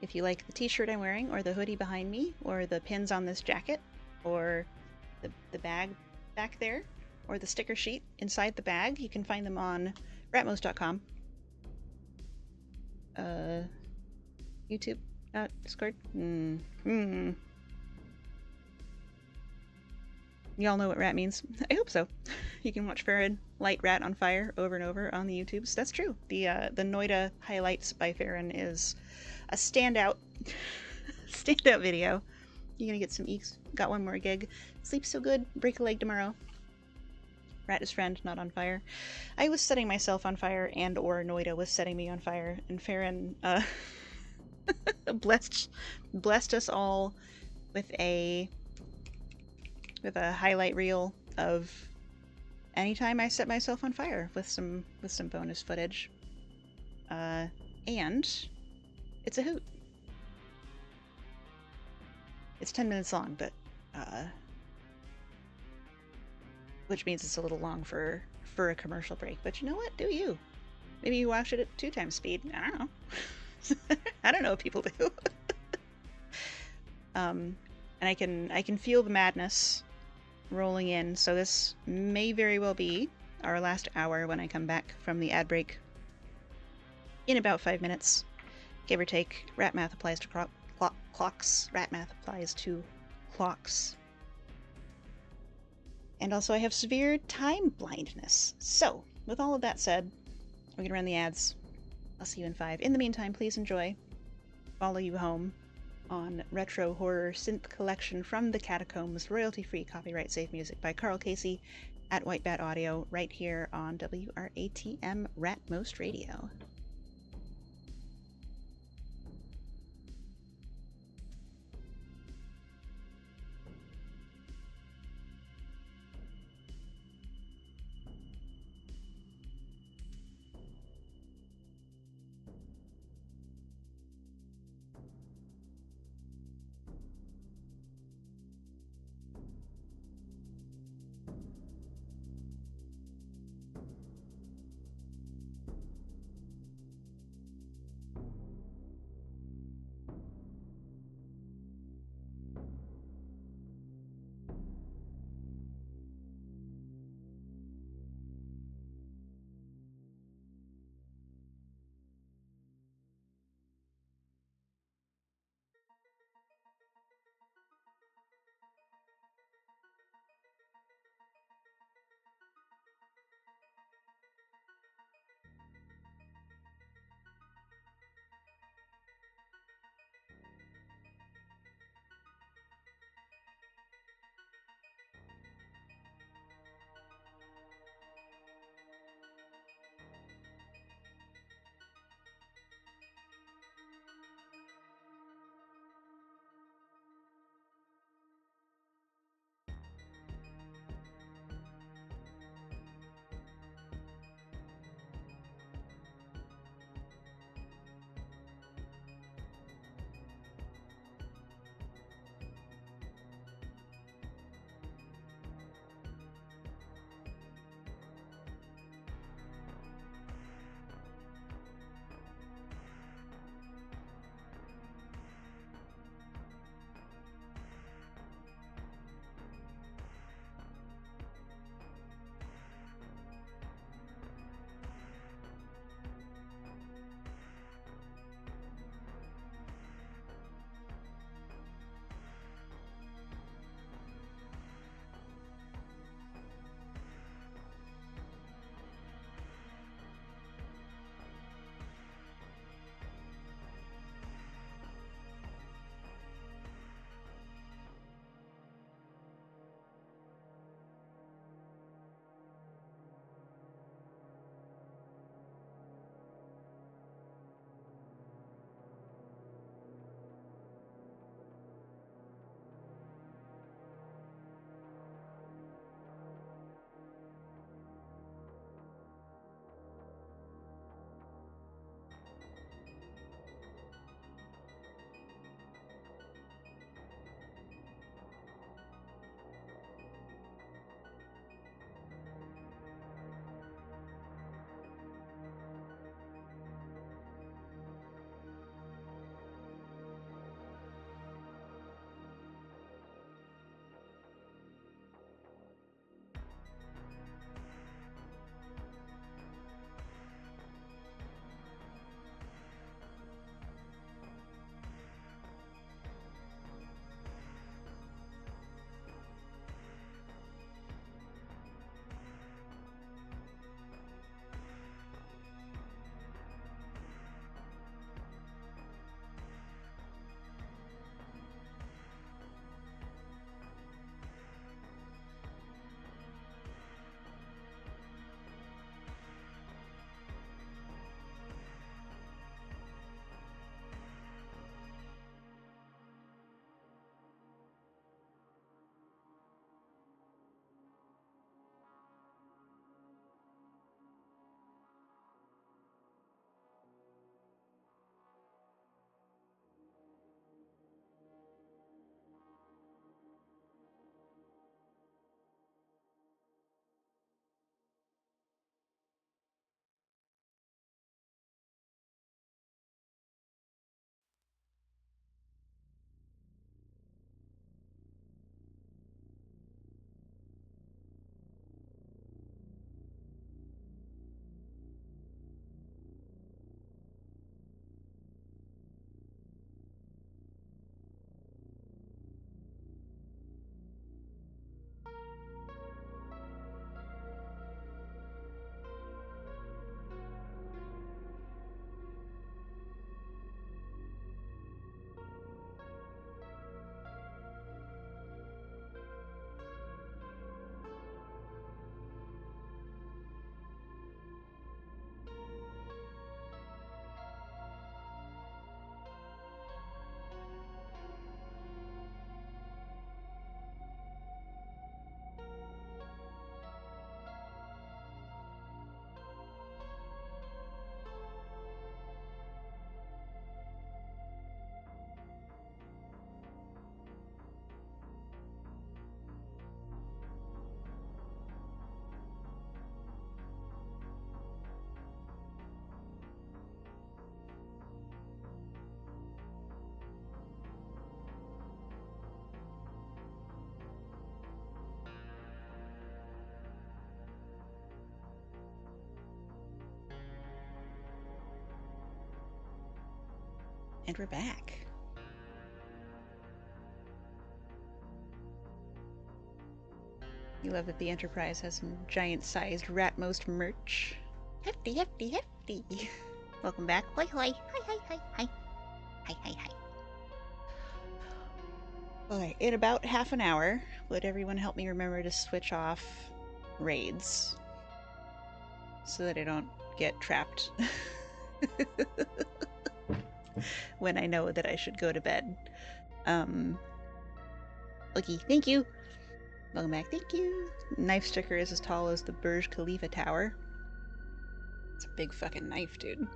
If you like the t-shirt I'm wearing, or the hoodie behind me, or the pins on this jacket, or the bag back there, or the sticker sheet inside the bag, you can find them on ratmos.com. YouTube, Discord. Y'all know what rat means. I hope so. You can watch Farron light Rat on fire over and over on the YouTubes. That's true. The Noida highlights by Farron is a standout video. You're gonna get some eeks. Got one more gig. Sleep so good. Break a leg tomorrow. Rat is friend, not on fire. I was setting myself on fire, and or Noida was setting me on fire, and Farron blessed us all with a highlight reel of anytime I set myself on fire with some bonus footage. And it's a hoot. It's 10 minutes long, but which means it's a little long for a commercial break. But you know what? Do you? Maybe you watch it at 2 times speed. I don't know. I don't know what people do. and I can feel the madness rolling in. So this may very well be our last hour when I come back from the ad break in about 5 minutes, give or take. Rat math applies to clocks. Rat math applies to clocks. And also I have severe time blindness. So, with all of that said, we're gonna run the ads. I'll see you in 5. In the meantime, please enjoy Follow You Home on Retro Horror Synth Collection from the Catacombs, royalty-free, copyright-safe music by Carl Casey at White Bat Audio, right here on WRATM Ratmost Radio. And we're back. You love that the Enterprise has some giant-sized Ratmost merch. Hefty, hefty, hefty. Welcome back. Hoi hoi. Hi, hi, hi, hi. Hi, hi, hi. Okay, in about half an hour, would everyone help me remember to switch off raids so that I don't get trapped when I know that I should go to bed. Okay, thank you. Welcome back, thank you. Knife sticker is as tall as the Burj Khalifa tower. It's a big fucking knife, dude.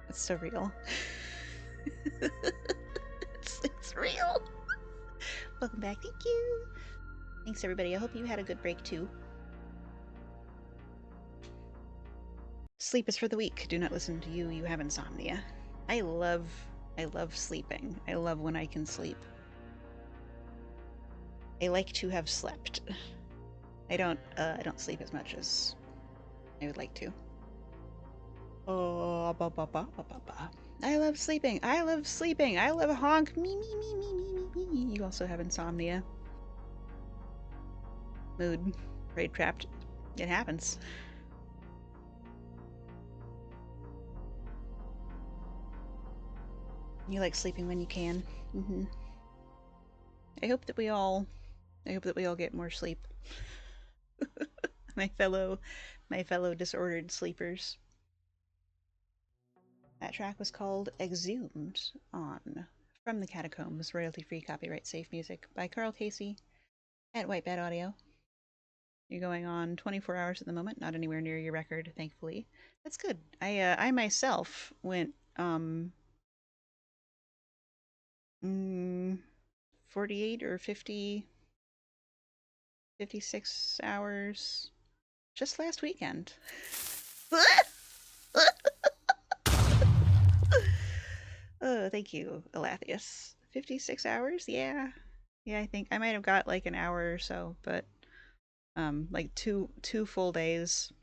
It's so real. it's real. Welcome back, thank you. Thanks everybody, I hope you had a good break too. Sleep is for the weak. Do not listen to you have insomnia. I love sleeping. I love when I can sleep. I like to have slept. I don't sleep as much as I would like to. Oh, ba ba ba ba ba ba. I love sleeping. I love sleeping. I love honk. Me me me me me me me. You also have insomnia. Mood. Raid trapped. It happens. You like sleeping when you can. I hope that we all get more sleep. my fellow disordered sleepers. That track was called Exhumed on From the Catacombs, royalty-free, copyright-safe music by Carl Casey at Whitebed Audio. You're going on 24 hours at the moment, not anywhere near your record, thankfully. That's good. I myself went 48 or 50, 56 hours just last weekend. Oh, thank you, Elathius. 56 hours? Yeah. Yeah, I think I might have got like an hour or so, but like two full days.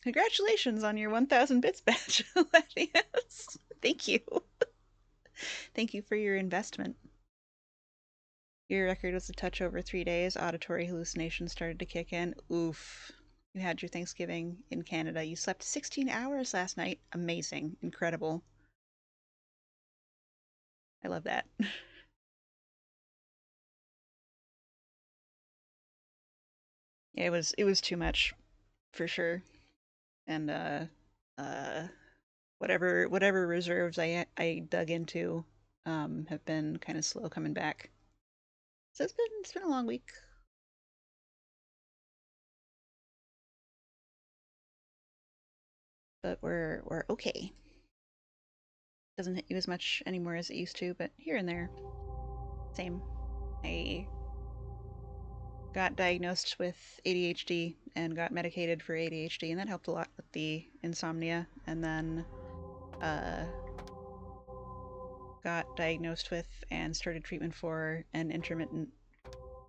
Congratulations on your 1000 bits badge, Elathius. Thank you. Thank you for your investment. Your record was a touch over 3 days. Auditory hallucinations started to kick in. Oof. You had your Thanksgiving in Canada. You slept 16 hours last night. Amazing. Incredible. I love that. Yeah, it was too much, for sure. And whatever reserves I dug into have been kind of slow coming back. So it's been a long week. But we're okay. Doesn't hit you as much anymore as it used to, but here and there. Same. I got diagnosed with ADHD and got medicated for ADHD, and that helped a lot with the insomnia. And then got diagnosed with and started treatment for an intermittent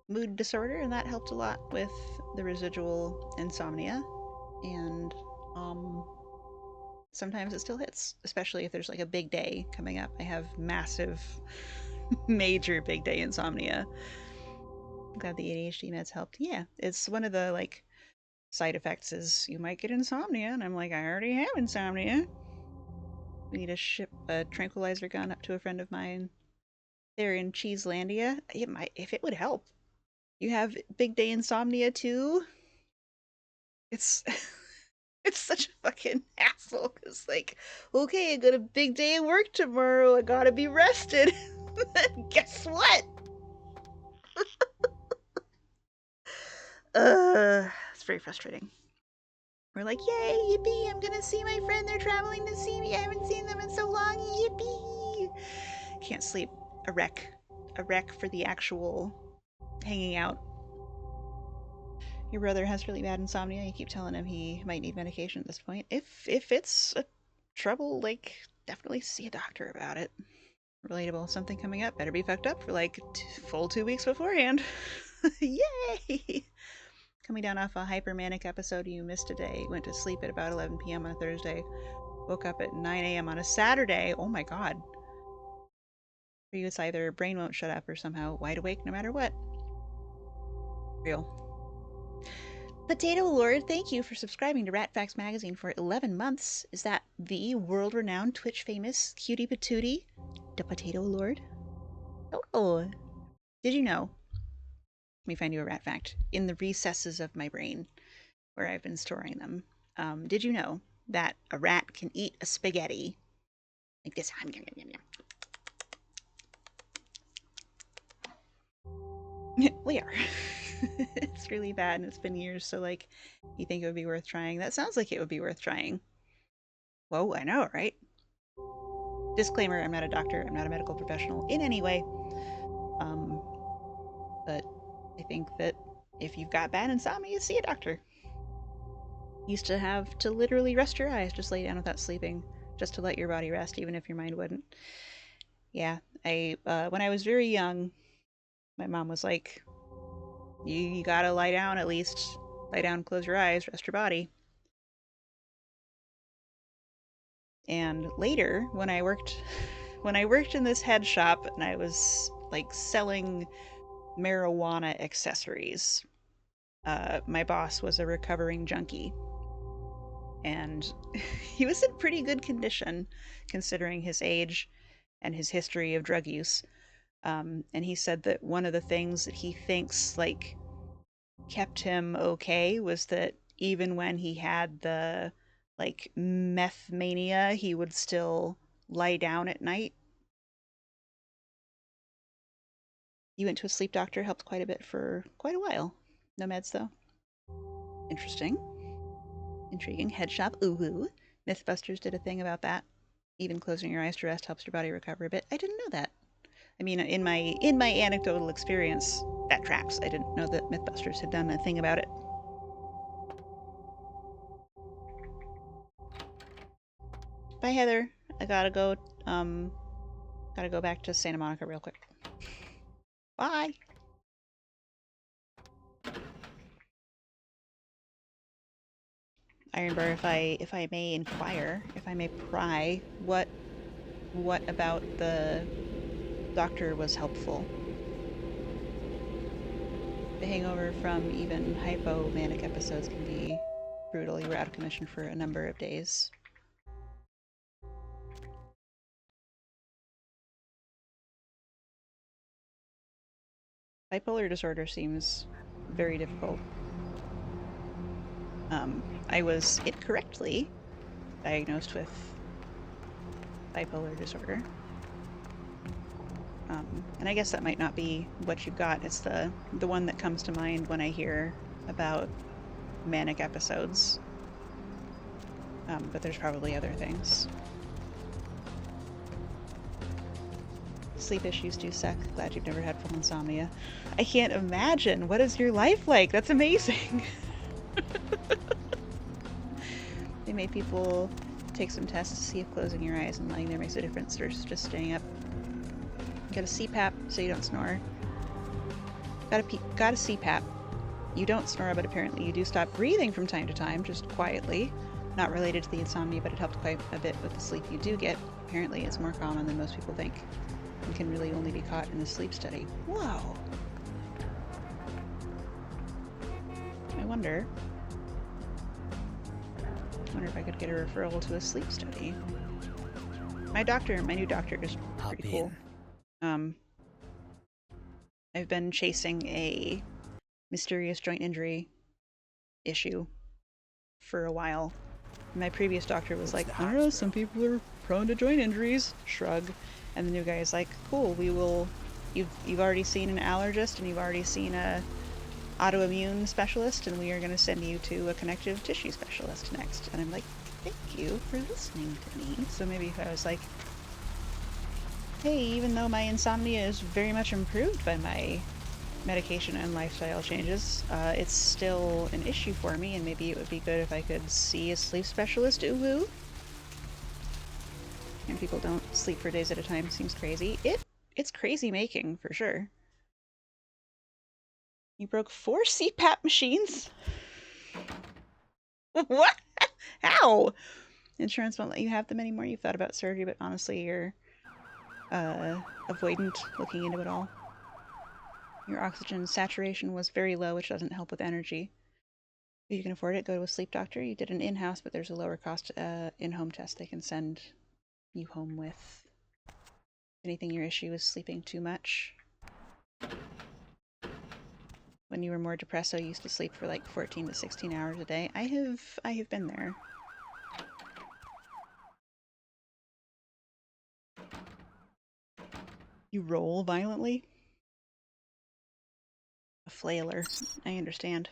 mood disorder, and that helped a lot with the residual insomnia. And sometimes it still hits, especially if there's like a big day coming up. I have massive, major big day insomnia. I'm glad the ADHD meds helped. Yeah, it's one of the like side effects is you might get insomnia, and I'm like, I already have insomnia. We need to ship a tranquilizer gun up to a friend of mine. They're in Cheeselandia. It might, if it would help. You have big day insomnia too? It's it's such a fucking hassle, because like, okay, I got a big day at work tomorrow, I gotta be rested. Guess what? It's very frustrating. We're like, yay, yippee, I'm gonna see my friend, they're traveling to see me, I haven't seen them in so long, yippee! Can't sleep. A wreck for the actual hanging out. Your brother has really bad insomnia. You keep telling him he might need medication at this point. If it's a trouble, like, definitely see a doctor about it. Relatable. Something coming up. Better be fucked up for like full 2 weeks beforehand. Yay! Coming down off a hypermanic episode you missed today. Went to sleep at about 11 p.m. on a Thursday. Woke up at 9 a.m. on a Saturday. Oh my god. For you, it's either brain won't shut up or somehow wide awake no matter what. Real. Potato Lord, thank you for subscribing to Rat Facts Magazine for 11 months. Is that the world-renowned Twitch-famous Cutie Patootie? The Potato Lord? Oh. Did you know? Let me find you a rat fact. In the recesses of my brain, where I've been storing them, did you know that a rat can eat a spaghetti like this? Where? It's really bad and it's been years, so like, you think it would be worth trying? That sounds like it would be worth trying. Whoa, I know, right? Disclaimer, I'm not a doctor, I'm not a medical professional in any way. But I think that if you've got bad insomnia, see a doctor. Used to have to literally rest your eyes, just lay down without sleeping, just to let your body rest, even if your mind wouldn't. Yeah, when I was very young, my mom was like, you gotta lie down at least. Lie down, close your eyes, rest your body. And later, when I worked in this head shop and I was like selling marijuana accessories, my boss was a recovering junkie. And he was in pretty good condition considering his age and his history of drug use. And he said that one of the things that he thinks like kept him okay was that even when he had the like meth mania, he would still lie down at night. You went to a sleep doctor, helped quite a bit for quite a while. No meds though. Interesting. Intriguing. Head shop. Ooh woo. Mythbusters did a thing about that. Even closing your eyes to rest helps your body recover a bit. I didn't know that. I mean, in my anecdotal experience, that tracks. I didn't know that Mythbusters had done a thing about it. Bye, Heather. I gotta go back to Santa Monica real quick. Bye. Ironbar, if I may inquire, if I may pry, what about the doctor was helpful? The hangover from even hypomanic episodes can be brutal. You were out of commission for a number of days. Bipolar disorder seems very difficult. I was incorrectly diagnosed with bipolar disorder. And I guess that might not be what you've got. It's the one that comes to mind when I hear about manic episodes. But there's probably other things. Sleep issues do suck. Glad you've never had full insomnia. I can't imagine. What is your life like? That's amazing. They made people take some tests to see if closing your eyes and lying there makes a difference versus just staying up. Get a CPAP so you don't snore. Got a CPAP. You don't snore, but apparently you do stop breathing from time to time, just quietly. Not related to the insomnia, but it helped quite a bit with the sleep you do get. Apparently it's more common than most people think, and can really only be caught in a sleep study. Whoa! I wonder if I could get a referral to a sleep study. My new doctor is pretty cool. I've been chasing a mysterious joint injury issue for a while. My previous doctor was like, I don't know, some people are prone to joint injuries. Shrug. And the new guy is like, cool, you've already seen an allergist and you've already seen a autoimmune specialist, and we are going to send you to a connective tissue specialist next. And I'm like, thank you for listening to me. So maybe if I was like, hey, even though my insomnia is very much improved by my medication and lifestyle changes, it's still an issue for me, and maybe it would be good if I could see a sleep specialist. Ooh woo. And people don't sleep for days at a time seems crazy. It's crazy making, for sure. You broke 4 CPAP machines? What? How? Insurance won't let you have them anymore. You've thought about surgery, but honestly, you're avoidant looking into it all. Your oxygen saturation was very low, which doesn't help with energy. If you can afford it, go to a sleep doctor. You did an in-house, but there's a lower cost in-home test they can send you home with. Anything your issue is sleeping too much. When you were more depressed, I used to sleep for like 14 to 16 hours a day. I have been there. You roll violently? A flailer. I understand.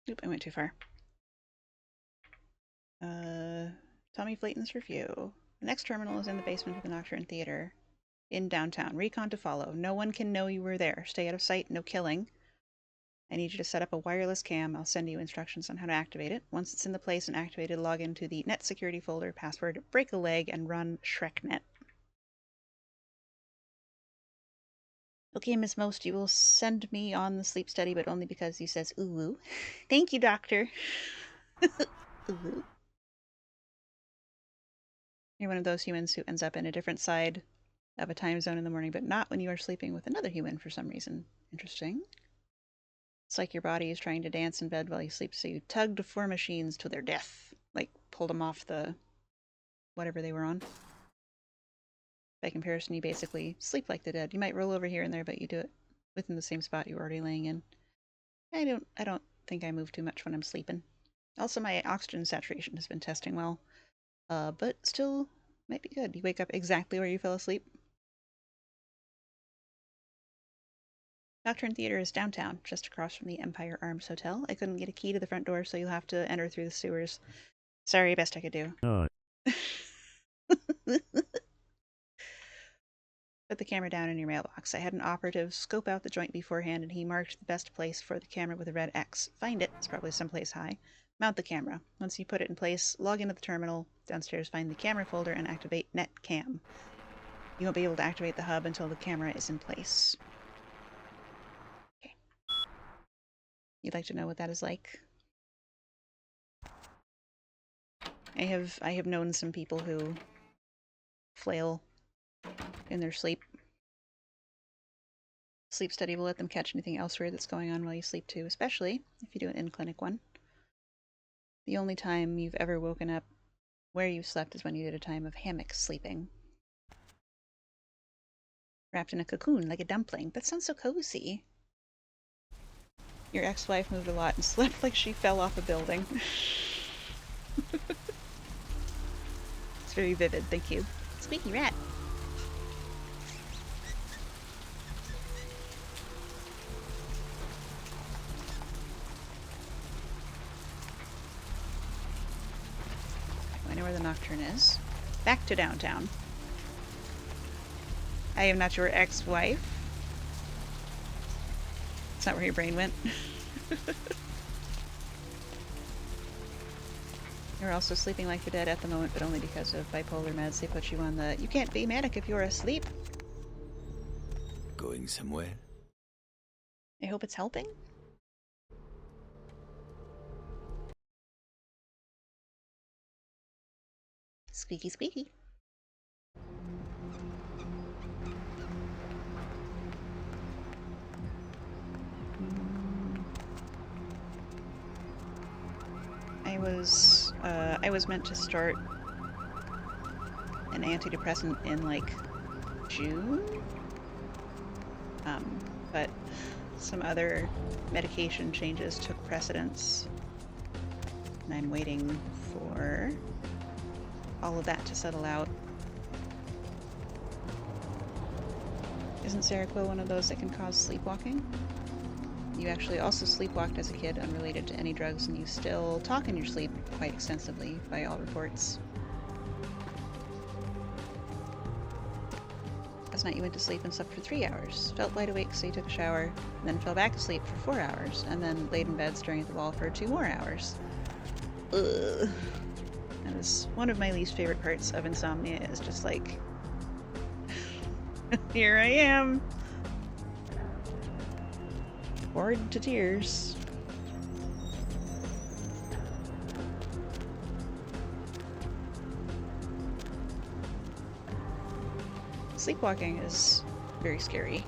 Oop, I went too far. Tommy Flayton's review. The next terminal is in the basement of the Nocturne Theater in downtown. Recon to follow. No one can know you were there. Stay out of sight. No killing. I need you to set up a wireless cam. I'll send you instructions on how to activate it. Once it's in the place and activated, log into the net security folder, password, break a leg, and run ShrekNet. Okay, Miss Most, you will send me on the sleep study, but only because he says ooh. Thank you, doctor. Ooh. You're one of those humans who ends up in a different side of a time zone in the morning, but not when you are sleeping with another human for some reason. Interesting. It's like your body is trying to dance in bed while you sleep, so you tugged 4 machines to their death. Like, pulled them off the whatever they were on. By comparison, you basically sleep like the dead. You might roll over here and there, but you do it within the same spot you were already laying in. I don't think I move too much when I'm sleeping. Also, my oxygen saturation has been testing well. But still might be good. You wake up exactly where you fell asleep. Nocturne Theater is downtown, just across from the Empire Arms Hotel. I couldn't get a key to the front door, so you'll have to enter through the sewers. Sorry, best I could do. No. Put the camera down in your mailbox. I had an operative scope out the joint beforehand, and he marked the best place for the camera with a red X. Find it. It's probably someplace high. Mount the camera. Once you put it in place, log into the terminal. Downstairs, find the camera folder and activate NetCam. You won't be able to activate the hub until the camera is in place. Okay. You'd like to know what that is like? I have known some people who flail in their sleep. Sleep study will let them catch anything else weird that's going on while you sleep too, especially if you do an in-clinic one. The only time you've ever woken up where you slept is when you did a time of hammock sleeping. Wrapped in a cocoon like a dumpling. That sounds so cozy. Your ex-wife moved a lot and slept like she fell off a building. It's very vivid, thank you. Squeaky rat. I know where the Nocturne is. Back to downtown. I am not your ex-wife. That's not where your brain went. You're also sleeping like the dead at the moment, but only because of bipolar meds. They put you on the... You can't be manic if you're asleep. Going somewhere? I hope it's helping. Squeaky, squeaky. I was meant to start an antidepressant in like June, but some other medication changes took precedence, and I'm waiting for all of that to settle out. Isn't Seroquel one of those that can cause sleepwalking? You actually also sleepwalked as a kid, unrelated to any drugs, and you still talk in your sleep quite extensively, by all reports. Last night you went to sleep and slept for 3 hours. Felt wide awake, so you took a shower, and then fell back asleep for 4 hours, and then laid in bed staring at the wall for 2 more hours. Ugh. That is one of my least favorite parts of insomnia, is just like... Here I am. Bored to tears. Sleepwalking is very scary.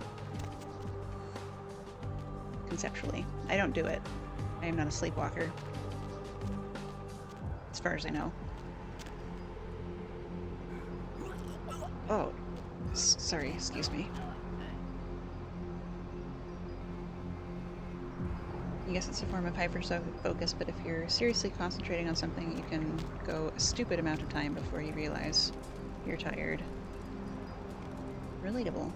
Conceptually. I don't do it. I am not a sleepwalker. As far as I know. Oh. Sorry, excuse me. I guess it's a form of hyper-focus, but if you're seriously concentrating on something, you can go a stupid amount of time before you realize you're tired. Relatable.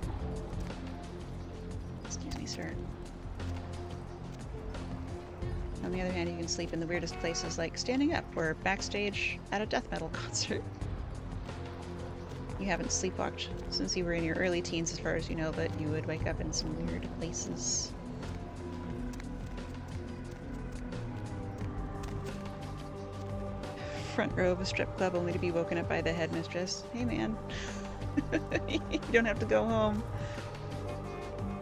Excuse me, sir. On the other hand, you can sleep in the weirdest places like standing up or backstage at a death metal concert. You haven't sleepwalked since you were in your early teens as far as you know, but you would wake up in some weird places. Front row of a strip club only to be woken up by the headmistress. Hey man. You don't have to go home.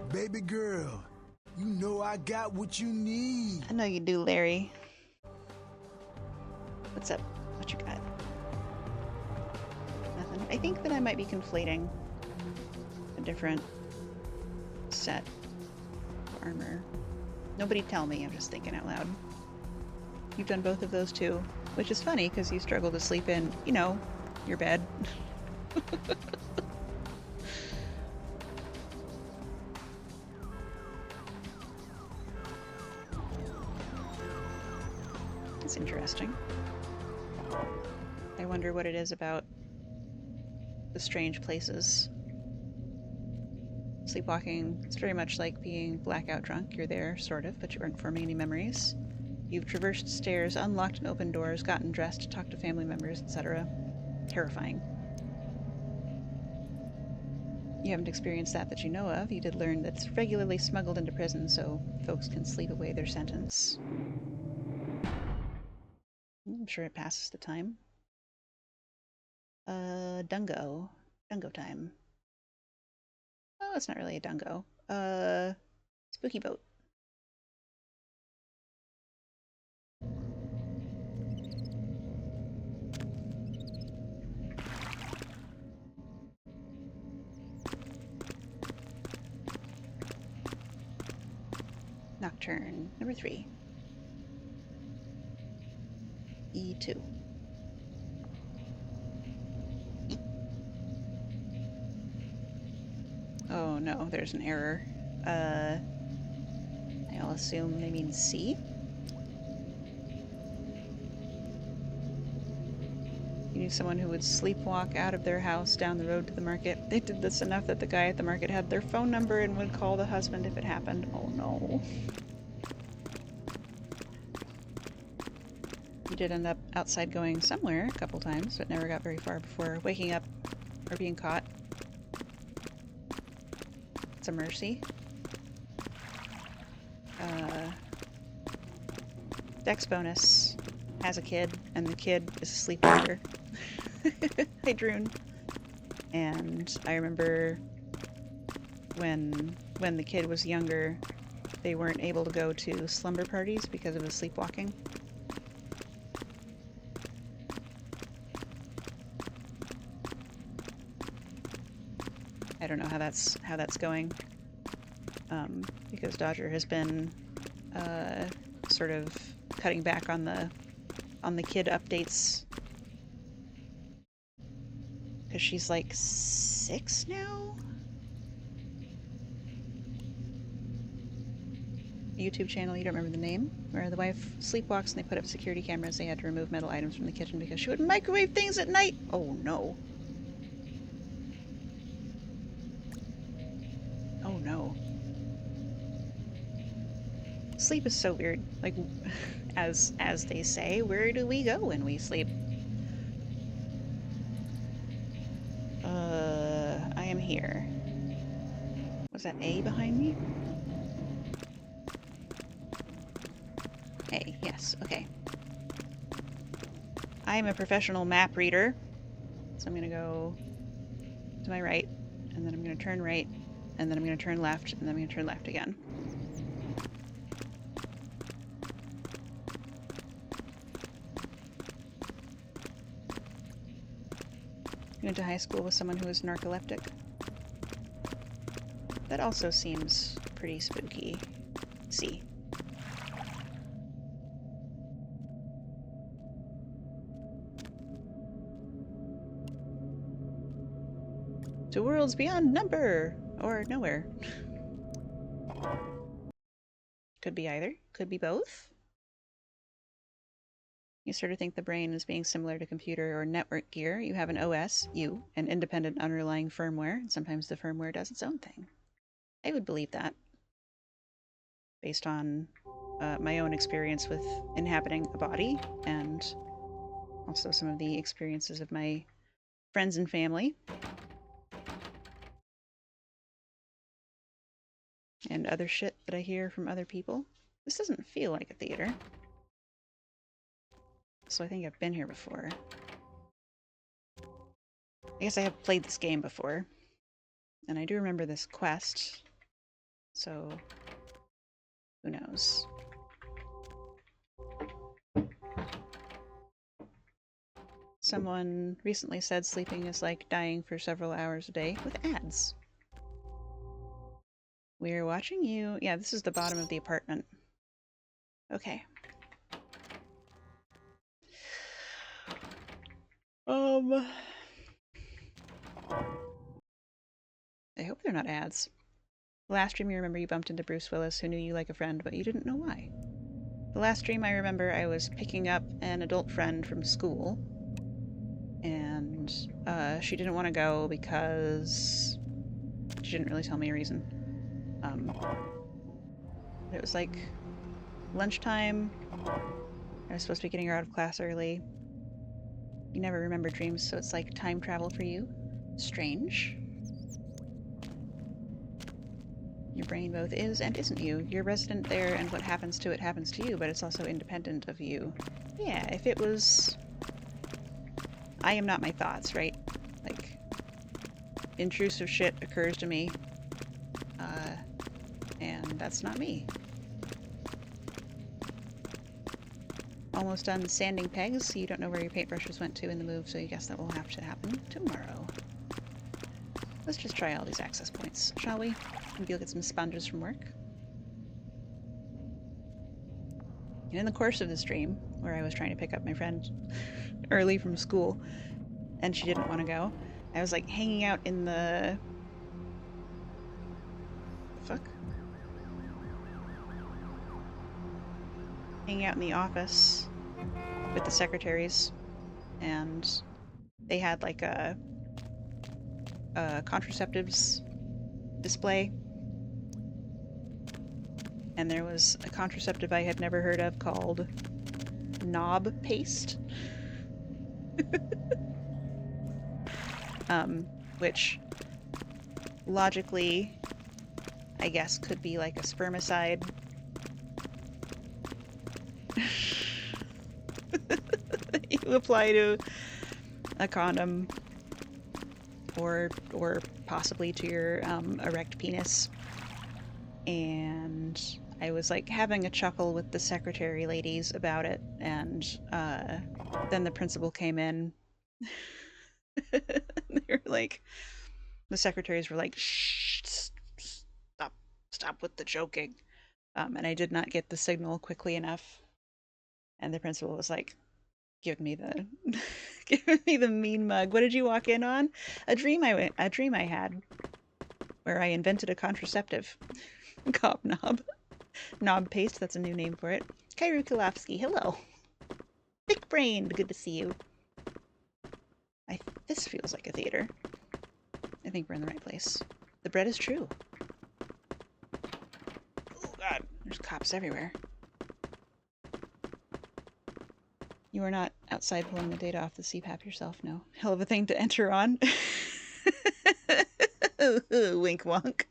Baby girl, you know I got what you need. I know you do, Larry. What's up? What you got? Nothing. I think that I might be conflating a different set of armor. Nobody tell me, I'm just thinking out loud. You've done both of those too, which is funny because you struggle to sleep in, you know, your bed. That's interesting. I wonder what it is about the strange places. Sleepwalking, it's very much like being blackout drunk. You're there, sort of, but you aren't forming any memories. You've traversed stairs, unlocked and opened doors, gotten dressed, talked to family members, etc. Terrifying. You haven't experienced that you know of. You did learn that it's regularly smuggled into prison so folks can sleep away their sentence. I'm sure it passes the time. Dungo. Dungo time. Oh, it's not really a dungo. Spooky boat. Nocturne, number 3. E2. Oh no, there's an error. I'll assume they mean C? You knew someone who would sleepwalk out of their house down the road to the market. They did this enough that the guy at the market had their phone number and would call the husband if it happened. Oh no. You did end up outside going somewhere a couple times, but never got very far before waking up or being caught. It's a mercy. Dex bonus. Has a kid, and the kid is a sleepwalker. Hey, Droon. And I remember when the kid was younger, they weren't able to go to slumber parties because of his sleepwalking. I don't know how that's going, because Dodger has been sort of cutting back on the kid updates because she's like 6 now. YouTube channel, you don't remember the name, where the wife sleepwalks and they put up security cameras. They had to remove metal items from the kitchen because she would microwave things at night. Oh no. Oh no. Sleep is so weird. Like, as they say, where do we go when we sleep? I am here. Was that A behind me? A, yes, okay. I am a professional map reader, so I'm gonna go to my right. and then I'm going to turn right, and then I'm going to turn left, and then I'm going to turn left again. I went to high school with someone who was narcoleptic. That also seems pretty spooky. See. To worlds beyond number! Or nowhere. Could be either. Could be both. You sort of think the brain is being similar to computer or network gear. You have an OS, an independent underlying firmware, and sometimes the firmware does its own thing. I would believe that. Based on my own experience with inhabiting a body, and also some of the experiences of my friends and family. And other shit that I hear from other people. This doesn't feel like a theater. So I think I've been here before. I guess I have played this game before. And I do remember this quest. So, who knows? Someone recently said sleeping is like dying for several hours a day with ads. We're watching you. Yeah, this is the bottom of the apartment. Okay. I hope they're not ads. The last stream you remember you bumped into Bruce Willis, who knew you like a friend, but you didn't know why. The last stream I remember I was picking up an adult friend from school, and she didn't want to go because she didn't really tell me a reason. It was like lunchtime. I was supposed to be getting her out of class early. You never remember dreams, so it's like time travel for you. Strange. Your brain both is and isn't you. You're resident there, and what happens to you, but it's also independent of you. Yeah, if it was... I am not my thoughts, right? Like, intrusive shit occurs to me, and that's not me. Almost done sanding pegs. You don't know where your paintbrushes went to in the move, so you guess that will have to happen tomorrow. Let's just try all these access points, shall we? Maybe you'll get some sponges from work. And in the course of the stream, where I was trying to pick up my friend early from school, and she didn't want to go, I was like hanging out in the... fuck? Hanging out in the office with the secretaries, and they had like a contraceptives display, and there was a contraceptive I had never heard of called knob paste. Which logically I guess could be like a spermicide. You apply to a condom or possibly to your erect penis. And I was like having a chuckle with the secretary ladies about it, and then the principal came in. They were like, the secretaries were like, shh, stop with the joking. And I did not get the signal quickly enough, and the principal was like, give me the mean mug. What did you walk in on? A dream I had where I invented a contraceptive. Cob knob. Knob paste, that's a new name for it. Kairu Kulafsky, hello. Thick brained, good to see you. This feels like a theater. I think we're in the right place. The bread is true. Oh god, there's cops everywhere. You are not outside pulling the data off the CPAP yourself, no. Hell of a thing to enter on. Wink wonk.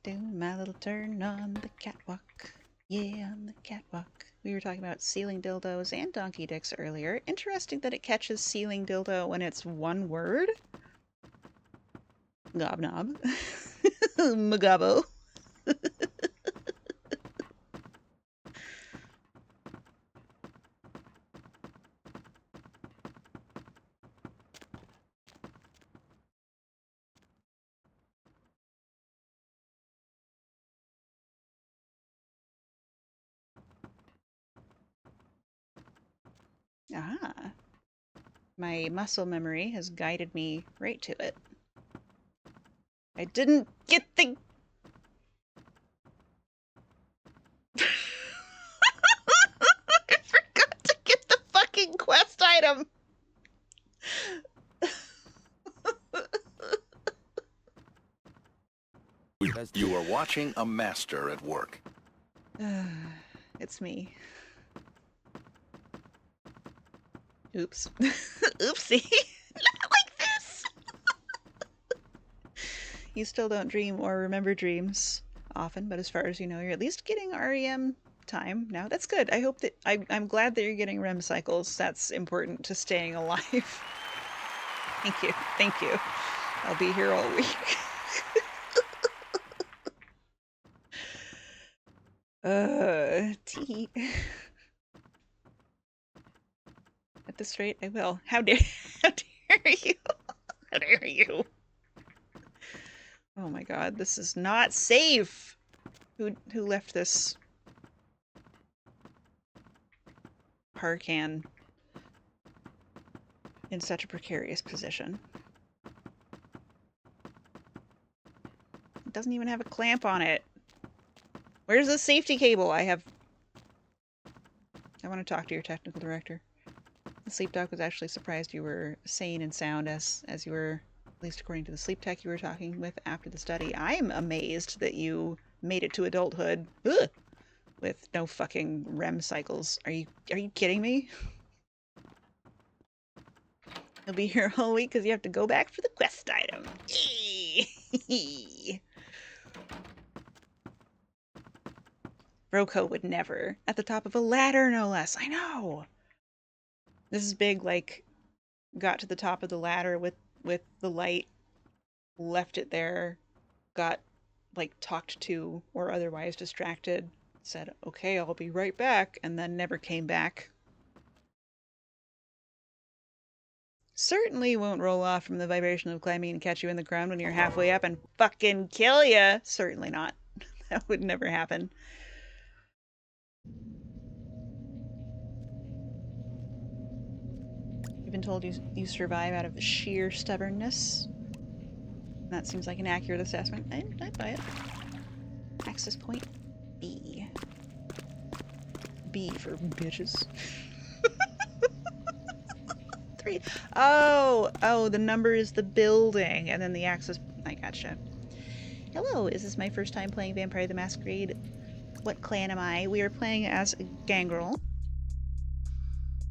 Do my little turn on the catwalk. Yeah, on the catwalk. We were talking about ceiling dildos and donkey dicks earlier. Interesting that it catches ceiling dildo when it's one word. Gobnob. Magabo. Ah. My muscle memory has guided me right to it. I didn't get the... I forgot to get the fucking quest item! You are watching a master at work. It's me. Oops. Oopsie. Not like this! You still don't dream or remember dreams often, but as far as you know, you're at least getting REM time now. That's good. I hope that... I'm glad that you're getting REM cycles. That's important to staying alive. Thank you. Thank you. I'll be here all week. Tee. At this rate, I will. How dare you? How dare you? Oh my god, this is not safe! Who left this Parcan in such a precarious position? It doesn't even have a clamp on it. Where's the safety cable? I want to talk to your technical director. The sleep doc was actually surprised you were sane and sound as you were, at least according to the sleep tech you were talking with after the study. I'm amazed that you made it to adulthood with no fucking REM cycles. Are you kidding me? You'll be here all week because you have to go back for the quest item. Roko would never. At the top of a ladder, no less. I know! This is big, like, got to the top of the ladder with the light, left it there, got, like, talked to or otherwise distracted, said, okay, I'll be right back, and then never came back. Certainly won't roll off from the vibration of climbing and catch you in the ground when you're halfway up and fucking kill ya! Certainly not. That would never happen. You've been told you survive out of sheer stubbornness. That seems like an accurate assessment. I'd buy it. Access point B. B for bitches. 3. Oh, the number is the building, and then the access... I gotcha. Hello, is this my first time playing Vampire the Masquerade? What clan am I? We are playing as Gangrel.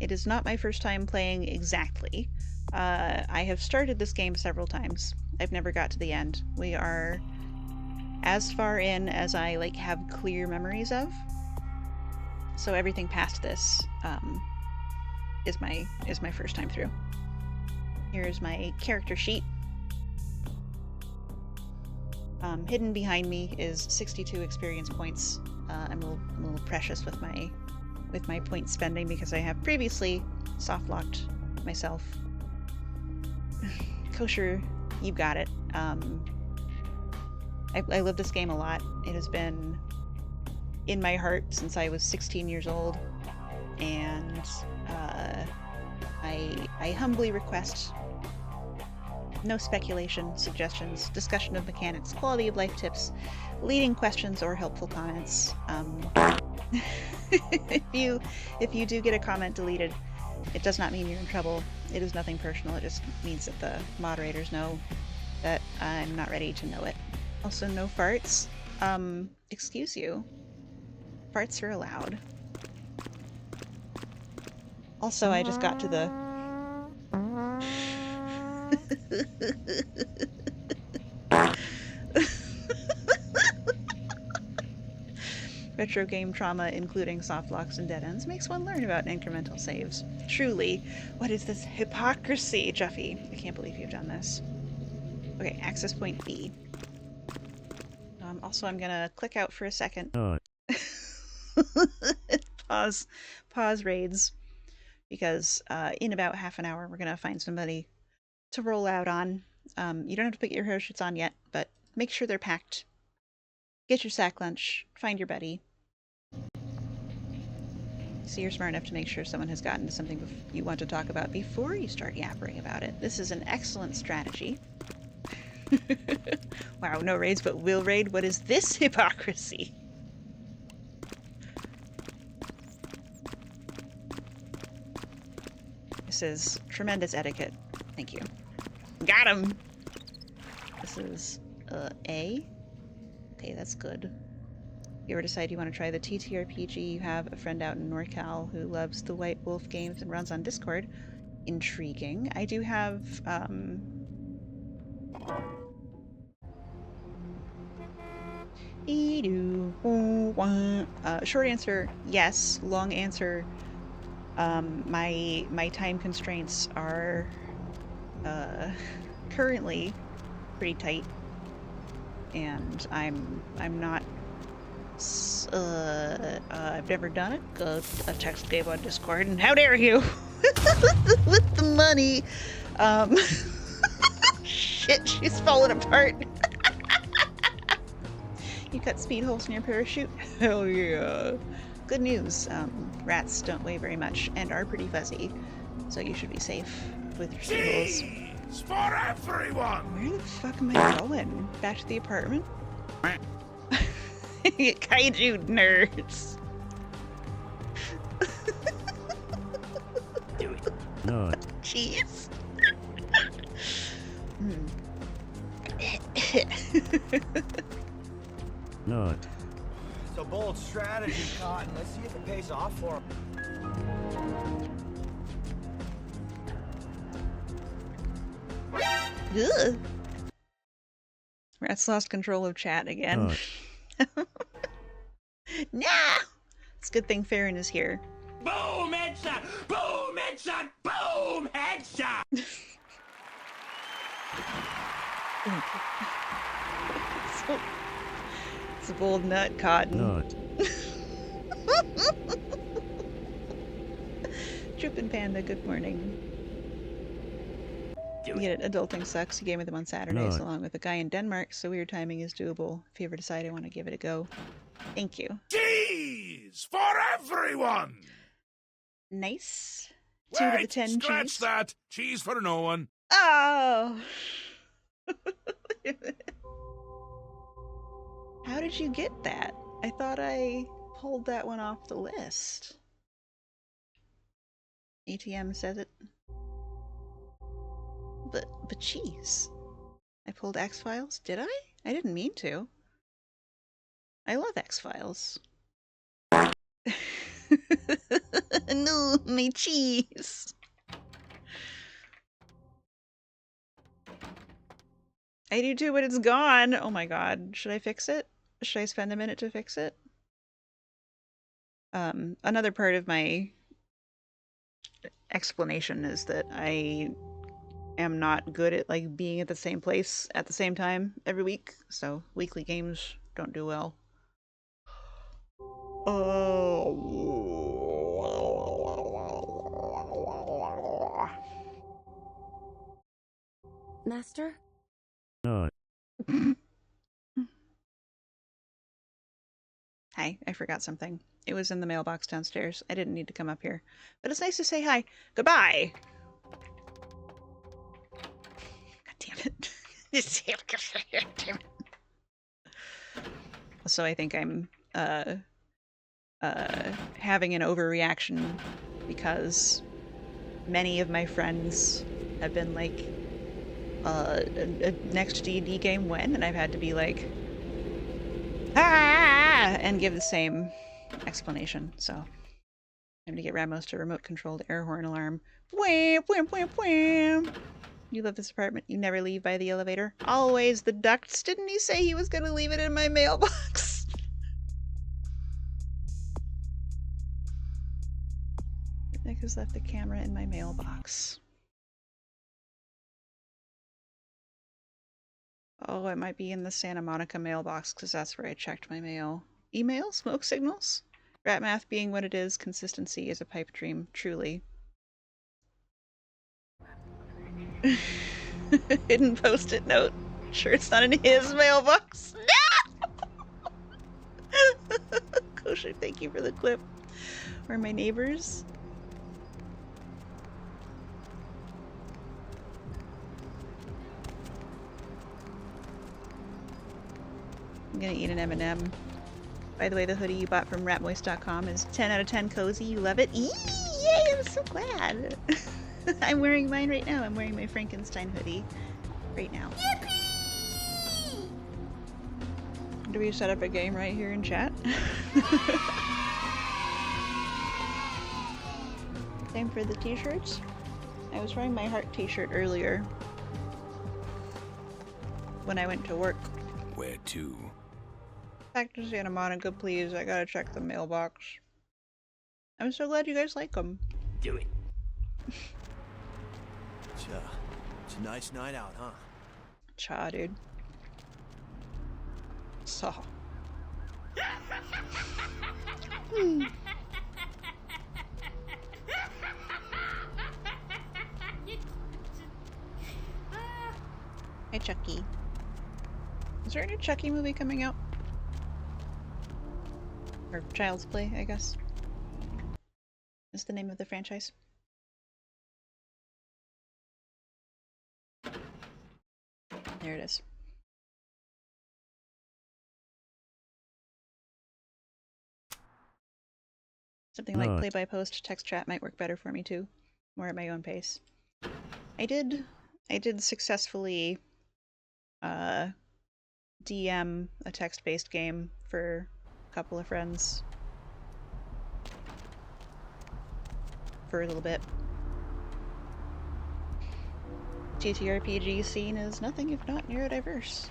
It is not my first time playing exactly. I have started this game several times. I've never got to the end. We are as far in as I have clear memories of. So everything past this is my first time through. Here's my character sheet. Hidden behind me is 62 experience points. I'm a little precious with my point spending because I have previously soft-locked myself. Kosher, you got it. I love this game a lot. It has been in my heart since I was 16 years old, and I humbly request no speculation, suggestions, discussion of mechanics, quality of life tips, leading questions, or helpful comments. If you do get a comment deleted, it does not mean you're in trouble. It is nothing personal. It just means that the moderators know that I'm not ready to know it. Also, no farts. Excuse you. Farts are allowed. Also, I just got to the... Retro game trauma, including soft locks and dead ends, makes one learn about incremental saves. Truly, what is this hypocrisy, Juffy? I can't believe you've done this. Okay, access point B. Also, I'm gonna click out for a second. Pause raids, because in about half an hour we're gonna find somebody to roll out on. You don't have to put your parachutes on yet, but make sure they're packed. Get your sack lunch. Find your buddy. So you're smart enough to make sure someone has gotten to something you want to talk about before you start yappering about it. This is an excellent strategy. Wow, no raids, but will raid? What is this hypocrisy? This is tremendous etiquette. Thank you. Got him! This is, A. Okay, that's good. If you ever decide you want to try the TTRPG, you have a friend out in NorCal who loves the White Wolf games and runs on Discord. Intriguing. I do have, short answer, yes. Long answer, my time constraints are currently pretty tight, and I'm not. I've never done it. A text game on Discord, and how dare you with the money? Shit, she's falling apart. You cut speed holes in your parachute? Hell yeah. Good news, rats don't weigh very much and are pretty fuzzy, so you should be safe with your speed holes. Cheese for everyone! Where the fuck am I going? Back to the apartment? Kaiju nerds! Do it. No. Cheese? No. It's a bold strategy, Cotton. Let's see if it pays off for him. Ugh. Rats lost control of chat again. Nah! It's a good thing Farron is here. Boom, headshot! Boom, headshot! Boom, headshot! It's a bold nut, Cotton. Not. Troopin' Panda, good morning. You get it, adulting sucks. You gave me them on Saturdays along with a guy in Denmark, so weird timing is doable if you ever decide I want to give it a go. Thank you. Cheese for everyone! Nice. 2 to the 10 scratch cheese. that! Cheese for no one. Oh! How did you get that? I thought I pulled that one off the list. ATM says it. But cheese. I pulled X-Files? Did I? I didn't mean to. I love X-Files. No, my cheese. I do too, but it's gone. Oh my god. Should I fix it? Should I spend a minute to fix it? Another part of my explanation is that I am not good at like being at the same place at the same time every week, so weekly games don't do well. Master? No. Hi, I forgot something. It was in the mailbox downstairs. I didn't need to come up here. But it's nice to say hi. Goodbye! God damn it. Damn it. So I think I'm having an overreaction because many of my friends have been like, next D&D game when? And I've had to be like, ah, and give the same explanation. So I'm gonna get Ramos to remote control the air horn alarm. Wham, wham, wham, wham. You love this apartment. You never leave by the elevator. Always the ducts. Didn't he say he was gonna leave it in my mailbox? Nick has left the camera in my mailbox. Oh, it might be in the Santa Monica mailbox, because that's where I checked my mail. Email? Smoke signals? Rat math being what it is, consistency is a pipe dream, truly. Hidden post-it note. Sure it's not in his mailbox. No! Kosher, thank you for the clip. Or my neighbors. I'm gonna eat an M&M. By the way, the hoodie you bought from ratmoist.com is 10 out of 10 cozy. You love it? Yay! I'm so glad. I'm wearing mine right now. I'm wearing my Frankenstein hoodie right now. Yippee! Do we set up a game right here in chat? Same for the t-shirts. I was wearing my heart t-shirt earlier when I went to work. Where to? Back to Santa Monica, please. I gotta check the mailbox. I'm so glad you guys like them. Do it. It's a nice night out, huh? Cha, dude. Saw. Hey, Chucky. Is there a new Chucky movie coming out? Or Child's Play, I guess. Is the name of the franchise. There it is. Something like play-by-post text chat might work better for me too. More at my own pace. I did successfully DM a text-based game for a couple of friends for a little bit. TTRPG scene is nothing if not neurodiverse.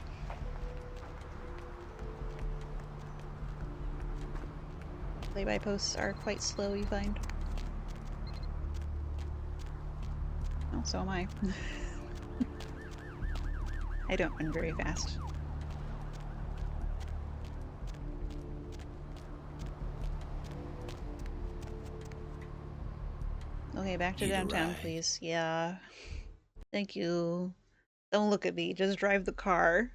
Play-by-posts are quite slow, you find. Oh, so am I. I don't run very fast. Okay, back to downtown, please. Yeah. Thank you. Don't look at me, just drive the car.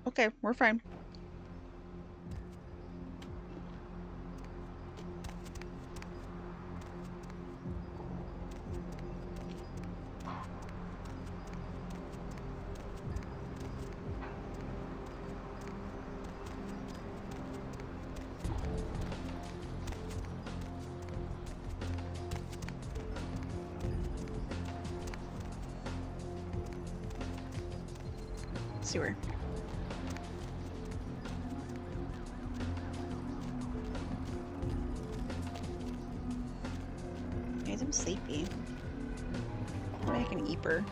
Okay, we're fine. Sewer. Guys, I'm sleepy. Maybe I can eeper.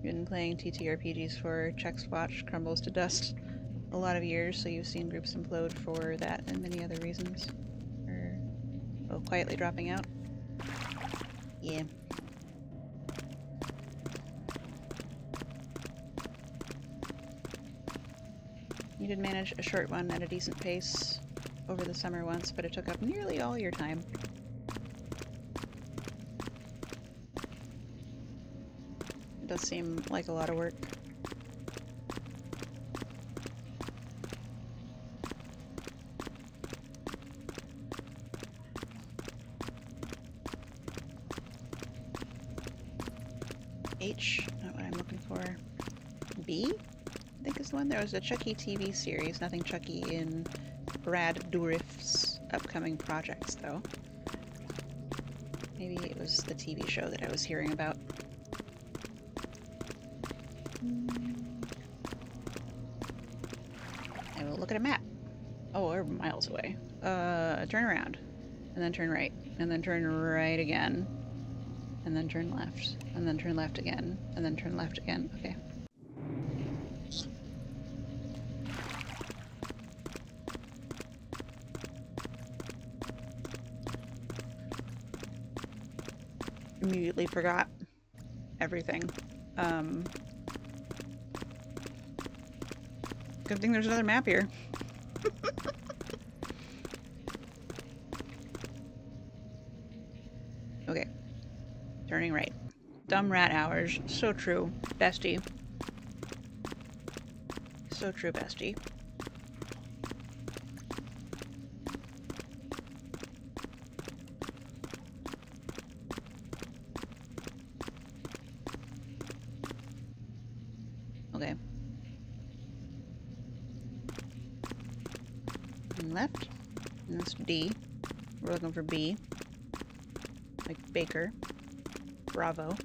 Been playing TTRPGs for Chex Watch Crumbles to Dust a lot of years, so you've seen groups implode for that and many other reasons. Or, oh, quietly dropping out. Yeah. You did manage a short one at a decent pace over the summer once, but it took up nearly all your time. It does seem like a lot of work. H, not what I'm looking for. B? I think is the one. There was a Chucky TV series, nothing Chucky in Brad Dourif's upcoming projects, though. Maybe it was the TV show that I was hearing about. I will look at a map. Oh, we're miles away. Turn around. And then turn right. And then turn right again. And then turn left. And then turn left again. And then turn left again. Okay. immediately forgot everything. Good thing there's another map here. Okay. Turning right. Dumb rat hours. So true. Bestie. So true, bestie. Okay. And left. And that's D. We're looking for B. Like Baker. Bravo.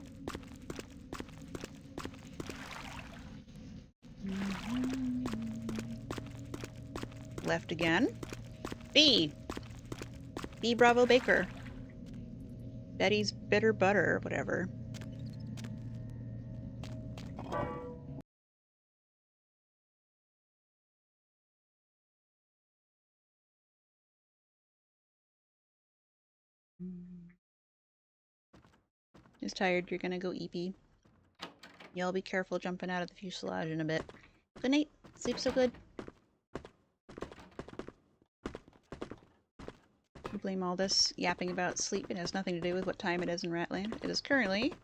Left again. B. B Bravo Baker. Betty's Bitter Butter or whatever. Just tired, you're gonna go eepy. Y'all be careful jumping out of the fuselage in a bit. Good night. Sleep so good. You blame all this yapping about sleep. It has nothing to do with what time it is in Ratland. It is currently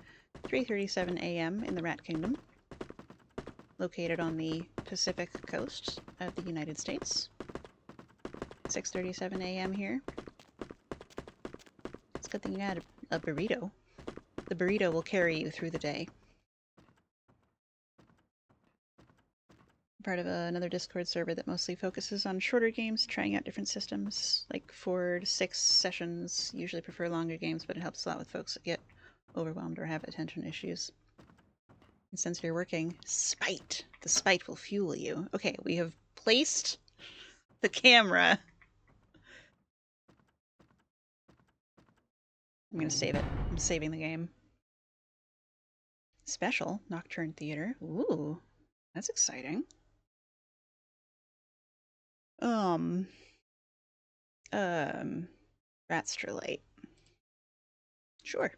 3:37 a.m. in the Rat Kingdom, located on the Pacific coast of the United States. 6:37 a.m. here. It's a good thing you had a burrito. The burrito will carry you through the day. Part of another Discord server that mostly focuses on shorter games, trying out different systems, like 4 to 6 sessions. Usually prefer longer games, but it helps a lot with folks that get overwhelmed or have attention issues. And since you're working, spite. The spite will fuel you. Okay, we have placed the camera. I'm gonna save it. I'm saving the game. Special Nocturne Theater. Ooh, that's exciting. Ratstrelite. Sure.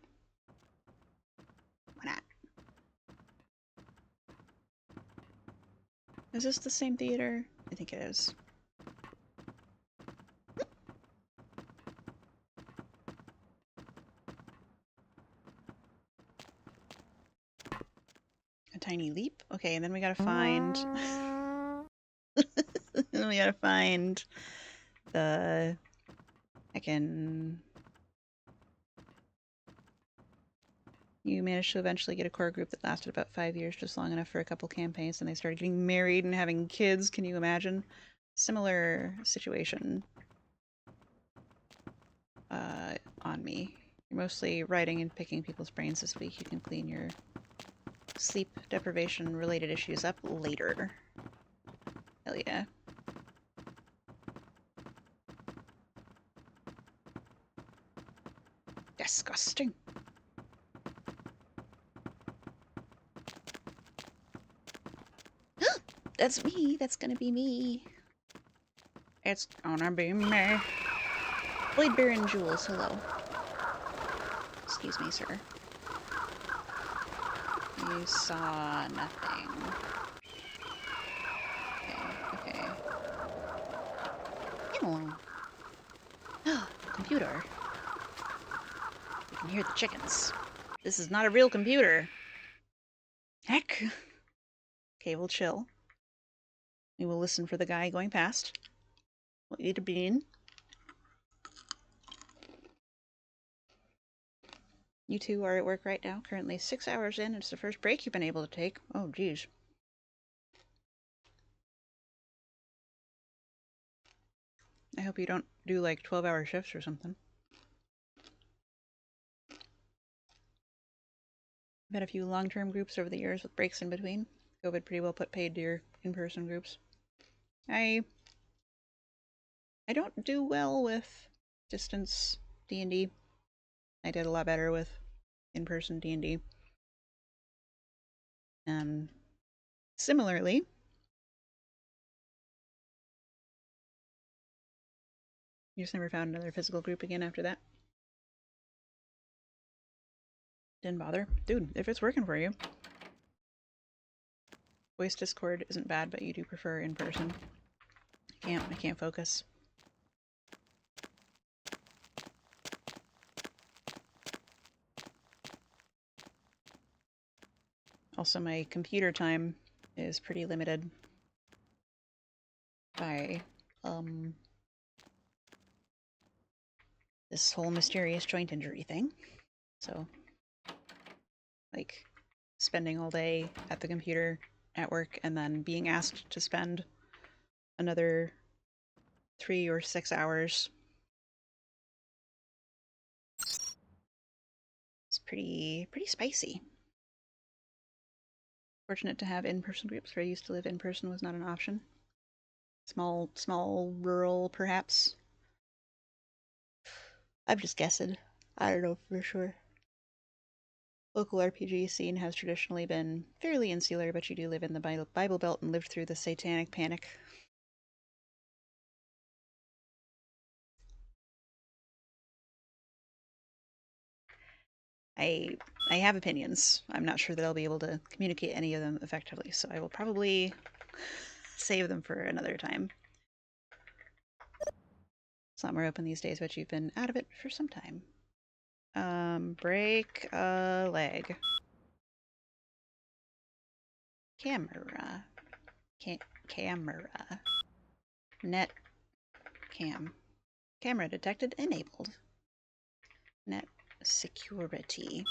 Why not? Is this the same theater? I think it is. A tiny leap? Okay, and then we gotta find... then we gotta find the... You managed to eventually get a core group that lasted about 5 years, just long enough for a couple campaigns, and they started getting married and having kids. Can you imagine? Similar situation on me. You're mostly writing and picking people's brains this week. You can clean your sleep deprivation related issues up later. Hell yeah. Disgusting. That's me. That's gonna be me. It's gonna be me. Blade Baron Jules, hello. Excuse me, sir. You saw nothing. Okay, okay. Hello. Computer. You can hear the chickens. This is not a real computer. Heck. Okay, we'll chill. We will listen for the guy going past. We'll eat a bean. You two are at work right now, currently 6 hours in. It's the first break you've been able to take. Oh, geez. I hope you don't do like 12-hour shifts or something. I've had a few long-term groups over the years with breaks in between. COVID pretty well put paid to your in-person groups. I don't do well with distance D&D. I did a lot better with in-person D&D. Similarly, you just never found another physical group again after that? Didn't bother. Dude, if it's working for you. Voice Discord isn't bad, but you do prefer in person. I can't focus. Also, my computer time is pretty limited by, this whole mysterious joint injury thing. So, like, spending all day at the computer at work and then being asked to spend another 3 or 6 hours. It's pretty spicy. Fortunate to have in-person groups. Where I used to live, in person was not an option. Small, rural, perhaps. I'm just guessing. I don't know for sure. Local RPG scene has traditionally been fairly insular, but you do live in the Bible Belt and lived through the Satanic Panic. I have opinions. I'm not sure that I'll be able to communicate any of them effectively, so I will probably save them for another time. It's not more open these days, but you've been out of it for some time. Break a leg. Camera. Camera. Net. Cam. Camera detected. Enabled. Net security.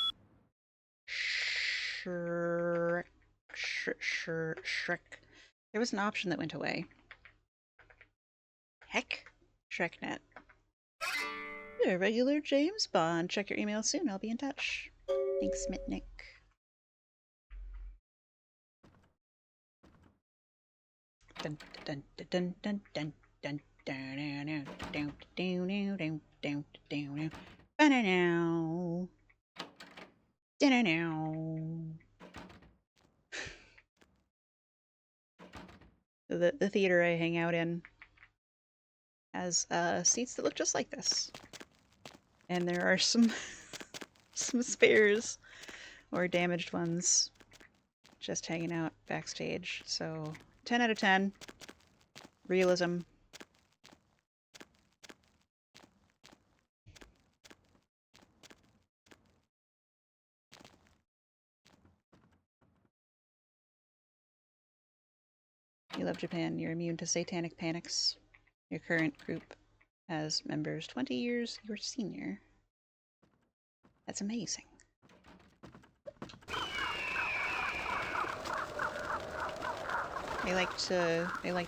Shrek. There was an option that went away. Heck. ShrekNet. You're a regular James Bond. Check your email soon. I'll be in touch. Thanks, Mitnick. Dun dun dun dun dun dun dun dun dun dun dun banana. The theater I hang out in has seats that look just like this, and there are some spares or damaged ones just hanging out backstage. So 10 out of 10. Realism. You love Japan. You're immune to satanic panics. Your current group has members 20 years your senior. That's amazing. I like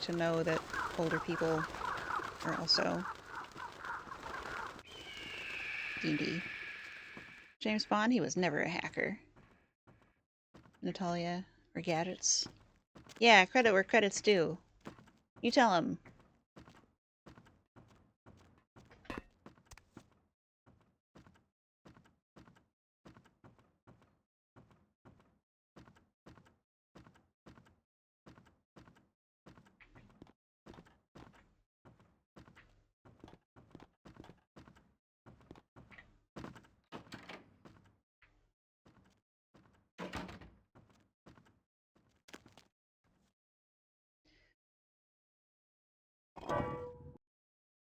to know that older people are also D&D. James Bond, he was never a hacker. Natalia, or gadgets. Yeah, credit where credit's due. You tell him.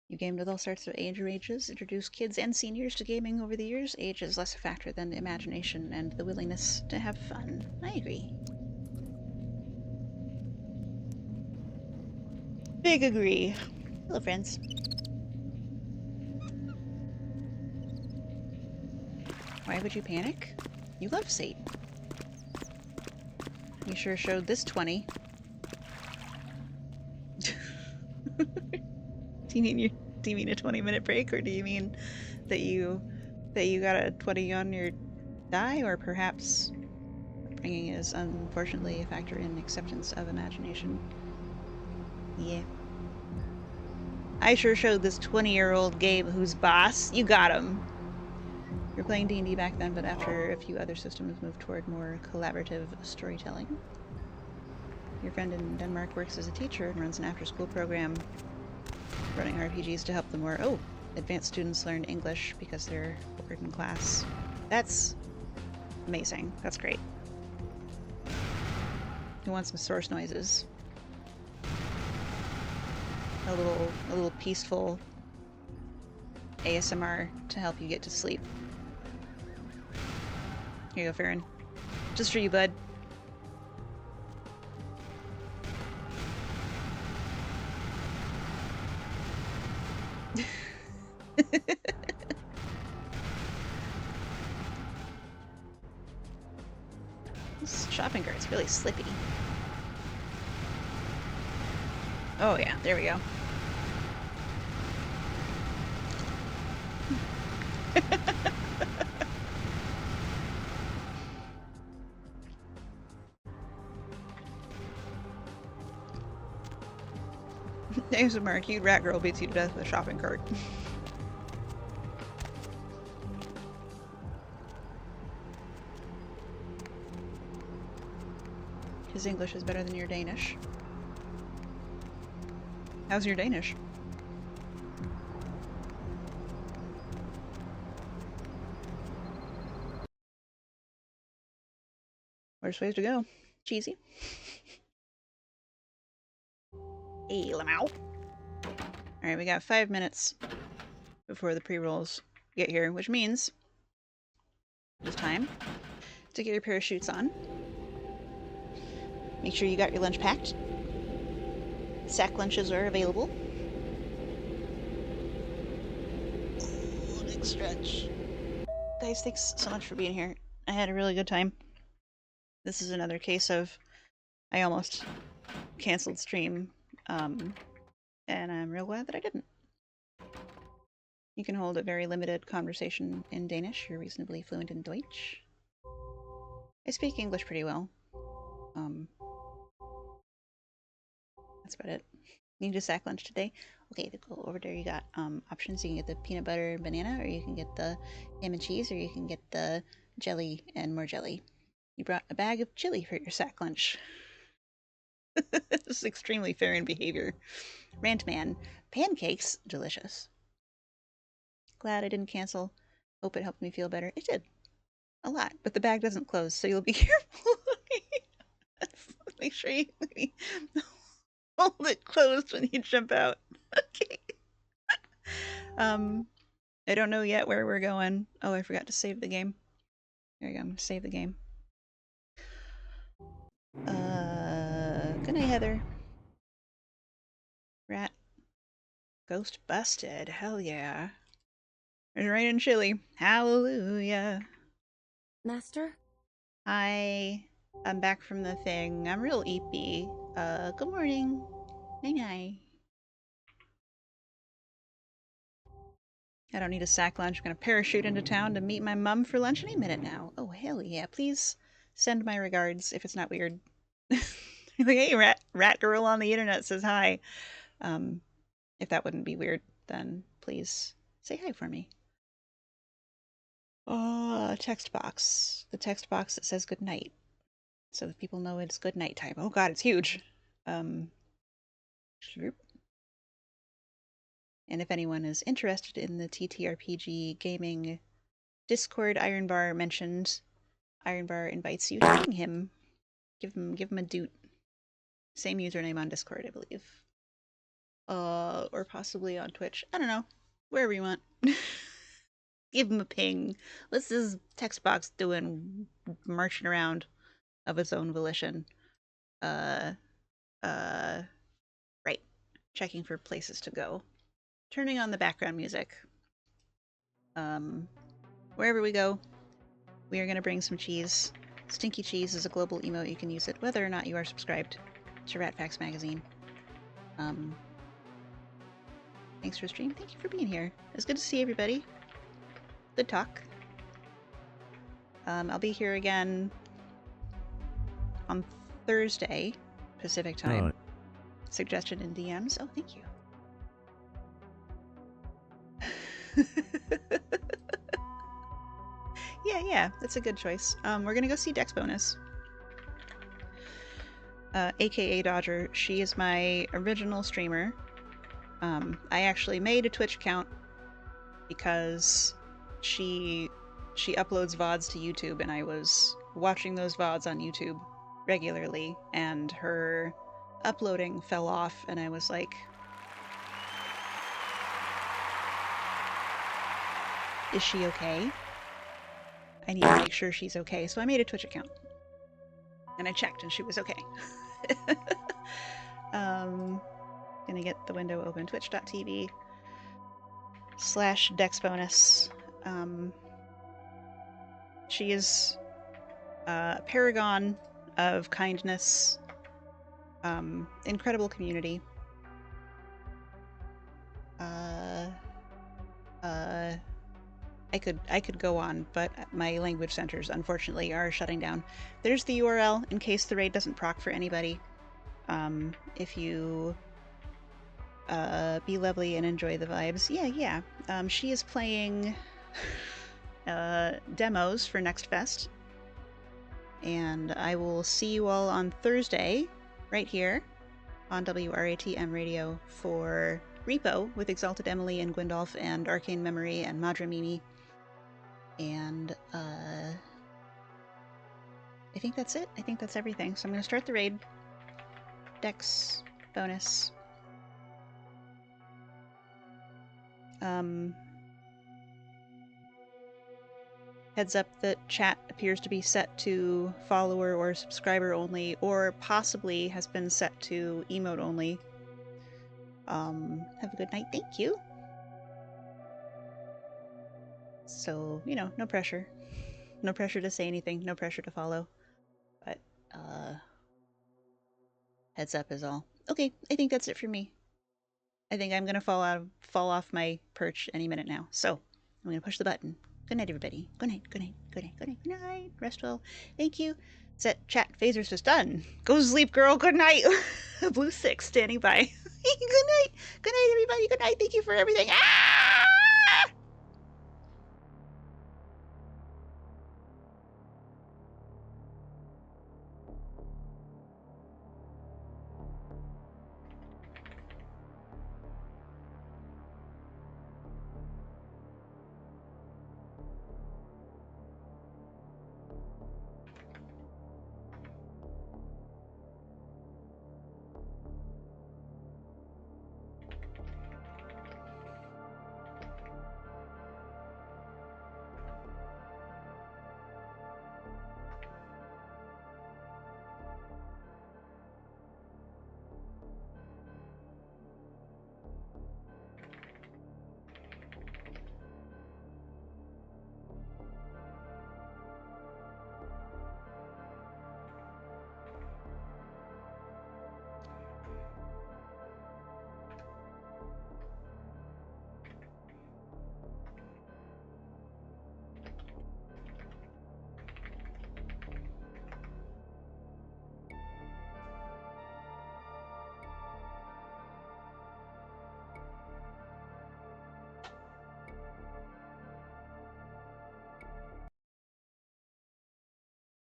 You gamed with all sorts of age ranges, introduced kids and seniors to gaming over the years. Age is less a factor than the imagination and the willingness to have fun. I agree. Big agree. Hello, friends. Why would you panic? You love Satan. You sure showed this 20. Do you mean a 20-minute break, or do you mean that you got a 20 on your die, or perhaps bringing is unfortunately a factor in acceptance of imagination? Yeah. I sure showed this 20-year-old Gabe who's boss. You got him. You were playing D&D back then, but after a few other systems moved toward more collaborative storytelling. Your friend in Denmark works as a teacher and runs an after-school program running RPGs to help the more advanced students learn English because they're bored in class. That's Amazing. That's great. Who wants some source noises? A little peaceful ASMR to help you get to sleep. Here you go, Farron. Just for you, bud. This shopping cart's really slippy. Oh yeah, there we go. ASMR, cute rat girl beats you to death with a shopping cart. His English is better than your Danish. How's your Danish? Worst ways to go. Cheesy. Hey, Lamau. Alright, we got 5 minutes before the pre-rolls get here, which means it's time to get your parachutes on. Make sure you got your lunch packed. Sack lunches are available. Oh, big stretch. Guys, thanks so much for being here. I had a really good time. This is another case of I almost canceled stream, and I'm real glad that I didn't. You can hold a very limited conversation in Danish. You're reasonably fluent in Deutsch. I speak English pretty well. That's about it. You need a sack lunch today? Okay, to go over there you got options. You can get the peanut butter and banana, or you can get the ham and cheese, or you can get the jelly and more jelly. You brought a bag of chili for your sack lunch. This is extremely fair in behavior. Rant man, pancakes, delicious. Glad I didn't cancel. Hope it helped me feel better. It did. A lot, but the bag doesn't close, so you'll be careful. Make sure you hold it closed when you jump out. Okay. I don't know yet where we're going. Oh, I forgot to save the game. There you go. I'm gonna save the game. Good night, Heather. Rat. Ghost busted. Hell yeah. There's rain and chili. Hallelujah. Master? Hi. I'm back from the thing. I'm real eepy. Good morning. Night-night. I don't need a sack lunch. I'm gonna parachute into town to meet my mum for lunch any minute now. Oh, hell yeah. Please send my regards if it's not weird. Like, hey, rat girl on the internet says hi. If that wouldn't be weird, then please say hi for me. Oh, text box. The text box that says good night. So that people know it's good night time. Oh god, it's huge. And if anyone is interested in the TTRPG gaming Discord, Ironbar mentioned. Ironbar invites you to ping him. Give him a doot. Same username on Discord, I believe. Or possibly on Twitch. I don't know. Wherever you want. Give him a ping. What's this text box doing marching around of its own volition? Right. Checking for places to go. Turning on the background music. Wherever we go, we are going to bring some cheese. Stinky cheese is a global emote. You can use it whether or not you are subscribed to Rat Facts magazine. Thanks for the stream. Thank you for being here. It's good to see everybody. Good talk. I'll be here again on Thursday, Pacific time. Suggested in DMs. Oh, thank you. Yeah, that's a good choice. We're gonna go see Dex Bonus. AKA Dodger. She is my original streamer. I actually made a Twitch account because she she uploads VODs to YouTube, and I was watching those VODs on YouTube regularly, and her uploading fell off, and I was like, is she okay? I need to make sure she's okay. So I made a Twitch account. And I checked, and she was okay. Gonna get the window open. Twitch.tv/DexBonus. She is a paragon of kindness. Incredible community. I could go on, but my language centers, unfortunately, are shutting down. There's the URL in case the raid doesn't proc for anybody. If you be lovely and enjoy the vibes. Yeah. She is playing demos for Next Fest. And I will see you all on Thursday, right here, on WRATM Radio for Repo with Exalted Emily and Gwendolf and Arcane Memory and Madra Mimi. And I think that's it. I think that's everything. So I'm going to start the raid. Dex bonus. Heads up that chat appears to be set to follower or subscriber only, or possibly has been set to emote only. Have a good night. Thank you. So, you know, no pressure. No pressure to say anything. No pressure to follow. But, heads up is all. Okay, I think that's it for me. I think I'm gonna fall off my perch any minute now. So, I'm gonna push the button. Good night, everybody. Good night, good night, good night, good night, good night. Rest well. Thank you. Set chat phaser's just done. Go to sleep, girl. Good night. Blue 6 standing by. Good night. Good night, everybody. Good night. Thank you for everything. Ah!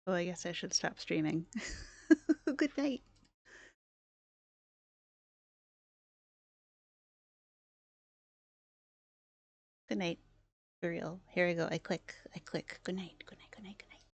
Oh, I guess I should stop streaming. Good night. Good night. For real. Here I go. I click. Good night. Good night. Good night. Good night.